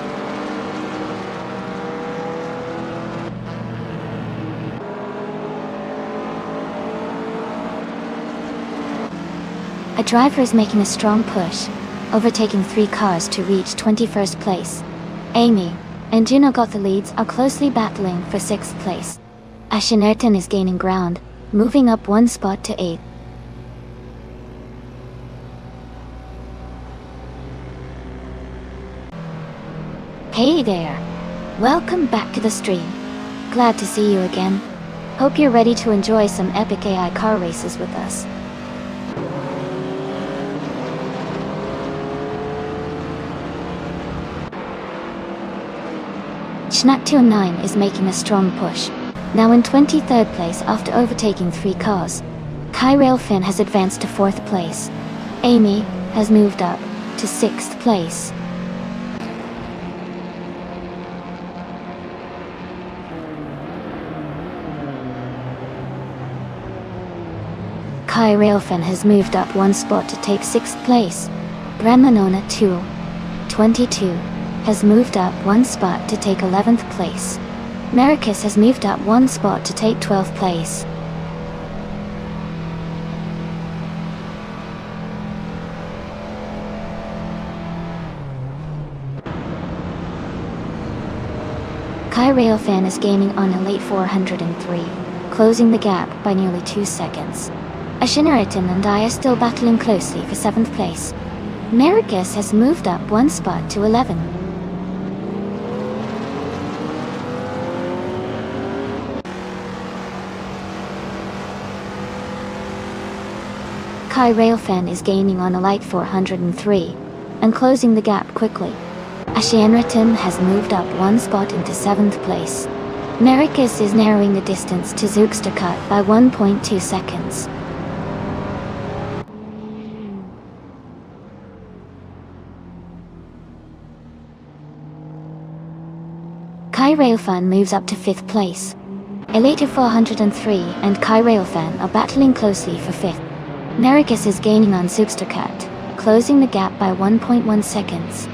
A driver is making a strong push, overtaking 3 cars to reach 21st place. Amy and Juno got the leads, are closely battling for 6th place. Ashan Riton is gaining ground, moving up 1 spot to 8th. Hey there! Welcome back to the stream. Glad to see you again. Hope you're ready to enjoy some epic AI car races with us. Schnack209 is making a strong push, now in 23rd place after overtaking 3 cars. Kai Railfin has advanced to 4th place. Amy has moved up to 6th place. Kai Railfin has moved up 1 spot to take 6th place. Bremanona 22 has moved up 1 spot to take 11th place. Maricus has moved up 1 spot to take 12th place. Kai Railfin is gaining on a late 403, closing the gap by nearly 2 seconds. Ashinariton and I are still battling closely for 7th place. Maricus has moved up 1 spot to 11. Kai Railfin is gaining on a light 403 and closing the gap quickly. Ashinariton has moved up 1 spot into 7th place. Maricus is narrowing the distance to Zookstercut by 1.2 seconds. Kai Railfin moves up to 5th place. Elative 403 and Kai Railfin are battling closely for 5th. Maricus is gaining on Zookstercut, closing the gap by 1.1 seconds.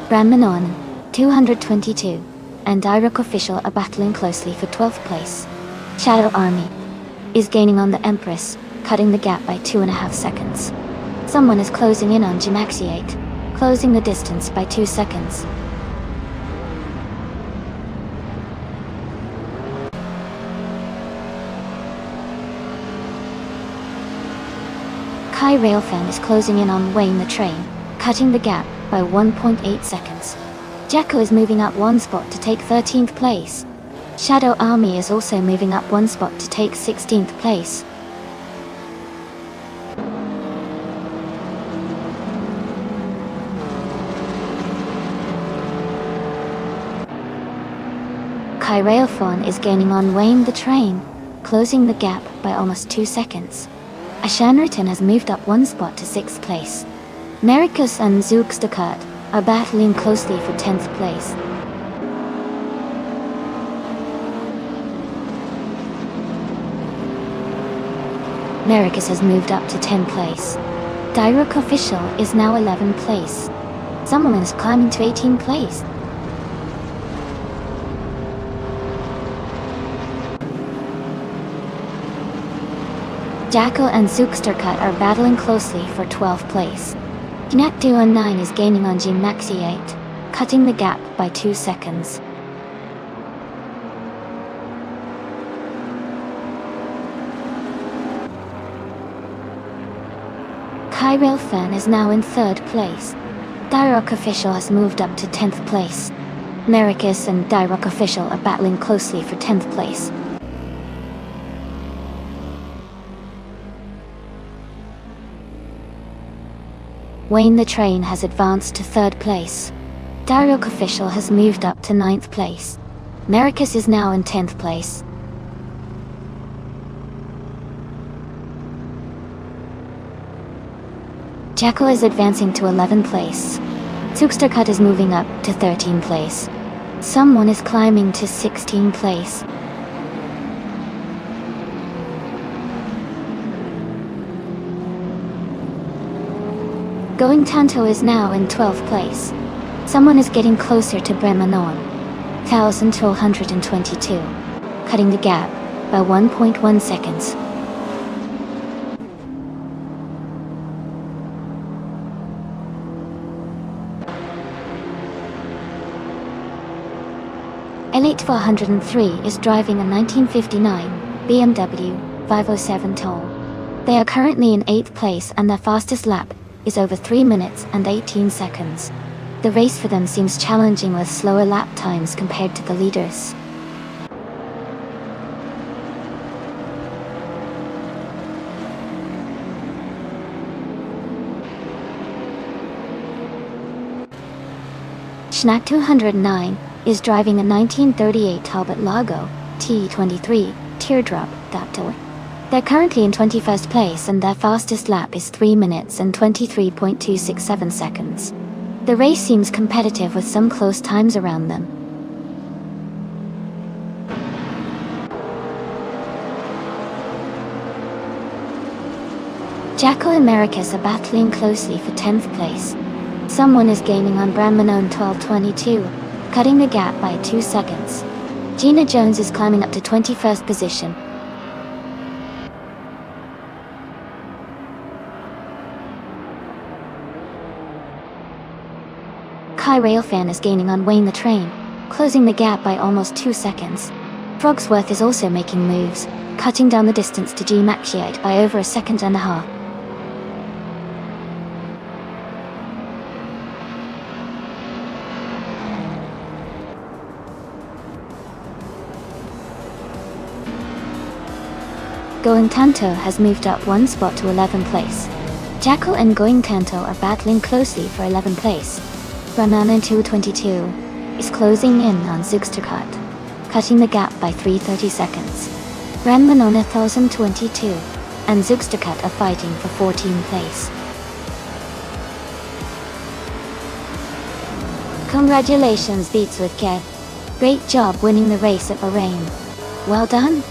Brandmanon 222 and Direct Official are battling closely for 12th place. Shadow Army is gaining on the Empress, cutting the gap by 2.5 seconds. Someone is closing in on Gemaxiate, closing the distance by 2 seconds. Kai Railfin is closing in on Wayne the Train, cutting the gap by 1.8 seconds. Jacko is moving up 1 spot to take 13th place. Shadow Army is also moving up 1 spot to take 16th place. Kai Railfin is gaining on Wayne the Train, closing the gap by almost 2 seconds. Ashanriton has moved up 1 spot to 6th place. Maricus and Zookstercut are battling closely for 10th place. Maricus has moved up to 10th place. Direct Official is now 11th place. Someone is climbing to 18th place. Jacko and Zookstercut are battling closely for 12th place. Knack209 is gaining on Gemaxiate, cutting the gap by 2 seconds. Kai Railfin is now in 3rd place. Direct Official has moved up to 10th place. Maricus and Direct Official are battling closely for 10th place. Wayne the Train has advanced to 3rd place. Direct Official has moved up to 9th place. Maricus is now in 10th place. Jackal is advancing to 11th place. Zugstercut is moving up to 13th place. Someone is climbing to 16th place. Going Tanto is now in 12th place. Someone is getting closer to Bremanon. 1,222, cutting the gap by 1.1 seconds. L8403 is driving a 1959 BMW 507 Toll. They are currently in 8th place and their fastest lap is over 3 minutes and 18 seconds. The race for them seems challenging with slower lap times compared to the leaders. Schnack 209 is driving a 1938 Talbot Lago T23 Teardrop Daptor. They're currently in 21st place and their fastest lap is 3 minutes and 23.267 seconds. The race seems competitive with some close times around them. Jackal and Maracas are battling closely for 10th place. Someone is gaining on Bramanon 1222, cutting the gap by 2 seconds. Gina Jones is climbing up to 21st position. Kai Railfan is gaining on Wayne the Train, closing the gap by almost 2 seconds. Frogsworth is also making moves, cutting down the distance to G Maxiate by over a second and a half. Going Tanto has moved up 1 spot to 11th place. Jackal and Going Tanto are battling closely for 11th place. Brahmanan 222 is closing in on Zugstercut, cutting the gap by 330 seconds. Brahmanan 1022 and Zugstercut are fighting for 14th place. Congratulations Beats with Ket. Great job winning the race at Bahrain. Well done.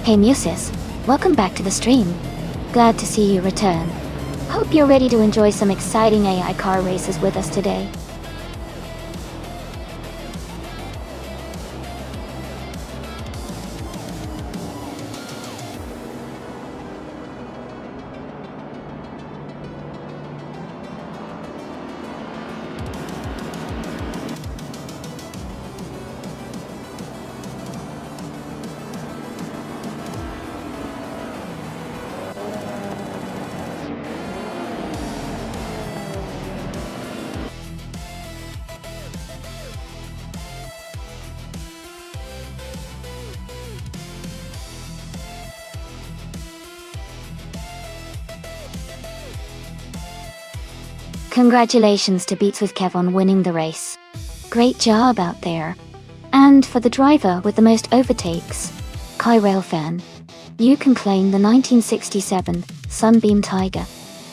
Hey Muses, welcome back to the stream. Glad to see you return. Hope you're ready to enjoy some exciting AI car races with us today. Congratulations to Beats with Kev on winning the race. Great job out there. And for the driver with the most overtakes, Kyrail fan, you can claim the 1967 Sunbeam Tiger.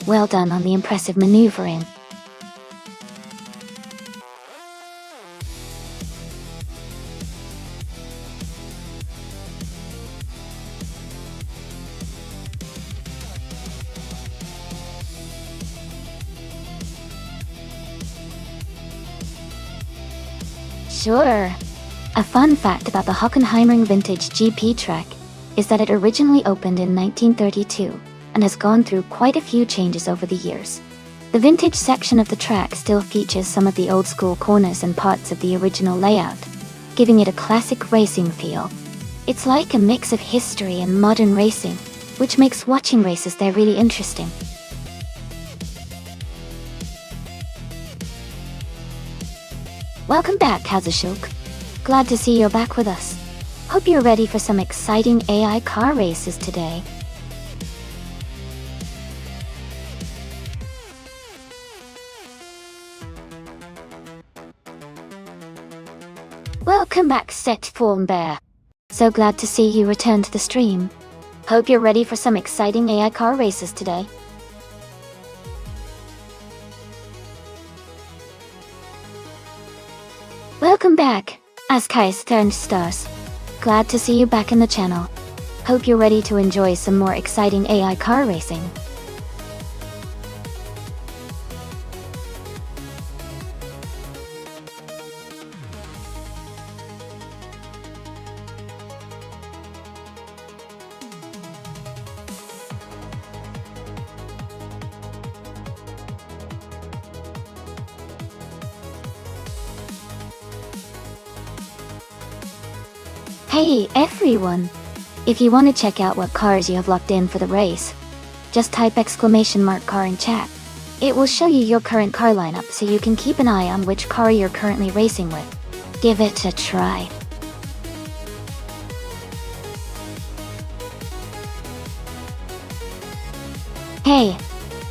Well done on the impressive maneuvering. Sure. A fun fact about the Hockenheimring Vintage GP track is that it originally opened in 1932 and has gone through quite a few changes over the years. The vintage section of the track still features some of the old school corners and parts of the original layout, giving it a classic racing feel. It's like a mix of history and modern racing, which makes watching races there really interesting. Welcome back, Kazushuk. Glad to see you're back with us. Hope you're ready for some exciting AI car races today. Welcome back, Set Form Bear. So glad to see you return to the stream. Hope you're ready for some exciting AI car races today. Welcome back, Askai's Turned Stars. Glad to see you back in the channel. Hope you're ready to enjoy some more exciting AI car racing. Hey everyone! If you want to check out what cars you have locked in for the race, just type !car in chat. It will show you your current car lineup so you can keep an eye on which car you're currently racing with. Give it a try. Hey,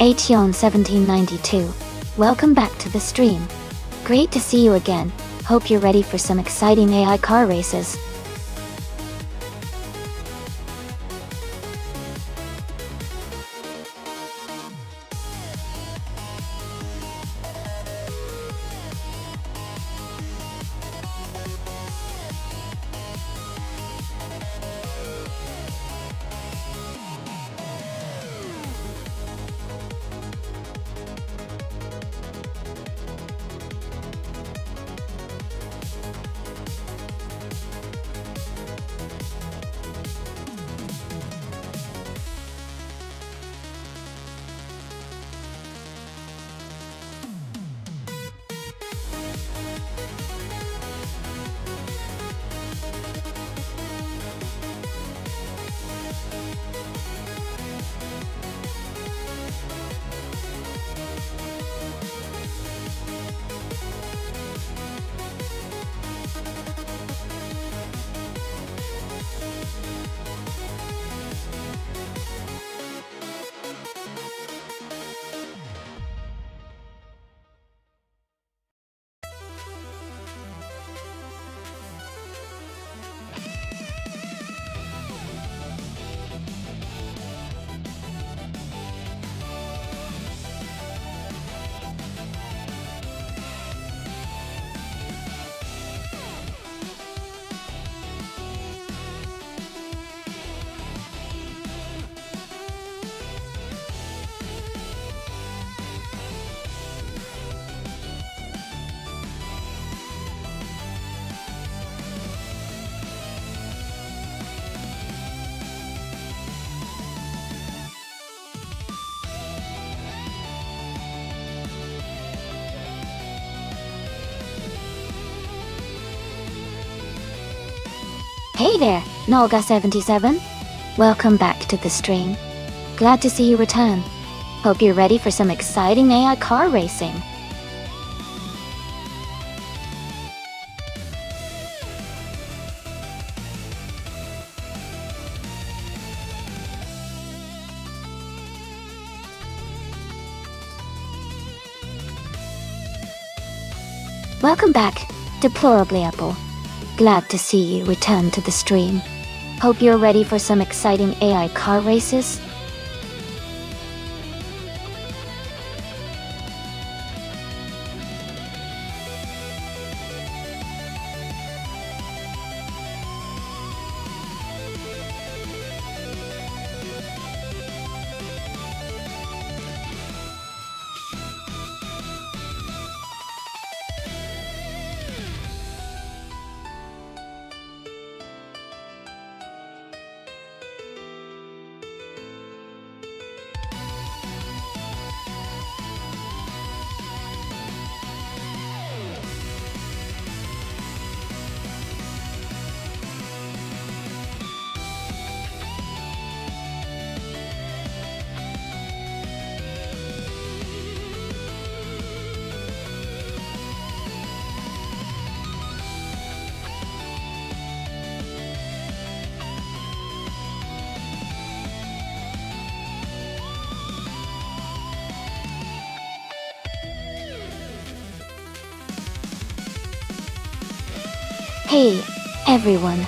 Ation1792. Welcome back to the stream. Great to see you again. Hope you're ready for some exciting AI car races. Hey there, Nolga77. Welcome back to the stream. Glad to see you return. Hope you're ready for some exciting AI car racing. Welcome back, Deplorably Apple. Glad to see you return to the stream. Hope you're ready for some exciting AI car races. Hey, everyone.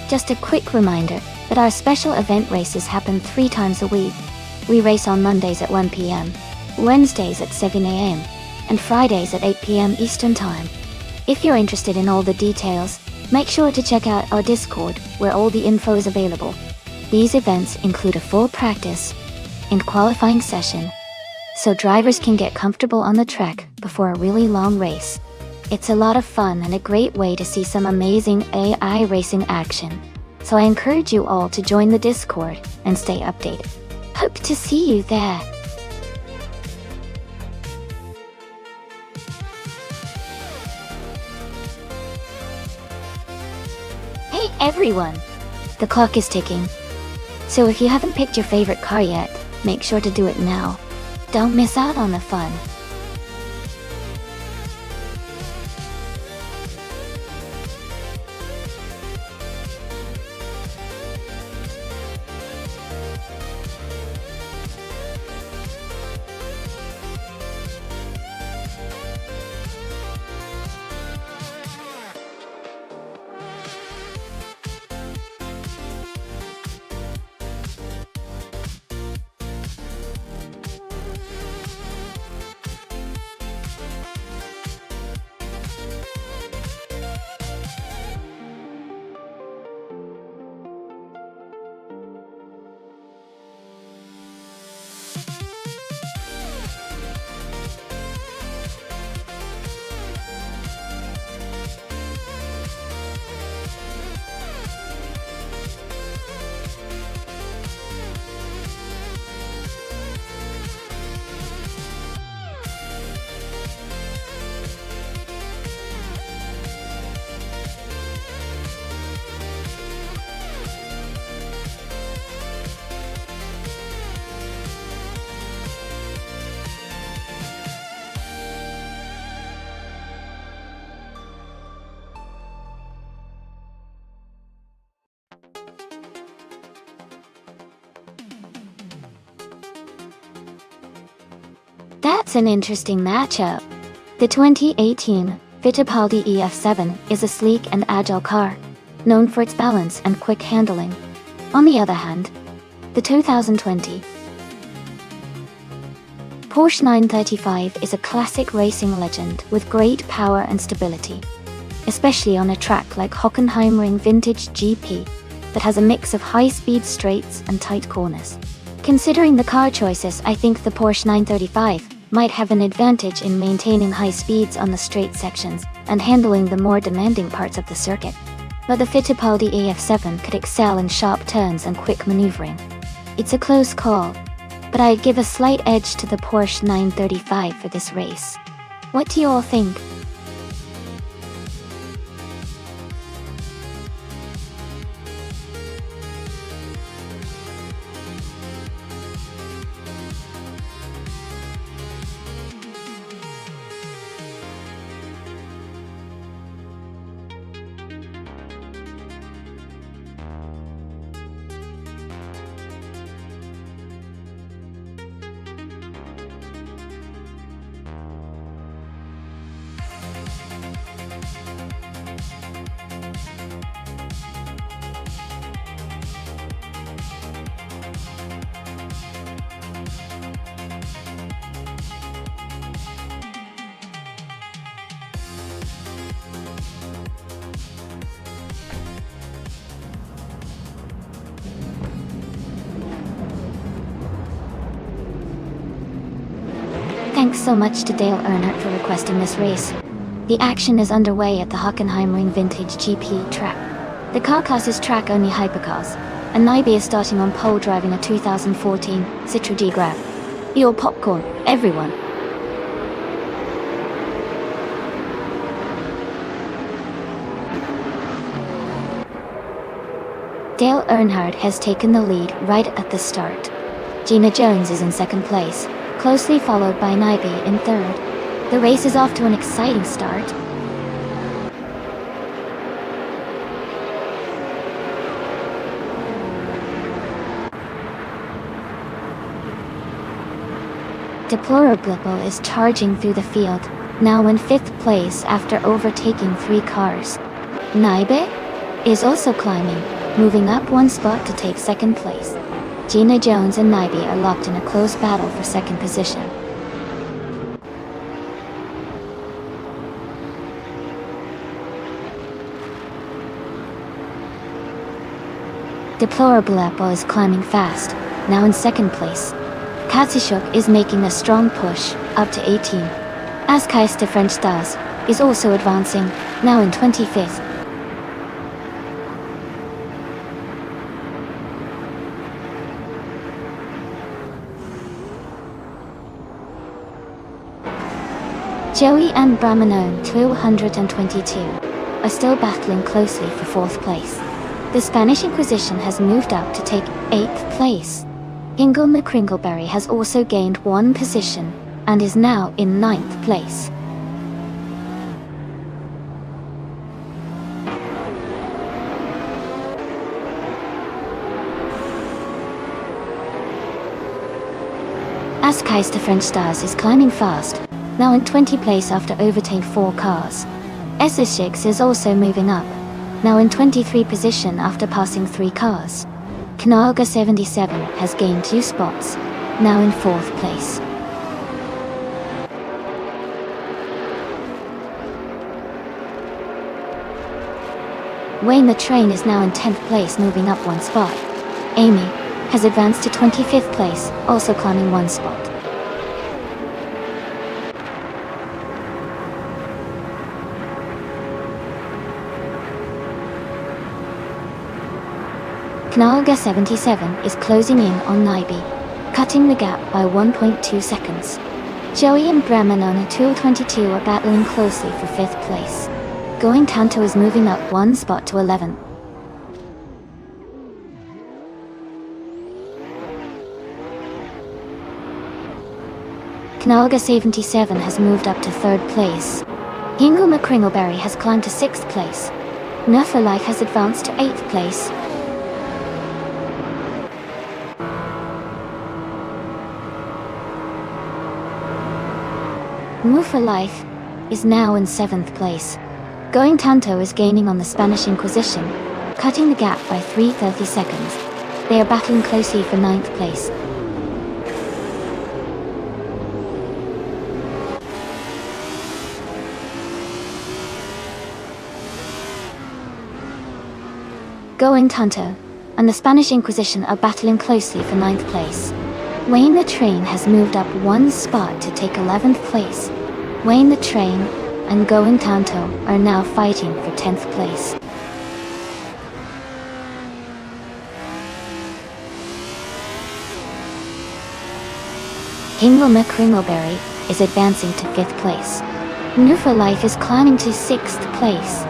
Just a quick reminder that our special event races happen 3 times a week. We race on Mondays at 1 p.m., Wednesdays at 7 a.m., and Fridays at 8 p.m. Eastern Time. If you're interested in all the details, make sure to check out our Discord, where all the info is available. These events include a full practice and qualifying session, so drivers can get comfortable on the track before a really long race. It's a lot of fun and a great way to see some amazing AI racing action. So I encourage you all to join the Discord and stay updated. Hope to see you there. Hey everyone! The clock is ticking. So if you haven't picked your favorite car yet, make sure to do it now. Don't miss out on the fun. That's an interesting matchup. The 2018 Fittipaldi EF7 is a sleek and agile car, known for its balance and quick handling. On the other hand, the 2020 Porsche 935 is a classic racing legend with great power and stability, especially on a track like Hockenheimring Vintage GP that has a mix of high-speed straights and tight corners. Considering the car choices, I think the Porsche 935 might have an advantage in maintaining high speeds on the straight sections and handling the more demanding parts of the circuit. But the Fittipaldi EF7 could excel in sharp turns and quick maneuvering. It's a close call, but I'd give a slight edge to the Porsche 935 for this race. What do you all think? Thanks so much to Dale Earnhardt for requesting this race. The action is underway at the Hockenheimring Vintage GP track. The car class is track-only hypercars, and Nyby is starting on pole driving a 2014 Citroën D-Grab. Your popcorn, everyone. Dale Earnhardt has taken the lead right at the start. Gina Jones is in second place, closely followed by Nyby in third. The race is off to an exciting start. Deplorable is charging through the field, now in 5th place after overtaking 3 cars. Nyby is also climbing, moving up 1 spot to take 2nd place. Gina Jones and Nyby are locked in a close battle for 2nd position. Deplorable is climbing fast, now in 2nd place. Katsishuk is making a strong push, up to 18. Askais de French Stars is also advancing, now in 25th. Joey and Brahmanon 222 are still battling closely for 4th place. The Spanish Inquisition has moved up to take 8th place. Ingle McCringleberry has also gained 1 position, and is now in 9th place. Askais de French Stars is climbing fast, now in 20th place after overtaking 4 cars. Essex is also moving up, now in 23rd position after passing 3 cars. Knaga 77 has gained 2 spots, now in 4th place. Wayne the Train is now in 10th place, moving up 1 spot. Amy has advanced to 25th place, also climbing 1 spot. Knaga 77 is closing in on Nyby, cutting the gap by 1.2 seconds. Joey and Brahmanon 222 are battling closely for 5th place. Going Tanto is moving up 1 spot to 11th. Knaga 77 has moved up to 3rd place. Ingle McCringleberry has climbed to 6th place. Nufferlife has advanced to 8th place. Mufa Life is now in 7th place. Going Tanto is gaining on the Spanish Inquisition, cutting the gap by 330 seconds. They are battling closely for 9th place. Going Tanto and the Spanish Inquisition are battling closely for 9th place. Wayne the Train has moved up 1 spot to take 11th place. Wayne the Train and Going Tanto are now fighting for 10th place. Ingle McCringleberry is advancing to 5th place. Nufa Life is climbing to 6th place.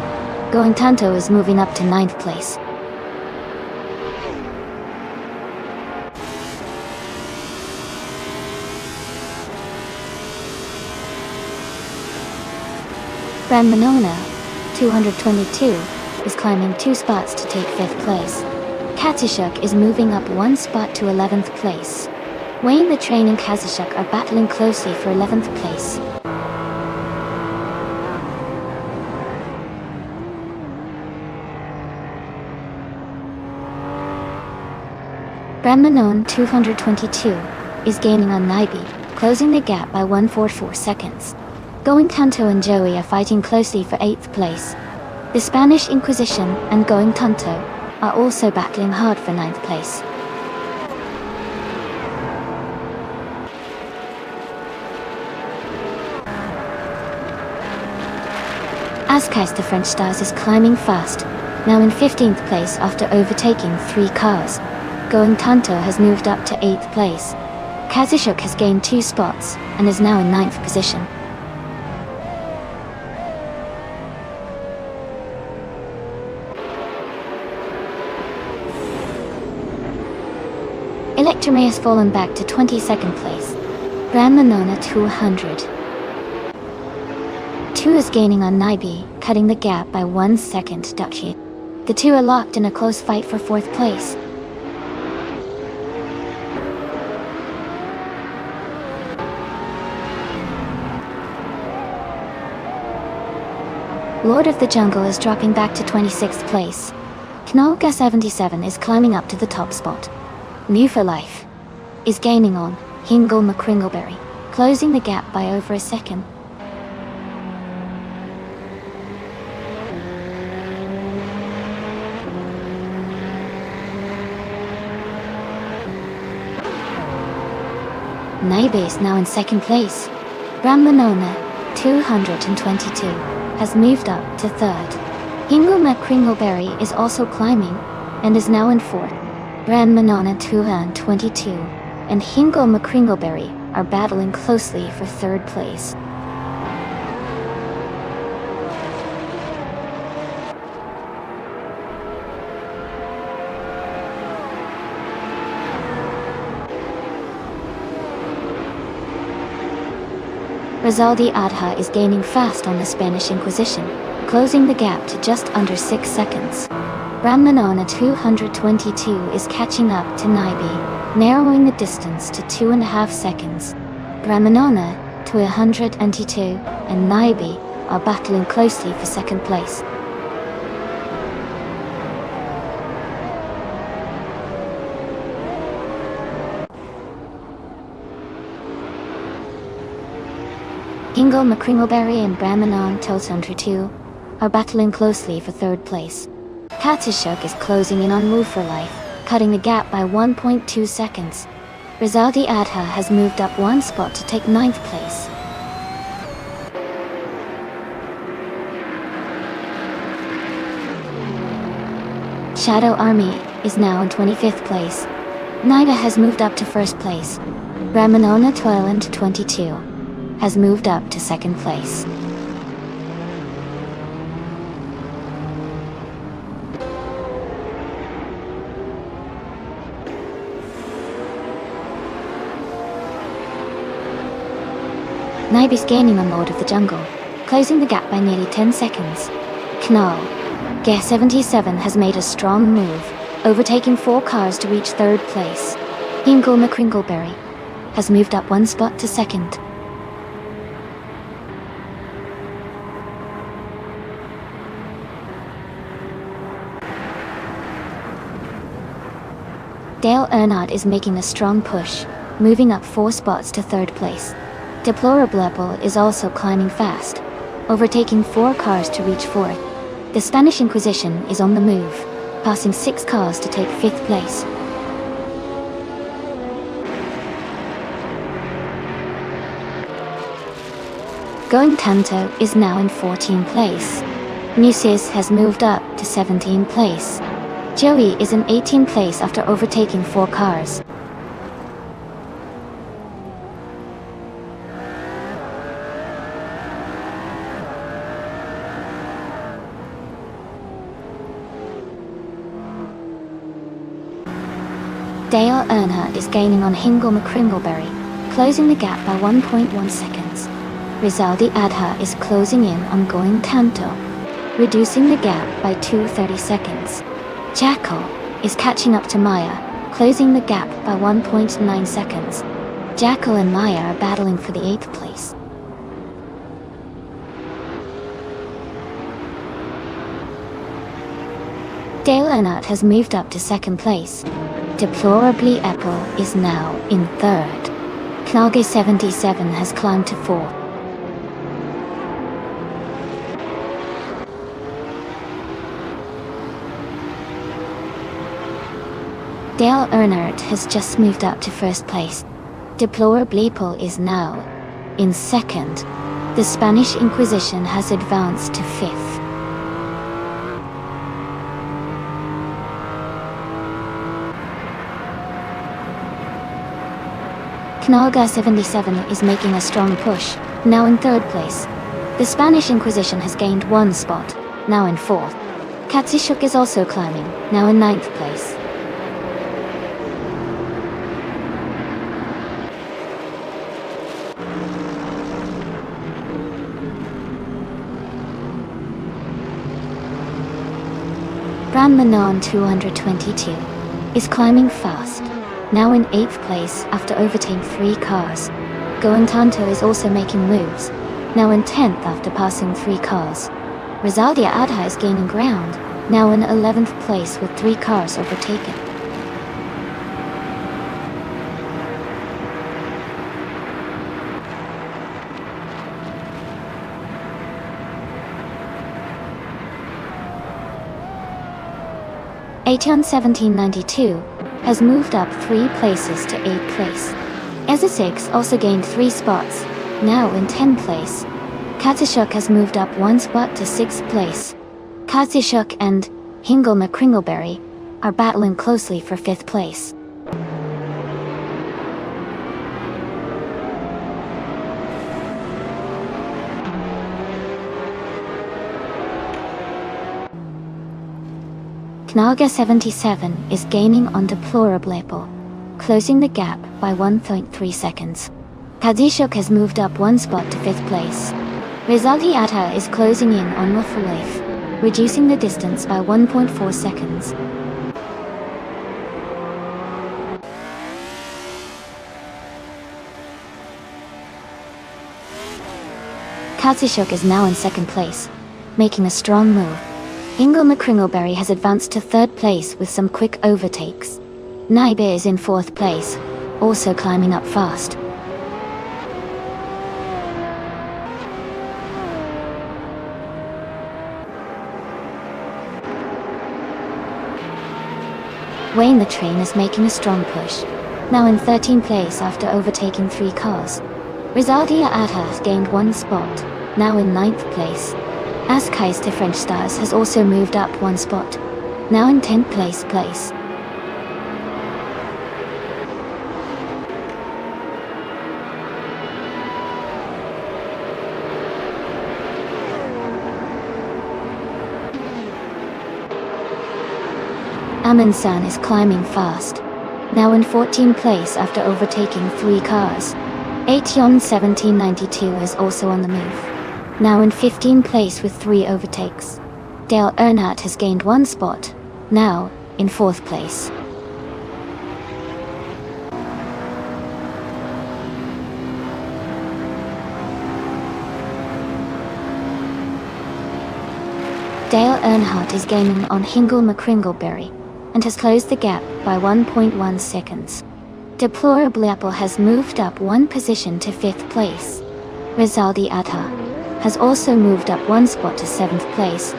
Going Tanto is moving up to 9th place. Brahmanona 222 is climbing 2 spots to take 5th place. Katsishuk is moving up 1 spot to 11th place. Wayne the Train and Katsishuk are battling closely for 11th place. Brahmanon 222 is gaining on Nyby, closing the gap by 144 seconds. Going Tanto and Joey are fighting closely for 8th place. The Spanish Inquisition and Going Tanto are also battling hard for 9th place. Ascais the French Stars is climbing fast, now in 15th place after overtaking 3 cars. Going Tanto has moved up to 8th place. Kazushuk has gained 2 spots, and is now in 9th position. Electromay has fallen back to 22nd place. Ranmanona 200. 2 is gaining on Naibi, cutting the gap by 1 second. The 2 are locked in a close fight for 4th place. Lord of the Jungle is dropping back to 26th place. Knolga 77 is climbing up to the top spot. New for Life is gaining on Hingle McCringleberry, closing the gap by over a second. Naibe is now in 2nd place. Rammanona, 222, has moved up to 3rd. Hingle McCringleberry is also climbing, and is now in 4th. Ranmanona 222 and Hingle McCringleberry are battling closely for 3rd place. Rizaldi Adha is gaining fast on the Spanish Inquisition, closing the gap to just under 6 seconds. Rammanona 222 is catching up to Naibi, narrowing the distance to 2.5 seconds. Rammanona 222 and Naibi are battling closely for 2nd place. Hingle McCringleberry and Brahmanon 222 are battling closely for 3rd place. Katsushuk is closing in on Move for Life, cutting the gap by 1.2 seconds. Rizaldi Adha has moved up 1 spot to take 9th place. Shadow Army is now in 25th place. Naida has moved up to 1st place. Ramanona Toiland 22 has moved up to 2nd place. Naibi's gaining on Lord of the Jungle, closing the gap by nearly 10 seconds. Knall Ge 77 has made a strong move, overtaking 4 cars to reach 3rd place. Hingle McCringleberry has moved up 1 spot to 2nd. Dale Earnhardt is making a strong push, moving up 4 spots to 3rd place. Deplorable is also climbing fast, overtaking 4 cars to reach 4th. The Spanish Inquisition is on the move, passing 6 cars to take 5th place. Going Tanto is now in 14th place. Musis has moved up to 17th place. Joey is in 18th place after overtaking 4 cars. Dale Earnhardt is gaining on Hingle McCringleberry, closing the gap by 1.1 seconds. Rizaldi Adha is closing in on Going Tanto, reducing the gap by 2.30 seconds. Jackal is catching up to Maya, closing the gap by 1.9 seconds. Jackal and Maya are battling for the 8th place. Dale Earnhardt has moved up to 2nd place. Deplorably Apple is now in 3rd. Knalge 77 has climbed to 4th. Dale Earnhardt has just moved up to 1st place. Deplorably Apple is now in 2nd. The Spanish Inquisition has advanced to 5th. Knaga 77 is making a strong push, now in 3rd place. The Spanish Inquisition has gained 1 spot, now in 4th. Katsishuk is also climbing, now in 9th place. Brahmanon 222 is climbing fast, now in 8th place after overtaking 3 cars. Goentanto is also making moves, now in 10th after passing 3 cars. Rizaldia Adha is gaining ground, now in 11th place with 3 cars overtaken. Aetion 1792 has moved up 3 places to 8th place. Ezesix also gained 3 spots, now in 10th place. Katsishuk has moved up 1 spot to 6th place. Katsishuk and Hingle McCringleberry are battling closely for 5th place. Knaga 77 is gaining on Deplorablepo, closing the gap by 1.3 seconds. Katsishuk has moved up 1 spot to 5th place. Rizaldi Atta is closing in on Muffalafe, reducing the distance by 1.4 seconds. Katsishuk is now in 2nd place, making a strong move. Ingle McCringleberry has advanced to 3rd place with some quick overtakes. Naibe is in 4th place, also climbing up fast. Wayne the Train is making a strong push, now in 13th place after overtaking 3 cars. Rizaldia Atta has gained 1 spot, now in 9th place. Askais to French Stars has also moved up 1 spot, now in 10th place. Amansan is climbing fast, now in 14th place after overtaking 3 cars. Aetion 1792 is also on the move, now in 15th place with 3 overtakes. Dale Earnhardt has gained 1 spot, now in 4th place. Dale Earnhardt is gaining on Hingle McCringleberry, and has closed the gap by 1.1 seconds. Deplorably Apple has moved up 1 position to 5th place. Rizaldi Atta has also moved up 1 spot to 7th place.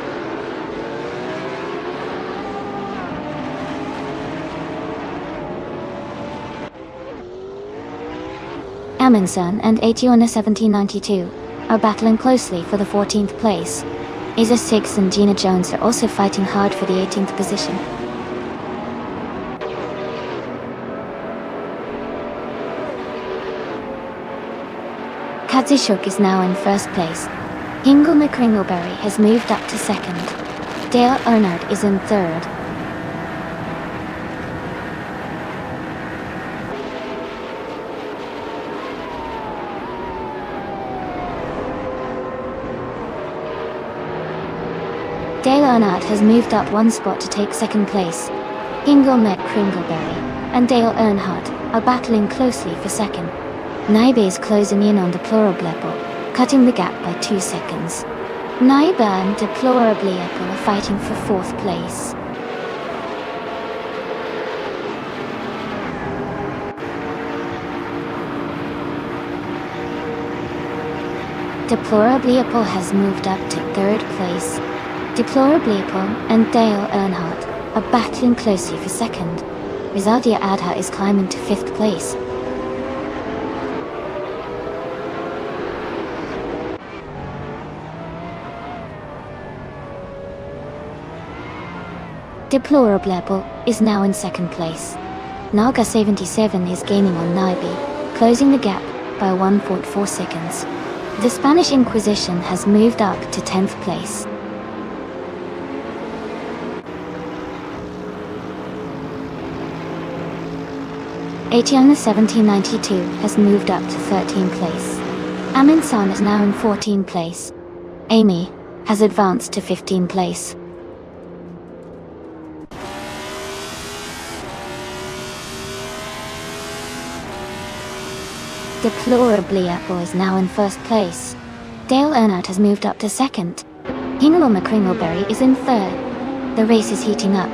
Amundsen and Aetion 1792 are battling closely for the 14th place. Isa 6 and Gina Jones are also fighting hard for the 18th position. Katsishuk is now in 1st place. Hingle McCringleberry has moved up to 2nd. Dale Earnhardt is in 3rd. Dale Earnhardt has moved up 1 spot to take 2nd place. Hingle McCringleberry and Dale Earnhardt are battling closely for 2nd. Naibe is closing in on Deplorablepo, cutting the gap by 2 seconds. Naibe and Deplorablepo are fighting for 4th place. Deplorablepo has moved up to 3rd place. Deplorablepo and Dale Earnhardt are battling closely for 2nd. Rizaldia Adha is climbing to 5th place. Deplorable is now in second place. Naga 77 is gaining on Naibi, closing the gap by 1.4 seconds. The Spanish Inquisition has moved up to 10th place. Atiana 1792 has moved up to 13th place. Aminsan is now in 14th place. Amy has advanced to 15th place. Deplorably Apple is now in first place. Dale Earnhardt has moved up to second. Hingaloma Kringleberry is in third. The race is heating up.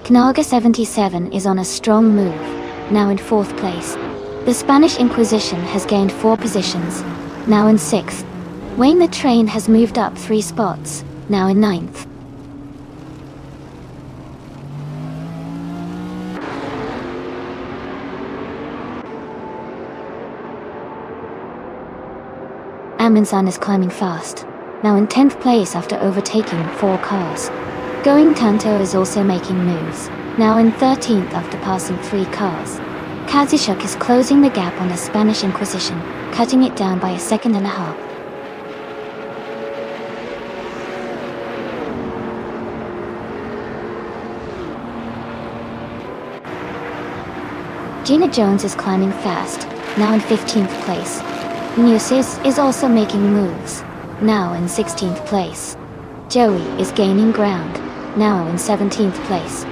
Knaga 77 is on a strong move, now in 4th place. The Spanish Inquisition has gained 4 positions, now in 6th. Wayne the Train has moved up 3 spots, now in 9th. Aminsan is climbing fast, now in 10th place after overtaking 4 cars. Going Tanto is also making moves, now in 13th after passing 3 cars. Kazishuk is closing the gap on the Spanish Inquisition, cutting it down by a second and a half. Gina Jones is climbing fast, now in 15th place. Musis is also making moves, now in 16th place. Joey is gaining ground, now in 17th place.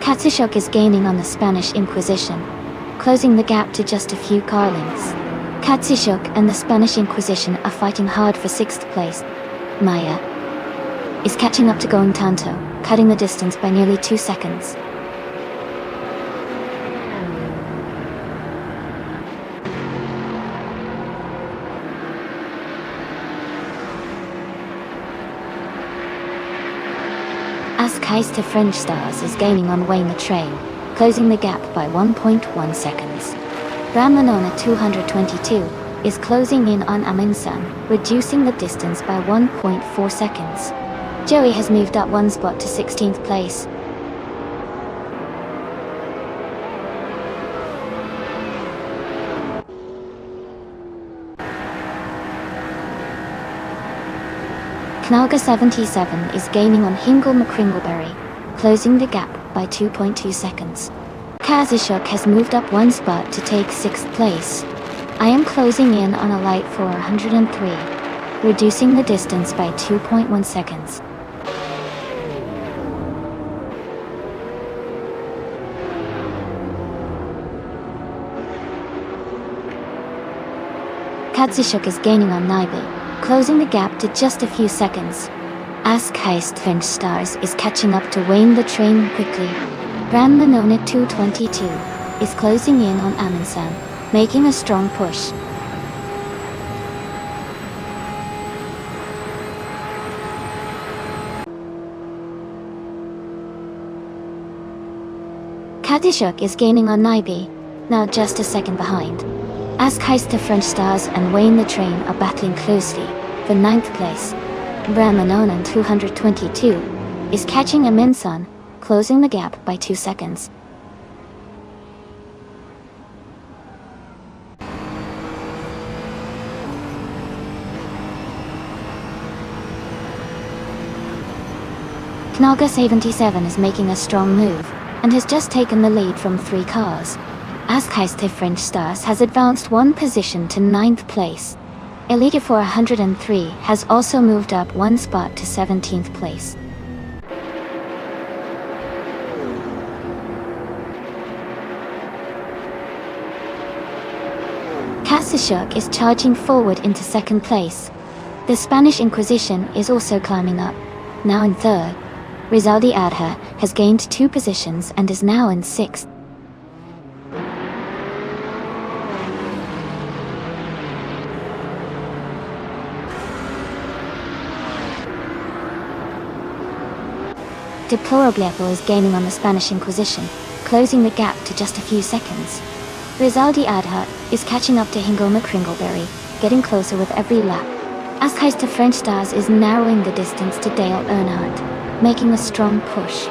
Katsishuk is gaining on the Spanish Inquisition, closing the gap to just a few car lengths. Katsishuk and the Spanish Inquisition are fighting hard for 6th place. Maya is catching up to Going Tanto, cutting the distance by nearly 2 seconds. Askheis to French Stars is gaining on Wayne the Train, closing the gap by 1.1 seconds. Ramanona 222 is closing in on Aminsan, reducing the distance by 1.4 seconds. Joey has moved up 1 spot to 16th place. Knalga 77 is gaining on Hingle McCringleberry, closing the gap by 2.2 seconds. Kazishuk has moved up 1 spot to take 6th place. I am closing in on a light for 103, reducing the distance by 2.1 seconds. Katsishuk is gaining on Naibi, closing the gap to just a few seconds. Askheist French Stars is catching up to Wayne the Train quickly. Ran Manona 222 is closing in on Aminsan, making a strong push. Katsishuk is gaining on Naibi, now just a second behind. Askheist the French Stars and Wayne the Train are battling closely for 9th place. Brahmanonan 222 is catching Aminsan, closing the gap by 2 seconds. Knalga 77 is making a strong move, and has just taken the lead from 3 cars. Askheist French Stars has advanced 1 position to 9th place. Elita 403 has also moved up 1 spot to 17th place. Kasishuk is charging forward into 2nd place. The Spanish Inquisition is also climbing up, now in 3rd. Rizaldi Adha has gained 2 positions and is now in 6th. Deplorably Apple is gaining on the Spanish Inquisition, closing the gap to just a few seconds. Rizaldi Adhart is catching up to Hingle McCringleberry, getting closer with every lap. Askhei's to French Stars is narrowing the distance to Dale Earnhardt, making a strong push.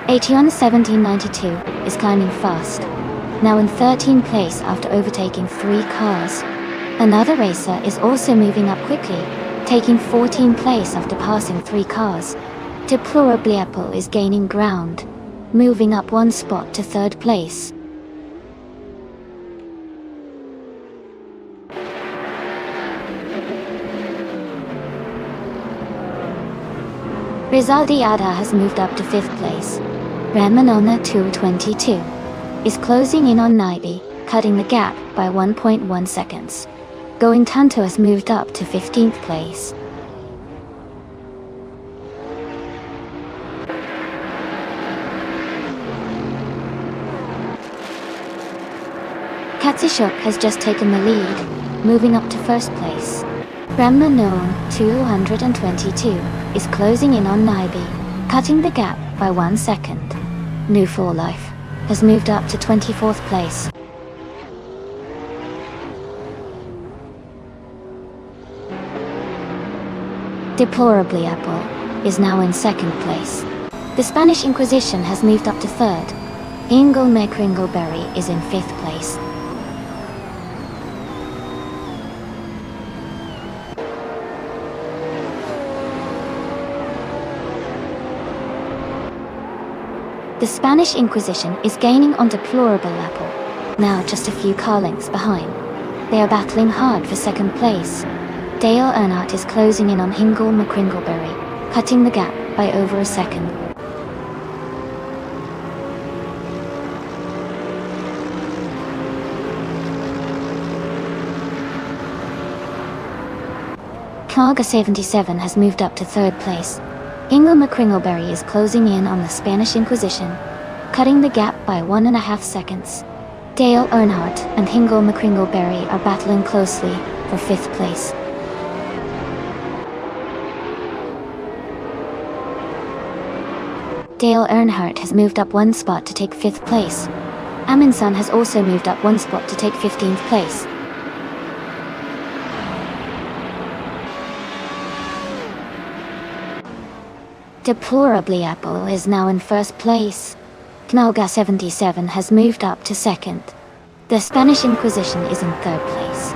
Aetion 1792 is climbing fast, now in 13th place after overtaking 3 cars. Another racer is also moving up quickly, taking 14th place after passing 3 cars. Deplorably Apple is gaining ground, moving up 1 spot to 3rd place. Rizaldi Ada has moved up to 5th place. Ramanona 222 is closing in on Naibi, cutting the gap by 1.1 seconds. Going Tanto has moved up to 15th place. Katsishok has just taken the lead, moving up to 1st place. Ramanon 222 is closing in on Naibi, cutting the gap by 1 second. New For Life has moved up to 24th place. Deplorably Apple is now in 2nd place. The Spanish Inquisition has moved up to 3rd. Hingle McCringleberry is in 5th place. The Spanish Inquisition is gaining on Deplorable Apple, now just a few car lengths behind. They are battling hard for 2nd place. Dale Earnhardt is closing in on Hingle McCringleberry, cutting the gap by over a second. Kaga 77 has moved up to 3rd place. Hingle McCringleberry is closing in on the Spanish Inquisition, cutting the gap by 1.5 seconds. Dale Earnhardt and Hingle McCringleberry are battling closely for 5th place. Dale Earnhardt has moved up 1 spot to take 5th place. Amundsen has also moved up 1 spot to take 15th place. Deplorably Apple is now in 1st place. Knalga 77 has moved up to 2nd. The Spanish Inquisition is in 3rd place.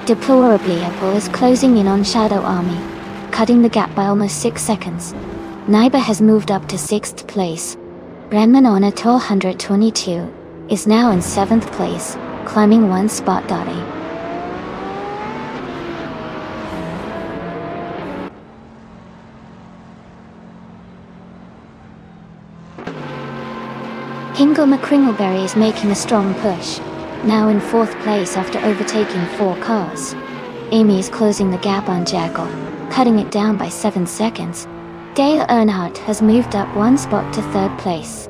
Deplorably Apple is closing in on Shadow Army, cutting the gap by almost 6 seconds. Naiba has moved up to 6th place. Ranmanona 222 is now in 7th place, climbing 1 spot. Hingle McCringleberry is making a strong push, now in 4th place after overtaking 4 cars. Amy is closing the gap on Jackal, cutting it down by 7 seconds. Dale Earnhardt has moved up 1 spot to 3rd place.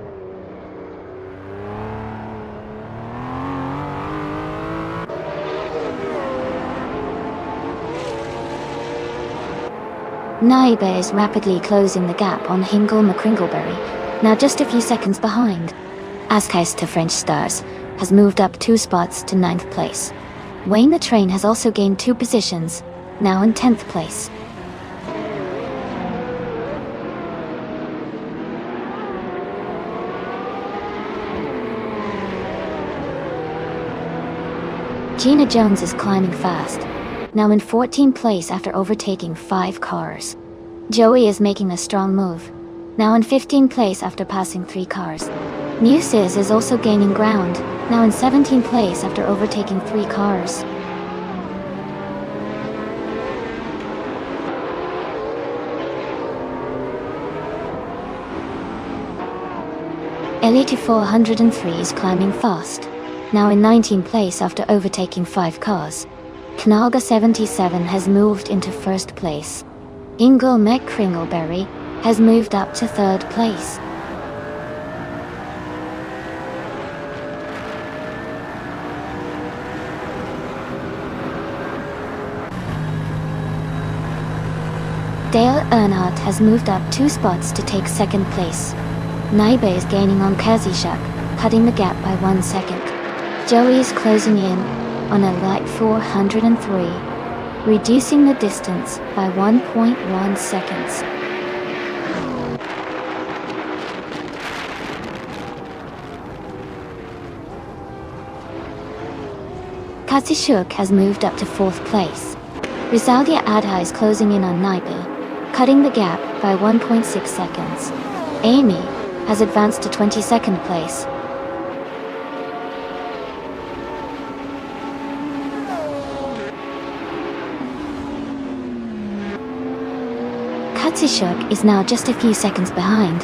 Naiba is rapidly closing the gap on Hingle McCringleberry, now just a few seconds behind. Askhei's to French Stars has moved up 2 spots to 9th place. Wayne the Train has also gained 2 positions, now in 10th place. Gina Jones is climbing fast, now in 14th place after overtaking 5 cars. Joey is making a strong move, now in 15th place after passing 3 cars. Muses is also gaining ground, now in 17th place after overtaking 3 cars. Elite 403 is climbing fast, now in 19th place after overtaking 5 cars. Knalga 77 has moved into 1st place. Ingle McCringleberry has moved up to 3rd place. Dale Earnhardt has moved up 2 spots to take 2nd place. Naibe is gaining on Kazishak, cutting the gap by 1 second. Joey is closing in on a light 403, reducing the distance by 1.1 seconds. Kazishuk has moved up to 4th place. Rizaldia Adha is closing in on Naibe, cutting the gap by 1.6 seconds. Amy has advanced to 22nd place. Katsishuk is now just a few seconds behind.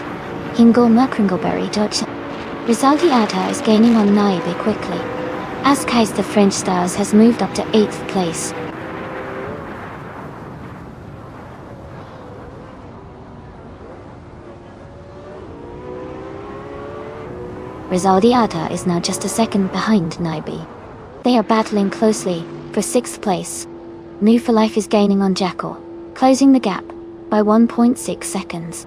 Hingle McCringleberry Dodge. Rizaldi Adha is gaining on Naibe quickly. Askais the French Stars has moved up to 8th place. Rizaldi Adha is now just a second behind Naibe. They are battling closely for 6th place. New for Life is gaining on Jackal, closing the gap by 1.6 seconds.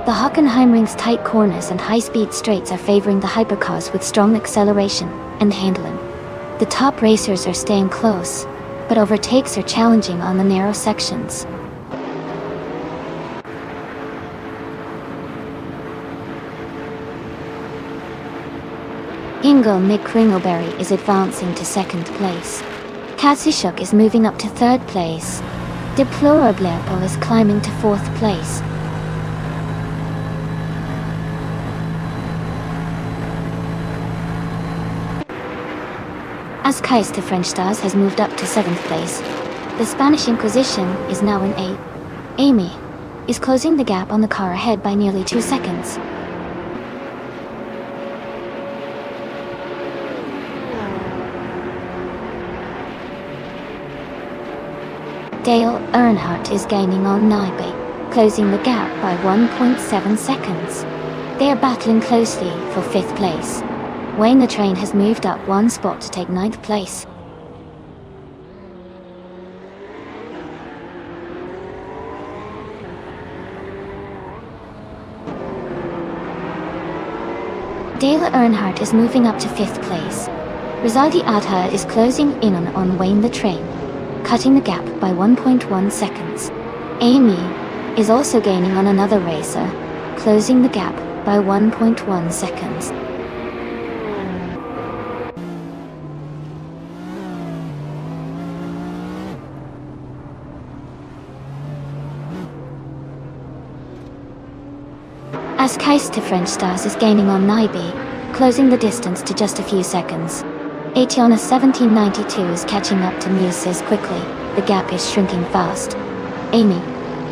The Hockenheimring's tight corners and high-speed straights are favoring the hypercars with strong acceleration and handling. The top racers are staying close, but overtakes are challenging on the narrow sections. Ingle McCringleberry is advancing to 2nd place. Katsishuk is moving up to 3rd place. Deplorable is climbing to 4th place. Askais the French Stars has moved up to 7th place. The Spanish Inquisition is now in 8th. Amy is closing the gap on the car ahead by nearly 2 seconds. Dale Earnhardt is gaining on Naibe, closing the gap by 1.7 seconds. They are battling closely for 5th place. Wayne the Train has moved up 1 spot to take 9th place. Dale Earnhardt is moving up to 5th place. Rizaldi Adha is closing in on Wayne the Train, cutting the gap by 1.1 seconds. Amy is also gaining on another racer, closing the gap by 1.1 seconds. Askais to French Stars is gaining on Naibe, closing the distance to just a few seconds. Ationa 1792 is catching up to Muses quickly. The gap is shrinking fast. Amy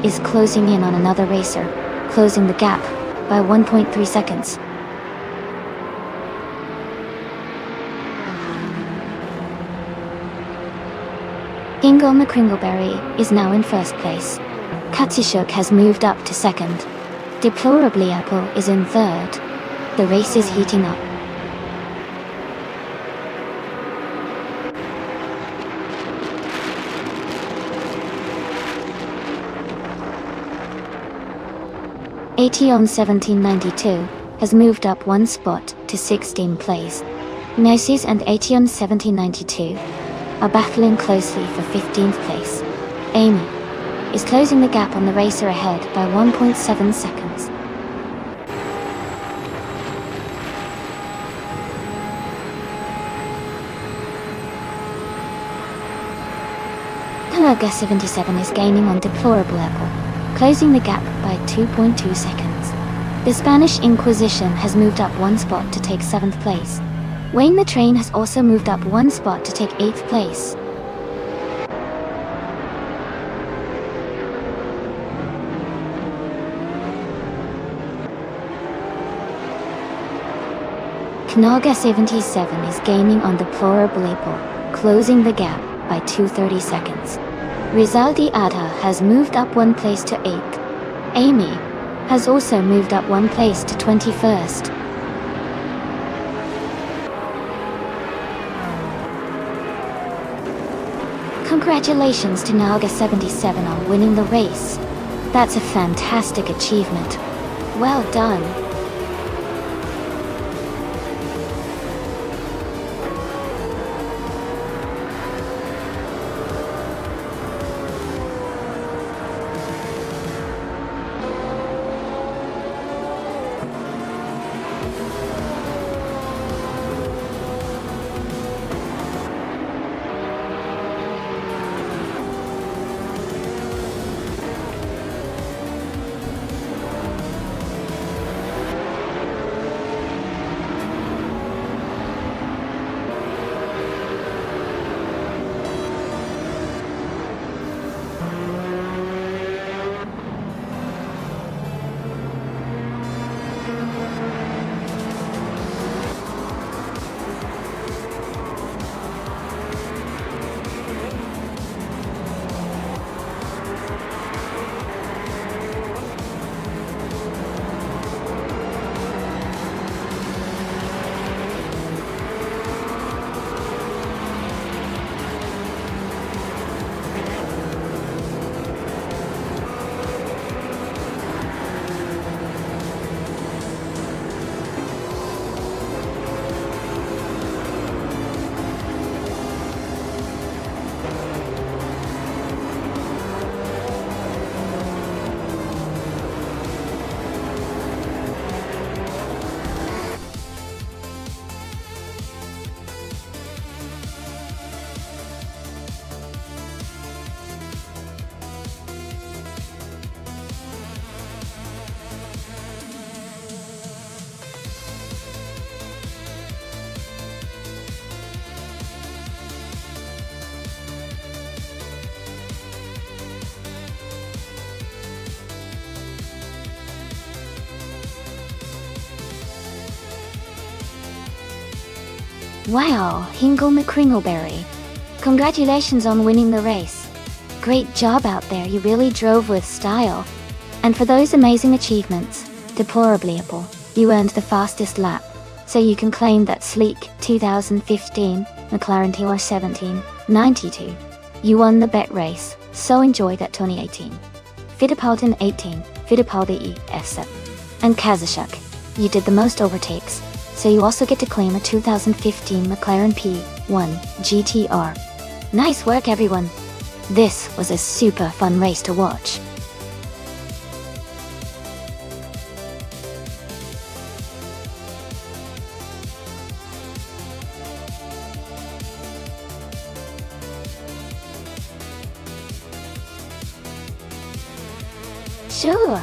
is closing in on another racer, closing the gap by 1.3 seconds. Ingle McCringleberry is now in 1st place. Katsishuk has moved up to 2nd. Deplorably Apple is in 3rd. The race is heating up. Ation 1792 has moved up 1 spot to 16th place. Moses and Ation 1792 are battling closely for 15th place. Amy is closing the gap on the racer ahead by 1.7 seconds. Knalga 77 is gaining on Deplorable Apple, closing the gap by 2.2 seconds. The Spanish Inquisition has moved up 1 spot to take 7th place. Wayne the Train has also moved up 1 spot to take 8th place. Knaga 77 is gaining on deplorable, closing the gap by 230 seconds. Rizaldi Adha has moved up one place to 8th. Amy has also moved up one place to 21st. Congratulations to Naga 77 on winning the race. That's a fantastic achievement. Well done. Wow, Hingle McCringleberry. Congratulations on winning the race. Great job out there, you really drove with style. And for those amazing achievements, deplorably, you earned the fastest lap. So you can claim that sleek 2015 McLaren TR1792. You won the bet race, so enjoy that 2018. Fittipaldi 18, Fittipaldi F7. And Kazashuk, you did the most overtakes, so you also get to claim a 2015 McLaren P1 GTR. Nice work, everyone. This was a super fun race to watch. Sure.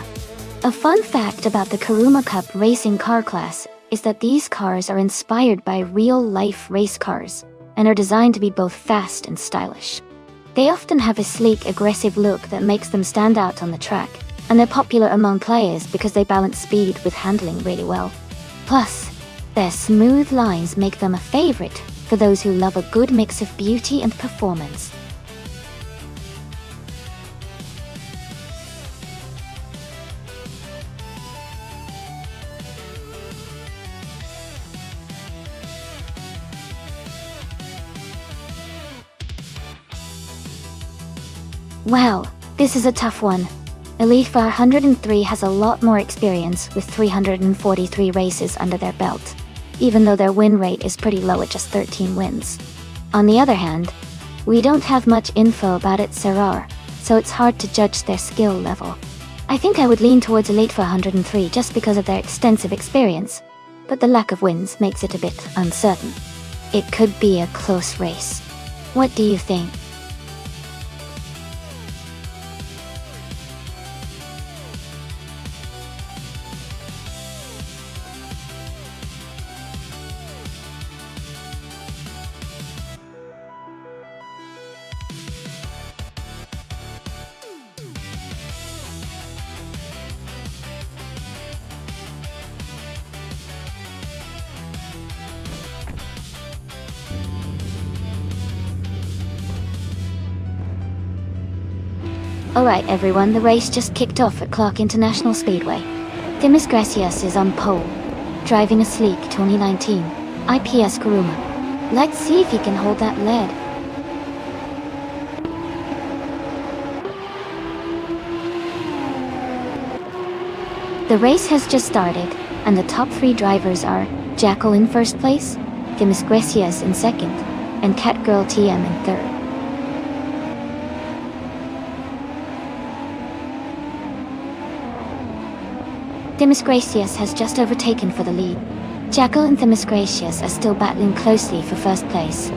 A fun fact about the Karuma Cup racing car class is that these cars are inspired by real-life race cars and are designed to be both fast and stylish. They often have a sleek, aggressive look that makes them stand out on the track, and they're popular among players because they balance speed with handling really well. Plus, their smooth lines make them a favorite for those who love a good mix of beauty and performance. Wow, this is a tough one. Elite 403 has a lot more experience with 343 races under their belt, even though their win rate is pretty low at just 13 wins. On the other hand, we don't have much info about its Serrar, so it's hard to judge their skill level. I think I would lean towards Elite 403 just because of their extensive experience, but the lack of wins makes it a bit uncertain. It could be a close race. What do you think? Alright everyone, the race just kicked off at Clark International Speedway. Dimas Gracias is on pole, driving a sleek 2019 IPS Kuruma. Let's see if he can hold that lead. The race has just started, and the top 3 drivers are Jackal in first place, Dimas Gracias in second, and Catgirl TM in third. Dimas Gracias has just overtaken for the lead. Jackal and Dimas Gracias are still battling closely for first place.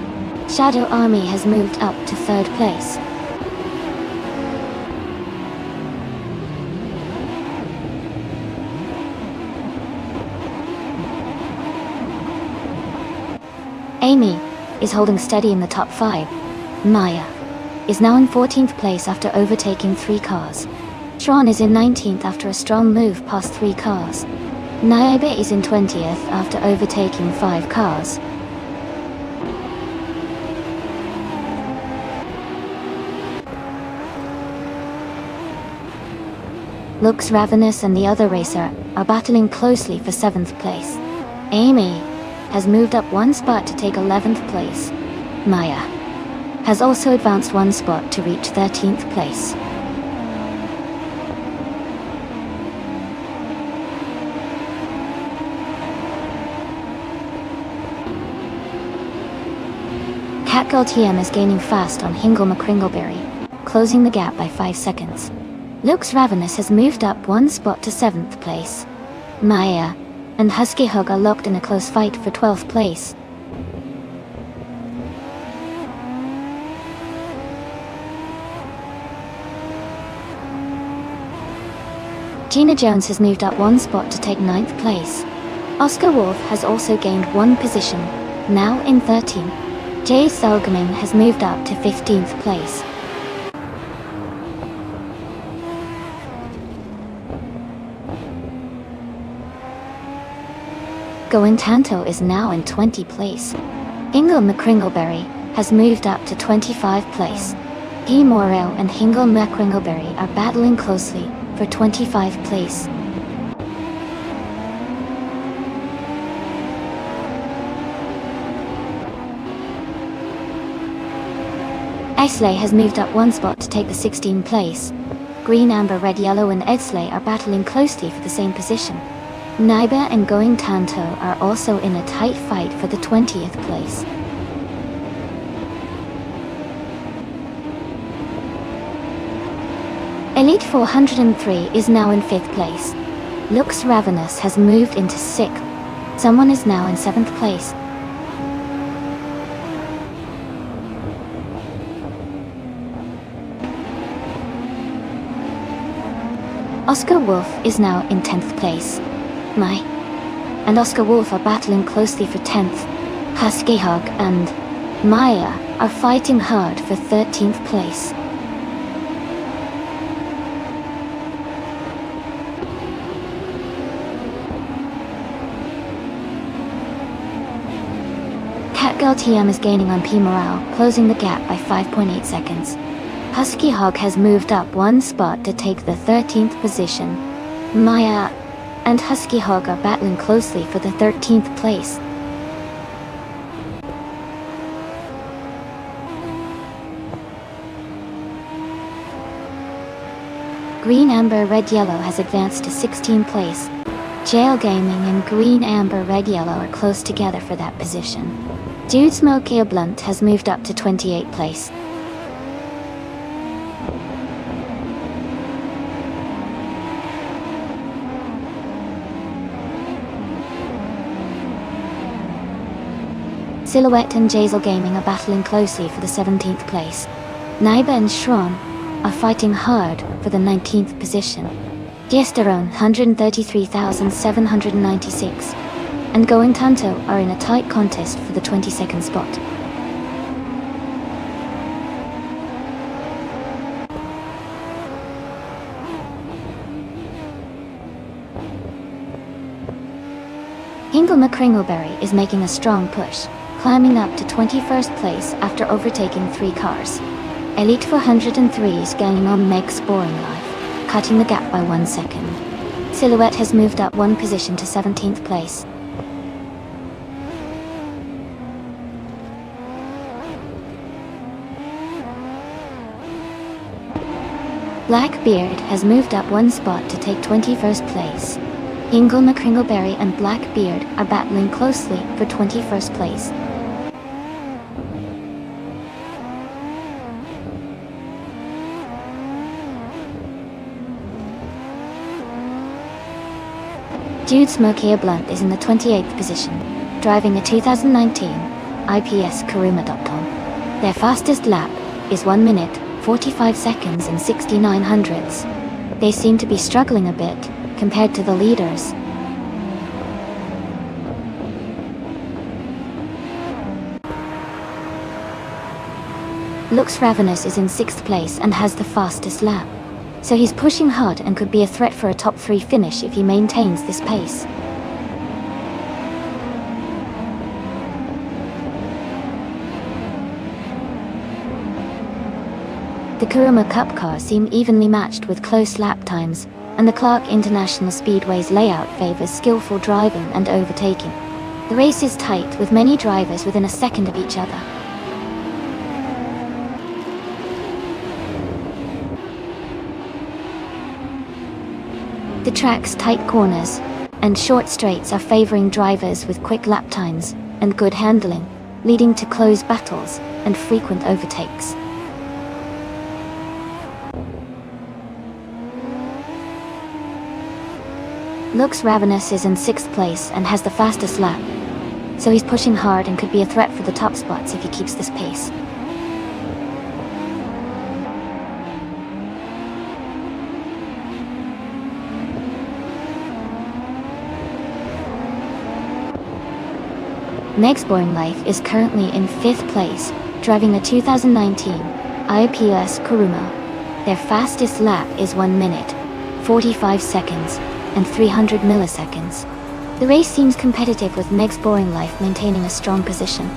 Shadow Army has moved up to third place. Amy is holding steady in the top 5. Maya is now in 14th place after overtaking 3 cars. Sean is in 19th after a strong move past 3 cars. Naiba is in 20th after overtaking 5 cars. Looks Ravenous and the other racer are battling closely for 7th place. Amy has moved up 1 spot to take 11th place. Maya has also advanced 1 spot to reach 13th place. Catgirl TM is gaining fast on Hingle McCringleberry, closing the gap by 5 seconds. Looks Ravenous has moved up 1 spot to 7th place. Maya and Husky Hug are locked in a close fight for 12th place. Gina Jones has moved up 1 spot to take 9th place. Oscar Wolf has also gained 1 position, now in 13th. Jay Salgaming has moved up to 15th place. Going Tanto is now in 20th place. Hingle McCringleberry has moved up to 25th place. P. Morel and Hingle McCringleberry are battling closely for 25th place. Esley has moved up 1 spot to take the 16th place. Green, Amber, Red, Yellow and Esley are battling closely for the same position. Naiba and Going Tanto are also in a tight fight for the 20th place. Elite 403 is now in 5th place. Looks Ravenous has moved into 6th. Someone is now in 7th place. Oscar Wolf is now in 10th place. Mai and Oscar Wolf are battling closely for 10th. Husky Hug and Maya are fighting hard for 13th place. Catgirl TM is gaining on P. Morale, closing the gap by 5.8 seconds. Husky Hog has moved up 1 spot to take the 13th position. Maya and Husky Hog are battling closely for the 13th place. Green, Amber, Red, Yellow has advanced to 16th place. Jail Gaming and Green, Amber, Red, Yellow are close together for that position. Dude Smoke Air Blunt has moved up to 28th place. Silhouette and Jazel Gaming are battling closely for the 17th place. Naiba and Shron are fighting hard for the 19th position. Diesterone 133,796 and Going Tanto are in a tight contest for the 22nd spot. Hingle McCringleberry is making a strong push, climbing up to 21st place after overtaking 3 cars. Elite 403 is gaining on Meg's boring life, cutting the gap by 1 second. Silhouette has moved up 1 position to 17th place. Blackbeard has moved up 1 spot to take 21st place. Ingle McCringleberry and Blackbeard are battling closely for 21st place. Jude Smokier Blunt is in the 28th position, driving a 2019 IPS Karuma.com. Their fastest lap is 1 minute, 45 seconds and 69 hundredths. They seem to be struggling a bit compared to the leaders. Looks Ravenous is in 6th place and has the fastest lap. So he's pushing hard and could be a threat for a top 3 finish if he maintains this pace. The Kuruma Cup cars seem evenly matched with close lap times, and the Clark International Speedway's layout favors skillful driving and overtaking. The race is tight with many drivers within a second of each other. The track's tight corners and short straights are favoring drivers with quick lap times and good handling, leading to close battles and frequent overtakes. Looks Ravenous is in 6th place and has the fastest lap, so he's pushing hard and could be a threat for the top spots if he keeps this pace. Meg's Boring Life is currently in 5th place, driving a 2019 IPS Kuruma. Their fastest lap is 1 minute, 45 seconds, and 300 milliseconds. The race seems competitive with Meg's Boring Life maintaining a strong position.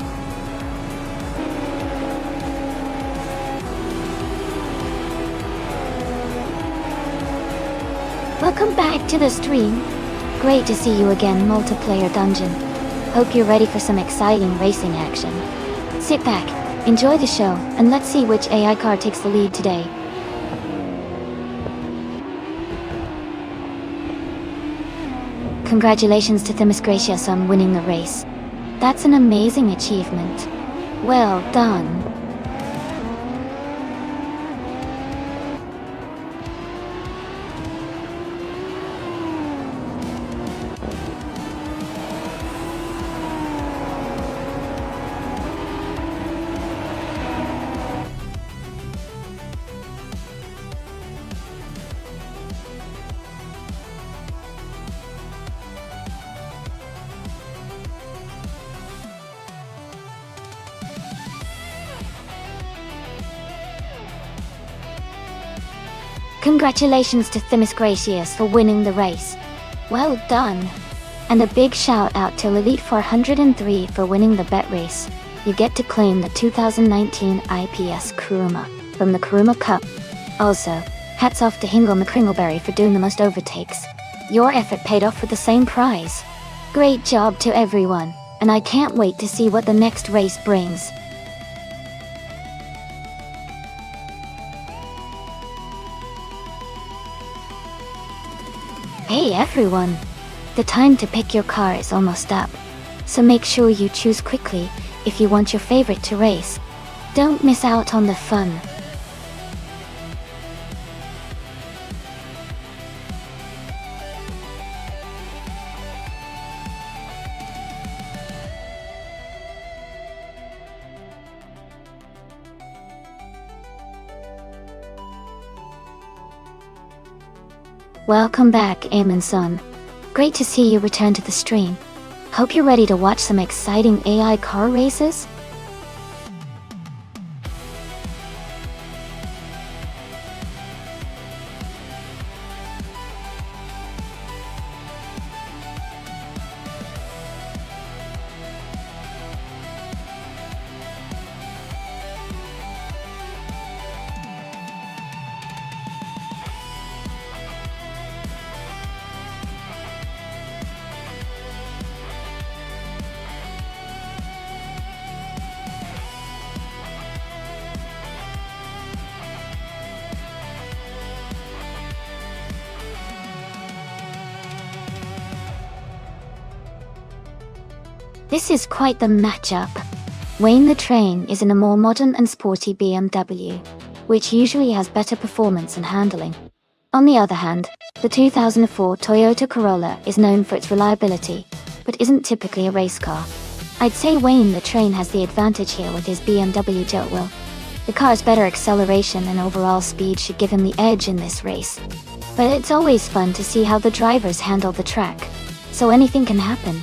Welcome back to the stream. Great to see you again, Multiplayer Dungeon. Hope you're ready for some exciting racing action. Sit back, enjoy the show, and let's see which AI car takes the lead today. Congratulations to Themis Gracious on winning the race. That's an amazing achievement. Well done. Congratulations to Themis Gracious for winning the race. Well done. And a big shout out to Elite 403 for winning the bet race. You get to claim the 2019 IPS Kuruma from the Kuruma Cup. Also, hats off to Hingle McCringleberry for doing the most overtakes. Your effort paid off with the same prize. Great job to everyone, and I can't wait to see what the next race brings. Hey everyone! The time to pick your car is almost up, so make sure you choose quickly if you want your favorite to race. Don't miss out on the fun. Welcome back, Amonson. Great to see you return to the stream. Hope you're ready to watch some exciting AI car races? This is quite the matchup. Wayne the Train is in a more modern and sporty BMW, which usually has better performance and handling. On the other hand, the 2004 Toyota Corolla is known for its reliability, but isn't typically a race car. I'd say Wayne the Train has the advantage here with his BMW tilt wheel. The car's better acceleration and overall speed should give him the edge in this race. But it's always fun to see how the drivers handle the track, so anything can happen.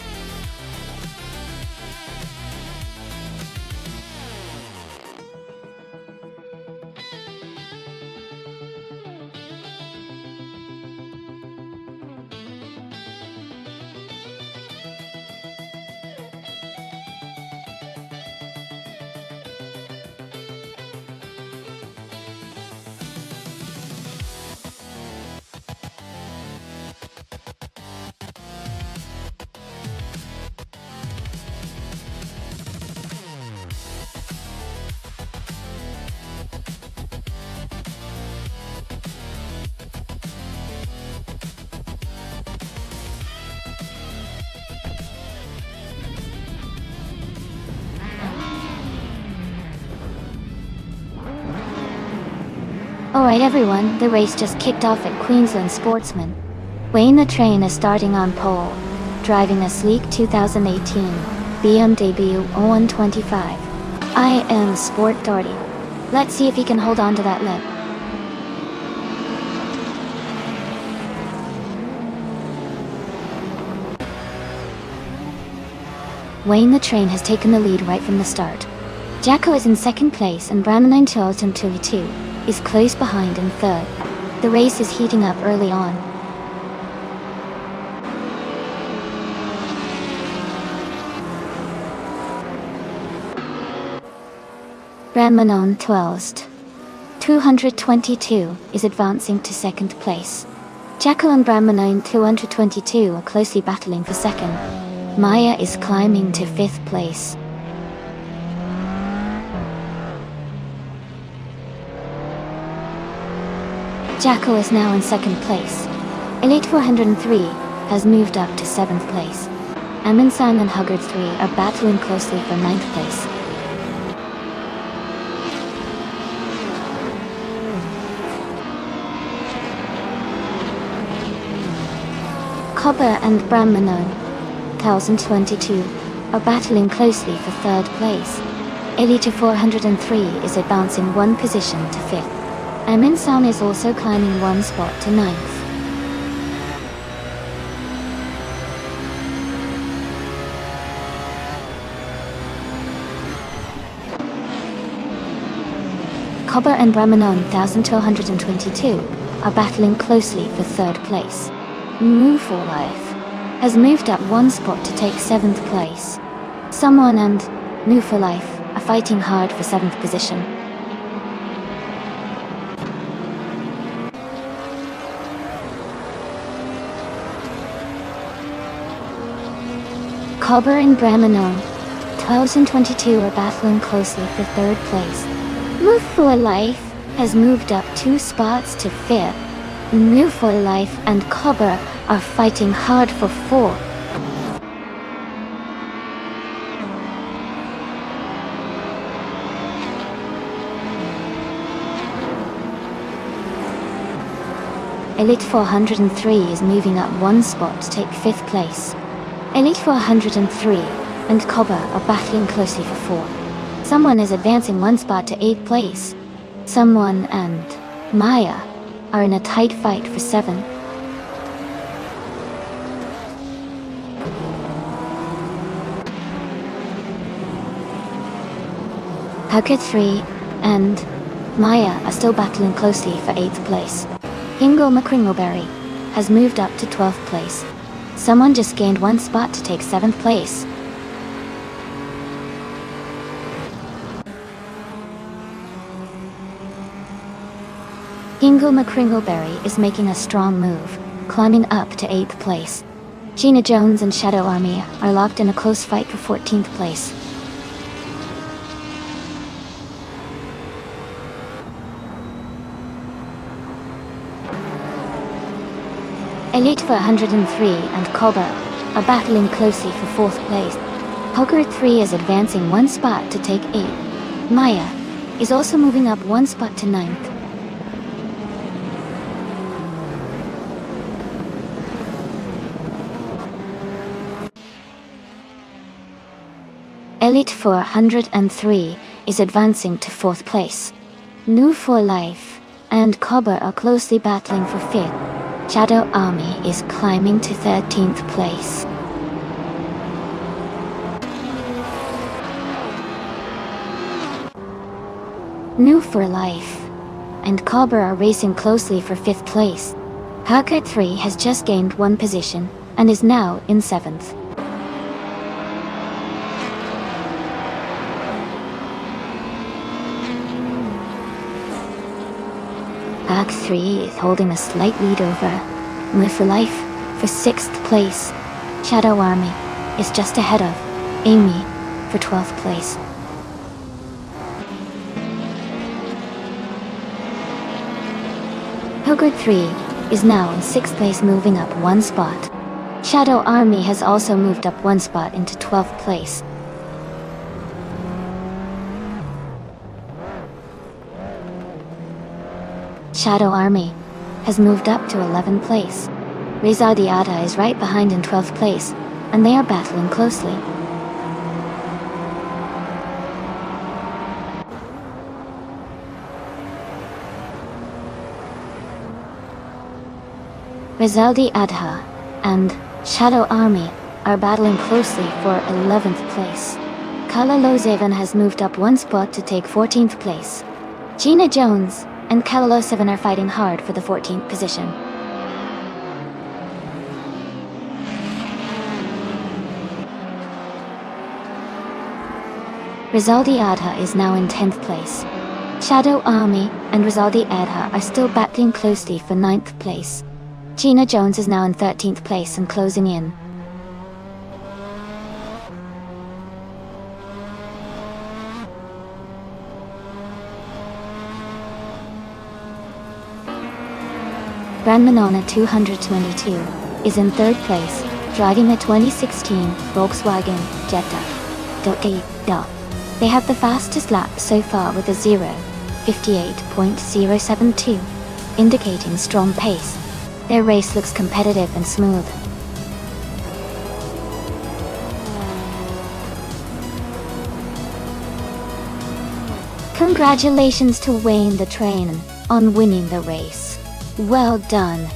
Alright everyone, the race just kicked off at Queensland Sportsman. Wayne the Train is starting on pole, driving a sleek 2018 BMW 0125 IM Sport Darty. Let's see if he can hold on to that lead. Wayne the Train has taken the lead right from the start. Jacko is in second place and Brahman 2022 is close behind in third. The race is heating up early on. Brahmanon 222 is advancing to second place. Jacko and Brahmanon 222 are closely battling for second. Maya is climbing to fifth place. Jacko is now in second place. Elite 403 has moved up to 7th place. Aminsan and Huggard 3 are battling closely for 9th place. Cobber and Brahmanon 1022 are battling closely for 3rd place. Elite 403 is advancing 1 position to 5th. Aminsan is also climbing 1 spot to 9th. Cobber and Brahmanon 1222 are battling closely for 3rd place. Move for Life has moved up 1 spot to take 7th place. Someone and Move for Life are fighting hard for 7th position. Cobber and Brahmanon 1022 are battling closely for 3rd place. Move for Life has moved up 2 spots to 5th. Move for Life and Cobber are fighting hard for 4th. Elite 403 is moving up 1 spot to take 5th place. Elite 403 and Cobber are battling closely for 4th. Someone is advancing 1 spot to 8th place. Someone and Maya are in a tight fight for 7th. Huggard 3 and Maya are still battling closely for 8th place. Hingle McCringleberry has moved up to 12th place. Someone just gained 1 spot to take 7th place. Hingle McCringleberry is making a strong move, climbing up to 8th place. Gina Jones and Shadow Army are locked in a close fight for 14th place. Elite 403 and Cobber are battling closely for 4th place. Poker 3 is advancing one spot to take 8. Maya is also moving up one spot to 9th. Elite 403 is advancing to 4th place. New for Life and Cobber are closely battling for 5th. Shadow Army is climbing to 13th place. New for Life and Cobber are racing closely for 5th place. Hacker 3 has just gained 1 position and is now in 7th. Hack 3 is holding a slight lead over Move for Life for 6th place. Shadow Army is just ahead of Amy for 12th place. Poker 3 is now in 6th place, moving up 1 spot. Shadow Army has also moved up 1 spot into 12th place. Shadow Army has moved up to 11th place. Reza Diata is right behind in 12th place, and they are battling closely. Rizaldi Adha and Shadow Army are battling closely for 11th place. Kala Lozevan has moved up 1 spot to take 14th place. Gina Jones and Kalalo 7 are fighting hard for the 14th position. Rizaldi Adha is now in 10th place. Shadow Army and Rizaldi Adha are still battling closely for 9th place. Gina Jones is now in 13th place and closing in. Brandmanona 222 is in 3rd place, driving a 2016 Volkswagen Jetta. They have the fastest lap so far with a 0:58.072, indicating strong pace. Their race looks competitive and smooth. Congratulations to Wayne the Train on winning the race. Well done.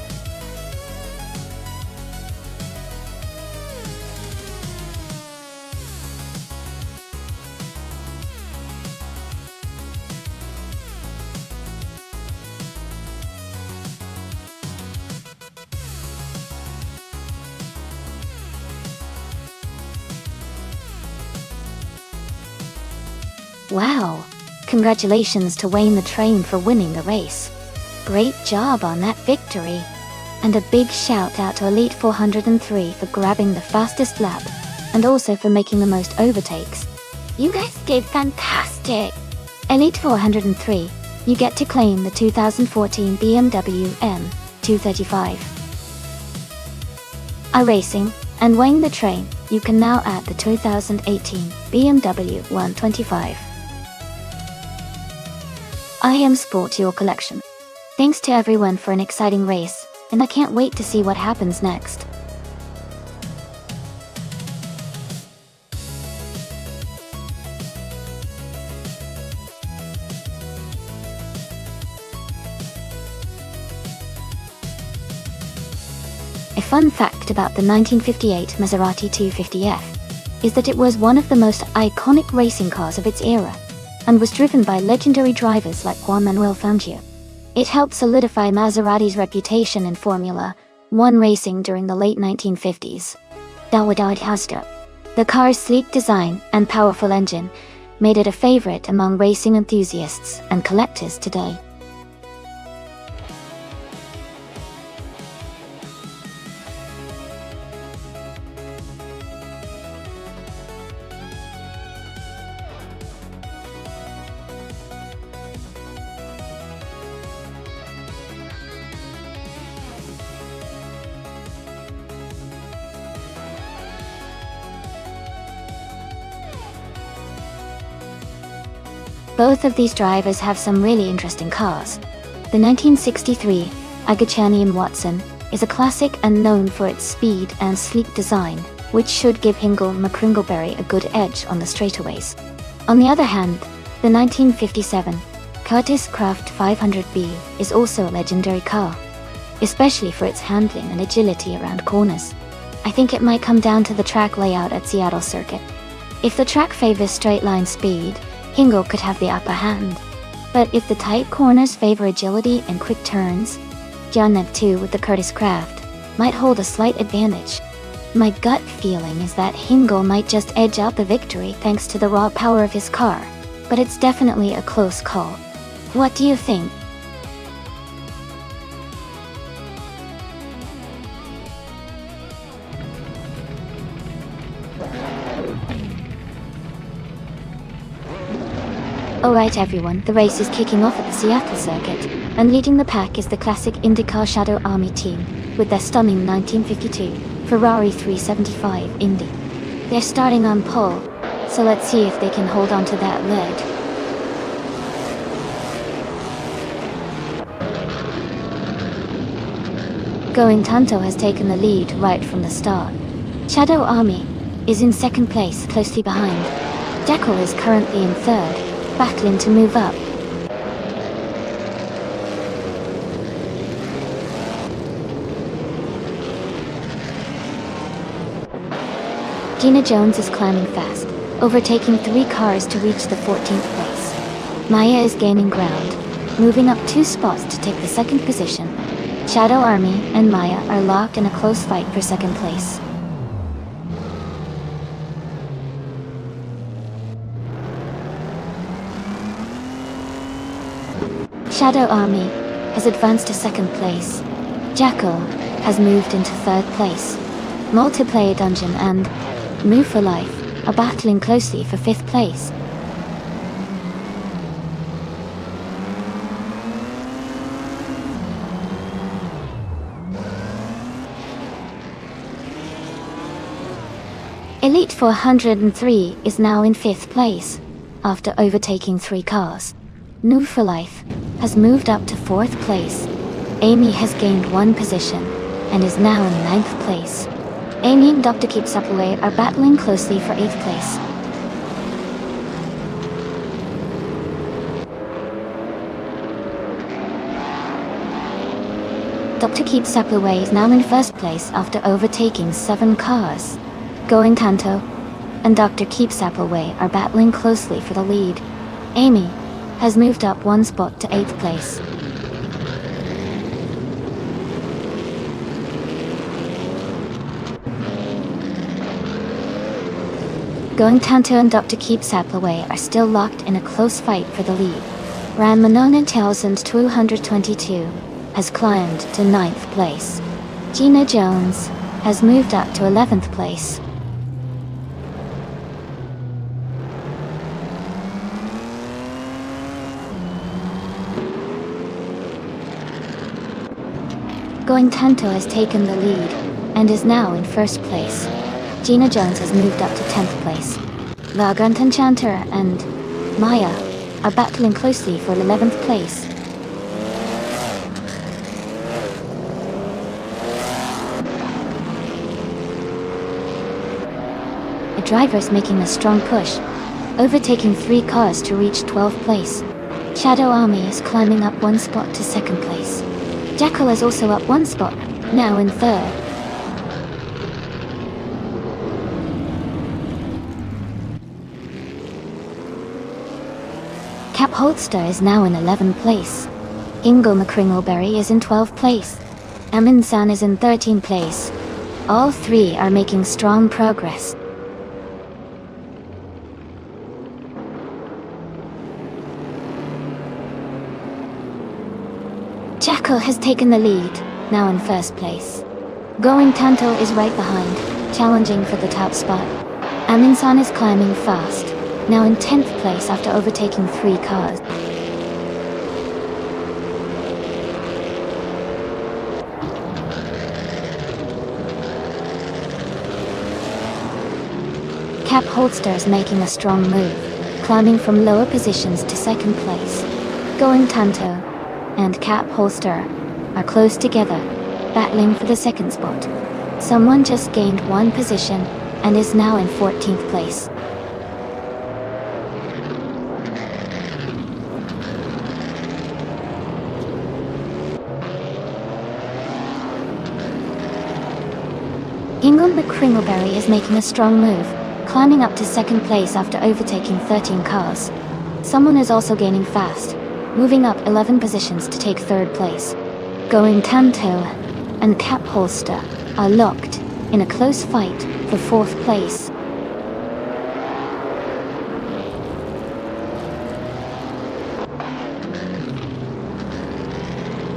Wow! Congratulations to Wayne the Train for winning the race. Great job on that victory. And a big shout out to Elite 403 for grabbing the fastest lap, and also for making the most overtakes. You guys did fantastic! Elite 403, you get to claim the 2014 BMW M235. iRacing and Wayne the Train, you can now add the 2018 BMW 125. I am Sport your collection. Thanks to everyone for an exciting race, and I can't wait to see what happens next. A fun fact about the 1958 Maserati 250F is that it was one of the most iconic racing cars of its era, and was driven by legendary drivers like Juan Manuel Fangio. It helped solidify Maserati's reputation in Formula One racing during the late 1950s. The car's sleek design and powerful engine made it a favorite among racing enthusiasts and collectors today. Both of these drivers have some really interesting cars. The 1963 Agachani Watson is a classic and known for its speed and sleek design, which should give Hingle McCringleberry a good edge on the straightaways. On the other hand, the 1957 Curtiss Craft 500B is also a legendary car, especially for its handling and agility around corners. I think it might come down to the track layout at Seattle Circuit. If the track favors straight-line speed, Hingle could have the upper hand. But if the tight corners favor agility and quick turns, John Nev 2 with the Curtiss Craft might hold a slight advantage. My gut feeling is that Hingle might just edge out the victory thanks to the raw power of his car, but it's definitely a close call. What do you think? Alright everyone, the race is kicking off at the Seattle Circuit, and leading the pack is the classic IndyCar Shadow Army team, with their stunning 1952 Ferrari 375 Indy. They're starting on pole, so let's see if they can hold on to that lead. Going Tanto has taken the lead right from the start. Shadow Army is in second place, closely behind. Jekyll is currently in third, battling to move up. Gina Jones is climbing fast, overtaking 3 cars to reach the 14th place. Maya is gaining ground, moving up 2 spots to take the second position. Shadow Army and Maya are locked in a close fight for second place. Shadow Army has advanced to second place. Jackal has moved into third place. Multiplayer Dungeon and Move for Life are battling closely for fifth place. Elite 403 is now in fifth place, after overtaking 3 cars. Move for Life has moved up to 4th place. Amy has gained 1 position, and is now in 9th place. Amy and Dr. Keep Suppaway are battling closely for 8th place. Dr. Keep Suppaway is now in 1st place after overtaking 7 cars. Going Tanto and Dr. Keep Suppaway are battling closely for the lead. Amy has moved up 1 spot to 8th place. Going Tanto and Dr. Keep Suppaway are still locked in a close fight for the lead. Ram Manona 222 has climbed to 9th place. Gina Jones has moved up to 11th place. Going Tanto has taken the lead, and is now in 1st place. Gina Jones has moved up to 10th place. Vagrant Enchanter and Maya are battling closely for 11th place. The driver is making a strong push, overtaking 3 cars to reach 12th place. Shadow Army is climbing up 1 spot to 2nd place. Jackal is also up 1 spot, now in 3rd. Cap Holster is now in 11th place. Ingo McCringleberry is in 12th place. Amin San is in 13th place. All 3 are making strong progress. Jackal has taken the lead, now in 1st place. Going Tanto is right behind, challenging for the top spot. Amin-san is climbing fast, now in 10th place after overtaking 3 cars. Cap Holster is making a strong move, climbing from lower positions to second place. Going Tanto and Cap Holster are close together, battling for the second spot. Someone just gained one position and is now in 14th place. Ingram McCringleberry is making a strong move, climbing up to second place after overtaking 13 cars. Someone is also gaining fast, moving up 11 positions to take third place. Going Tanto and Cap Holster are locked in a close fight for fourth place.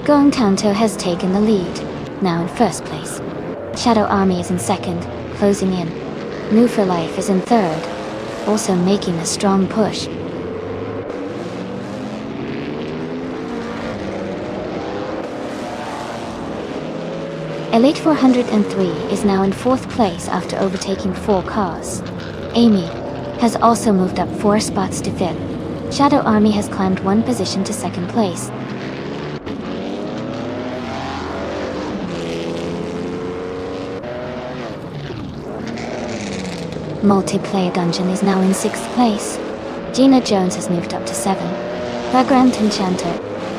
Going Tanto has taken the lead, now in first place. Shadow Army is in second, closing in. New for Life is in third, also making a strong push. Elite 403 is now in fourth place after overtaking 4 cars. Amy has also moved up 4 spots to fifth. Shadow Army has climbed 1 position to second place. Multiplayer Dungeon is now in 6th place. Gina Jones has moved up to 7. Vagrant Enchanter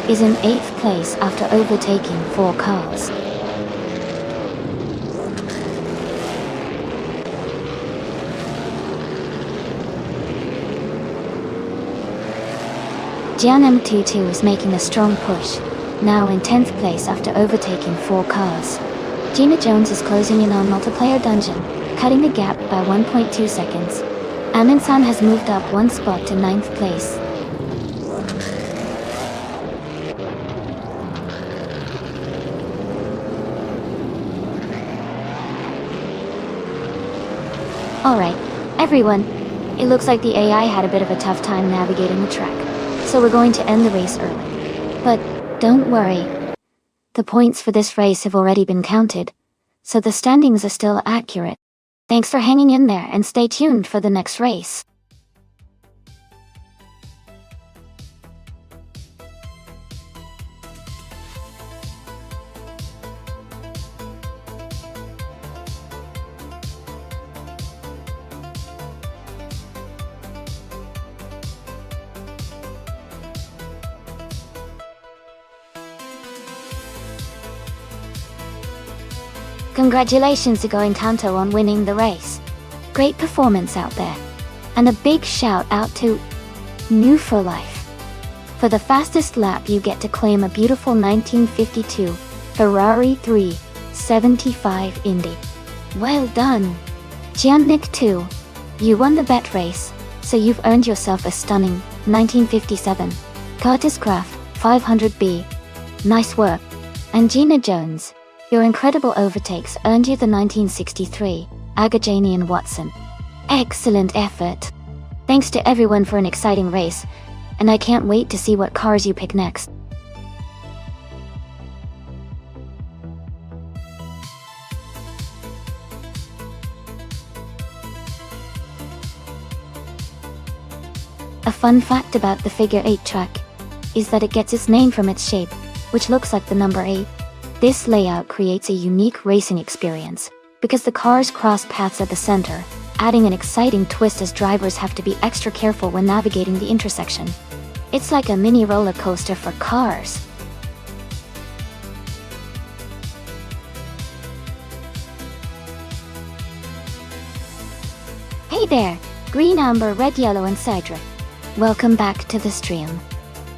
is in 8th place after overtaking 4 cars. Jian M22 is making a strong push, now in 10th place after overtaking 4 cars. Gina Jones is closing in on Multiplayer Dungeon, cutting the gap by 1.2 seconds. Aminsan has moved up 1 spot to 9th place. Alright, everyone. It looks like the AI had a bit of a tough time navigating the track, so we're going to end the race early. But don't worry. The points for this race have already been counted, so the standings are still accurate. Thanks for hanging in there and stay tuned for the next race. Congratulations to Going Tanto on winning the race. Great performance out there. And a big shout out to New for Life. For the fastest lap you get to claim a beautiful 1952 Ferrari 375 Indy. Well done. Giannick 2. You won the bet race, so you've earned yourself a stunning 1957 Curtis Craft 500B. Nice work. And Gina Jones. Your incredible overtakes earned you the 1963 Agajanian Watson. Excellent effort. Thanks to everyone for an exciting race, and I can't wait to see what cars you pick next. A fun fact about the Figure 8 track is that it gets its name from its shape, which looks like the number 8. This layout creates a unique racing experience, because the cars cross paths at the center, adding an exciting twist as drivers have to be extra careful when navigating the intersection. It's like a mini roller coaster for cars. Hey there, green, amber, red, yellow, and cedric. Welcome back to the stream.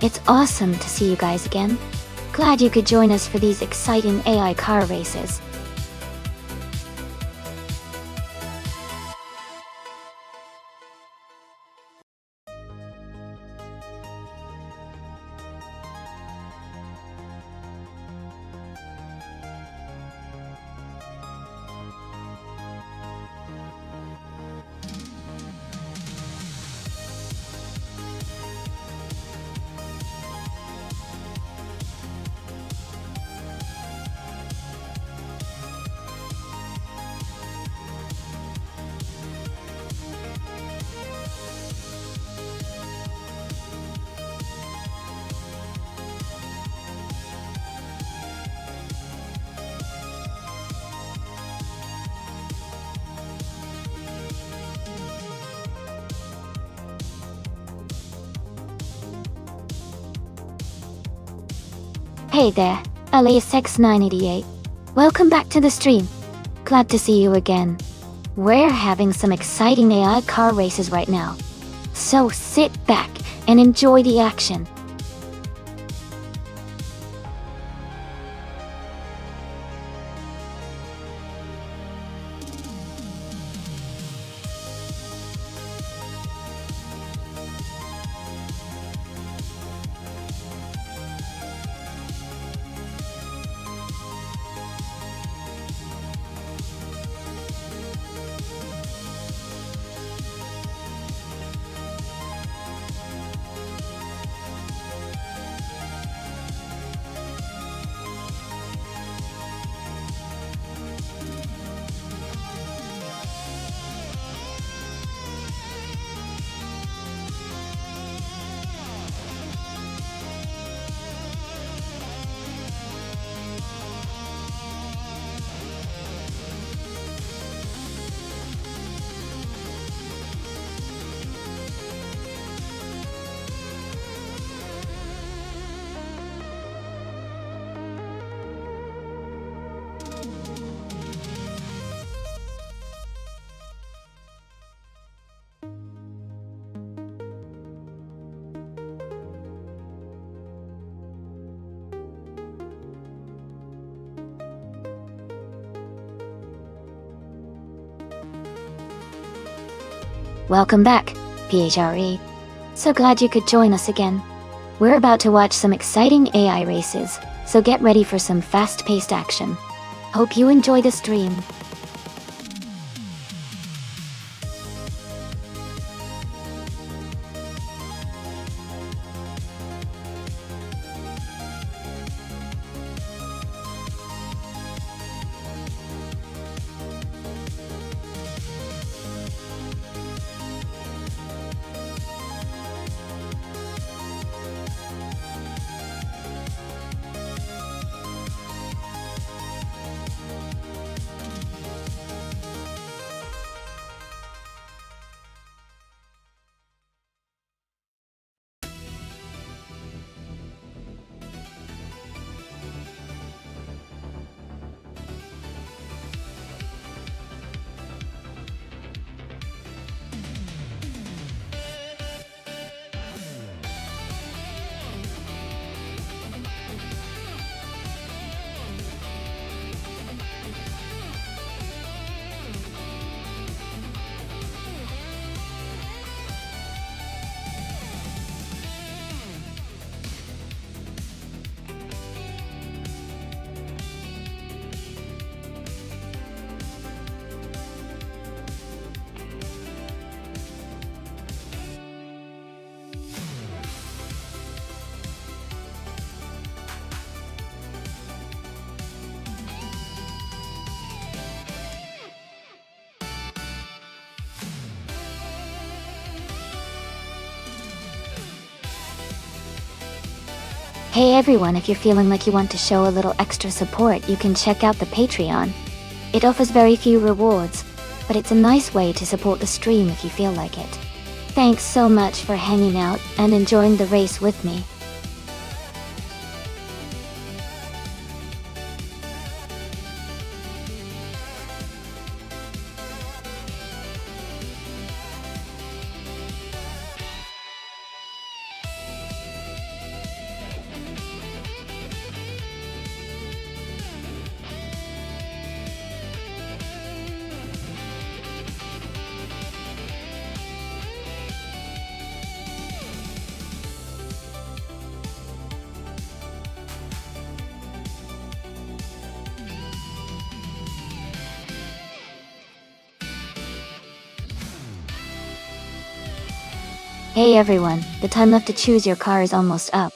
It's awesome to see you guys again. Glad you could join us for these exciting AI car races. Hey there, Alias988. Welcome back to the stream. Glad to see you again. We're having some exciting AI car races right now. So sit back and enjoy the action. Welcome back, PHRE. So glad you could join us again. We're about to watch some exciting AI races, so get ready for some fast-paced action. Hope you enjoy the stream. Hey everyone, if you're feeling like you want to show a little extra support, you can check out the Patreon. It offers very few rewards, but it's a nice way to support the stream if you feel like it. Thanks so much for hanging out and enjoying the race with me. Hey everyone, the time left to choose your car is almost up.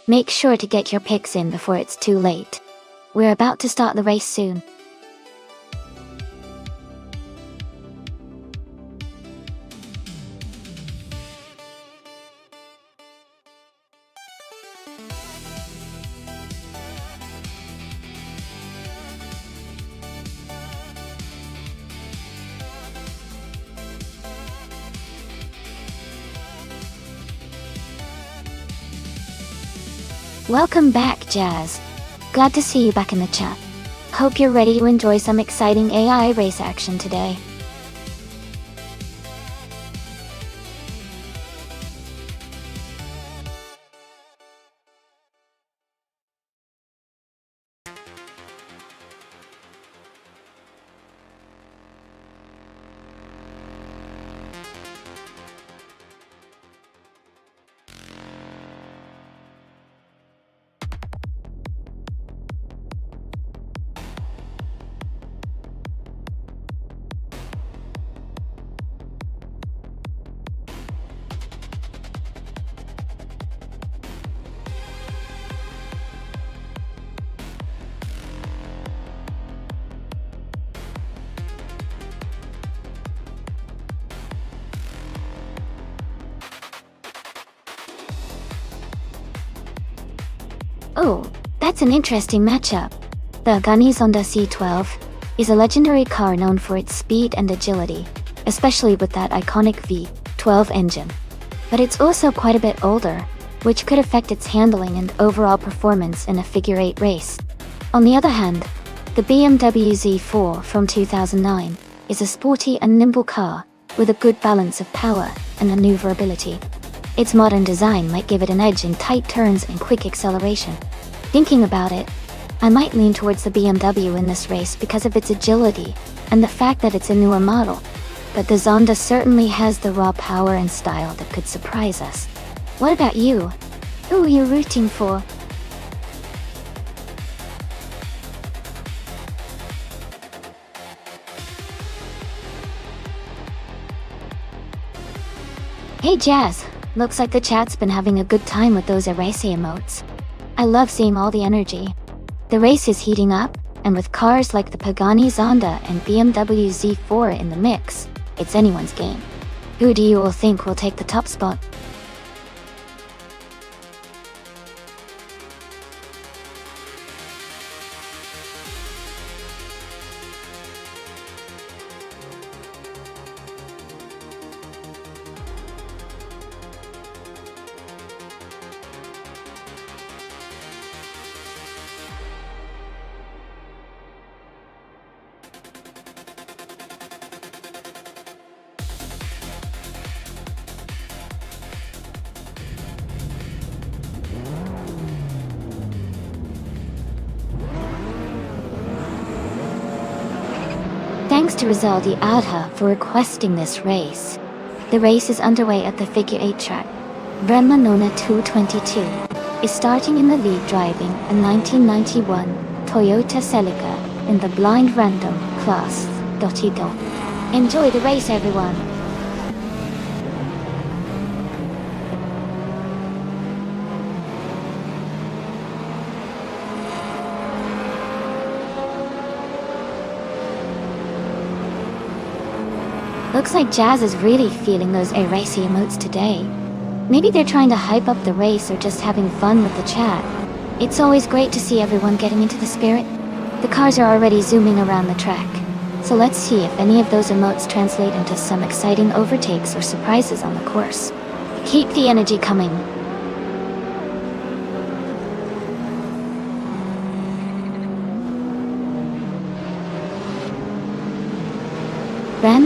Make sure to get your picks in before it's too late. We're about to start the race soon. Welcome back, Jazz. Glad to see you back in the chat. Hope you're ready to enjoy some exciting AI race action today. Oh, that's an interesting matchup. The Honda C12 is a legendary car known for its speed and agility, especially with that iconic V12 engine. But it's also quite a bit older, which could affect its handling and overall performance in a figure-8 race. On the other hand, the BMW Z4 from 2009 is a sporty and nimble car with a good balance of power and maneuverability. Its modern design might give it an edge in tight turns and quick acceleration. Thinking about it, I might lean towards the BMW in this race because of its agility and the fact that it's a newer model. But the Zonda certainly has the raw power and style that could surprise us. What about you? Who are you rooting for? Hey Jazz, looks like the chat's been having a good time with those erasy emotes. I love seeing all the energy. The race is heating up, and with cars like the Pagani Zonda and BMW Z4 in the mix, it's anyone's game. Who do you all think will take the top spot? Thanks to Rizaldi Adha for requesting this race. The race is underway at the Figure 8 track. Nona 222 is starting in the lead driving a 1991 Toyota Celica in the blind random class. Enjoy the race, everyone! Looks like Jazz is really feeling those erasy emotes today. Maybe they're trying to hype up the race or just having fun with the chat. It's always great to see everyone getting into the spirit. The cars are already zooming around the track, so let's see if any of those emotes translate into some exciting overtakes or surprises on the course. Keep the energy coming.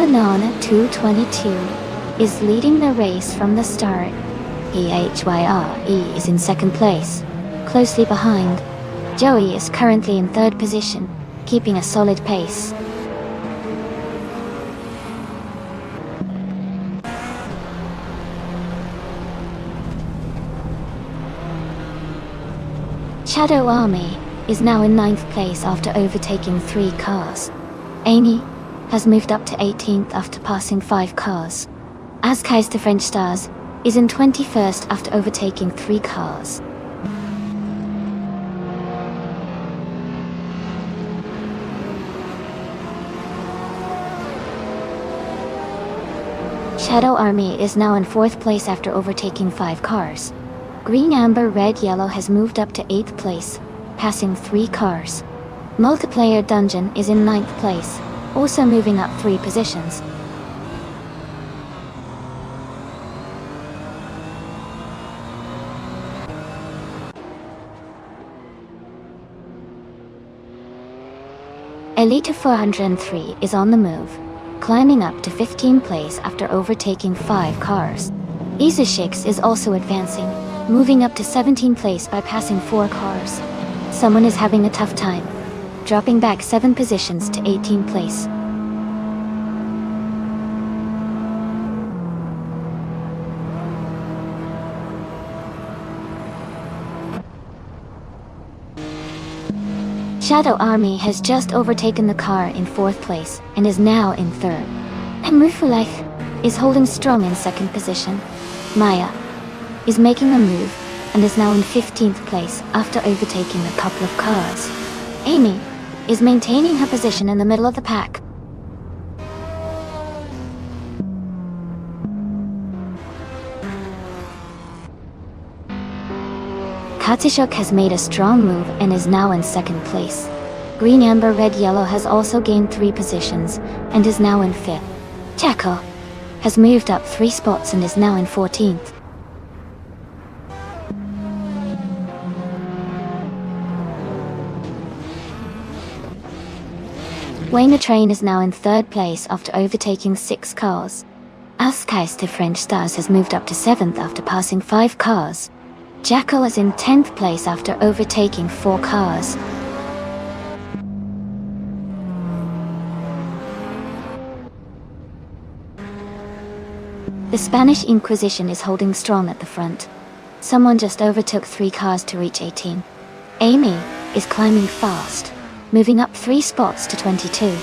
Nona 222 is leading the race from the start. PHYRE is in second place. Closely behind, Joey is currently in third position, keeping a solid pace. Shadow Army is now in 9th place after overtaking 3 cars. Amy has moved up to 18th after passing 5 cars. Azkai's the French Stars is in 21st after overtaking 3 cars. Shadow Army is now in 4th place after overtaking 5 cars. Green Amber Red Yellow has moved up to 8th place, passing 3 cars. Multiplayer Dungeon is in 9th place, also moving up 3 positions. Elite 403 is on the move, climbing up to 15th place after overtaking 5 cars. Easy 6 is also advancing, moving up to 17th place by passing 4 cars. Someone is having a tough time, dropping back 7 positions to 18th place. Shadow Army has just overtaken the car in 4th place and is now in 3rd. And Move for Life is holding strong in 2nd position. Maya is making a move and is now in 15th place after overtaking a couple of cars. Amy is maintaining her position in the middle of the pack. Katishuk has made a strong move and is now in 2nd place. Green, Amber, Red, Yellow has also gained 3 positions and is now in 5th. Jacko has moved up 3 spots and is now in 14th. Wayne the Train is now in 3rd place after overtaking 6 cars. Askais the French Stars has moved up to 7th after passing 5 cars. Jackal is in 10th place after overtaking 4 cars. The Spanish Inquisition is holding strong at the front. Someone just overtook 3 cars to reach 18. Amy is climbing fast, moving up 3 spots to 22.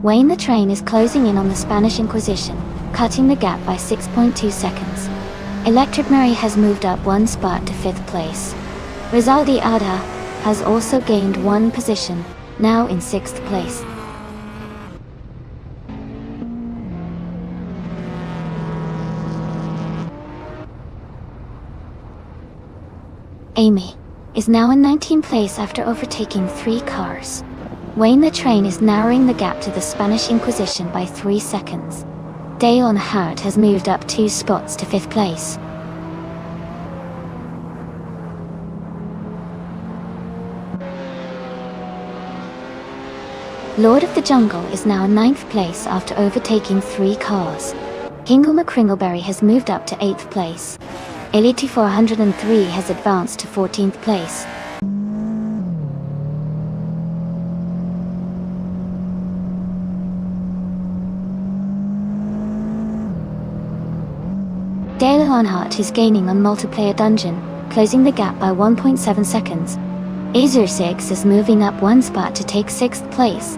Wayne the Train is closing in on the Spanish Inquisition, cutting the gap by 6.2 seconds. Electric Mary has moved up 1 spot to 5th place. Rizaldi Ada has also gained 1 position, now in 6th place. Amy is now in 19th place after overtaking 3 cars. Wayne the Train is narrowing the gap to the Spanish Inquisition by 3 seconds. Dale Hart has moved up 2 spots to 5th place. Lord of the Jungle is now in 9th place after overtaking 3 cars. Hingle McCringleberry has moved up to 8th place. Elite 403 has advanced to 14th place. Dale Earnhardt is gaining on Multiplayer Dungeon, closing the gap by 1.7 seconds. Azure 6 is moving up 1 spot to take 6th place.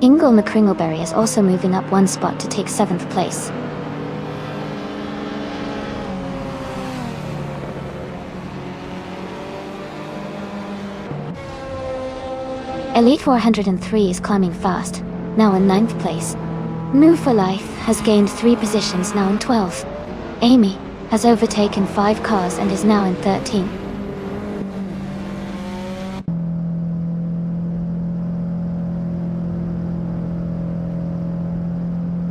Ingle McCringleberry is also moving up 1 spot to take 7th place. Elite 403 is climbing fast, now in 9th place. Move for Life has gained 3 positions, now in 12th. Amy has overtaken 5 cars and is now in 13th.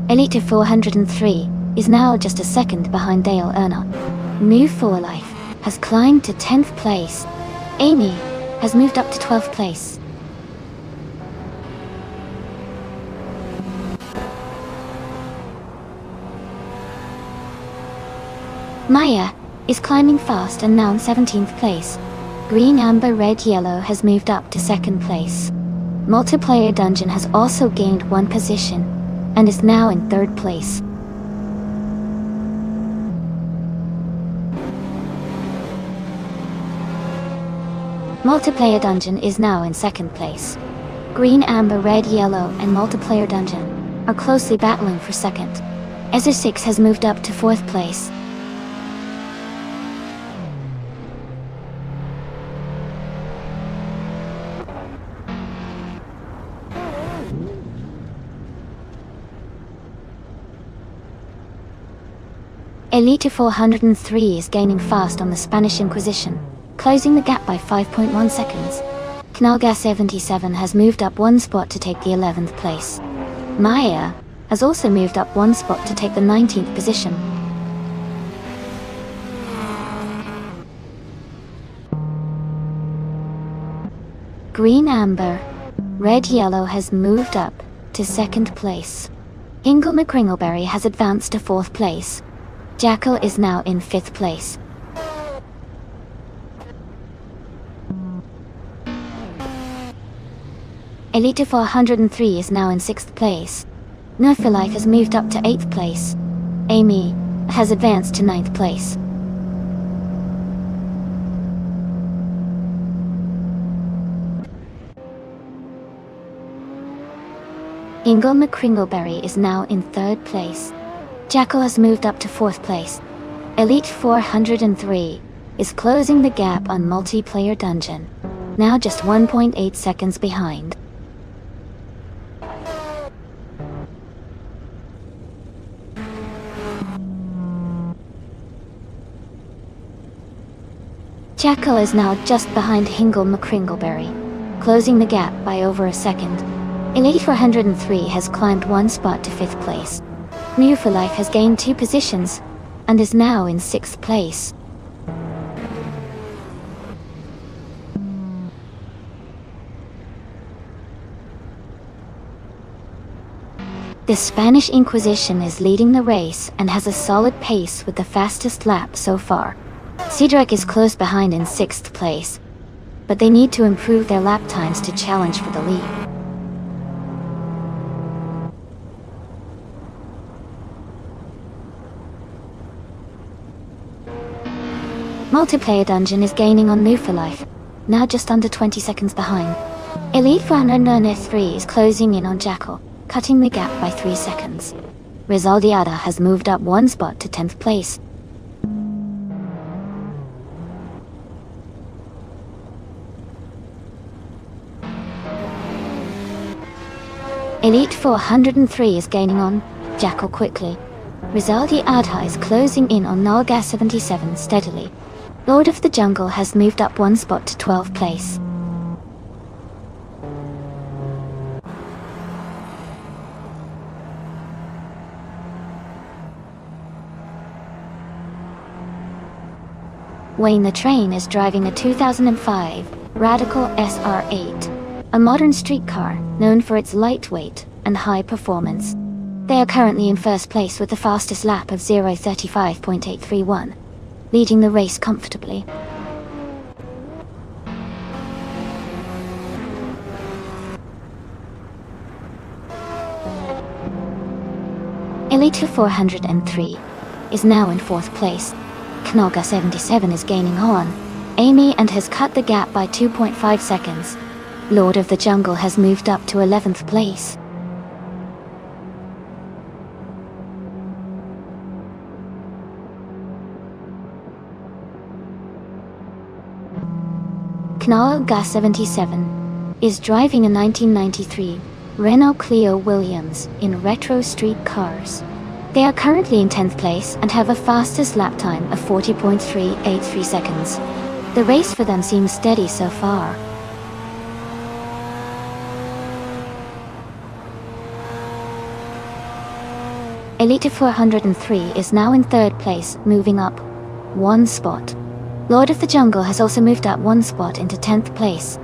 Elite 403 is now just a second behind Dale Earnhardt. Move for Life has climbed to 10th place. Amy has moved up to 12th place. Maya is climbing fast and now in 17th place. Green, Amber, Red, Yellow has moved up to 2nd place. Multiplayer Dungeon has also gained 1 position and is now in 3rd place. Multiplayer Dungeon is now in 2nd place. Green, Amber, Red, Yellow, and Multiplayer Dungeon are closely battling for 2nd. Ezra 6 has moved up to 4th place. Elite 403 is gaining fast on the Spanish Inquisition, closing the gap by 5.1 seconds. Knalga 77 has moved up 1 spot to take the 11th place. Maya has also moved up 1 spot to take the 19th position. Green Amber, Red Yellow has moved up to second place. Hingle McCringleberry has advanced to fourth place. Jackal is now in fifth place. Elite 403 is now in sixth place. No for Life has moved up to eighth place. Amy has advanced to ninth place. Hingle McCringleberry is now in third place. Jackal has moved up to fourth place. Elite 403 is closing the gap on multiplayer dungeon, now just 1.8 seconds behind. Jackal is now just behind Hingle McCringleberry, closing the gap by over a second. Elite 403 has climbed one spot to fifth place. New for Life has gained 2 positions and is now in sixth place. The Spanish Inquisition is leading the race and has a solid pace with the fastest lap so far. Cedric is close behind in sixth place, but they need to improve their lap times to challenge for the lead. Multiplayer Dungeon is gaining on New for Life, now just under 20 seconds behind. Elite 403 is closing in on Jackal, cutting the gap by 3 seconds. Resaldiada has moved up one spot to 10th place. Elite 403 is gaining on Jackal quickly. Rizaldi Adha is closing in on Nalga 77 steadily. Lord of the Jungle has moved up one spot to 12th place. Wayne the Train is driving a 2005 Radical SR8, a modern streetcar known for its lightweight and high performance. They are currently in first place with the fastest lap of 0:35.831, leading the race comfortably. Elite 403 is now in fourth place. Knoga 77 is gaining on Amy and has cut the gap by 2.5 seconds. Lord of the Jungle has moved up to 11th place. Knoga 77 is driving a 1993 Renault Clio Williams in retro street cars. They are currently in 10th place and have a fastest lap time of 40.383 seconds. The race for them seems steady so far. Elite 403 is now in third place, moving up one spot. Lord of the Jungle has also moved up one spot into 10th place.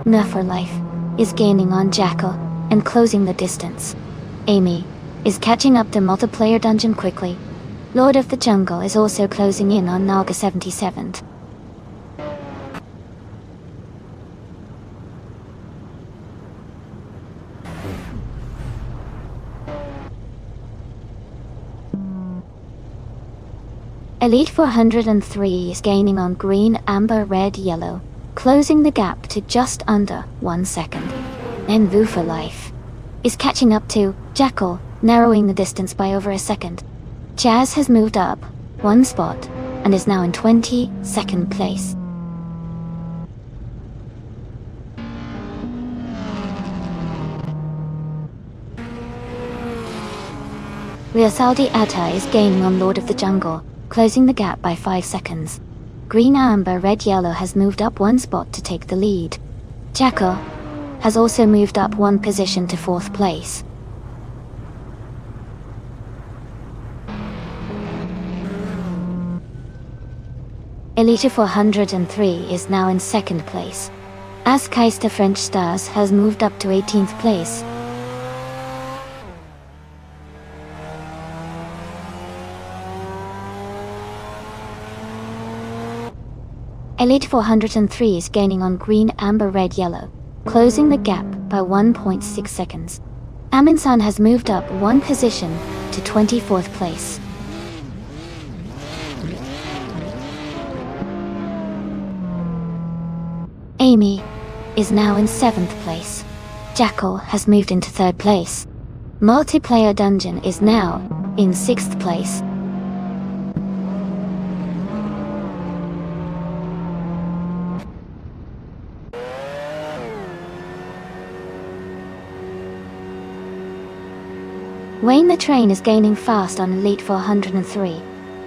No for Life is gaining on Jackal and closing the distance. Amy is catching up to multiplayer dungeon quickly. Lord of the Jungle is also closing in on Nalga 77. Elite 403 is gaining on Green, Amber, Red, Yellow, closing the gap to just under 1 second. Envu for Life is catching up to Jackal, narrowing the distance by over a second. Jazz has moved up one spot and is now in 22nd place. Riasaldi Atta is gaining on Lord of the Jungle, closing the gap by 5 seconds. Green, Amber, Red, Yellow has moved up one spot to take the lead. Jackal has also moved up one position to 4th place. Elite 403 is now in 2nd place. As Keister French Stars has moved up to 18th place. Elite 403 is gaining on green, amber, red, yellow, closing the gap by 1.6 seconds. Aminsan has moved up 1 position to 24th place. Amy is now in 7th place. Jackal has moved into 3rd place. Multiplayer Dungeon is now in 6th place. Wayne the Train is gaining fast on Elite 403,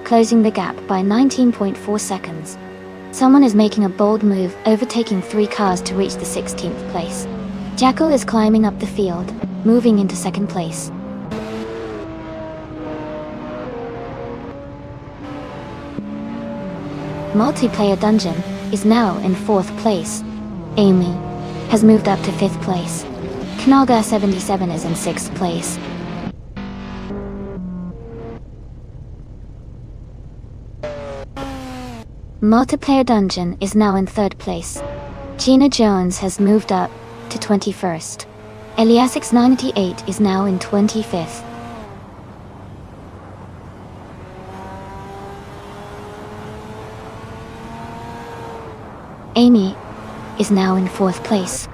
closing the gap by 19.4 seconds. Someone is making a bold move, overtaking 3 cars to reach the 16th place. Jackal is climbing up the field, moving into 2nd place. Multiplayer Dungeon is now in 4th place. Amy has moved up to 5th place. Knaga 77 is in 6th place. Multiplayer Dungeon is now in 3rd place. Gina Jones has moved up to 21st. Eliasix98 is now in 25th. Amy is now in 4th place.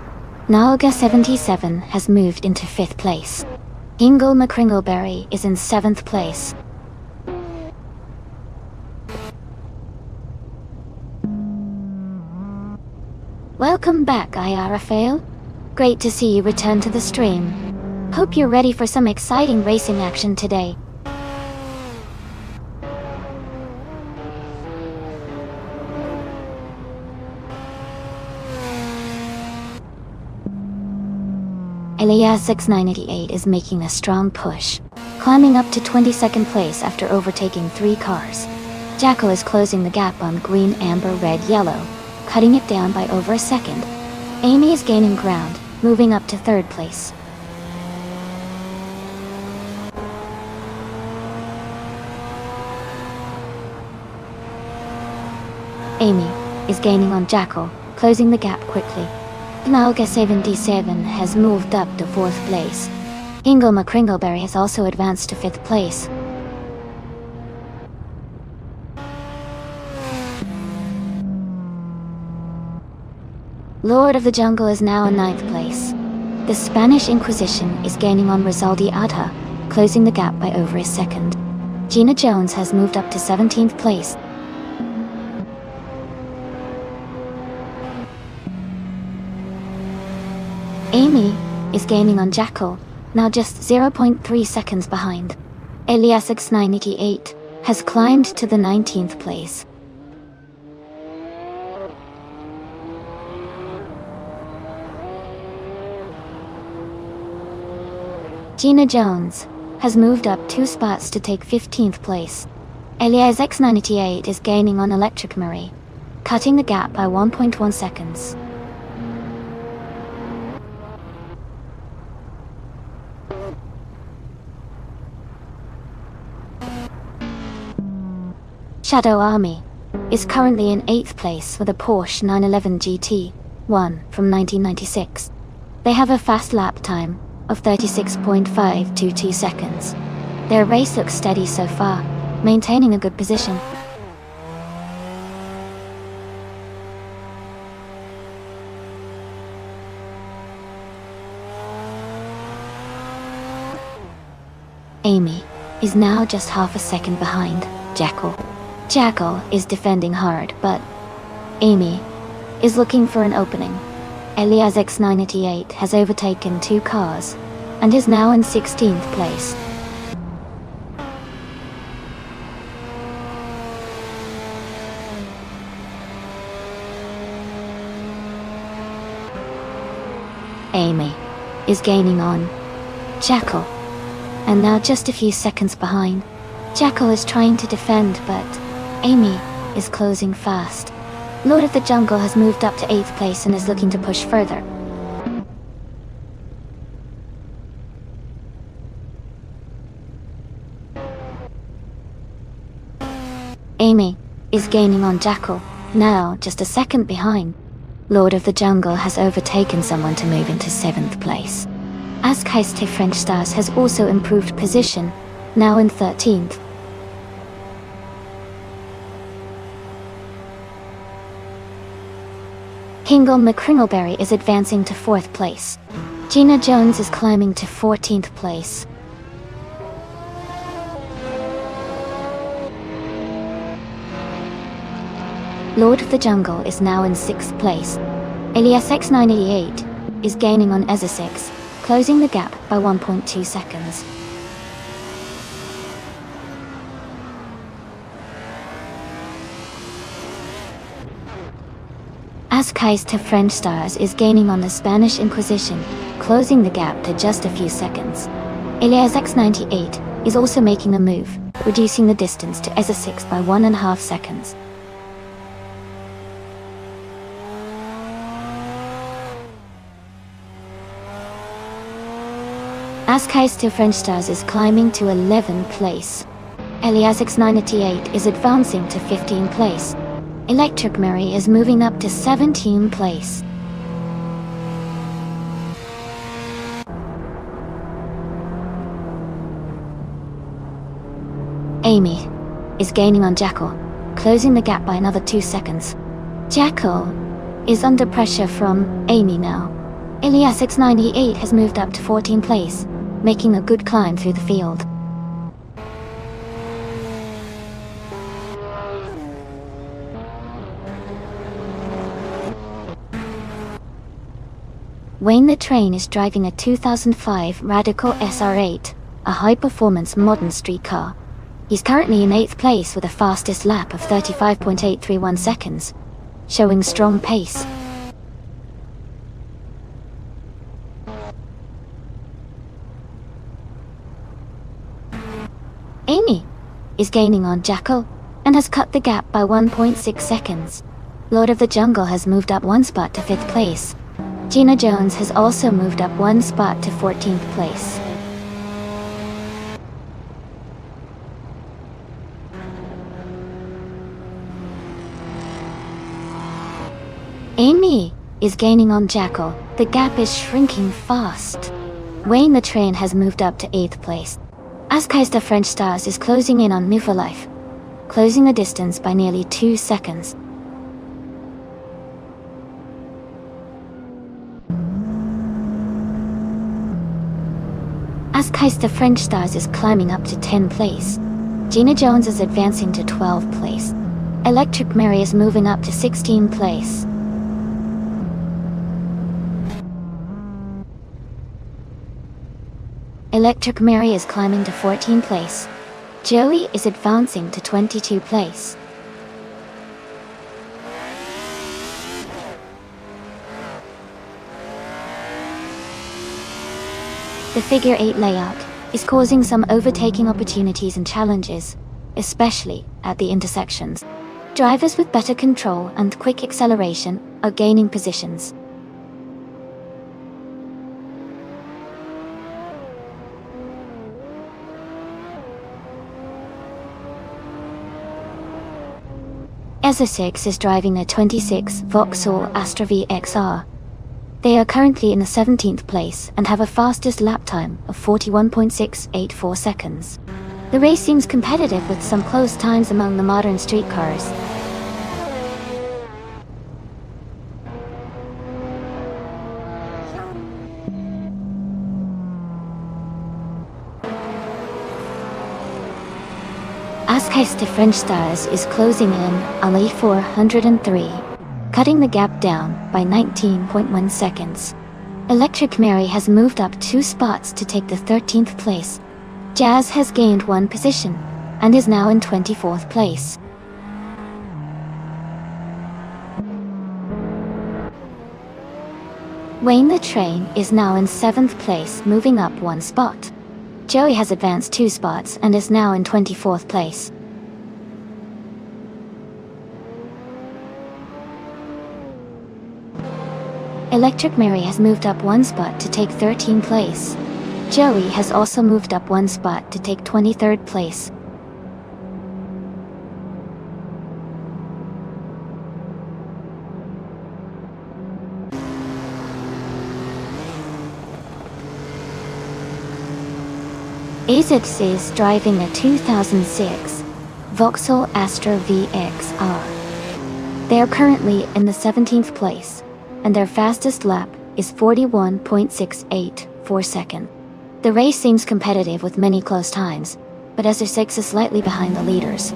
Naoga77 has moved into 5th place. Ingle McCringleberry is in 7th place. Welcome back, Raphael. Great to see you return to the stream. Hope you're ready for some exciting racing action today. Elias6988 is making a strong push, climbing up to 22nd place after overtaking 3 cars. Jackal is closing the gap on green, amber, red, yellow, cutting it down by over a second. Amy is gaining ground, moving up to 3rd place. Amy is gaining on Jackal, closing the gap quickly. Naoga77 has moved up to 4th place. Ingle McCringleberry has also advanced to 5th place. Lord of the Jungle is now in 9th place. The Spanish Inquisition is gaining on Rizaldi Adha, closing the gap by over a second. Gina Jones has moved up to 17th place. Amy is gaining on Jackal, now just 0.3 seconds behind. Eliasix988 has climbed to the 19th place. Gina Jones has moved up 2 spots to take 15th place. Eliasx988 is gaining on Electric Marie, cutting the gap by 1.1 seconds. Shadow Army is currently in 8th place with a Porsche 911 GT1 from 1996. They have a fast lap time of 36.522 seconds. Their race looks steady so far, maintaining a good position. Amy is now just half a second behind Jackal. Jackal is defending hard, but Amy is looking for an opening. Eliasx988 has overtaken 2 cars and is now in 16th place. Amy is gaining on Jackal, and now just a few seconds behind. Jackal is trying to defend, but Amy is closing fast. Lord of the Jungle has moved up to 8th place and is looking to push further. Amy is gaining on Jackal, now just a second behind. Lord of the Jungle has overtaken someone to move into 7th place. Askaiste French Stars has also improved position, now in 13th. Kingle McCringleberry is advancing to 4th place. Gina Jones is climbing to 14th place. Lord of the Jungle is now in 6th place. Elias X988 is gaining on Ezza6, closing the gap by 1.2 seconds. Askaiste French Stars is gaining on the Spanish Inquisition, closing the gap to just a few seconds. Elias X98 is also making a move, reducing the distance to Ezza6 by 1.5 seconds. Askaiste French Stars is climbing to 11th place. Elias X988 is advancing to 15th place. Electric Mary is moving up to 17th place. Amy is gaining on Jackal, closing the gap by another 2 seconds. Jackal is under pressure from Amy now. Elias X98 has moved up to 14th place, making a good climb through the field. Wayne the Train is driving a 2005 Radical SR8, a high-performance modern street car. He's currently in 8th place with a fastest lap of 35.831 seconds, showing strong pace. Amy is gaining on Jackal and has cut the gap by 1.6 seconds. Lord of the Jungle has moved up 1 spot to 5th place. Gina Jones has also moved up 1 spot to 14th place. Amy is gaining on Jackal. The gap is shrinking fast. Wayne the Train has moved up to 8th place. Askaiste French Stars is closing in on New for Life, closing the distance by nearly 2 seconds. Askaiste French Stars is climbing up to 10th place. Gina Jones is advancing to 12th place. Electric Mary is moving up to 16th place. Electric Mary is climbing to 14th place. Joey is advancing to 22nd place. The figure 8 layout is causing some overtaking opportunities and challenges, especially at the intersections. Drivers with better control and quick acceleration are gaining positions. Ezza6 is driving a 26 Vauxhall Astra V XR. They are currently in the 17th place and have a fastest lap time of 41.684 seconds. The race seems competitive with some close times among the modern street cars. Askaiste French Stars is closing in on E403, cutting the gap down by 19.1 seconds. Electric Mary has moved up 2 spots to take the 13th place. Jazz has gained 1 position and is now in 24th place. Wayne the Train is now in 7th place, moving up 1 spot. Joey has advanced 2 spots and is now in 24th place. Electric Mary has moved up 1 spot to take 13th place. Joey has also moved up 1 spot to take 23rd place. ASICS is driving a 2006 Vauxhall Astra VXR. They are currently in the 17th place, and their fastest lap is 41.684 seconds. The race seems competitive with many close times, but ASICS is slightly behind the leaders.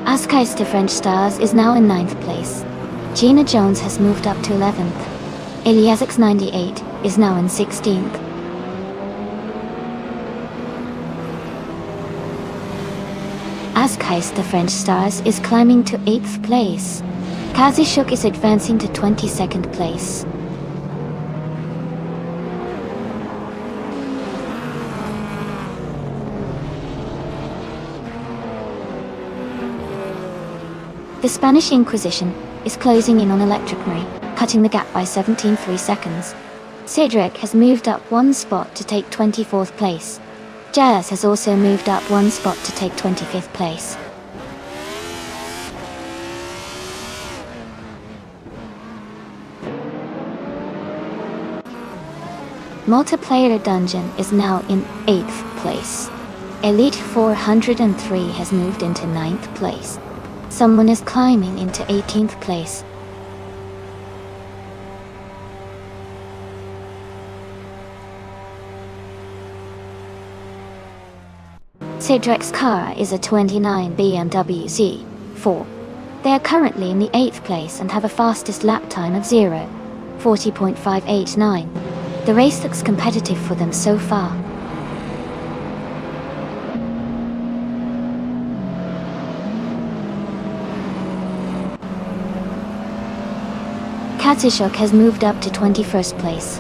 Askais de French Stars is now in 9th place. Gina Jones has moved up to 11th. Eliasix 98 is now in 16th. Askais the French Stars is climbing to 8th place. Kazishuk is advancing to 22nd place. The Spanish Inquisition is closing in on Electric Mary, cutting the gap by 17.3 seconds. Cedric has moved up 1 spot to take 24th place. Jazz has also moved up 1 spot to take 25th place. Multiplayer Dungeon is now in 8th place. Elite 403 has moved into 9th place. Someone is climbing into 18th place. Cedric's car is a 29 BMW Z4. They are currently in the 8th place and have a fastest lap time of 40.589. The race looks competitive for them so far. Katsishuk has moved up to 21st place.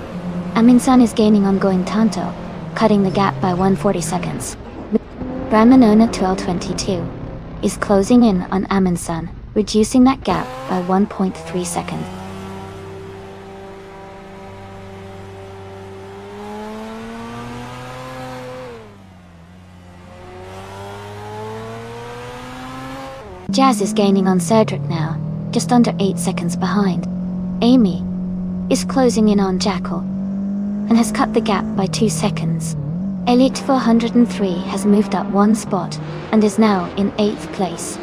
Aminsan is gaining on Going Tanto, cutting the gap by 140 seconds. Ramanona 1222 is closing in on Aminsan, reducing that gap by 1.3 seconds. Jazz is gaining on Cedric now, just under 8 seconds behind. Amy is closing in on Jackal and has cut the gap by 2 seconds. Elite 403 has moved up 1 spot and is now in 8th place.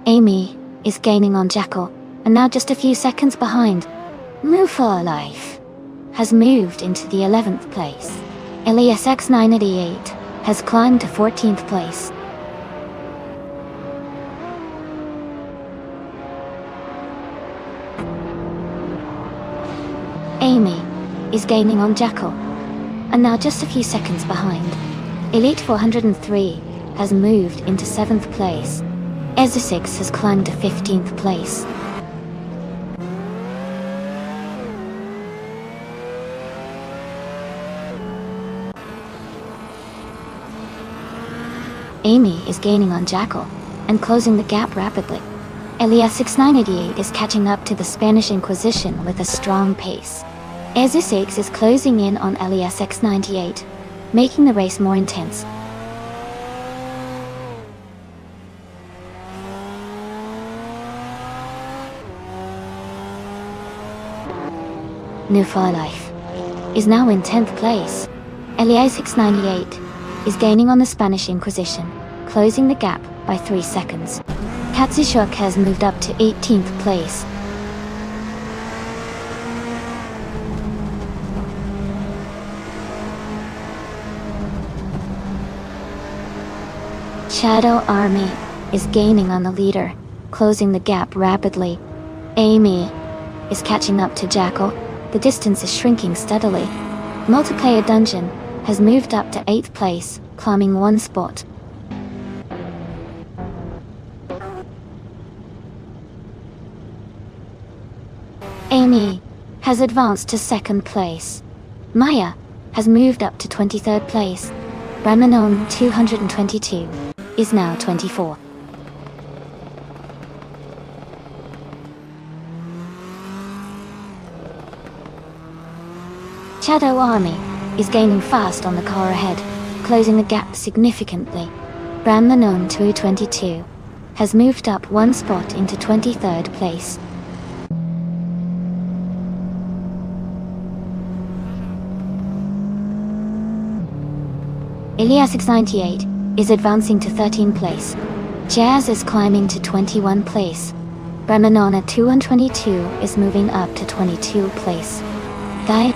Amy is gaining on Jackal and now just a few seconds behind. Move for Life has moved into the 11th place. Elias X988 has climbed to 14th place. Amy is gaining on Jackal and now just a few seconds behind. Elite 403 has moved into 7th place. Ezra6 has climbed to 15th place. Amy is gaining on Jackal and closing the gap rapidly. Elias 6988 is catching up to the Spanish Inquisition with a strong pace. Ezra6 is closing in on Elias X98, making the race more intense. New for Life is now in 10th place. Elias X98 is gaining on the Spanish Inquisition, closing the gap by 3 seconds. Katsishuk has moved up to 18th place. Shadow Army is gaining on the leader, closing the gap rapidly. Amy is catching up to Jackal. The distance is shrinking steadily. Multiplayer Dungeon has moved up to 8th place, climbing 1 spot. Amy has advanced to 2nd place. Maya has moved up to 23rd place. Ramanon 222 is now 24. Shadow Army is gaining fast on the car ahead, closing the gap significantly. Ramanon 222 has moved up 1 spot into 23rd place. Ilias 698 is advancing to 13th place. Jazz is climbing to 21 place. Ramanana 222 is moving up to 22 place. Guy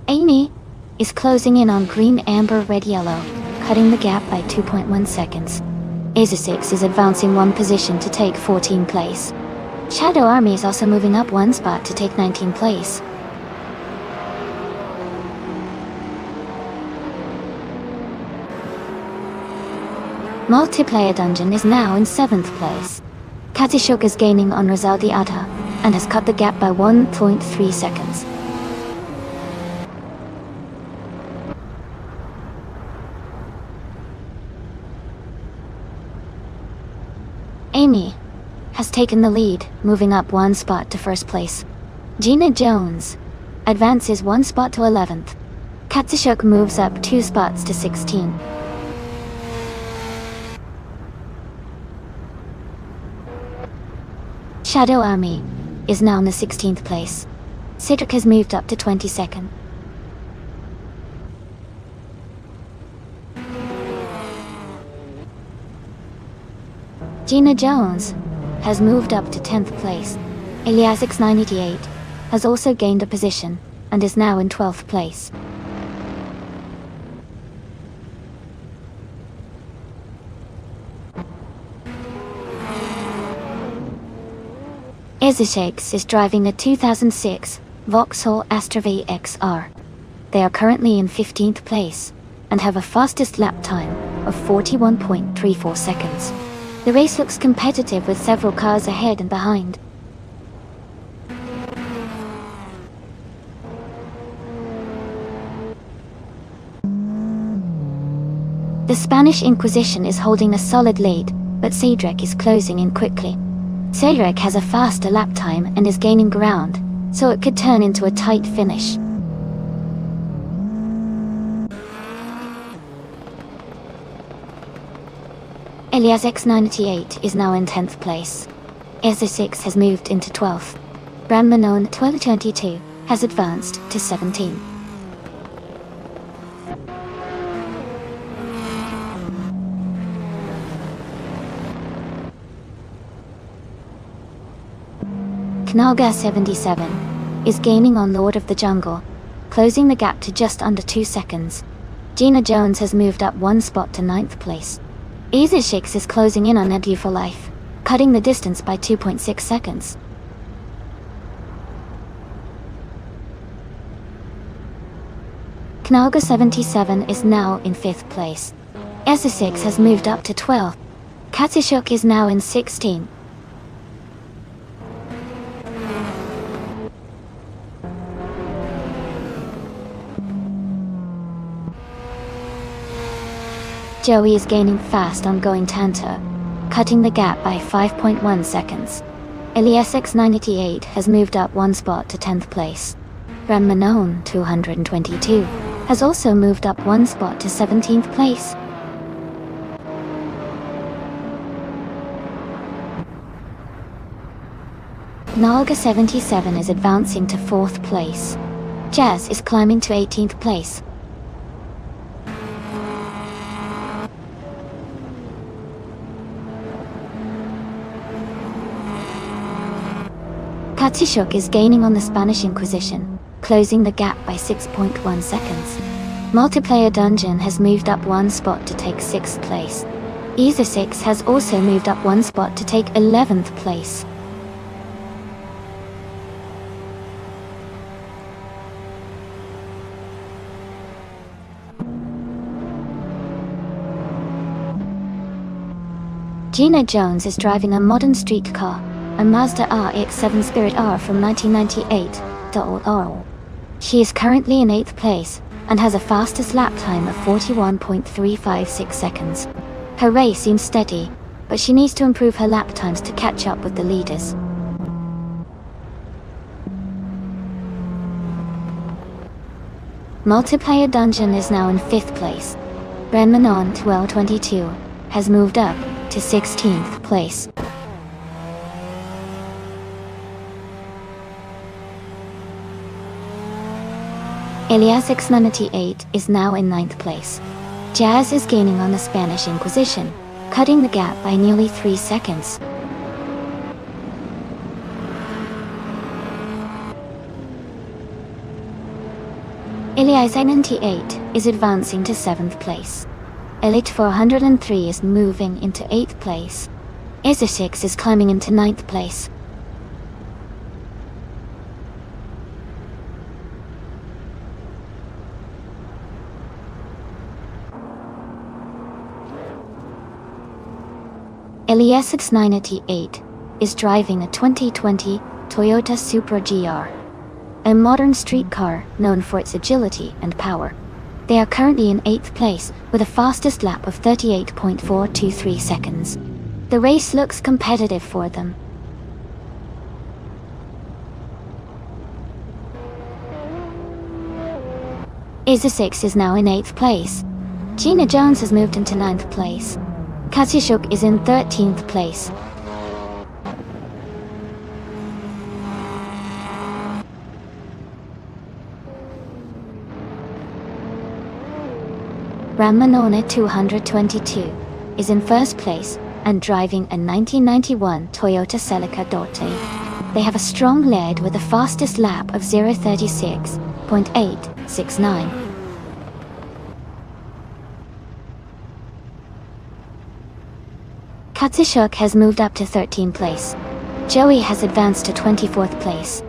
Amy is closing in on green, amber, red, yellow, cutting the gap by 2.1 seconds. Aza6 is advancing 1 position to take 14th place. Shadow Army is also moving up 1 spot to take 19th place. Multiplayer Dungeon is now in 7th place. Katishuk is gaining on Razaldi Atta and has cut the gap by 1.3 seconds. Amy has taken the lead, moving up 1 spot to 1st place. Gina Jones advances 1 spot to 11th. Katsushuk moves up 2 spots to 16. Shadow Army is now in the 16th place. Cedric has moved up to 22nd. Gina Jones has moved up to 10th place. Eliasix 988 has also gained a position and is now in 12th place. Ezeshakes is driving a 2006 Vauxhall Astra V XR. They are currently in 15th place and have a fastest lap time of 41.34 seconds. The race looks competitive with several cars ahead and behind. The Spanish Inquisition is holding a solid lead, but Cedric is closing in quickly. Cedric has a faster lap time and is gaining ground, so it could turn into a tight finish. Elias X98 is now in 10th place. Ezra6 has moved into 12th. Brandmanon 1222 has advanced to 17. Knalga 77 is gaining on Lord of the Jungle, closing the gap to just under 2 seconds. Gina Jones has moved up 1 spot to 9th place. Ezeshix is closing in on Edu for life, cutting the distance by 2.6 seconds. Knalga 77 is now in 5th place. Ezeshix has moved up to 12th. Katishuk is now in 16th. Joey is gaining fast on going Tanto, cutting the gap by 5.1 seconds. Elias X988 has moved up 1 spot to 10th place. Ranmanon 222 has also moved up 1 spot to 17th place. Nalga 77 is advancing to 4th place. Jazz is climbing to 18th place. Katishuk is gaining on the Spanish Inquisition, closing the gap by 6.1 seconds. Multiplayer Dungeon has moved up 1 spot to take 6th place. Ezeshix has also moved up 1 spot to take 11th place. Gina Jones is driving a modern street car, a Mazda RX-7 Spirit R from 1998. She is currently in 8th place and has a fastest lap time of 41.356 seconds. Her race seems steady, but she needs to improve her lap times to catch up with the leaders. Multiplayer Dungeon is now in 5th place. Ren Manon 1222 has moved up to 16th place. Elias X98 is now in 9th place. Jazz is gaining on the Spanish Inquisition, cutting the gap by nearly 3 seconds. Elias 98 is advancing to 7th place. Elite 403 is moving into 8th place. Isosix is climbing into 9th place. Elias X98 is driving a 2020 Toyota Supra GR, a modern street car known for its agility and power. They are currently in 8th place with a fastest lap of 38.423 seconds. The race looks competitive for them. Isosix is now in 8th place. Gina Jones has moved into 9th place. Katsishuk is in 13th place. Ramanona 222 is in 1st place and driving a 1991 Toyota Celica Dorte. They have a strong lead with the fastest lap of 0:36.869. Katsishuk has moved up to 13th place. Joey has advanced to 24th place.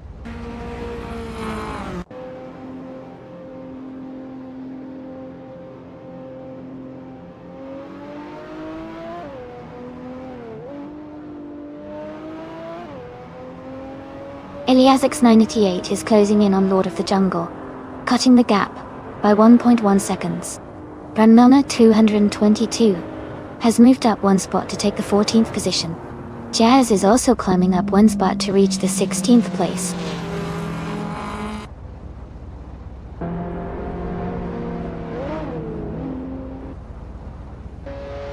Elias X98 is closing in on Lord of the Jungle, cutting the gap by 1.1 seconds. Ranmona 222 has moved up 1 spot to take the 14th position. Jazz is also climbing up 1 spot to reach the 16th place.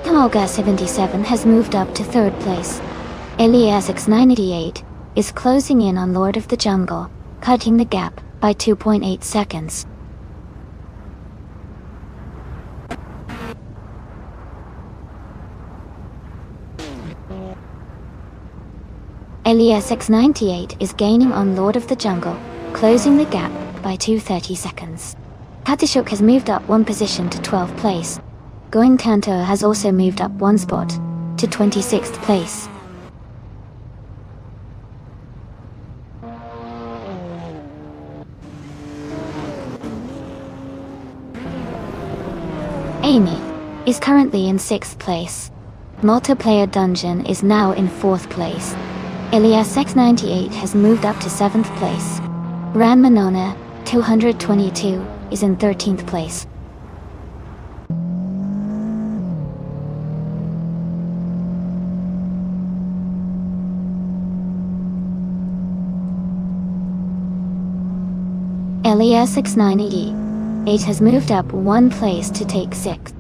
Olga 77 has moved up to 3rd place. Elias X98 is closing in on Lord of the Jungle, cutting the gap by 2.8 seconds. Elias X98 is gaining on Lord of the Jungle, closing the gap by 2:30 seconds. Katishuk has moved up 1 position to 12th place. Going Tanto has also moved up 1 spot to 26th place. Amy is currently in 6th place. Multiplayer Dungeon is now in 4th place. Elias X98 has moved up to 7th place. Ran Manona 222 is in 13th place. Elias X98 has moved up 1 place to take 6th.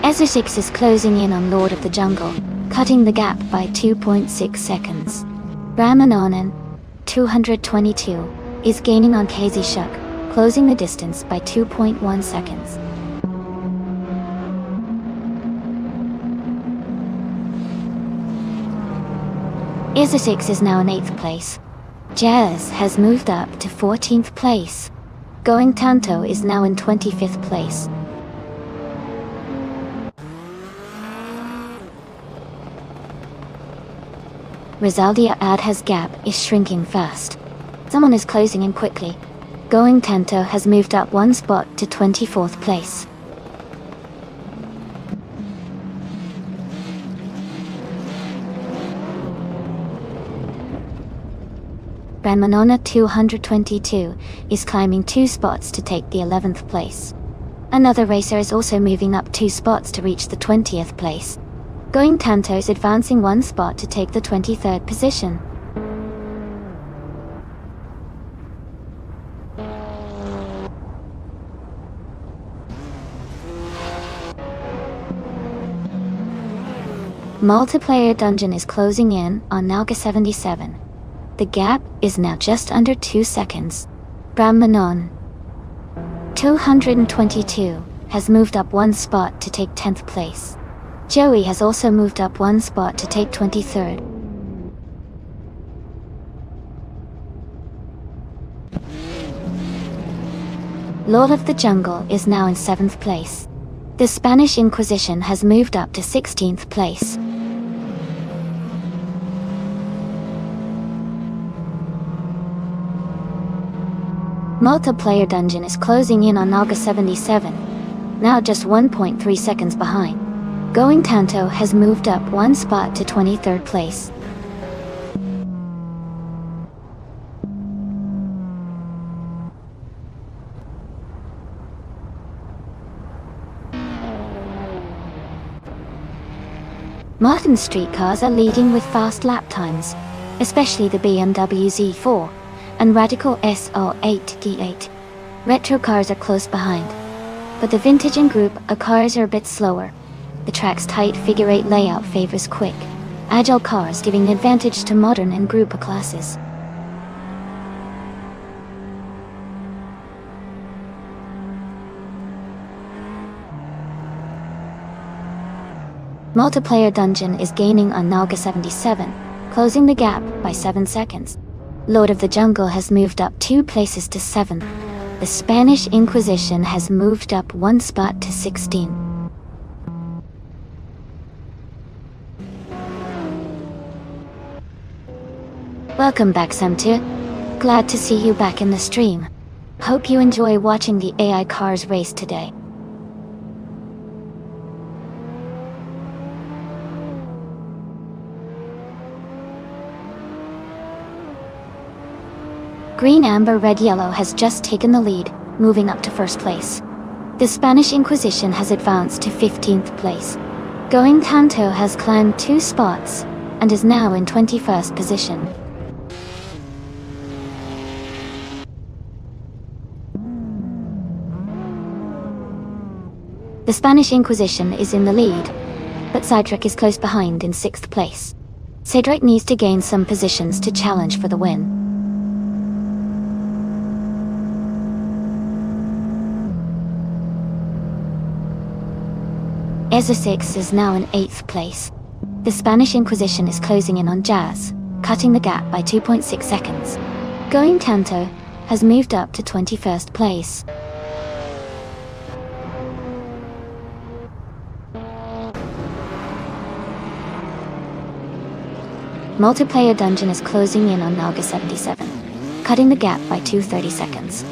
Ezra6 is closing in on Lord of the Jungle, cutting the gap by 2.6 seconds. Ramanonan 222 is gaining on KZ Shuk, closing the distance by 2.1 seconds. Ezra6 is now in 8th place. Jazz has moved up to 14th place. Going Tanto is now in 25th place. Rizaldia Adha's gap is shrinking fast. Someone is closing in quickly. Going Tanto has moved up 1 spot to 24th place. Manona 222 is climbing 2 spots to take the 11th place. Another racer is also moving up 2 spots to reach the 20th place. Going Tanto is advancing 1 spot to take the 23rd position. Multiplayer Dungeon is closing in on Nalga 77. The gap is now just under 2 seconds. Manon 222 has moved up 1 spot to take 10th place. Joey has also moved up 1 spot to take 23rd. Lord of the Jungle is now in 7th place. The Spanish Inquisition has moved up to 16th place. Multiplayer Dungeon is closing in on Naga 77, now just 1.3 seconds behind. Going Tanto has moved up 1 spot to 23rd place. Modern streetcars are leading with fast lap times, especially the BMW Z4 and Radical SR8 D8. Retro cars are close behind, but the vintage and group cars are a bit slower. The track's tight figure-8 layout favors quick, agile cars, giving advantage to modern and group classes. Multiplayer Dungeon is gaining on Naga 77, closing the gap by 7 seconds. Lord of the Jungle has moved up 2 places to 7th. The Spanish Inquisition has moved up 1 spot to 16. Welcome back, Samtu. Glad to see you back in the stream. Hope you enjoy watching the AI cars race today. Green, Amber, Red, Yellow has just taken the lead, moving up to 1st place. The Spanish Inquisition has advanced to 15th place. Going Tanto has climbed 2 spots and is now in 21st position. The Spanish Inquisition is in the lead, but Cedric is close behind in 6th place. Cedric needs to gain some positions to challenge for the win. EZA6 is now in 8th place. The Spanish Inquisition is closing in on Jazz, cutting the gap by 2.6 seconds. Going Tanto has moved up to 21st place. Multiplayer Dungeon is closing in on Naga 77, cutting the gap by 2.30 seconds.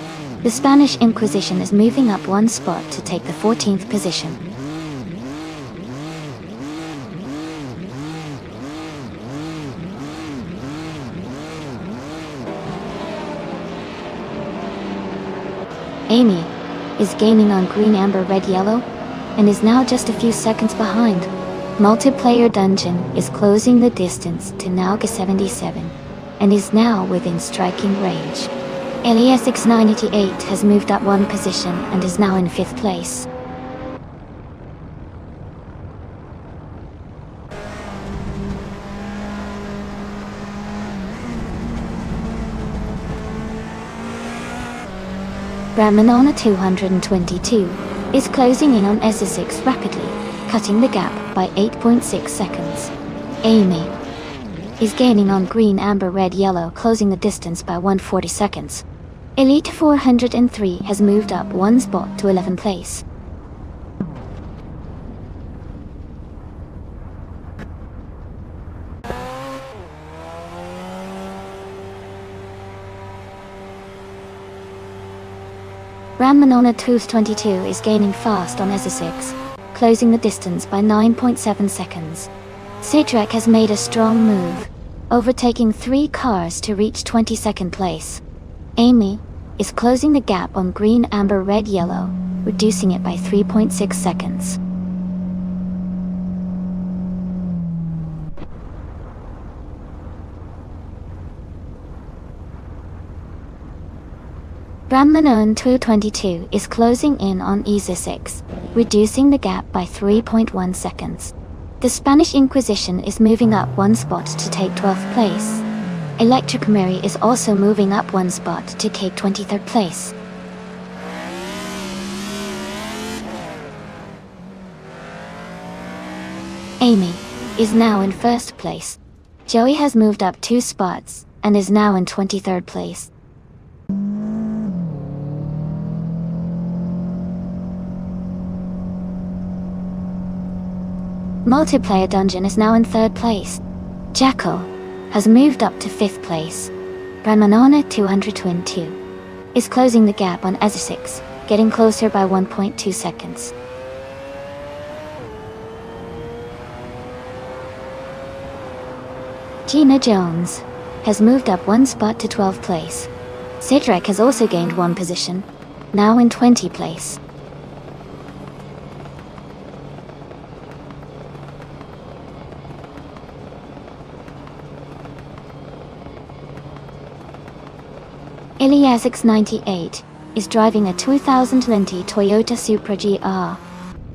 The Spanish Inquisition is moving up 1 spot to take the 14th position. Amy is gaining on Green, Amber, Red, Yellow, and is now just a few seconds behind. Multiplayer Dungeon is closing the distance to Naga 77, and is now within striking range. LESX 988 has moved up 1 position and is now in 5th place. Manona 222 is closing in on EZA6 rapidly, cutting the gap by 8.6 seconds. Amy is gaining on Green, Amber, Red, Yellow, closing the distance by 140 seconds. Elite 403 has moved up 1 spot to 11th place. Manona 222 is gaining fast on EZA6, closing the distance by 9.7 seconds. Cedric has made a strong move, overtaking 3 cars to reach 22nd place. Amy is closing the gap on green, amber, red, yellow, reducing it by 3.6 seconds. Manon 222 is closing in on Isa 6, reducing the gap by 3.1 seconds. The Spanish Inquisition is moving up 1 spot to take 12th place. Electric Mary is also moving up 1 spot to take 23rd place. Amy is now in 1st place. Joey has moved up 2 spots and is now in 23rd place. Multiplayer Dungeon is now in 3rd place. Jackal has moved up to 5th place. Bramanona 222 is closing the gap on Ezra6, getting closer by 1.2 seconds. Gina Jones has moved up 1 spot to 12th place. Cedric has also gained 1 position, now in 20th place. Iliasix98 is driving a 2020 Toyota Supra GR.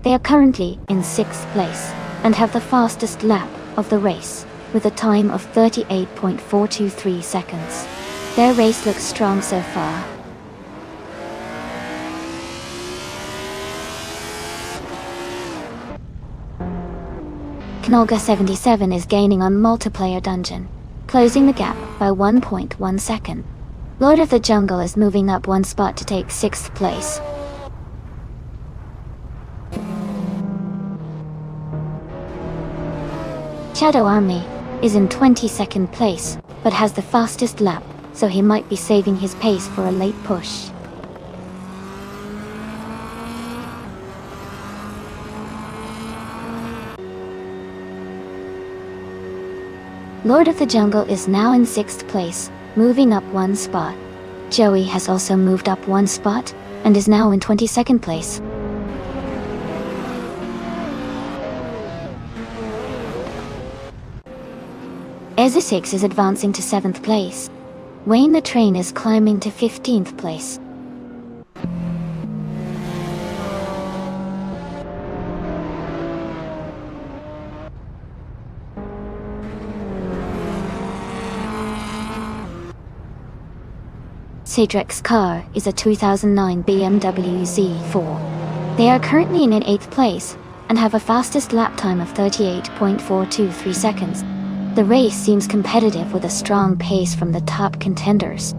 They are currently in 6th place and have the fastest lap of the race, with a time of 38.423 seconds. Their race looks strong so far. Knolga77 is gaining on Multiplayer Dungeon, closing the gap by 1.1 second. Lord of the Jungle is moving up 1 spot to take 6th place. Shadow Army is in 22nd place, but has the fastest lap, so he might be saving his pace for a late push. Lord of the Jungle is now in 6th place, moving up 1 spot. Joey has also moved up 1 spot, and is now in 22nd place. Ezra6 is advancing to 7th place. Wayne the Train is climbing to 15th place. Cedric's car is a 2009 BMW Z4. They are currently in 8th place, and have a fastest lap time of 38.423 seconds. The race seems competitive with a strong pace from the top contenders.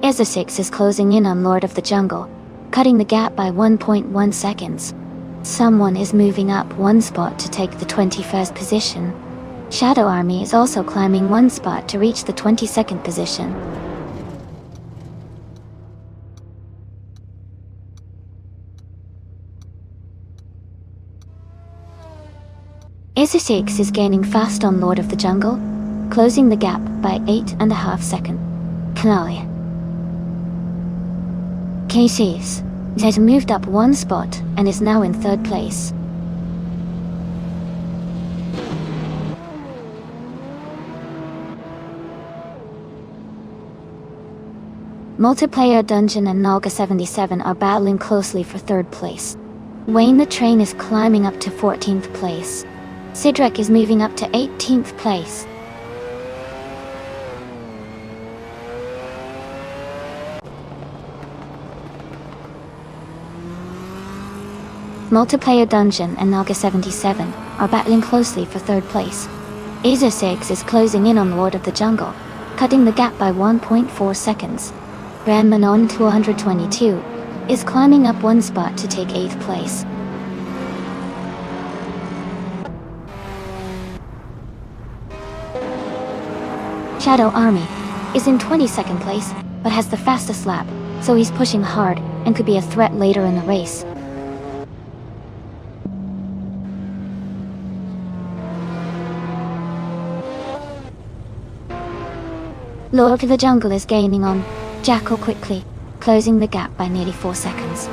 Ezra6 is closing in on Lord of the Jungle, cutting the gap by 1.1 seconds. Someone is moving up 1 spot to take the 21st position. Shadow Army is also climbing 1 spot to reach the 22nd position. Ezra6 is gaining fast on Lord of the Jungle, closing the gap by 8.5 seconds. Knolly Casey's has moved up 1 spot and is now in 3rd place. Multiplayer Dungeon and Nolga77 are battling closely for 3rd place. Wayne the Train is climbing up to 14th place. Cedric is moving up to 18th place. Multiplayer Dungeon and Nolga77 are battling closely for 3rd place. Ezra6 is closing in on Lord of the Jungle, cutting the gap by 1.4 seconds. Manon 222 is climbing up 1 spot to take 8th place. Shadow Army is in 22nd place, but has the fastest lap, so he's pushing hard, and could be a threat later in the race. Lord of the Jungle is gaining on Jackal quickly, closing the gap by nearly 4 seconds.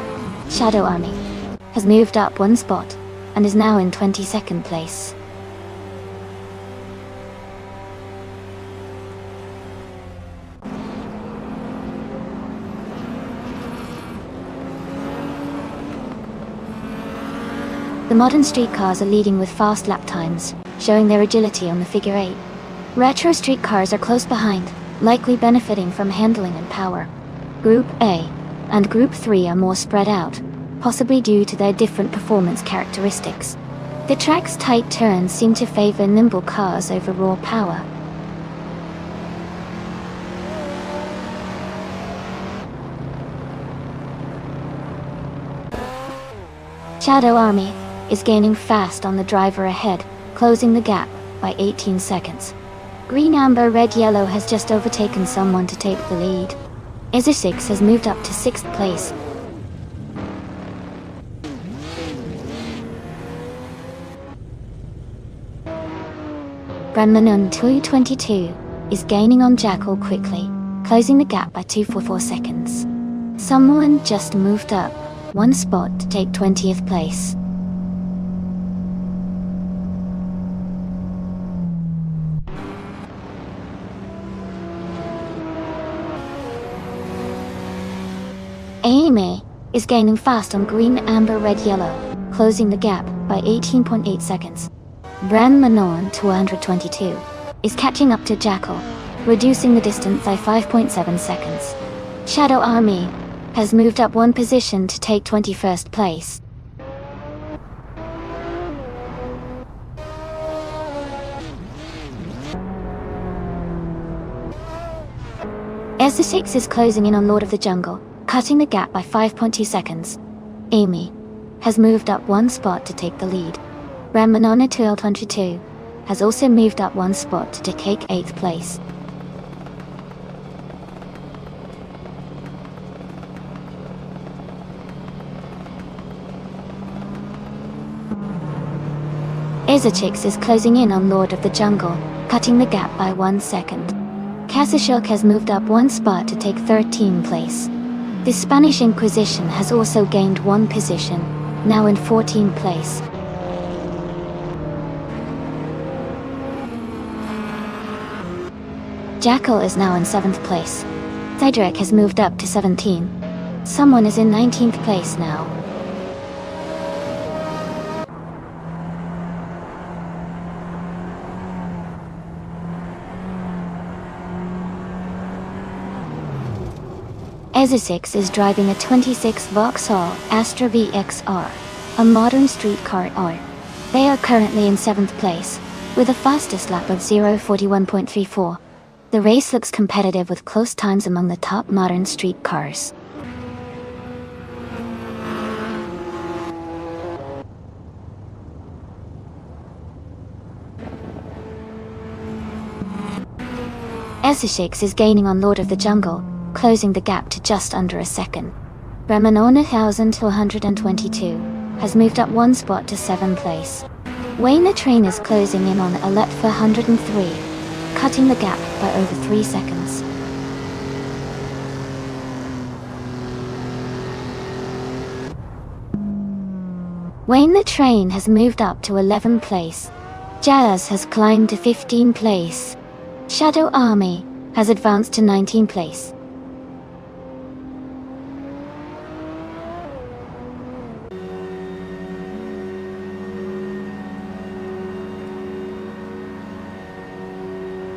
Shadow Army has moved up 1 spot and is now in 22nd place. The modern streetcars are leading with fast lap times, showing their agility on the figure 8. Retro streetcars are close behind, likely benefiting from handling and power. Group A and Group 3 are more spread out, possibly due to their different performance characteristics. The track's tight turns seem to favor nimble cars over raw power. Shadow Army is gaining fast on the driver ahead, closing the gap by 18 seconds. Green, Amber, Red, Yellow has just overtaken someone to take the lead. Isisix has moved up to 6th place. Brandmanun 222 is gaining on Jackal quickly, closing the gap by 244 seconds. Someone just moved up 1 spot to take 20th place. Amy is gaining fast on Green, Amber, Red, Yellow, closing the gap by 18.8 seconds. Brand Manon 222 is catching up to Jackal, reducing the distance by 5.7 seconds. Shadow Army has moved up 1 position to take 21st place. Essex is closing in on Lord of the Jungle, cutting the gap by 5.2 seconds. Amy has moved up 1 spot to take the lead. Ramanana 222 has also moved up 1 spot to take 8th place. Izachix is closing in on Lord of the Jungle, cutting the gap by 1 second. Casashok has moved up 1 spot to take 13th place. The Spanish Inquisition has also gained 1 position, now in 14th place. Jackal is now in 7th place. Cedric has moved up to 17. Someone is in 19th place now. Ezesix is driving a 26 Vauxhall Astra VXR, a modern streetcar R. They are currently in 7th place, with a fastest lap of 0:41.34. The race looks competitive with close times among the top modern streetcars. Essex is gaining on Lord of the Jungle, closing the gap to just under a second. Ramanona 1222 has moved up 1 spot to 7th place. Wayne the Train is closing in on Aletfa 103, cutting the gap by over 3 seconds. Wayne the Train has moved up to 11th place. Jazz has climbed to 15th place. Shadow Army has advanced to 19th place.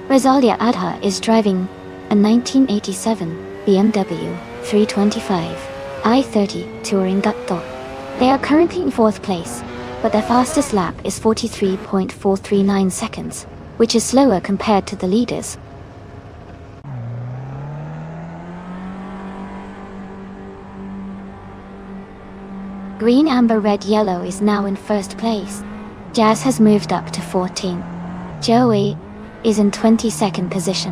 Rosalia Adha is driving a 1987 BMW 325 i30 Touring Gatto. They are currently in 4th place, but their fastest lap is 43.439 seconds, which is slower compared to the leaders. Green, Amber, Red, Yellow is now in 1st place. Jazz has moved up to 14. Joey is in 22nd position.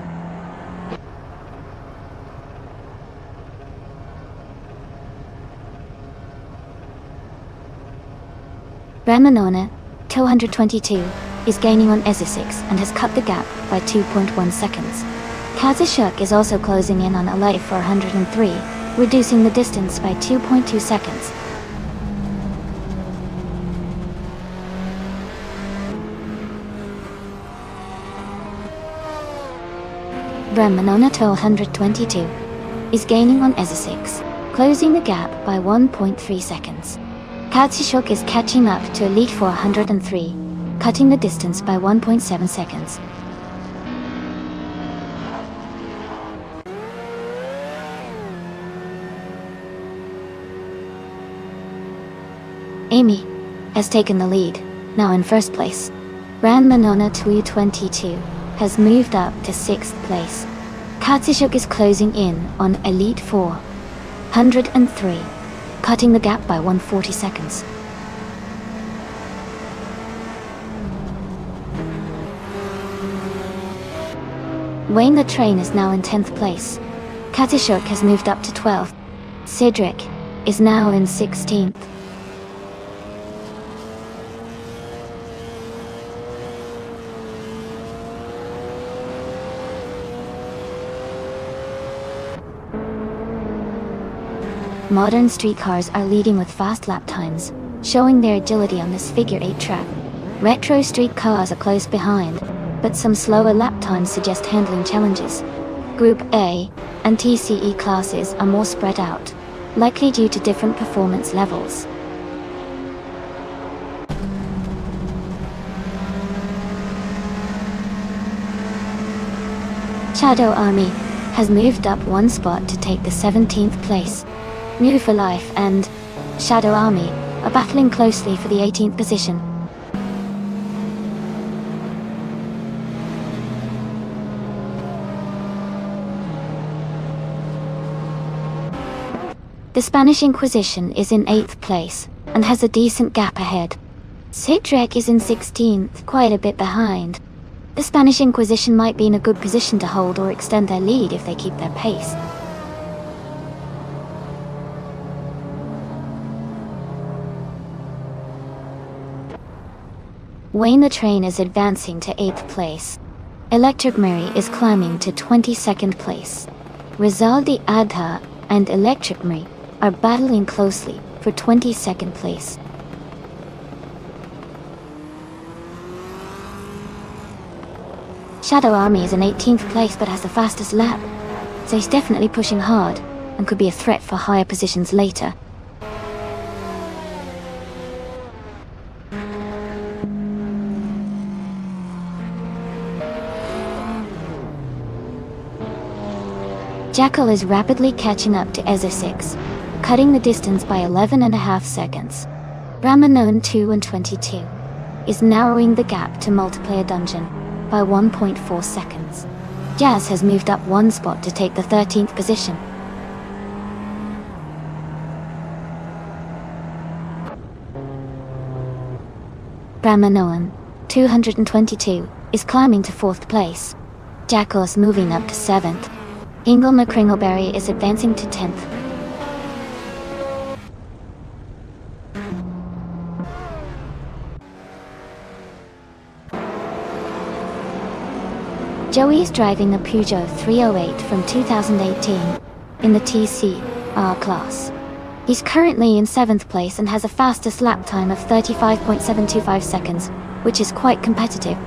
Ramanona, 222, is gaining on Ezesix and has cut the gap by 2.1 seconds. Kazushuk is also closing in on Elite 403, reducing the distance by 2.2 seconds. Ramanona 222 is gaining on Ezesix, closing the gap by 1.3 seconds. Kazushuk is catching up to Elite 403, cutting the distance by 1.7 seconds. Amy has taken the lead, now in first place. Ramanona 222 has moved up to 6th place. Kazushuk is closing in on Elite 403, cutting the gap by 140 seconds. Wayne the Train is now in 10th place. Kazushuk has moved up to 12th. Cedric is now in 16th. Modern streetcars are leading with fast lap times, showing their agility on this figure-8 track. Retro streetcars are close behind, but some slower lap times suggest handling challenges. Group A and TCE classes are more spread out, likely due to different performance levels. Shadow Army has moved up one spot to take the 17th place. New for Life and Shadow Army are battling closely for the 18th position. The Spanish Inquisition is in 8th place and has a decent gap ahead. Cedric is in 16th, quite a bit behind. The Spanish Inquisition might be in a good position to hold or extend their lead if they keep their pace. Wayne the Train is advancing to 8th place. Electric Mary is climbing to 22nd place. Rizaldi Adha and Electric Mary are battling closely for 22nd place. Shadow Army is in 18th place but has the fastest lap, so he's definitely pushing hard and could be a threat for higher positions later. Jackal is rapidly catching up to Ezesix, cutting the distance by 11.5 seconds. Ramanon 222 is narrowing the gap to Multiplayer Dungeon by 1.4 seconds. Jazz has moved up one spot to take the 13th position. Ramanon 222 is climbing to 4th place. Jackal's moving up to 7th. Ingle McCringleberry is advancing to 10th. Joey is driving a Peugeot 308 from 2018 in the TCR class. He's currently in 7th place and has a fastest lap time of 35.725 seconds, which is quite competitive.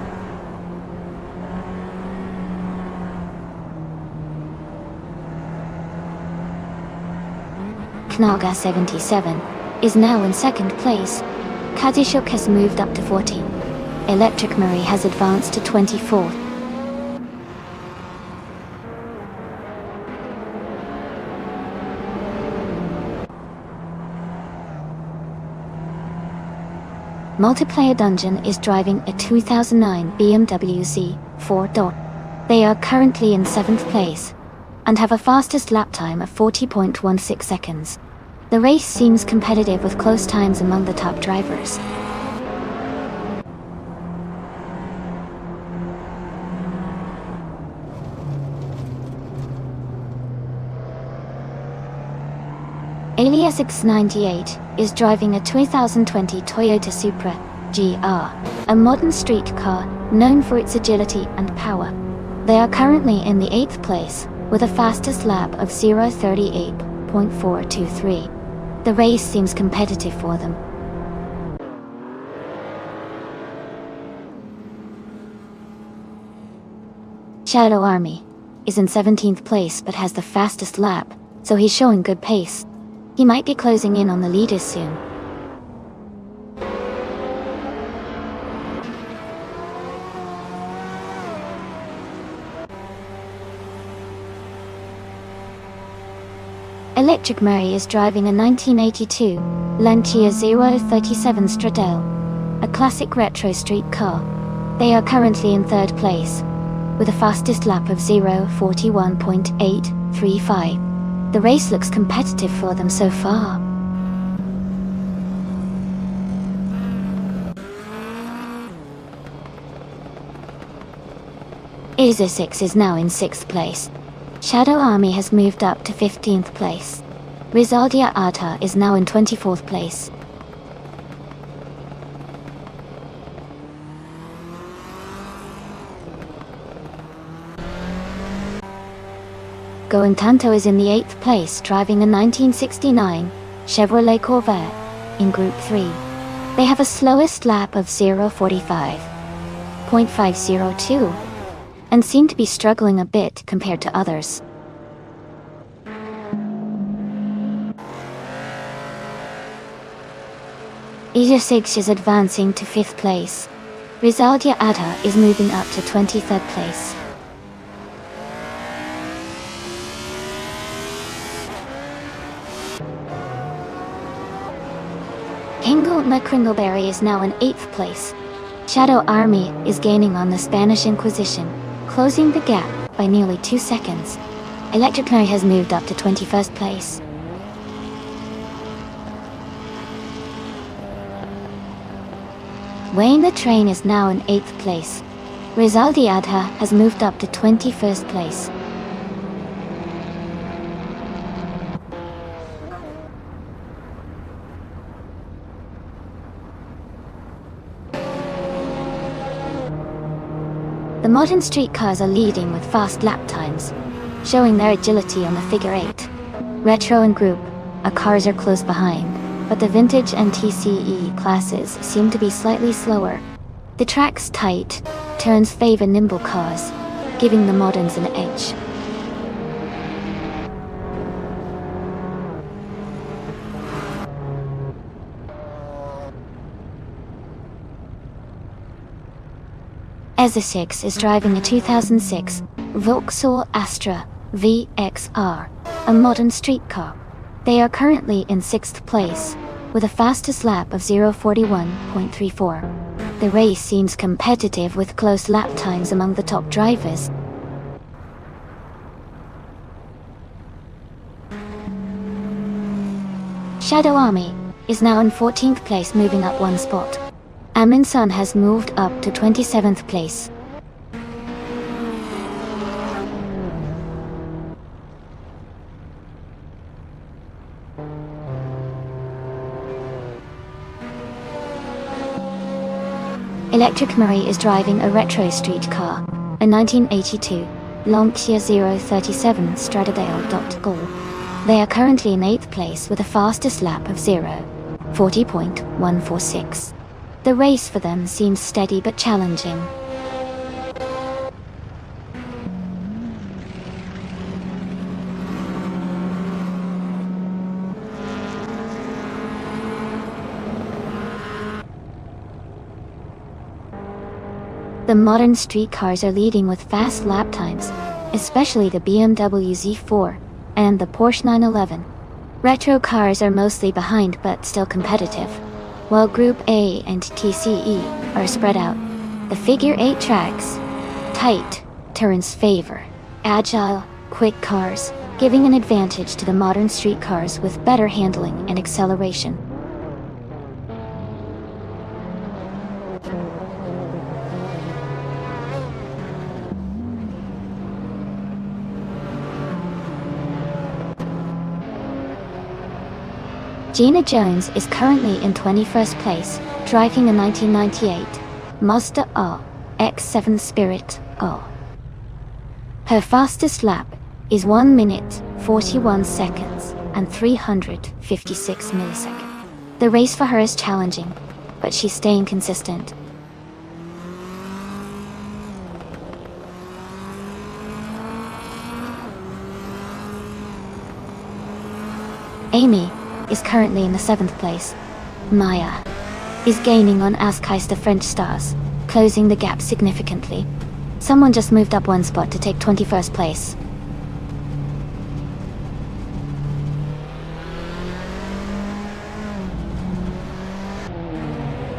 Knaga 77 is now in 2nd place. Kazushuk has moved up to 14. Electric Marie has advanced to 24th. Multiplayer Dungeon is driving a 2009 BMW Z4. They are currently in 7th place and have a fastest lap time of 40.16 seconds. The race seems competitive with close times among the top drivers. Alias X98 is driving a 2020 Toyota Supra GR, a modern street car known for its agility and power. They are currently in the 8th place, with a fastest lap of 0:38.423. The race seems competitive for them. Shadow Army is in 17th place but has the fastest lap, so he's showing good pace. He might be closing in on the leaders soon. Electric Murray is driving a 1982 Lancia 037 Stradale, a classic retro street car. They are currently in 3rd place, with a fastest lap of 0:41.835. The race looks competitive for them so far. ISO 6 is now in 6th place. Shadow Army has moved up to 15th place. Rizaldia Arta is now in 24th place. Goentanto is in the 8th place, driving a 1969 Chevrolet Corvette in Group 3. They have a slowest lap of 0:45.502 and seem to be struggling a bit compared to others. ISO 6 is advancing to 5th place. Rizaldia Ada is moving up to 23rd place. Hingle McCringleberry is now in 8th place. Shadow Army is gaining on the Spanish Inquisition, closing the gap by nearly 2 seconds. Electric Murray has moved up to 21st place. Wayne the Train is now in 8th place. Rizaldi Adha has moved up to 21st place. The modern street cars are leading with fast lap times, showing their agility on the figure 8. Retro and Group A cars are close behind, but the vintage and TCE classes seem to be slightly slower. The track's tight, turns favor nimble cars, giving the moderns an edge. ISO 6 is driving a 2006 Vauxhall Astra VXR, a modern street car. They are currently in 6th place, with a fastest lap of 0:41.34. The race seems competitive with close lap times among the top drivers. Shadow Army is now in 14th place, moving up 1 spot. Amin Sun has moved up to 27th place. Electric Murray is driving a retro street car, a 1982 Lancia 037 Stradale. They are currently in 8th place with a fastest lap of 0:40.146. The race for them seems steady but challenging. The modern street cars are leading with fast lap times, especially the BMW Z4 and the Porsche 911. Retro cars are mostly behind but still competitive, while Group A and TCE are spread out. The figure 8 tracks, tight, turns favor agile, quick cars, giving an advantage to the modern street cars with better handling and acceleration. Gina Jones is currently in 21st place, driving a 1998 Mazda RX-7 Spirit R. Her fastest lap is 1 minute, 41 seconds, and 356 milliseconds. The race for her is challenging, but she's staying consistent. Amy is currently in the 7th place. Maya is gaining on Askais the French stars, closing the gap significantly. Someone just moved up 1 spot to take 21st place.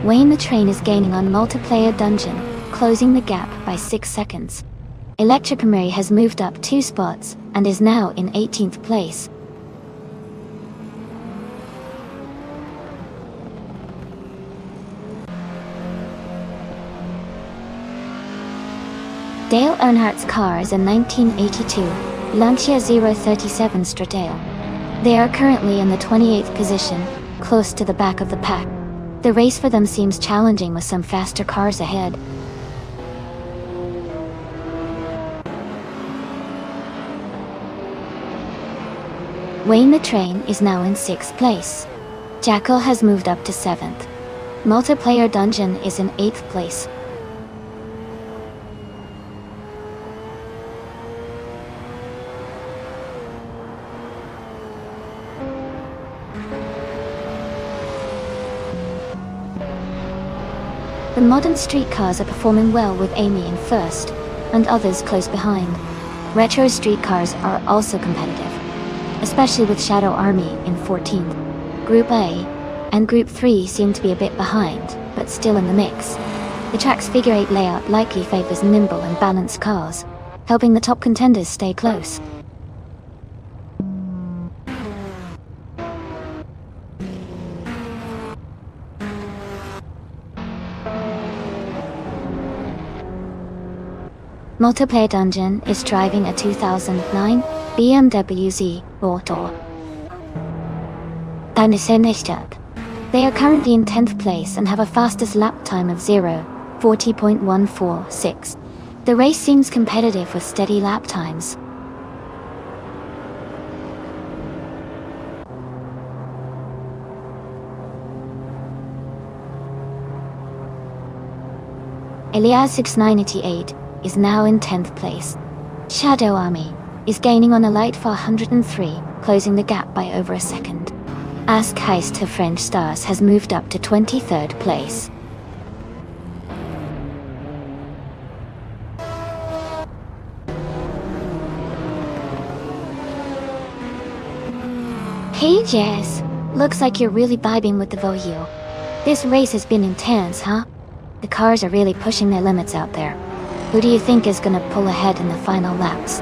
Wayne the Train is gaining on Multiplayer Dungeon, closing the gap by 6 seconds. Electric Mary has moved up 2 spots and is now in 18th place. Dale Earnhardt's car is a 1982 Lancia 037 Stradale. They are currently in the 28th position, close to the back of the pack. The race for them seems challenging with some faster cars ahead. Wayne the Train is now in 6th place. Jackal has moved up to 7th. Multiplayer Dungeon is in 8th place. The modern streetcars are performing well with Amy in 1st, and others close behind. Retro streetcars are also competitive, especially with Shadow Army in 14th. Group A and Group 3 seem to be a bit behind, but still in the mix. The track's figure 8 layout likely favors nimble and balanced cars, helping the top contenders stay close. Multiplayer Dungeon is driving a 2009 BMW Z4. They are currently in 10th place and have a fastest lap time of 0:40.146. The race seems competitive with steady lap times. Elias 6988 is now in 10th place. Shadow Army is gaining on Elite 403, closing the gap by over a second. Ask Heist to French Stars has moved up to 23rd place. Hey Jazz, looks like you're really vibing with the Voyou. This race has been intense, huh? The cars are really pushing their limits out there. Who do you think is gonna pull ahead in the final laps?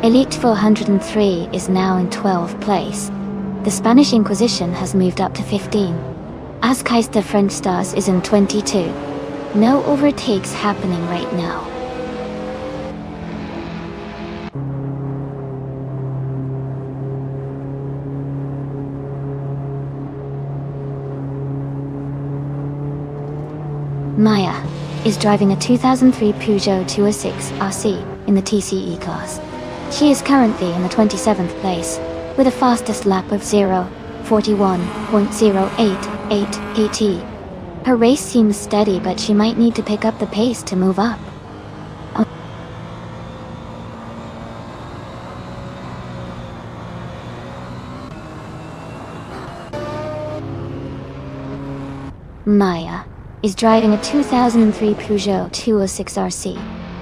Elite 403 is now in 12th place. The Spanish Inquisition has moved up to 15. Askais the French Stars is in 22. No overtakes happening right now. Maya is driving a 2003 Peugeot 206 RC in the TCE class. She is currently in the 27th place, with a fastest lap of 0:41.088 kt. Her race seems steady, but she might need to pick up the pace to move up. Maya is driving a 2003 Peugeot 206 RC,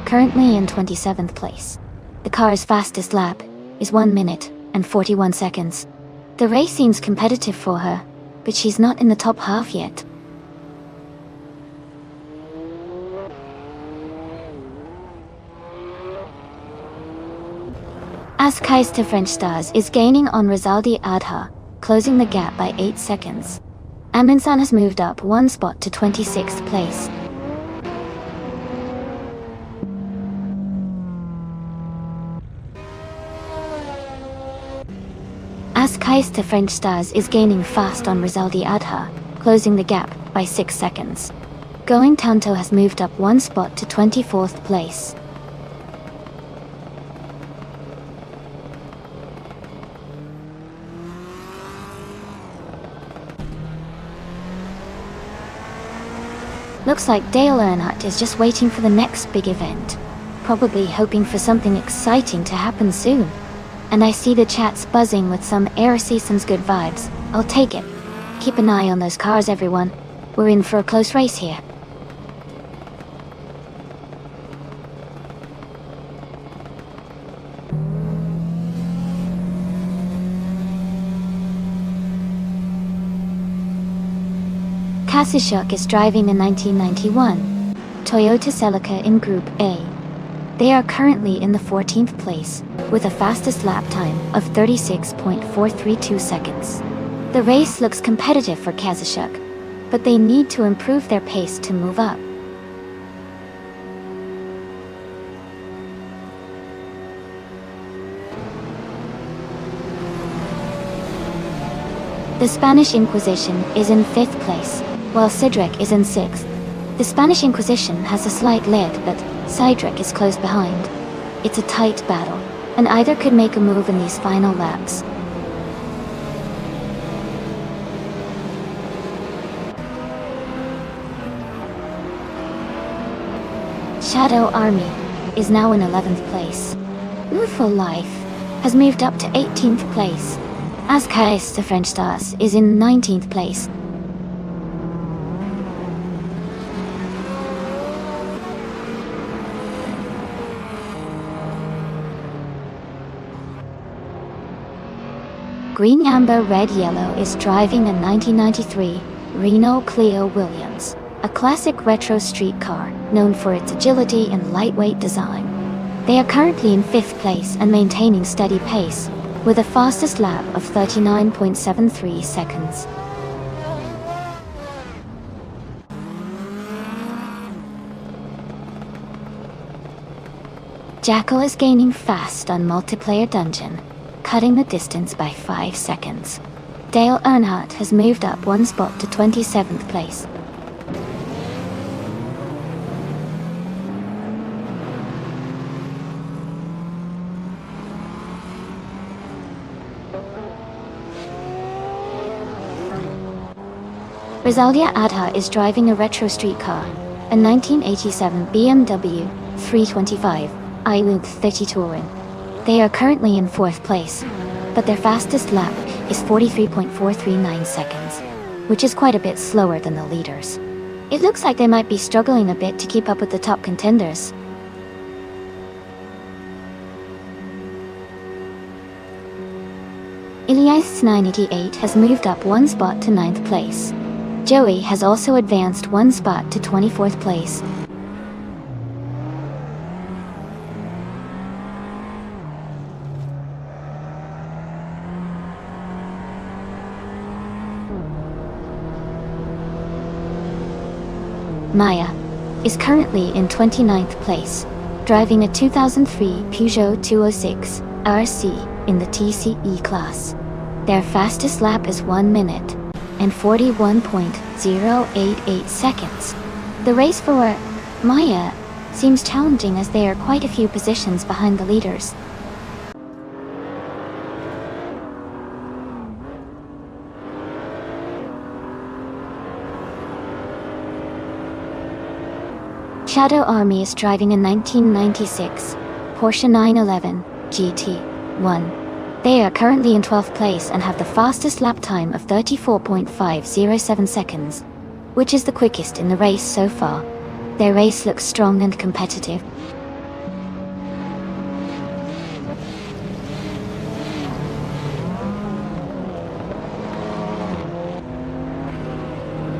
currently in 27th place. The car's fastest lap is 1 minute and 41 seconds. The race seems competitive for her, but she's not in the top half yet. Askais to French Stars is gaining on Rizaldi Adha, closing the gap by 8 seconds. Aminsan has moved up 1 spot to 26th place. Kais to French Stars is gaining fast on Rizaldi Adha, closing the gap by 6 seconds. Going Tanto has moved up one spot to 24th place. Looks like Dale Earnhardt is just waiting for the next big event. Probably hoping for something exciting to happen soon. And I see the chat's buzzing with some air season's good vibes. I'll take it. Keep an eye on those cars, everyone. We're in for a close race here. Kasishuk is driving a 1991 Toyota Celica in Group A. They are currently in the 14th place, with a fastest lap time of 36.432 seconds. The race looks competitive for Kasishuk, but they need to improve their pace to move up. The Spanish Inquisition is in 5th place, while Cedric is in 6th. The Spanish Inquisition has a slight lead, but Cedric is close behind. It's a tight battle, and either could make a move in these final laps. Shadow Army is now in 11th place. Ufo Life has moved up to 18th place. Ascais the French Stars is in 19th place. Green Amber Red Yellow is driving a 1993 Renault Clio Williams, a classic retro street car known for its agility and lightweight design. They are currently in 5th place and maintaining steady pace, with a fastest lap of 39.73 seconds. Jackal is gaining fast on multiplayer dungeon, cutting the distance by 5 seconds. Dale Earnhardt has moved up one spot to 27th place. Rizaldia Adha is driving a retro street car, a 1987 BMW 325 iLoop 30 Touring. They are currently in 4th place, but their fastest lap is 43.439 seconds, which is quite a bit slower than the leaders. It looks like they might be struggling a bit to keep up with the top contenders. Ilias 988 has moved up one spot to 9th place. Joey has also advanced one spot to 24th place. Maya is currently in 29th place, driving a 2003 Peugeot 206 RC in the TCE class. Their fastest lap is 1 minute and 41.088 seconds. The race for Maya seems challenging as they are quite a few positions behind the leaders. Shadow Army is driving a 1996 Porsche 911 GT1. They are currently in 12th place and have the fastest lap time of 34.507 seconds, which is the quickest in the race so far. Their race looks strong and competitive.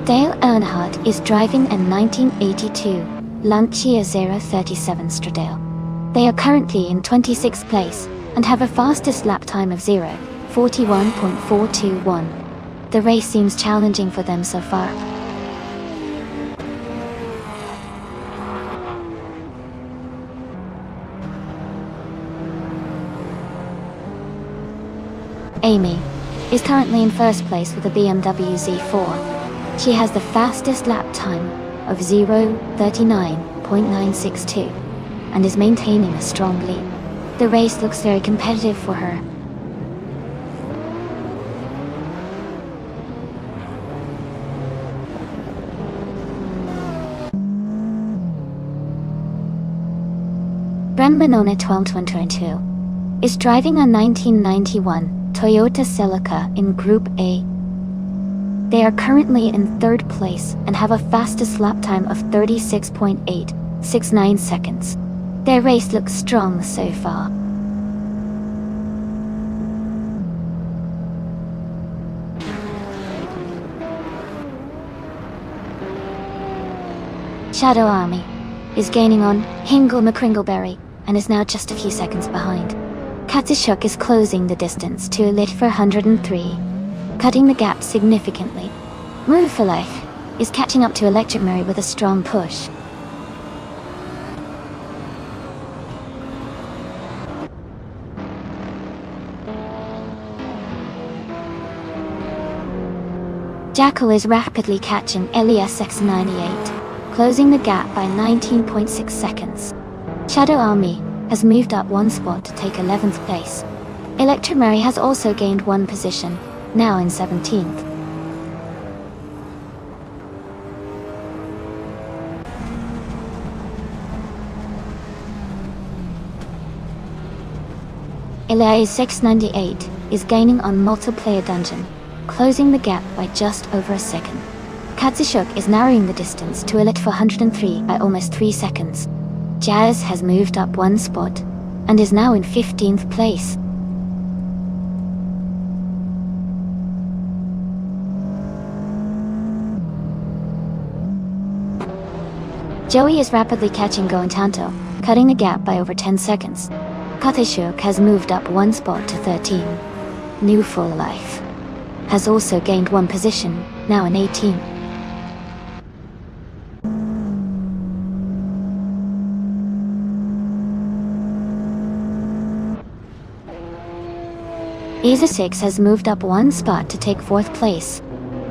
Dale Earnhardt is driving a 1982 Lancia 037 Stradale. They are currently in 26th place and have a fastest lap time of 41.421. The race seems challenging for them so far. Amy is currently in first place with a BMW Z4. She has the fastest lap time of 0:39.962 and is maintaining a strong lead. The race looks very competitive for her. Benona 2022 is driving a 1991 Toyota Celica in Group A. They are currently in third place and have a fastest lap time of 36.869 seconds. Their race looks strong so far. Shadow Army is gaining on Hingle McCringleberry and is now just a few seconds behind. Katsushuk is closing the distance to Elite for 103, cutting the gap significantly. Move for Life is catching up to Electric Mary with a strong push. Jackal is rapidly catching Elias X98, closing the gap by 19.6 seconds. Shadow Army has moved up one spot to take 11th place. Electric Mary has also gained one position, now in 17th. Elias 698 is gaining on Multiplayer Dungeon, closing the gap by just over a second. Katsushuk is narrowing the distance to Elite for 103 by almost 3 seconds. Jazz has moved up one spot and is now in 15th place. Joey is rapidly catching Goentanto, cutting the gap by over 10 seconds. Katsushuk has moved up one spot to 13. New Full Life has also gained one position, now in 18. Isa 6 has moved up one spot to take 4th place.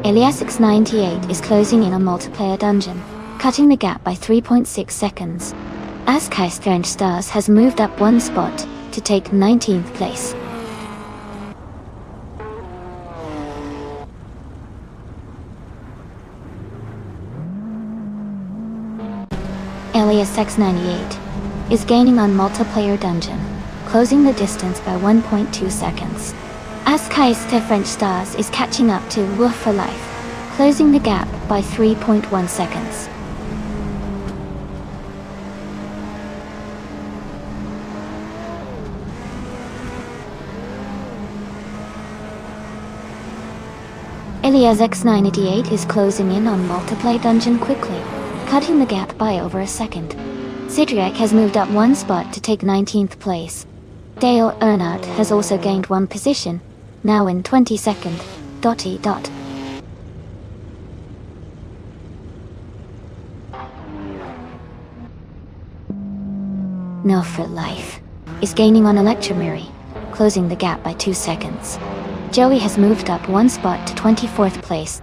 Elias X98 is closing in on Multiplayer Dungeon, cutting the gap by 3.6 seconds. Askai Strange Stars has moved up one spot to take 19th place. Elias X98 is gaining on Multiplayer Dungeon, closing the distance by 1.2 seconds. Askai French Stars is catching up to Wolf for Life, closing the gap by 3.1 seconds. Elias X988 is closing in on Multiplayer Dungeon quickly, cutting the gap by over a second. Sidriak has moved up one spot to take 19th place. Dale Earnhardt has also gained one position, now in 22nd. No for Life is gaining on Electromiri, closing the gap by 2 seconds. Joey has moved up one spot to 24th place.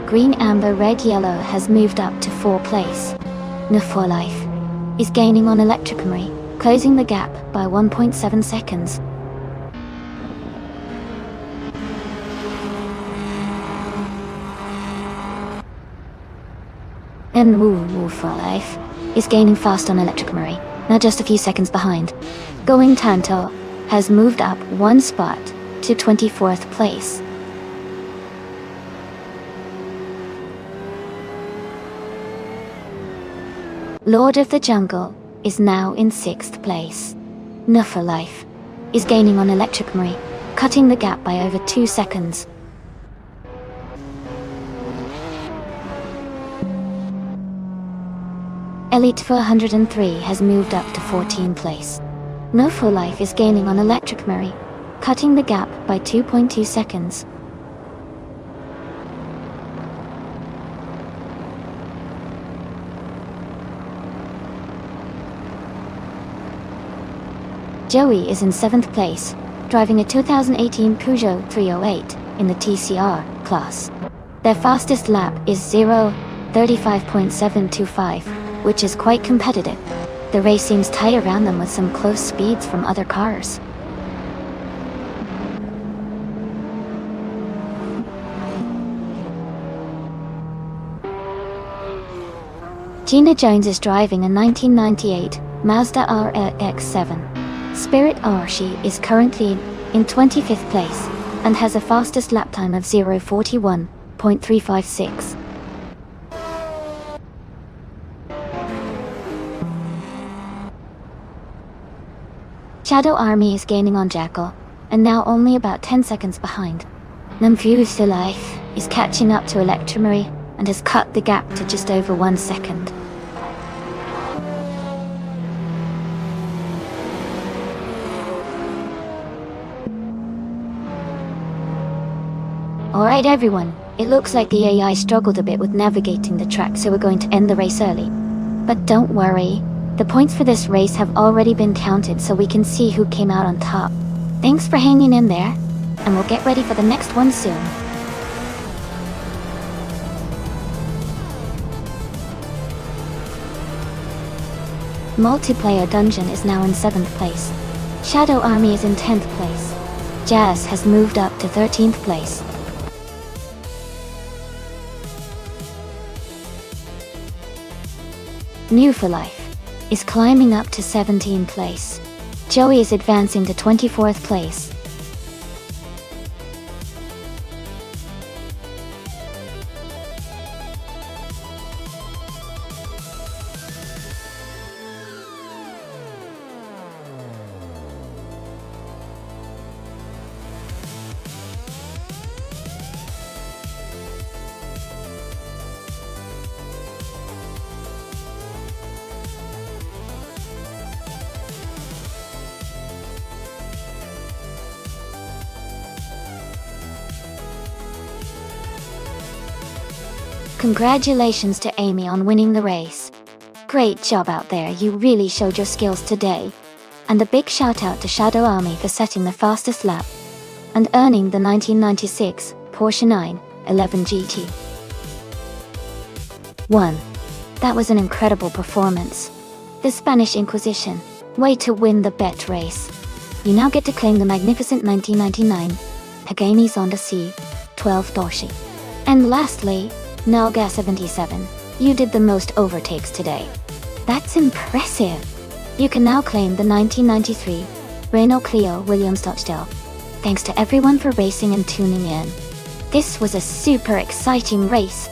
Green Amber Red Yellow has moved up to 4th place. No for Life is gaining on Electric Marie, closing the gap by 1.7 seconds. And Woo for Life is gaining fast on Electric Marie, now just a few seconds behind. Going Tanto has moved up one spot to 24th place. Lord of the Jungle is now in 6th place. No for Life is gaining on Electric Marie, cutting the gap by over 2 seconds. Elite 403 has moved up to 14th place. No for Life is gaining on Electric Marie, cutting the gap by 2.2 seconds. Joey is in 7th place, driving a 2018 Peugeot 308 in the TCR class. Their fastest lap is 0:35.725, which is quite competitive. The race seems tight around them with some close speeds from other cars. Gina Jones is driving a 1998 Mazda RX-7. Spirit Archie is currently in 25th place and has a fastest lap time of 0:41.356. Shadow Army is gaining on Jackal, and now only about 10 seconds behind. Nonstop Life is catching up to Electromary and has cut the gap to just over 1 second. Alright everyone, it looks like the AI struggled a bit with navigating the track, so we're going to end the race early. But don't worry, the points for this race have already been counted, so we can see who came out on top. Thanks for hanging in there, and we'll get ready for the next one soon. Multiplayer Dungeon is now in 7th place. Shadow Army is in 10th place. Jazz has moved up to 13th place. New for Life is climbing up to 17th place. Joey is advancing to 24th place. Congratulations to Amy on winning the race. Great job out there, you really showed your skills today. And a big shout out to Shadow Army for setting the fastest lap and earning the 1996 Porsche 911 GT. 1. That was an incredible performance. The Spanish Inquisition, way to win the bet race. You now get to claim the magnificent 1999 Pagani Zonda C12 Dorsey. And lastly, Nalga77, you did the most overtakes today. That's impressive. You can now claim the 1993 Renault Clio Williams Dodge. Thanks to everyone for racing and tuning in. This was a super exciting race.